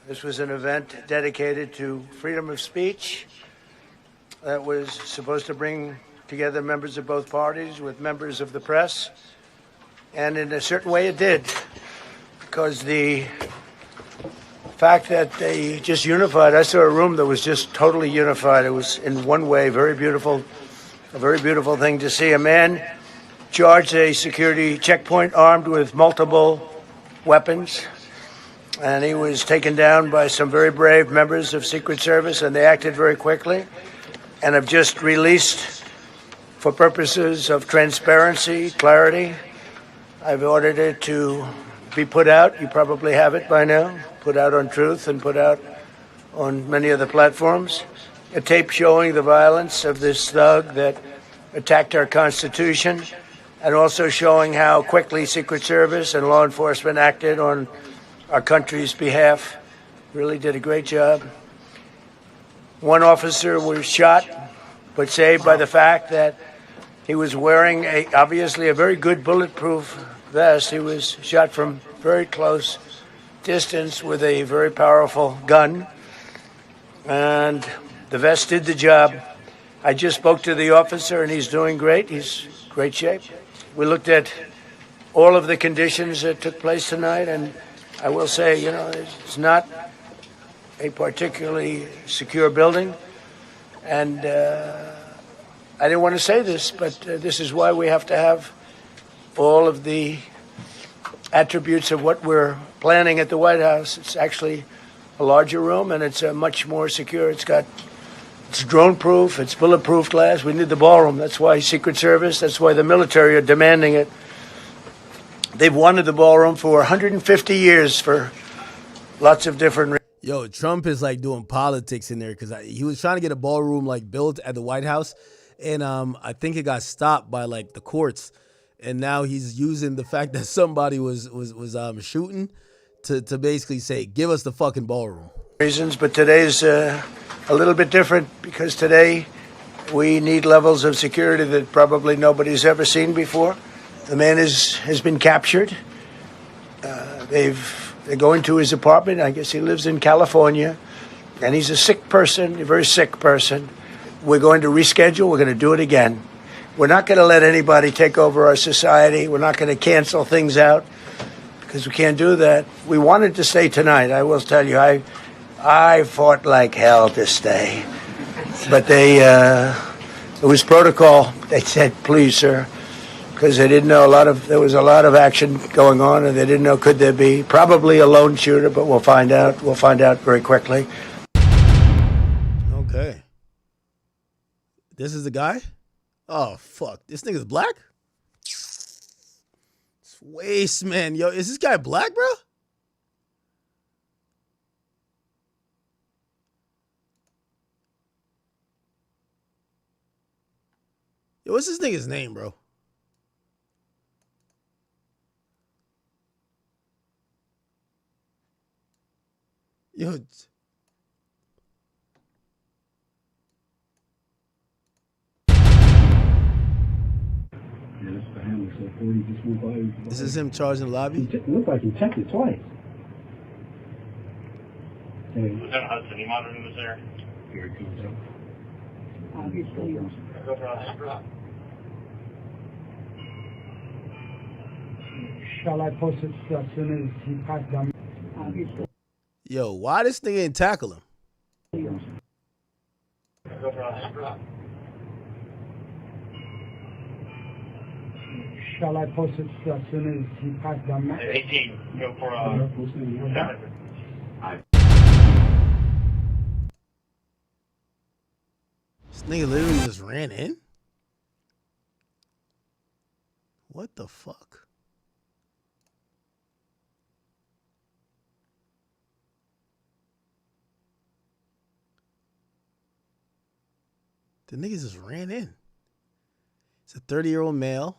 this was an event dedicated to freedom of speech that was supposed to bring together members of both parties with members of the press. And in a certain way it did, because the fact that they just unified, I saw a room that was just totally unified. It was in one way a very beautiful thing to see. A man charged a security checkpoint armed with multiple weapons, and he was taken down by some very brave members of Secret Service, and they acted very quickly and have just released, for purposes of transparency, clarity, I've ordered it to be put out. You probably have it by now. Put out on Truth and put out on many other platforms. A tape showing the violence of this thug that attacked our Constitution, and also showing how quickly Secret Service and law enforcement acted on our country's behalf. Really did a great job. One officer was shot, but saved by the fact that He was wearing obviously a very good bulletproof vest. He was shot from very close distance with a very powerful gun, and the vest did the job. I just spoke to the officer, and he's doing great. He's in great shape. We looked at all of the conditions that took place tonight, and I will say, you know, it's not a particularly secure building, and I didn't want to say this, but this is why we have to have all of the attributes of what we're planning at the White House. It's actually a larger room, and it's much more secure. It's drone-proof, it's bulletproof glass. We need the ballroom. That's why Secret Service, that's why the military are demanding it. They've wanted the ballroom for 150 years for lots of different reasons. Yo, Trump is like doing politics in there because he was trying to get a ballroom like built at the White House, and I think it got stopped by like the courts, and now he's using the fact that somebody was shooting to basically say, give us the fucking ballroom. Reasons, but today's a little bit different because today we need levels of security that probably nobody's ever seen before. The man has been captured. They're going to his apartment. I guess he lives in California, and he's a sick person, a very sick person. We're going to reschedule. We're going to do it again. We're not going to let anybody take over our society. We're not going to cancel things out because we can't do that. We wanted to stay tonight. I will tell you, I fought like hell to stay, but it was protocol. They said, please, sir, because they didn't know there was a lot of action going on, and they didn't know could there be probably a lone shooter, but we'll find out. We'll find out very quickly. Okay. This is the guy? Oh, fuck. This nigga's black? Waste, man. Yo, is this guy black, bro? Yo, what's this nigga's name, bro? Yo. This is him charging the lobby? It looked like he checked it twice. Lieutenant Hudson, you monitoring this area? Here he comes up. Obviously. Shall I post it as soon as he passed down? Obviously. Yo, why this nigga ain't tackle him? Shall I post it as soon as he passed down? 18, go for This nigga literally just ran in? What the fuck? The niggas just ran in. It's a 30-year-old male.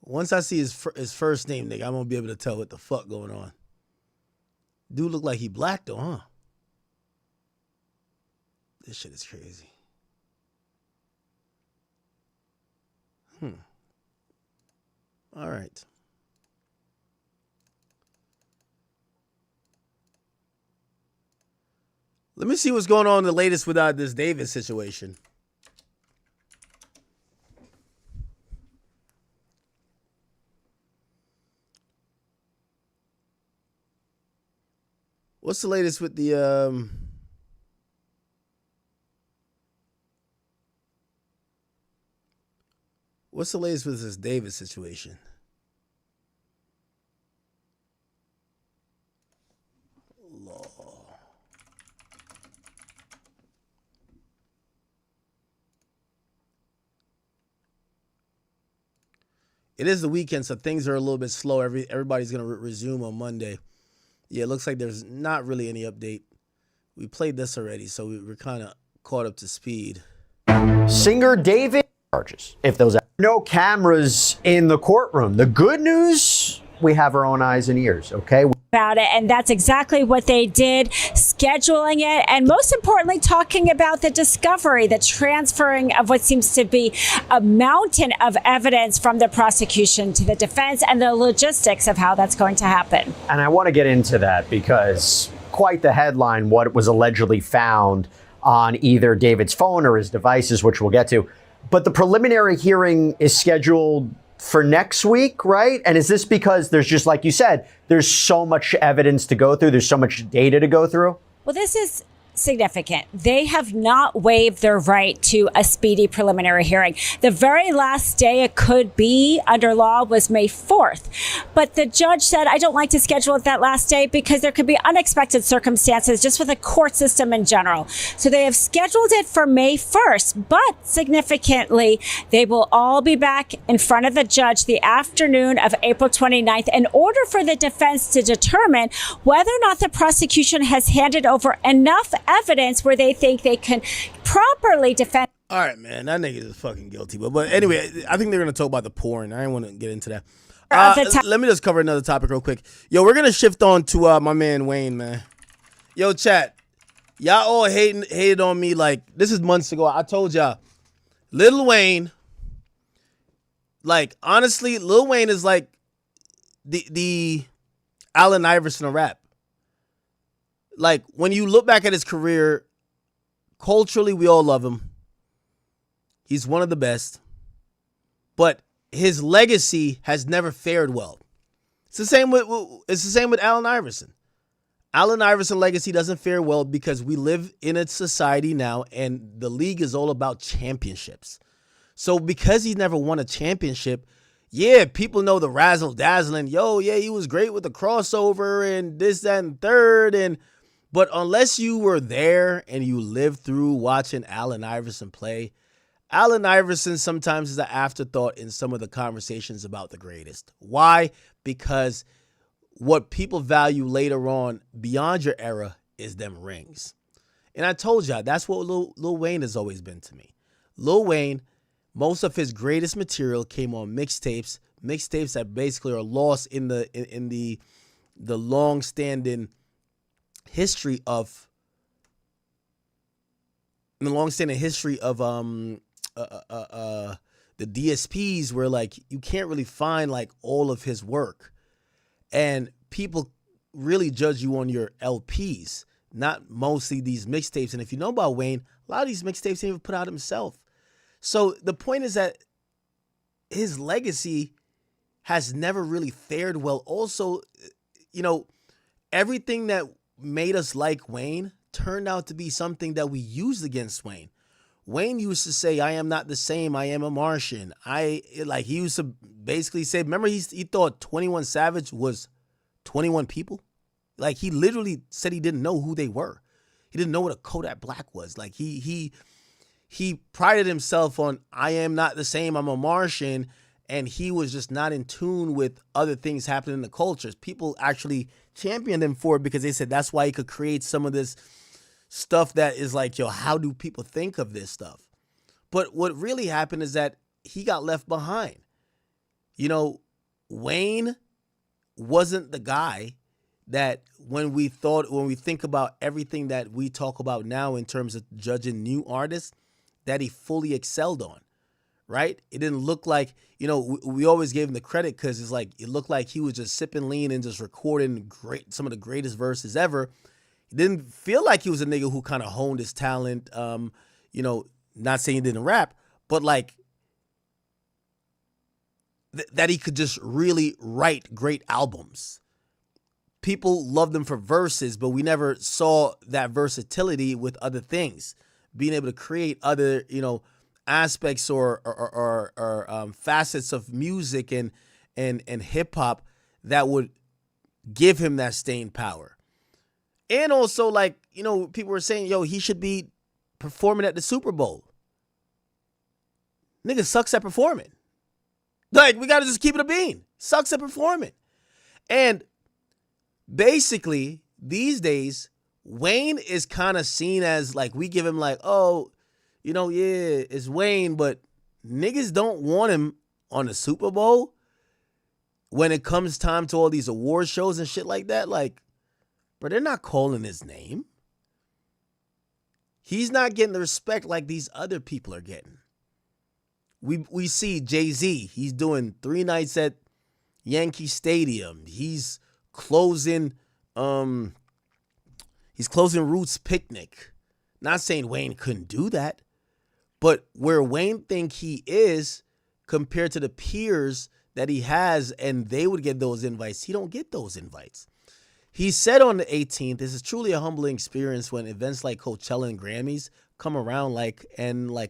Once I see his first name, nigga, I'm gonna be able to tell what the fuck going on. Dude look like he black though, huh? This shit is crazy. All right. Let me see what's going on in the latest with this Davis situation. What's the latest with the what's the latest with this Davis situation? Law. It is the weekend, so things are a little bit slow. Everybody's going to resume on Monday. Yeah, it looks like there's not really any update. We played this already, so we're kind of caught up to speed. Singer David charges. If those no cameras in the courtroom. The good news, we have our own eyes and ears, okay? About it, and that's exactly what they did, scheduling it, and most importantly, talking about the discovery, the transferring of what seems to be a mountain of evidence from the prosecution to the defense, and the logistics of how that's going to happen. And I want to get into that because quite the headline, what was allegedly found on either David's phone or his devices, which we'll get to. But the preliminary hearing is scheduled for next week, right? And is this because there's just, like you said, there's so much evidence to go through, there's so much data to go through? Well, this is significant. They have not waived their right to a speedy preliminary hearing. The very last day it could be under law was May 4th. But the judge said, I don't like to schedule it that last day because there could be unexpected circumstances just with the court system in general. So they have scheduled it for May 1st, but significantly, they will all be back in front of the judge the afternoon of April 29th in order for the defense to determine whether or not the prosecution has handed over enough evidence where they think they can properly defend. All right, man, that nigga is fucking guilty. But anyway, I think they're going to talk about the porn. I didn't want to get into that. Let me just cover another topic real quick. Yo, we're going to shift on to my man Wayne, man. Yo, chat, y'all all hated on me like, this is months ago. I told y'all, Lil Wayne, like, honestly, Lil Wayne is like the Allen Iverson of rap. Like, when you look back at his career, culturally, we all love him. He's one of the best. But his legacy has never fared well. It's the same with Allen Iverson. Allen Iverson legacy doesn't fare well because we live in a society now and the league is all about championships. So because he's never won a championship, yeah, people know the razzle dazzling. Yo, yeah, he was great with the crossover and this, that, and third. But unless you were there and you lived through watching Allen Iverson play, Allen Iverson sometimes is an afterthought in some of the conversations about the greatest. Why? Because what people value later on beyond your era is them rings. And I told y'all, that's what Lil Wayne has always been to me. Lil Wayne, most of his greatest material came on mixtapes that basically are lost in the long-standing history of the DSPs, where like you can't really find like all of his work, and people really judge you on your LPs, not mostly these mixtapes. And if you know about Wayne, a lot of these mixtapes he didn't even put out himself. So the point is that his legacy has never really fared well. Also, you know, everything that made us like Wayne turned out to be something that we used against Wayne. Wayne used to say, I am not the same, I am a Martian. He used to basically say, remember he thought 21 Savage was 21 people? Like, he literally said he didn't know who they were. He didn't know what a Kodak Black was. Like, he prided himself on, I am not the same, I'm a Martian, and he was just not in tune with other things happening in the cultures. People actually championed him for it because they said that's why he could create some of this stuff that is like, yo, how do people think of this stuff? But what really happened is that he got left behind. You know, Wayne wasn't the guy that when we think about everything that we talk about now in terms of judging new artists, that he fully excelled on, right? It didn't look like, you know, we always gave him the credit because it's like, it looked like he was just sipping lean and just recording some of the greatest verses ever. It didn't feel like he was a nigga who kind of honed his talent, you know, not saying he didn't rap, but like that he could just really write great albums. People loved him for verses, but we never saw that versatility with other things, being able to create other, you know, aspects or facets of music and hip hop that would give him that staying power. And also, like, you know, people were saying, yo, he should be performing at the Super Bowl. Nigga sucks at performing. Like, we got to just keep it a bean. Sucks at performing. And basically, these days, Wayne is kind of seen as, like, we give him like, oh, you know, yeah, it's Wayne, but niggas don't want him on the Super Bowl when it comes time to all these award shows and shit like that, like, bro, they're not calling his name. He's not getting the respect like these other people are getting. We see Jay-Z. He's doing 3 nights at Yankee Stadium. He's closing Roots Picnic. Not saying Wayne couldn't do that, but where Wayne think he is compared to the peers that he has, and they would get those invites, he don't get those invites. He said on the 18th, this is truly a humbling experience when events like Coachella and Grammys come around like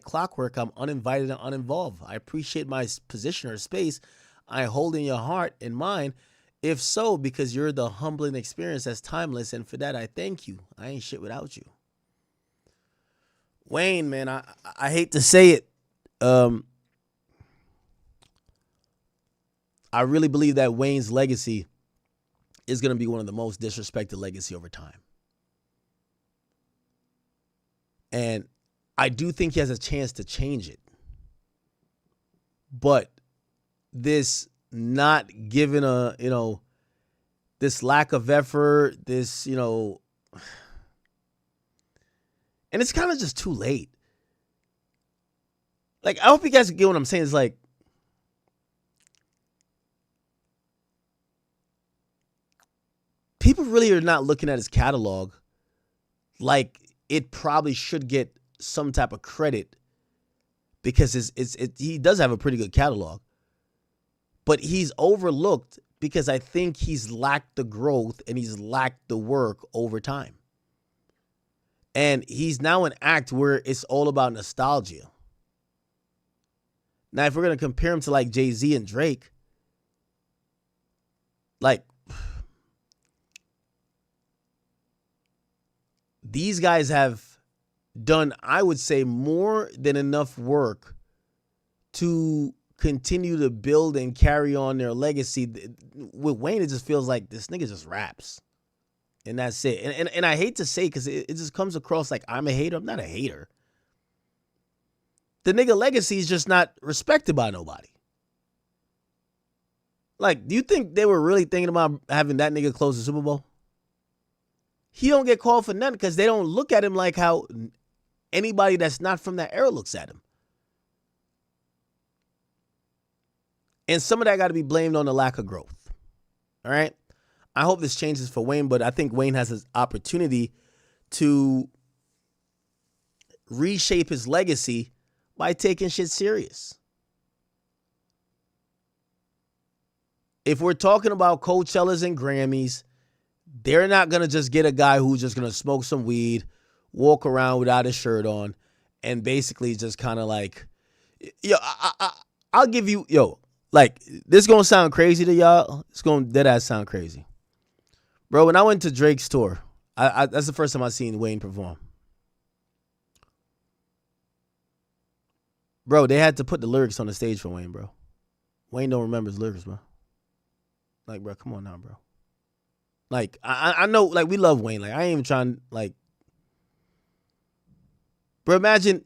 clockwork. I'm uninvited and uninvolved. I appreciate my position or space I hold in your heart and mind. If so, because you're the humbling experience that's timeless, and for that I thank you. I ain't shit without you. Wayne, man, I hate to say it. I really believe that Wayne's legacy is going to be one of the most disrespected legacy over time. And I do think he has a chance to change it. But this not giving this lack of effort, this, and it's kind of just too late. Like, I hope you guys get what I'm saying. It's like, people really are not looking at his catalog like it probably should get some type of credit, because he does have a pretty good catalog. But he's overlooked because I think he's lacked the growth and he's lacked the work over time. And he's now an act where it's all about nostalgia. Now, if we're going to compare him to like Jay-Z and Drake, like, these guys have done, I would say, more than enough work to continue to build and carry on their legacy. With Wayne, it just feels like this nigga just raps. And that's it. And I hate to say, because it just comes across like I'm a hater. I'm not a hater. The nigga legacy is just not respected by nobody. Like, do you think they were really thinking about having that nigga close the Super Bowl? He don't get called for nothing because they don't look at him like how anybody that's not from that era looks at him. And some of that got to be blamed on the lack of growth. All right? I hope this changes for Wayne, but I think Wayne has his opportunity to reshape his legacy by taking shit serious. If we're talking about Coachellas and Grammys, they're not going to just get a guy who's just going to smoke some weed, walk around without his shirt on, and basically just kind of like, I'll give you, like, this is going to sound crazy to y'all. It's going to deadass sound crazy. Bro, when I went to Drake's tour, that's the first time I seen Wayne perform. Bro, they had to put the lyrics on the stage for Wayne, bro. Wayne don't remember his lyrics, bro. Like, bro, come on now, bro. Like, I know, like, we love Wayne. Like, I ain't even trying, like, bro, imagine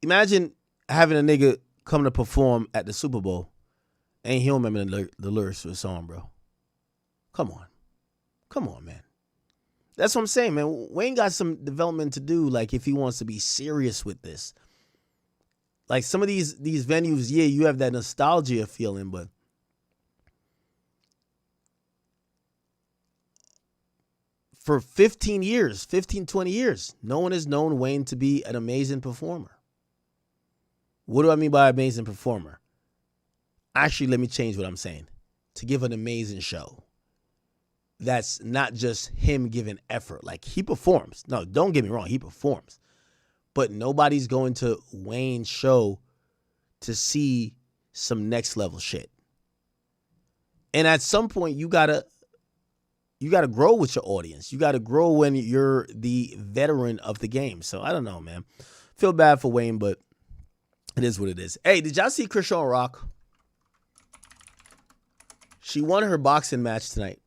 having a nigga come to perform at the Super Bowl and he don't remember the lyrics to the song, bro. Come on, man. That's what I'm saying, man. Wayne got some development to do, like, if he wants to be serious with this. Like, some of these venues, yeah, you have that nostalgia feeling, but for 20 years, no one has known Wayne to be an amazing performer. What do I mean by amazing performer? Actually, let me change what I'm saying. To give an amazing show. That's not just him giving effort. Like, he performs. No, don't get me wrong. He performs. But nobody's going to Wayne's show to see some next level shit. And at some point, you gotta grow with your audience. You gotta grow when you're the veteran of the game. So I don't know, man. Feel bad for Wayne, but it is what it is. Hey, did y'all see Krishan Rock? She won her boxing match tonight.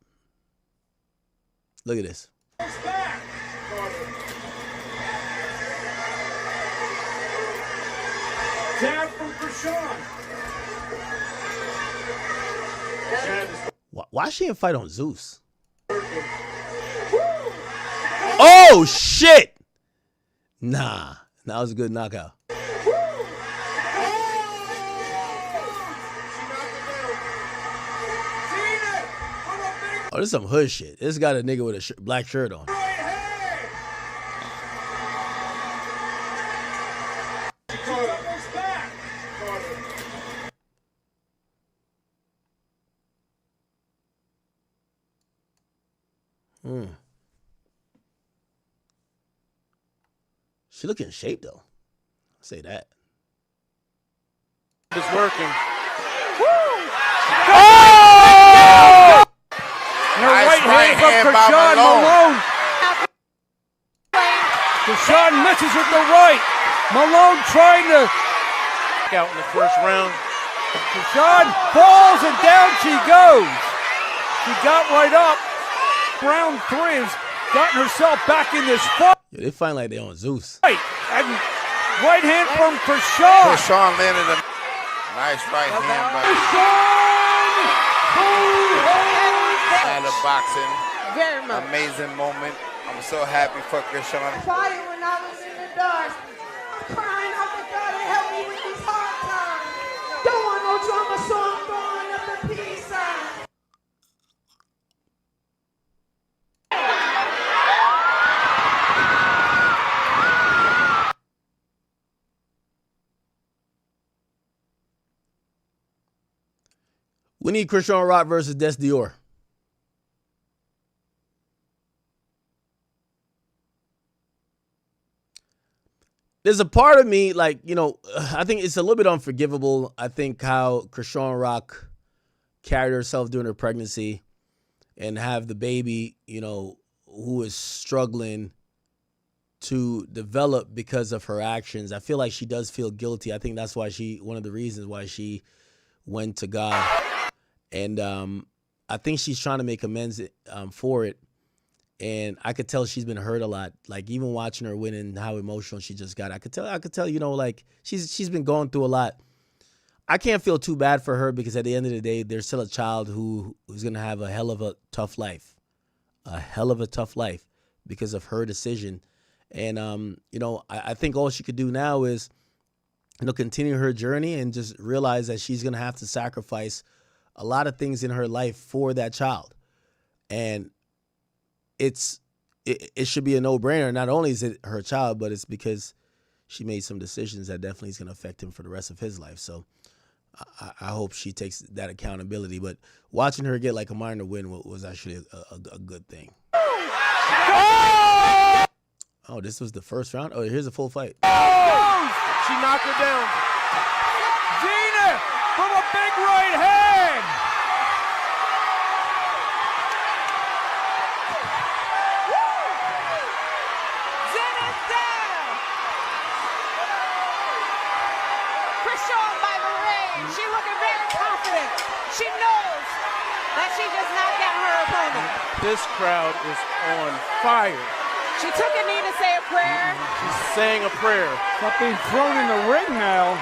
Look at this. Jab from Krishan. Why she didn't fight on Zeus? Oh, shit! Nah, that was a good knockout. Oh, this is some hood shit. This got a nigga with a black shirt on. She look in shape though. I'll say that. It's working. Oh! And her right hand from Krishan Malone. Krishan misses with the right. Malone trying to out in the first round. Krishan falls and down she goes. She got right up. Round 3 has gotten herself back in this fight. Yeah, they fight like they on Zeus. Right, and right hand from Krishan. Krishan landed a nice right hand by and the boxing. Very much. Amazing moment. I'm so happy for Krishan. Fighting when I was in the dark. Crying out to God to help me with these hard times. Don't want no drama, so I'm throwing up the peace sign. We need Krishan Rock versus Des Dior. There's a part of me, like, you know, I think it's a little bit unforgivable. I think how Krishan Rock carried herself during her pregnancy and have the baby, you know, who is struggling to develop because of her actions. I feel like she does feel guilty. I think that's why one of the reasons why she went to God. And I think she's trying to make amends for it. And I could tell she's been hurt a lot. Like, even watching her win and how emotional she just got, I could tell, you know, like she's been going through a lot. I can't feel too bad for her because at the end of the day, there's still a child who's going to have a hell of a tough life. A hell of a tough life because of her decision. And, you know, I think all she could do now is, you know, continue her journey and just realize that she's going to have to sacrifice a lot of things in her life for that child. And it should be a no-brainer. Not only is it her child, but it's because she made some decisions that definitely is going to affect him for the rest of his life. So I hope she takes that accountability. But watching her get like a minor win was actually a good thing. Oh, this was the first round? Oh, here's a full fight. She knocked her down. Gina from a big right hand. She knows that she just knocked out her opponent. This crowd is on fire. She took a knee to say a prayer. She's saying a prayer. Not being thrown in the ring now.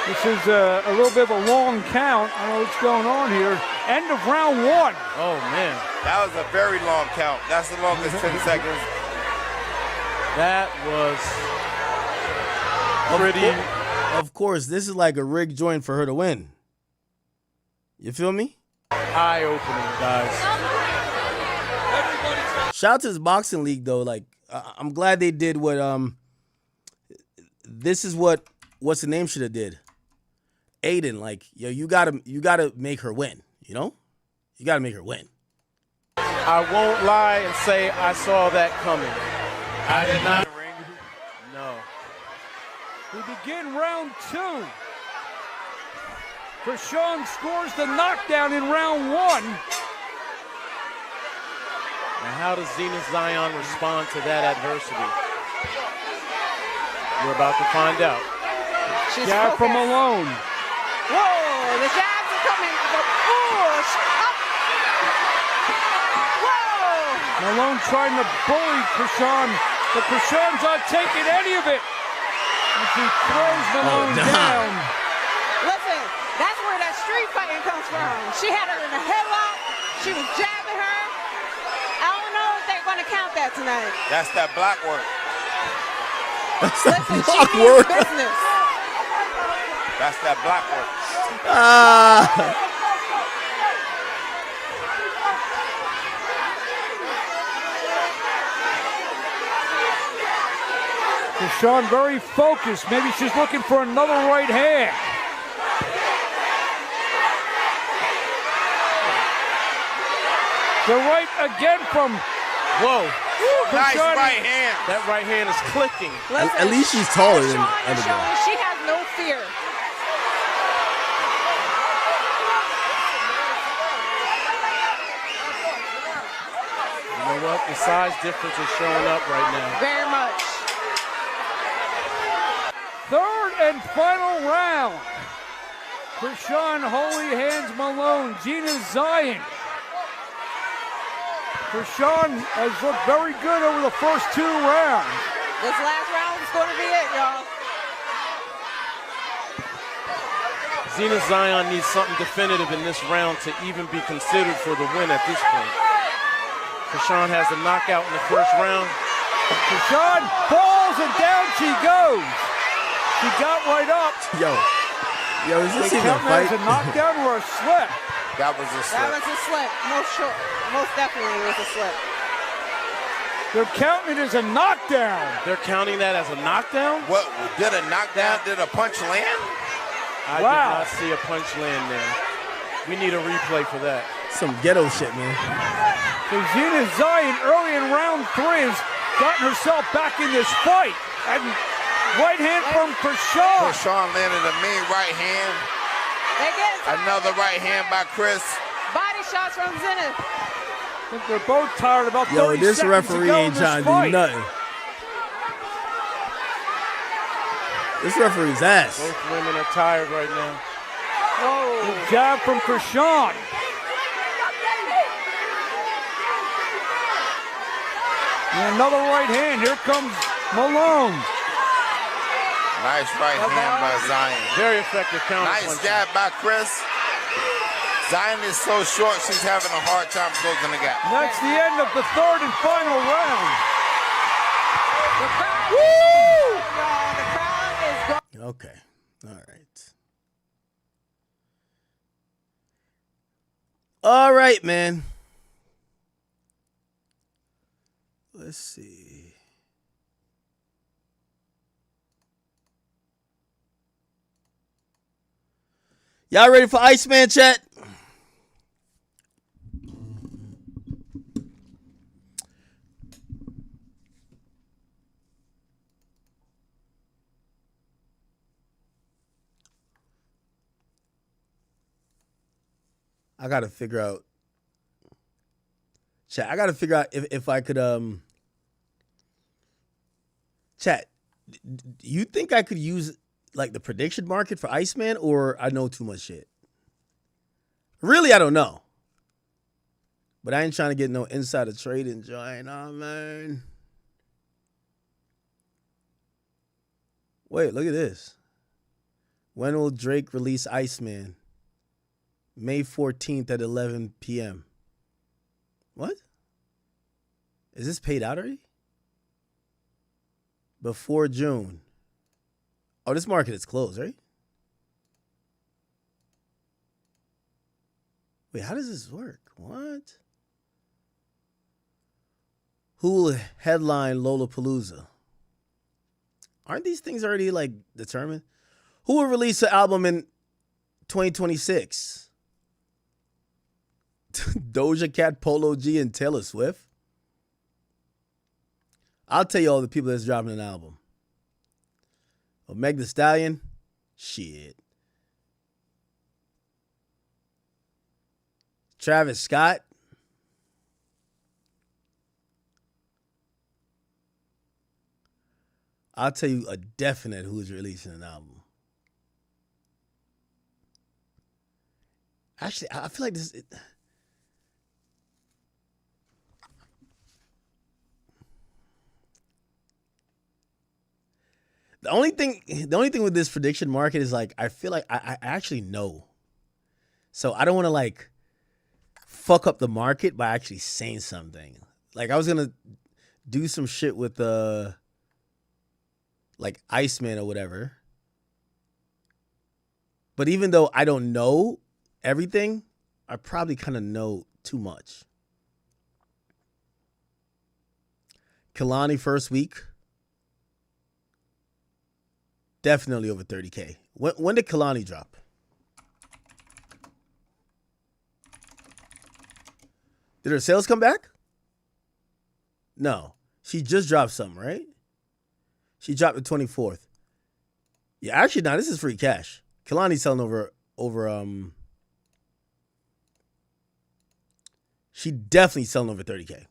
This is a little bit of a long count. I don't know what's going on here. End of round 1. Oh, man. That was a very long count. That's the longest 10 seconds. That was pretty. Of course, this is like a rigged joint for her to win. You feel me? Eye-opening, guys. Shout out to this boxing league though. Like, I'm glad they did what this is what's the name should have did. Aiden, like, yo, you gotta make her win. You know, you gotta make her win. I won't lie and say I saw that coming. I did not. No. We begin round 2. Krishan scores the knockdown in round 1. Now, how does Zenith Zion respond to that adversity? We're about to find out. Jab from Malone. Whoa, the jabs are coming. The push up. Whoa. Malone trying to bully Krishan, but Krishan's not taking any of it. And she throws Malone down. Listen, that's where that street fighting comes from. She had her in a headlock. She was jabbing her. I don't know if they're going to count that tonight. That's that block work. That's that Listen, block she means work. business. That's that block work. Krishan very focused. Maybe she's looking for another right hand. The right again from. Whoa. Nice Krishan. right hand. That right hand is clicking. Listen, At least she's taller than Krishan other is girls. showing she has no fear. You know what? The size difference is showing up right now. Very much. Third and final round. Krishan Holy Hands Malone, Gina Zion. Krishan has looked very good over the first 2 rounds. This last round is going to be it, y'all. Gina Zion needs something definitive in this round to even be considered for the win at this point. Krishan has a knockout in the first round. Krishan falls and down she goes. She got right up. Yo, is this They even a count that fight? as a knockdown or a slip? That was a slip. That was a slip. Most definitely it was a slip. They're counting it as a knockdown. They're counting that as a knockdown? What, did a knockdown, did a punch land? I Wow. did not see a punch land there. We need a replay for that. Some ghetto shit, man. So Gina Zion early in round 3 has gotten herself back in this fight. And right hand from Krishan. Krishan landed a mean right hand. They get Another right hand by Chris. body shots from Zenith. I think they're both tired. About 30 Yo, this seconds to referee go in ain't this trying to do fight. nothing. This referee's ass. Both women are tired right now. Whoa. Good jab from Krishan. And another right hand. Here comes Malone. Nice right hand by Zion. Very effective counter Nice punch. jab by Chris. Zion is so short, she's having a hard time closing the gap. That's the end of the third and final round. The crowd, Woo! y'all, the crowd is going. Okay. All right. All right, man. Let's see. Y'all ready for Iceman chat? I gotta figure out. Chat. I gotta figure out if I could Chat. Do you think I could use like the prediction market for Iceman, or I know too much shit? Really, I don't know. But I ain't trying to get no insider trading joint on, man. Wait, look at this. When will Drake release Iceman? May 14th at 11 p.m. What? Is this paid out already? Before June. Oh, this market is closed, right? Wait, how does this work? What? Who will headline Lollapalooza? Aren't these things already like determined? Who will release an album in 2026? Doja Cat, Polo G, and Taylor Swift? I'll tell you all the people that's dropping an album. Oh, Meg Thee Stallion? Shit. Travis Scott? I'll tell you a definite who's releasing an album. Actually, I feel like this... The only thing with this prediction market is like I feel like I actually know. So I don't want to like fuck up the market by actually saying something. Like I was gonna do some shit with like Iceman or whatever. But even though I don't know everything, I probably kind of know too much. Kalani first week. Definitely over 30K. When did Kalani drop? Did her sales come back? No. She just dropped something, right? She dropped the 24th. Yeah, actually, no, this is free cash. Kalani's selling over she definitely selling over 30K.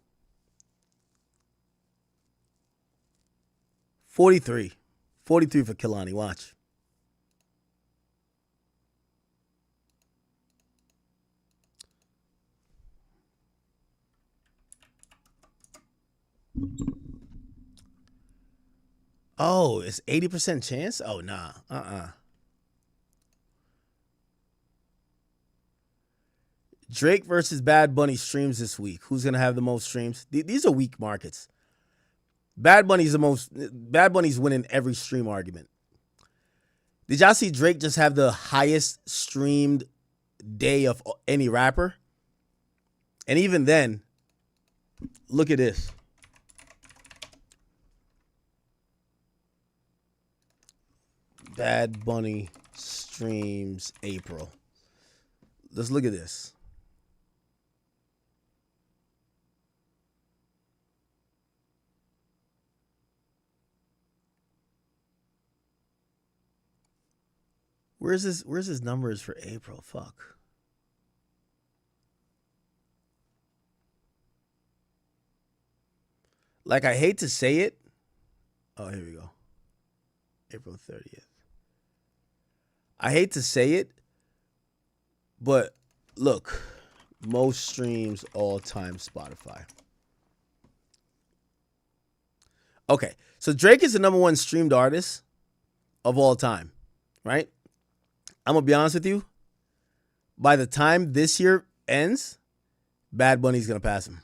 43. 43 for Kalani. Watch. Oh, it's 80% chance? Oh, nah. Drake versus Bad Bunny streams this week. Who's going to have the most streams? These are weak markets. Bad Bunny's winning every stream argument. Did y'all see Drake just have the highest streamed day of any rapper? And even then, look at this. Bad Bunny streams April. Let's look at this. Where's his numbers for April? Fuck. Like, I hate to say it. Oh, here we go. April 30th. I hate to say it, but look, most streams all time Spotify. Okay, so Drake is the number one streamed artist of all time, right? I'm going to be honest with you. By the time this year ends, Bad Bunny's going to pass him.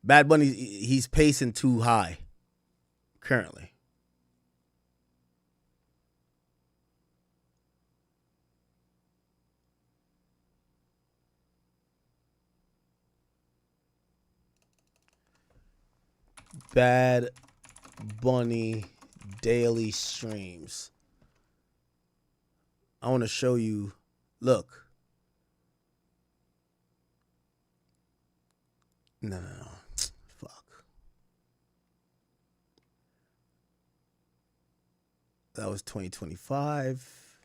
Bad Bunny, he's pacing too high currently. Bad Bunny daily streams. I want to show you. Look. No. Fuck. That was 2025.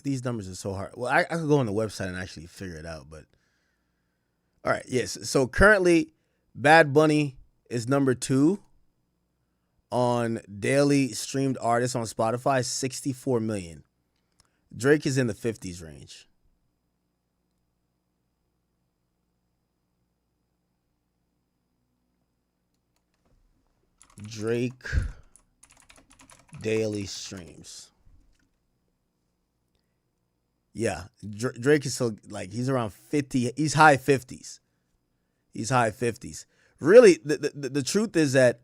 These numbers are so hard. Well, I could go on the website and actually figure it out, but all right, yes. So currently, Bad Bunny is number 2 on daily streamed artists on Spotify, 64 million. Drake is in the 50s range. Drake daily streams. Yeah, Drake is so like he's around 50. He's high 50s. He's high 50s. Really, the truth is that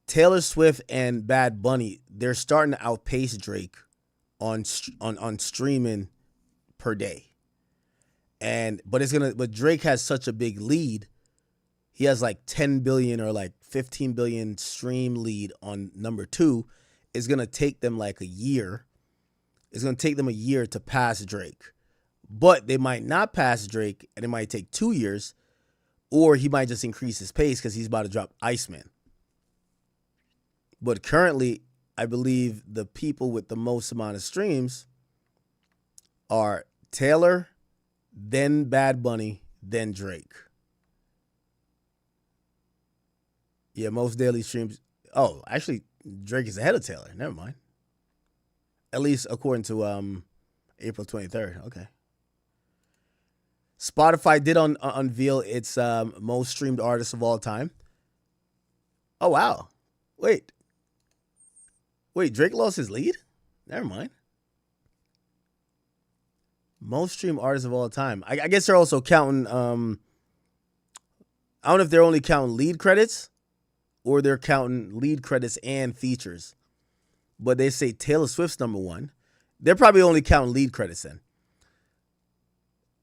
Taylor Swift and Bad Bunny, they're starting to outpace Drake on streaming per day. But Drake has such a big lead. He has like 10 billion or like 15 billion stream lead on number 2. It's going to take them like a year. It's going to take them a year to pass Drake. But they might not pass Drake, and it might take 2 years, or he might just increase his pace because he's about to drop Iceman. But currently, I believe the people with the most amount of streams are Taylor, then Bad Bunny, then Drake. Yeah, most daily streams. Oh, actually, Drake is ahead of Taylor. Never mind. At least according to April 23rd. Okay. Spotify did unveil its most streamed artist of all time. Oh, wow. Wait, Drake lost his lead? Never mind. Most streamed artist of all time. I guess they're also counting, I don't know if they're only counting lead credits or they're counting lead credits and features. But they say Taylor Swift's number one. They're probably only counting lead credits then.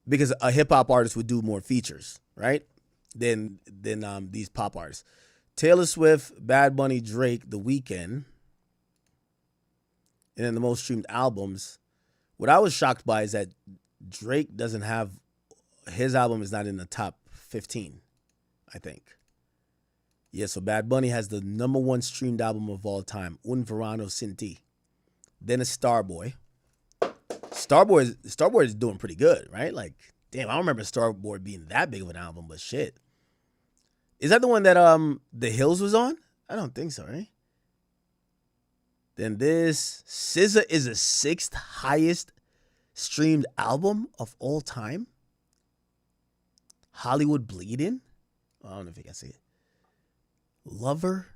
Because a hip-hop artist would do more features, right? Than these pop artists. Taylor Swift, Bad Bunny, Drake, The Weeknd. And then the most streamed albums. What I was shocked by is that Drake doesn't have, his album is not in the top 15, I think. Yeah, so Bad Bunny has the number one streamed album of all time, Un Verano Sin Ti. Then it's Starboy. Starboy is doing pretty good, right? Like, damn, I don't remember Starboy being that big of an album, but shit. Is that the one that The Hills was on? I don't think so, right? Then this SZA is the 6th highest streamed album of all time. Hollywood Bleeding. I don't know if you can see it. Lover.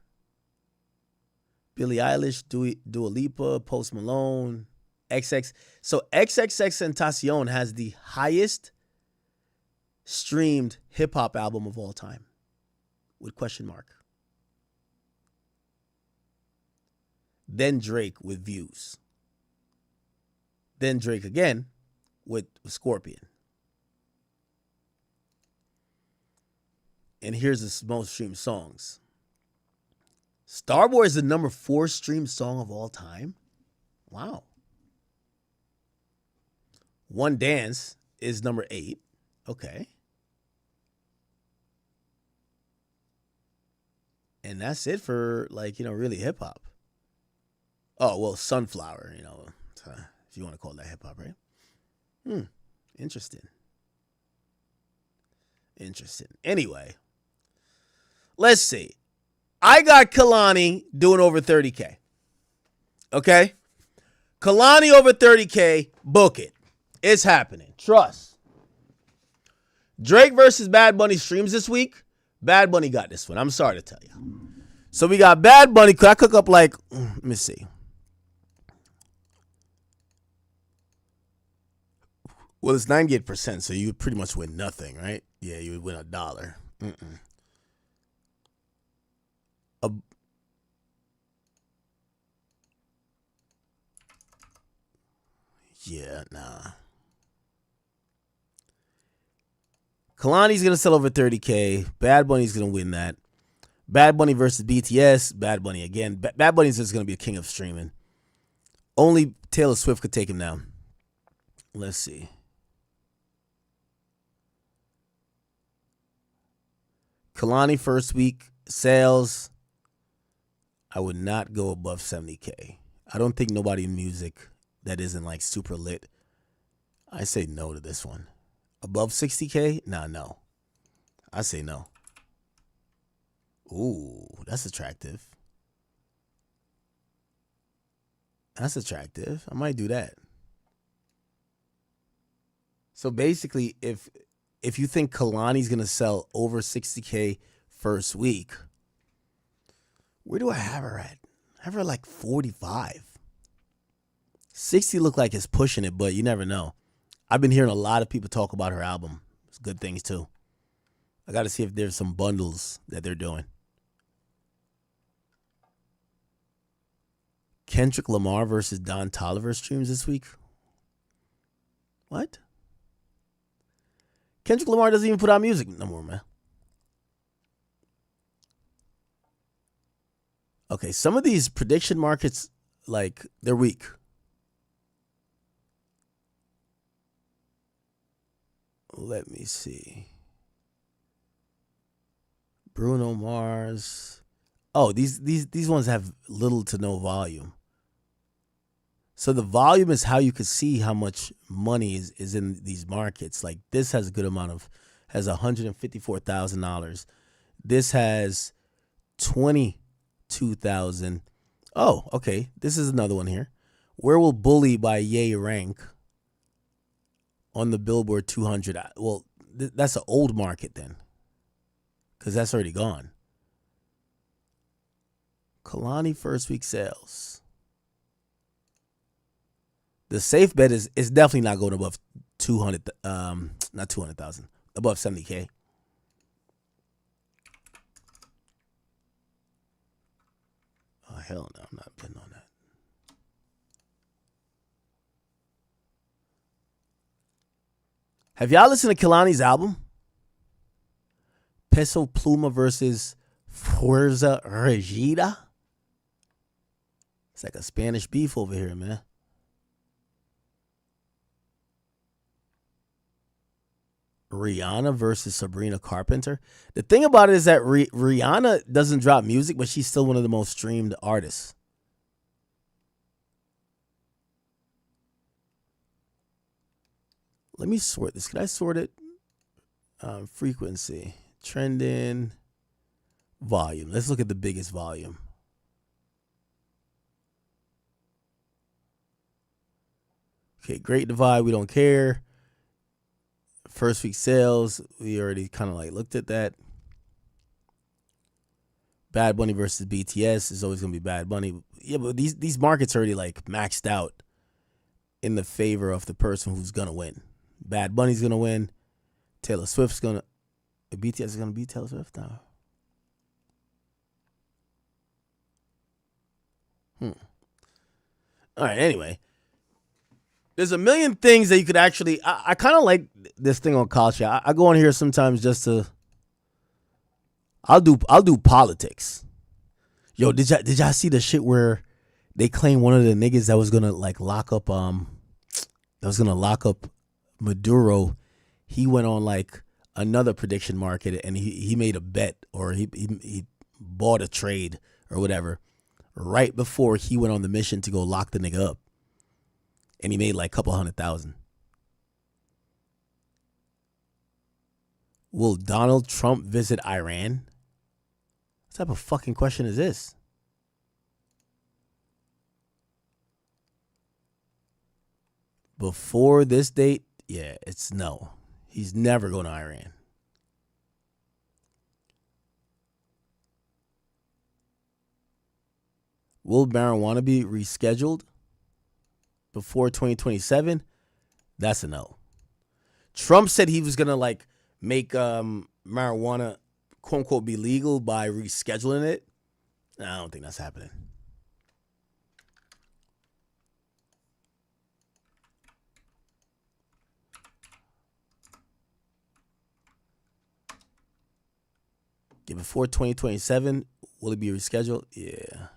Billie Eilish, Dua Lipa, Post Malone, XX. So XXXTentacion has the highest streamed hip hop album of all time. With question mark. Then Drake with Views. Then Drake again with Scorpion. And here's the most streamed songs. Starboy is the number 4 streamed song of all time. Wow. One Dance is number 8. Okay. And that's it for, like, really hip hop. Oh, well, Sunflower, if you want to call that hip hop, right? Interesting. Anyway, let's see. I got Kalani doing over 30K. Okay? Kalani over 30K, book it. It's happening. Trust. Drake versus Bad Bunny streams this week. Bad Bunny got this one. I'm sorry to tell you. So we got Bad Bunny. Could I cook up let me see. Well, it's 98%, so you would pretty much win nothing, right? Yeah, you would win $1. Yeah, nah. Kalani's going to sell over 30K. Bad Bunny's going to win that. Bad Bunny versus BTS. Bad Bunny again. Bad Bunny's just going to be a king of streaming. Only Taylor Swift could take him down. Let's see. Kalani first week sales. I would not go above 70K. I don't think nobody in music that isn't like super lit. I say no to this one. Above 60K? Nah, no. I say no. Ooh, that's attractive. That's attractive. I might do that. So basically, if you think Kalani's going to sell over 60K first week, where do I have her at? I have her like 45. 60 look like it's pushing it, but you never know. I've been hearing a lot of people talk about her album. It's good things too. I got to see if there's some bundles that they're doing. Kendrick Lamar versus Don Toliver streams this week. What? Kendrick Lamar doesn't even put out music no more, man. Okay, some of these prediction markets, like, they're weak. Let me see. Bruno Mars. Oh, these ones have little to no volume. So the volume is how you can see how much money is in these markets. Like this has a good amount of, has $154,000. This has 22,000. Oh, okay. This is another one here. Where will Bully by Ye rank on the Billboard 200? Well, that's an old market then, because that's already gone. Kalani first week sales. The safe bet is definitely not going above 200. Not 200,000. Above 70K. Oh hell no, I'm not betting on that. Have y'all listened to Kalani's album? Peso Pluma versus Fuerza Regida? It's like a Spanish beef over here, man. Rihanna versus Sabrina Carpenter. The thing about it is that Rihanna doesn't drop music, but she's still one of the most streamed artists. Let me sort this. Can I sort it? Frequency, trending, volume. Let's look at the biggest volume. Okay, Great Divide, we don't care. First week sales, we already kind of like looked at that. Bad Bunny versus BTS is always going to be Bad Bunny. Yeah, but these markets are already like maxed out in the favor of the person who's going to win. Bad Bunny's going to win. Taylor Swift's going to... BTS is going to beat Taylor Swift now. All right, anyway. There's a million things that you could actually... I kind of like this thing on culture. I go on here sometimes just to... I'll do politics. Yo, did y'all see the shit where they claim one of the niggas that was gonna like lock up Maduro? He went on like another prediction market and he made a bet, or he bought a trade or whatever right before he went on the mission to go lock the nigga up. And he made like a couple $100,000. Will Donald Trump visit Iran? What type of fucking question is this? Before this date, yeah, it's no. He's never going to Iran. Will marijuana be rescheduled before 2027? That's a no. Trump said he was going to like make marijuana quote unquote be legal by rescheduling it. I don't think that's happening. Yeah, before 2027, will it be rescheduled? Yeah.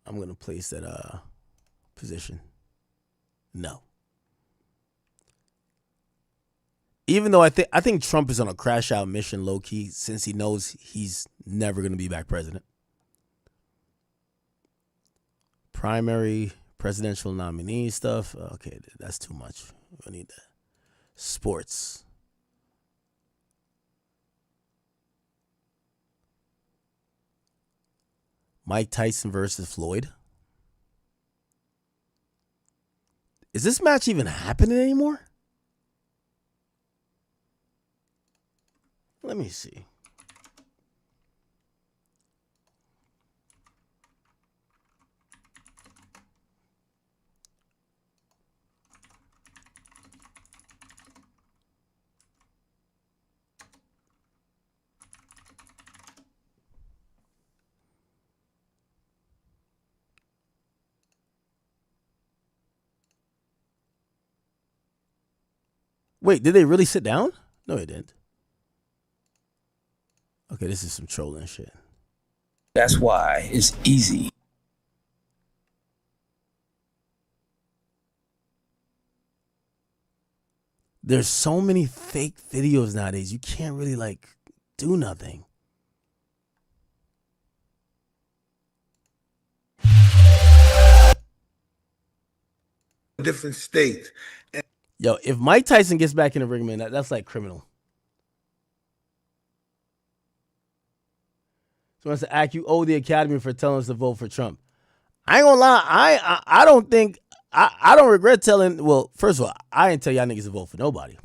I'm going to place that position. No. Even though I think Trump is on a crash out mission low key, since he knows he's never going to be back president. Primary presidential nominee stuff. Okay, that's too much. We need that. Sports. Mike Tyson versus Floyd. Is this match even happening anymore? Let me see. Wait, did they really sit down? No, they didn't. Okay, this is some trolling shit. That's why it's easy. There's so many fake videos nowadays. You can't really like do nothing. Different states. Yo, if Mike Tyson gets back in the ring, man, that's like criminal. So wants to act, you owe the Academy for telling us to vote for Trump. I ain't gonna lie, I don't think I don't regret telling. Well, first of all, I didn't tell y'all niggas to vote for nobody.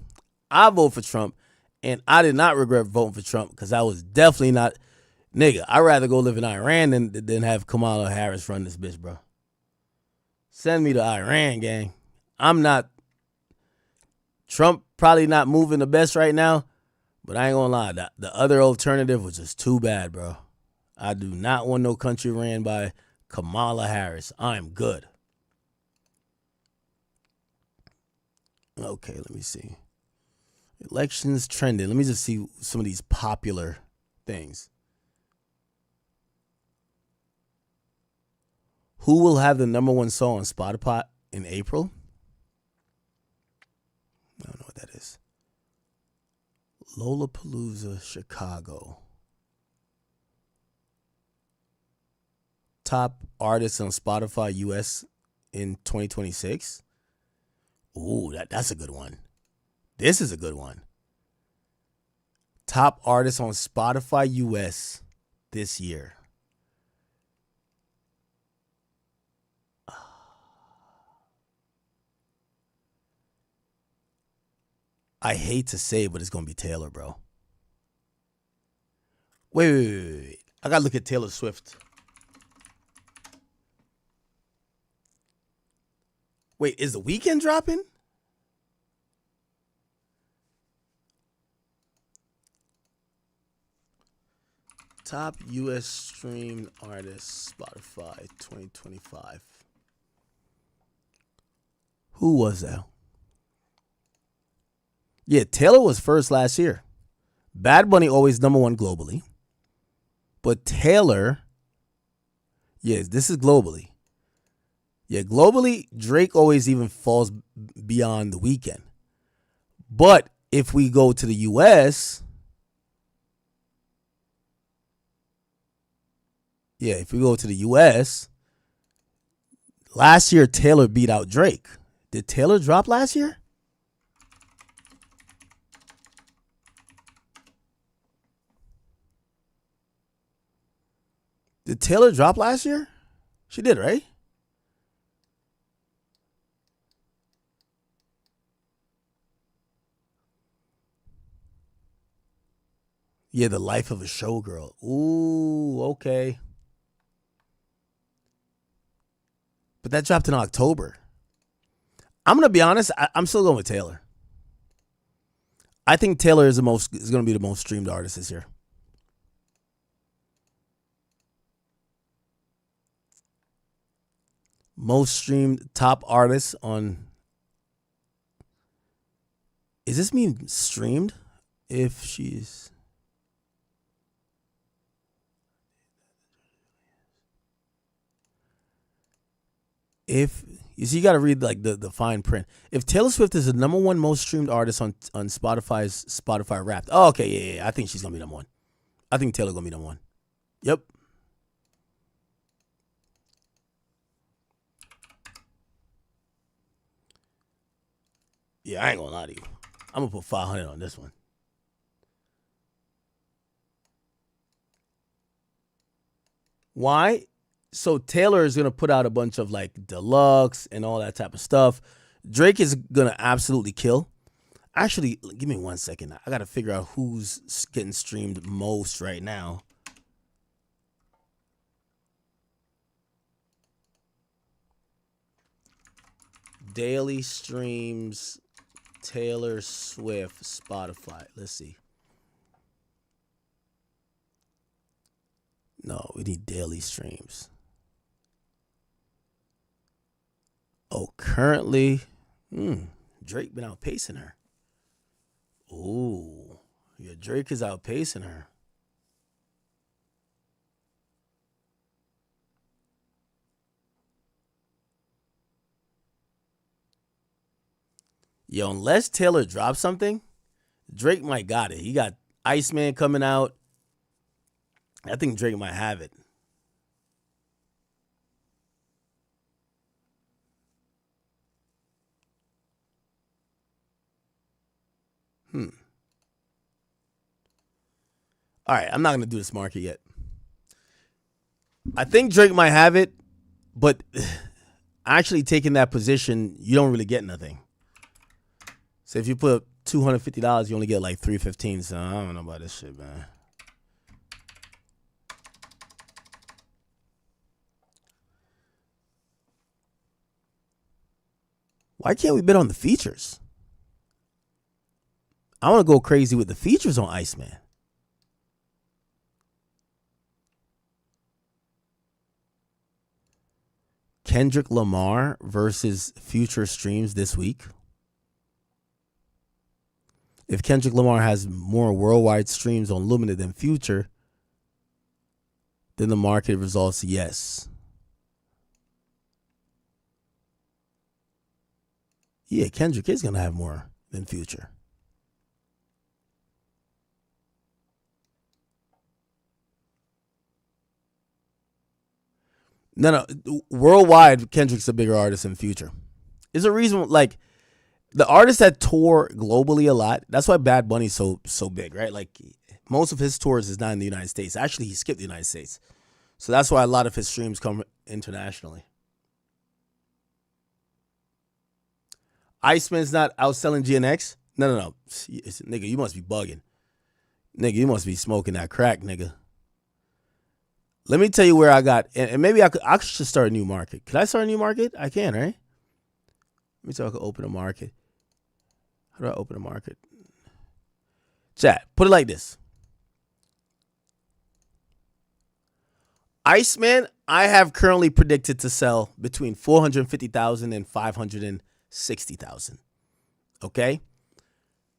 I vote for Trump, and I did not regret voting for Trump because I was definitely not. Nigga, I'd rather go live in Iran than have Kamala Harris run this bitch, bro. Send me to Iran, gang. I'm not. Trump probably not moving the best right now, but I ain't gonna lie. The other alternative was just too bad, bro. I do not want no country ran by Kamala Harris. I'm good. Okay, let me see. Elections trending. Let me just see some of these popular things. Who will have the #1 song on Spotify in April? I don't know what that is. Lollapalooza, Chicago. Top artists on Spotify US in 2026. Ooh, that's a good one. This is a good one. Top artists on Spotify US this year. I hate to say it, but it's going to be Taylor, bro. Wait. I got to look at Taylor Swift. Wait, is The Weeknd dropping? Top U.S. streamed artists, Spotify 2025. Who was that? Yeah, Taylor was first last year. Bad Bunny always #1 globally. But Taylor, yes, this is globally. Yeah, globally, Drake always even falls beyond The Weeknd. But if we go to the U.S., last year Taylor beat out Drake. Did Taylor drop last year? Did Taylor drop last year? She did, right? Yeah, The Life of a Showgirl. Ooh, okay. But that dropped in October. I'm gonna be honest. I'm still going with Taylor. I think Taylor is going to be the most streamed artist this year. Most streamed top artist on. Is this mean streamed? If she's. If you see, you got to read like the fine print. If Taylor Swift is the #1 most streamed artist on Spotify's Spotify Wrapped. Oh, okay, yeah. I think she's gonna be #1. I think Taylor gonna be #1. Yep. Yeah, I ain't gonna lie to you. I'm gonna put 500 on this one. Why? So Taylor is gonna put out a bunch of like deluxe and all that type of stuff. Drake is gonna absolutely kill. Actually, give me 1 second. I gotta figure out who's getting streamed most right now. Daily streams, Taylor Swift, Spotify. Let's see. No, we need daily streams. Oh, currently, Drake been outpacing her. Ooh, yeah, Drake is outpacing her. Yo, unless Taylor drops something, Drake might got it. He got Iceman coming out. I think Drake might have it. All right, I'm not going to do this market yet. I think Drake might have it, but actually taking that position, you don't really get nothing. So if you put $250, you only get like $315. So I don't know about this shit, man. Why can't we bet on the features? I want to go crazy with the features on Iceman. Kendrick Lamar versus Future streams this week. If Kendrick Lamar has more worldwide streams on Lumina than Future, then the market results yes. Yeah, Kendrick is going to have more than Future. No. Worldwide, Kendrick's a bigger artist than Future. There's a reason, like, the artists that tour globally a lot, that's why Bad Bunny's so big, right? Like, most of his tours is not in the United States. Actually, he skipped the United States. So that's why a lot of his streams come internationally. Iceman's not outselling GNX? No. Nigga, you must be bugging. Nigga, you must be smoking that crack, nigga. Let me tell you where I got, and maybe I should start a new market. Can I start a new market? I can, right? Let me see if I can open a market. How do I open a market? Chat, put it like this. Iceman, I have currently predicted to sell between 450,000 and 560,000. Okay?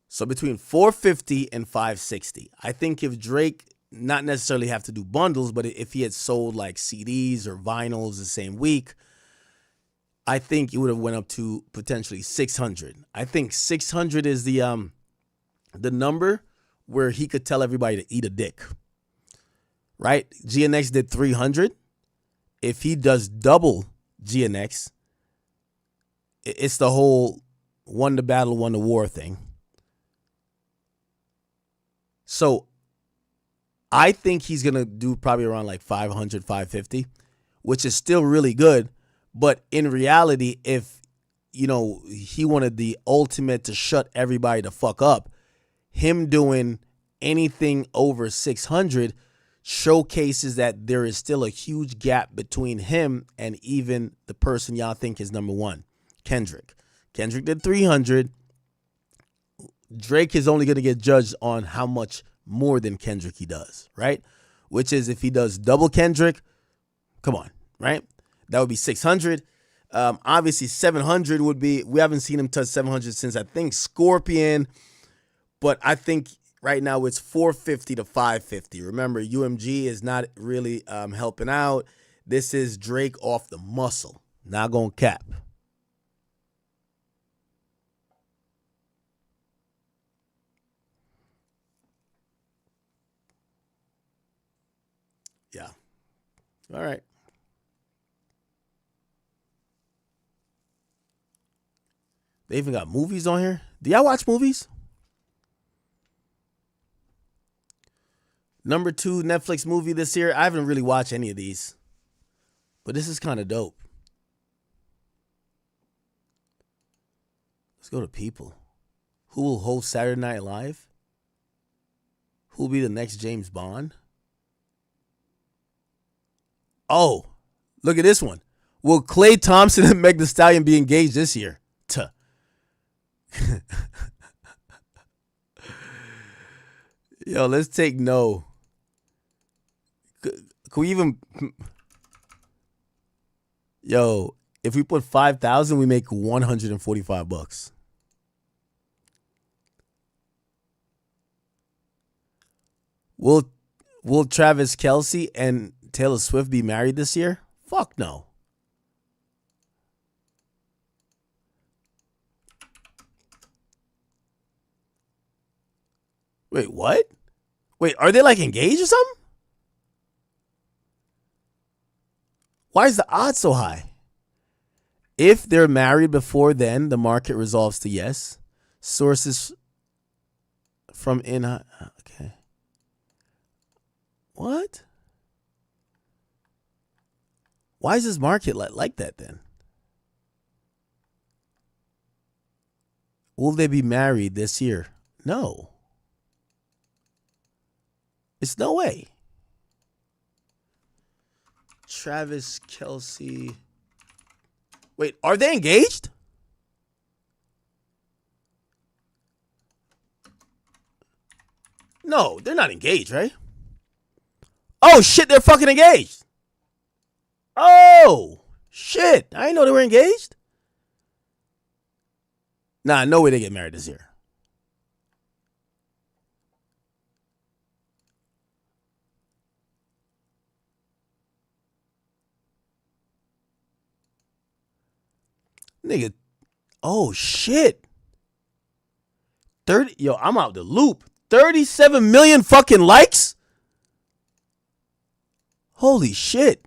So between 450 and 560. I think if Drake not necessarily have to do bundles, but if he had sold like CDs or vinyls the same week, I think it would have went up to potentially 600. I think 600 is the number where he could tell everybody to eat a dick. Right? GNX did 300. If he does double GNX, it's the whole won the battle, won the war thing. So I think he's going to do probably around like 500, 550, which is still really good. But in reality, if, he wanted the ultimate to shut everybody the fuck up, him doing anything over 600 showcases that there is still a huge gap between him and even the person y'all think is number one, Kendrick. Kendrick did 300. Drake is only going to get judged on how much more than Kendrick he does, right? Which is if he does double Kendrick, come on, right? That would be 600. Obviously, 700 would be, we haven't seen him touch 700 since I think Scorpion, but I think right now it's 450 to 550. Remember, UMG is not really helping out. This is Drake off the muscle, not going to cap. Yeah. All right. They even got movies on here. Do y'all watch movies? Number 2 Netflix movie this year. I haven't really watched any of these, but this is kind of dope. Let's go to people. Who will host Saturday Night Live? Who will be the next James Bond? Oh, look at this one. Will Klay THompson and Meg Thee Stallion be engaged this year? Tuh. Yo, let's take no. Can we even? Yo, if we put 5,000, we make $145. Will Travis Kelce and Taylor Swift be married this year? Fuck no. Wait, what? Wait, are they like engaged or something? Why is the odds so high? If they're married before then, the market resolves to yes. Sources from okay. What? Why is this market like that then? Will they be married this year? No. It's no way. Travis Kelce. Wait, are they engaged? No, they're not engaged, right? Oh, shit, they're fucking engaged. Oh, shit. I didn't know they were engaged. Nah, no way they get married this year. Nigga, oh shit. 30, yo, I'm out the loop. 37 million fucking likes? Holy shit.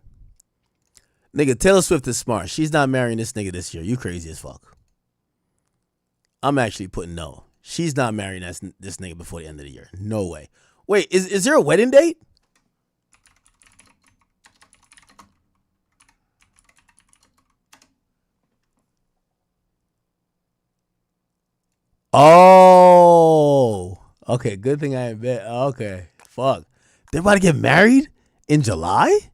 Nigga, Taylor Swift is smart. She's not marrying this nigga this year. You crazy as fuck. I'm actually putting no. She's not marrying this nigga before the end of the year. No way. Wait, is there a wedding date? Oh, okay. Good thing I ain't bet. Okay, fuck. They're about to get married in July?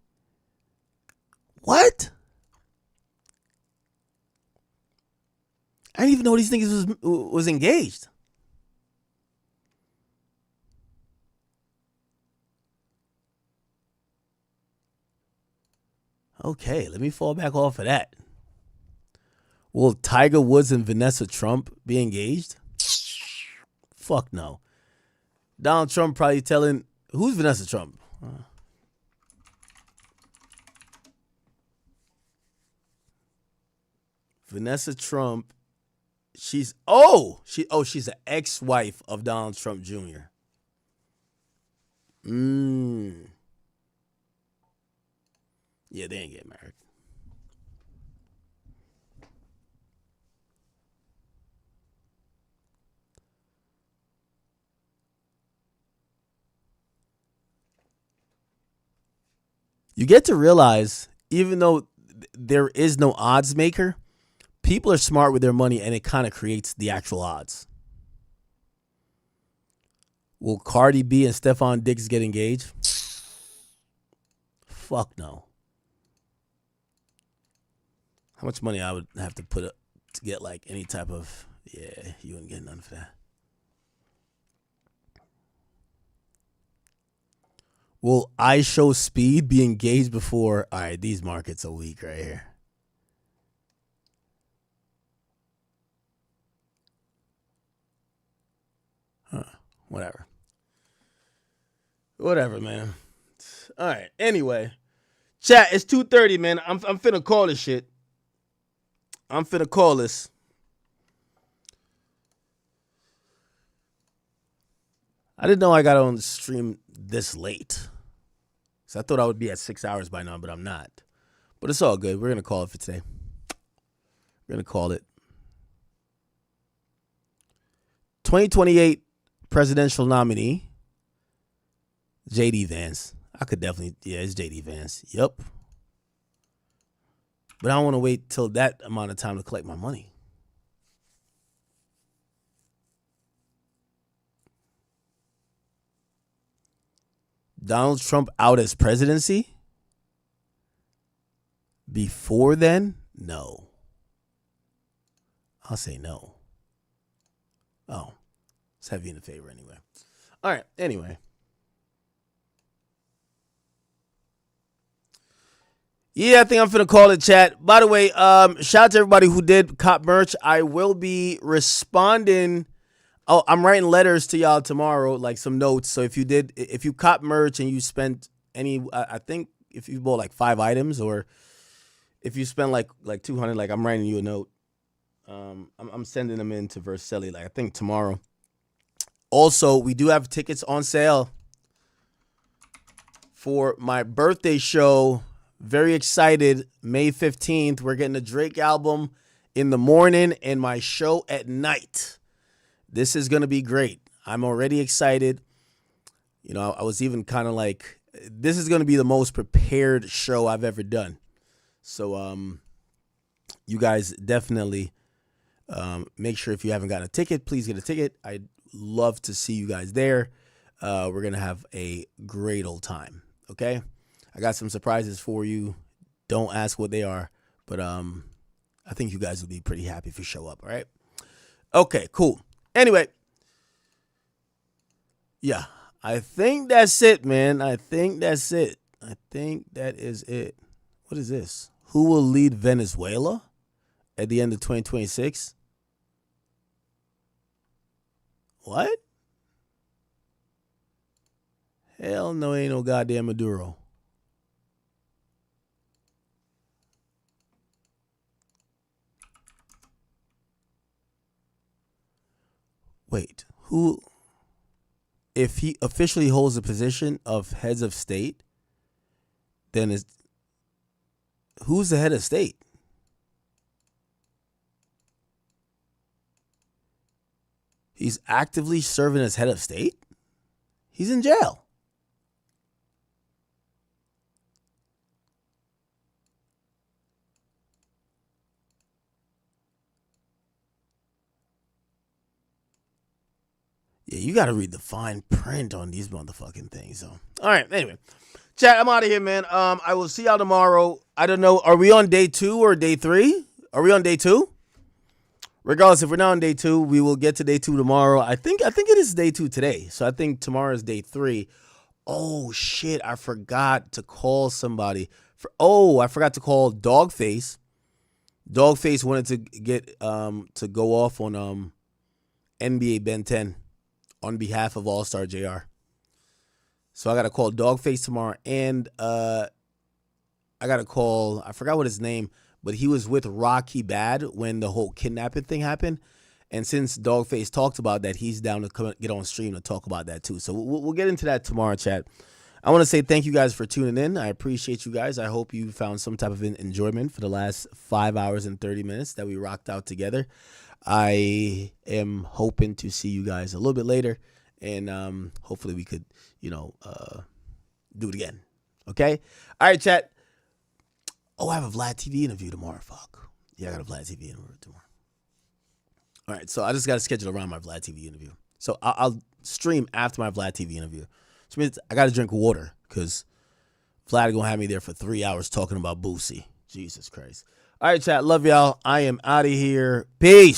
What? I didn't even know these niggas was engaged. Okay, let me fall back off of that. Will Tiger Woods and Vanessa Trump be engaged? Fuck no. Donald Trump probably telling... Who's Vanessa Trump? Vanessa Trump. She's... she's an ex-wife of Donald Trump Jr. Yeah, they ain't getting married. You get to realize, even though there is no odds maker, people are smart with their money and it kind of creates the actual odds. Will Cardi B and Stephon Diggs get engaged? Fuck no. How much money I would have to put up to get like any type of... Yeah, you wouldn't get none for that. Will I Show Speed be engaged before? All right, these markets are weak right here. Whatever. Whatever, man. All right. Anyway, chat, it's 2:30, man. I'm finna call this shit. I'm finna call this. I didn't know I got on the stream this late. So I thought I would be at 6 hours by now, but I'm not. But it's all good. We're going to call it for today. We're going to call it 2028 presidential nominee, J.D. Vance. I could definitely, it's J.D. Vance. Yep. But I don't want to wait till that amount of time to collect my money. Donald Trump out as presidency? Before then? No. I'll say no. Oh. It's heavy in the favor anyway. All right. Anyway. Yeah, I think I'm finna call it, chat. By the way, shout out to everybody who did cop merch. I will be responding. Oh, I'm writing letters to y'all tomorrow, like some notes. So if you cop merch and you spent any, I think if you bought like 5 items, or if you spend like 200, like I'm writing you a note. I'm sending them in to Verselli, like I think tomorrow. Also, we do have tickets on sale for my birthday show. Very excited. May 15th. We're getting the Drake album in the morning and my show at night. This is going to be great. I'm already excited. You know, I was even kind of like, this is going to be the most prepared show I've ever done. So, you guys definitely Make sure if you haven't gotten a ticket, please get a ticket. I'd love to see you guys there. We're going to have a great old time. Okay. I got some surprises for you. Don't ask what they are, but I think you guys will be pretty happy if you show up. All right. Okay, cool. Anyway. Yeah, I think that's it, man. I think that's it. I think that is it. What is this? Who will lead Venezuela at the end of 2026? What? Hell no, ain't no goddamn Maduro. Wait, who? If he officially holds the position of heads of state, then who's the head of state? He's actively serving as head of state? He's in jail. Yeah, you got to read the fine print on these motherfucking things. So, all right. Anyway, chat, I'm out of here, man. I will see y'all tomorrow. I don't know. Are we on day 2 or day 3? Are we on day 2? Regardless, if we're not on day 2, we will get to day 2 tomorrow. I think it is day 2 today. So I think tomorrow is day 3. Oh shit! I forgot to call somebody. I forgot to call Dogface. Dogface wanted to get to go off on NBA Ben 10. On behalf of All-Star JR. So I got to call Dogface tomorrow. And I got to call, I forgot what his name, but he was with Rocky Bad when the whole kidnapping thing happened. And since Dogface talked about that, he's down to come get on stream to talk about that too. So we'll get into that tomorrow, chat. I want to say thank you guys for tuning in. I appreciate you guys. I hope you found some type of enjoyment for the last 5 hours and 30 minutes that we rocked out together. I am hoping to see you guys a little bit later, and hopefully we could, do it again. Okay? All right, chat. Oh, I have a Vlad TV interview tomorrow. Fuck. Yeah, I got a Vlad TV interview tomorrow. All right, so I just got to schedule around my Vlad TV interview. So I'll stream after my Vlad TV interview. Which means I got to drink water because Vlad going to have me there for 3 hours talking about Boosie. Jesus Christ. All right, chat. Love y'all. I am out of here. Peace.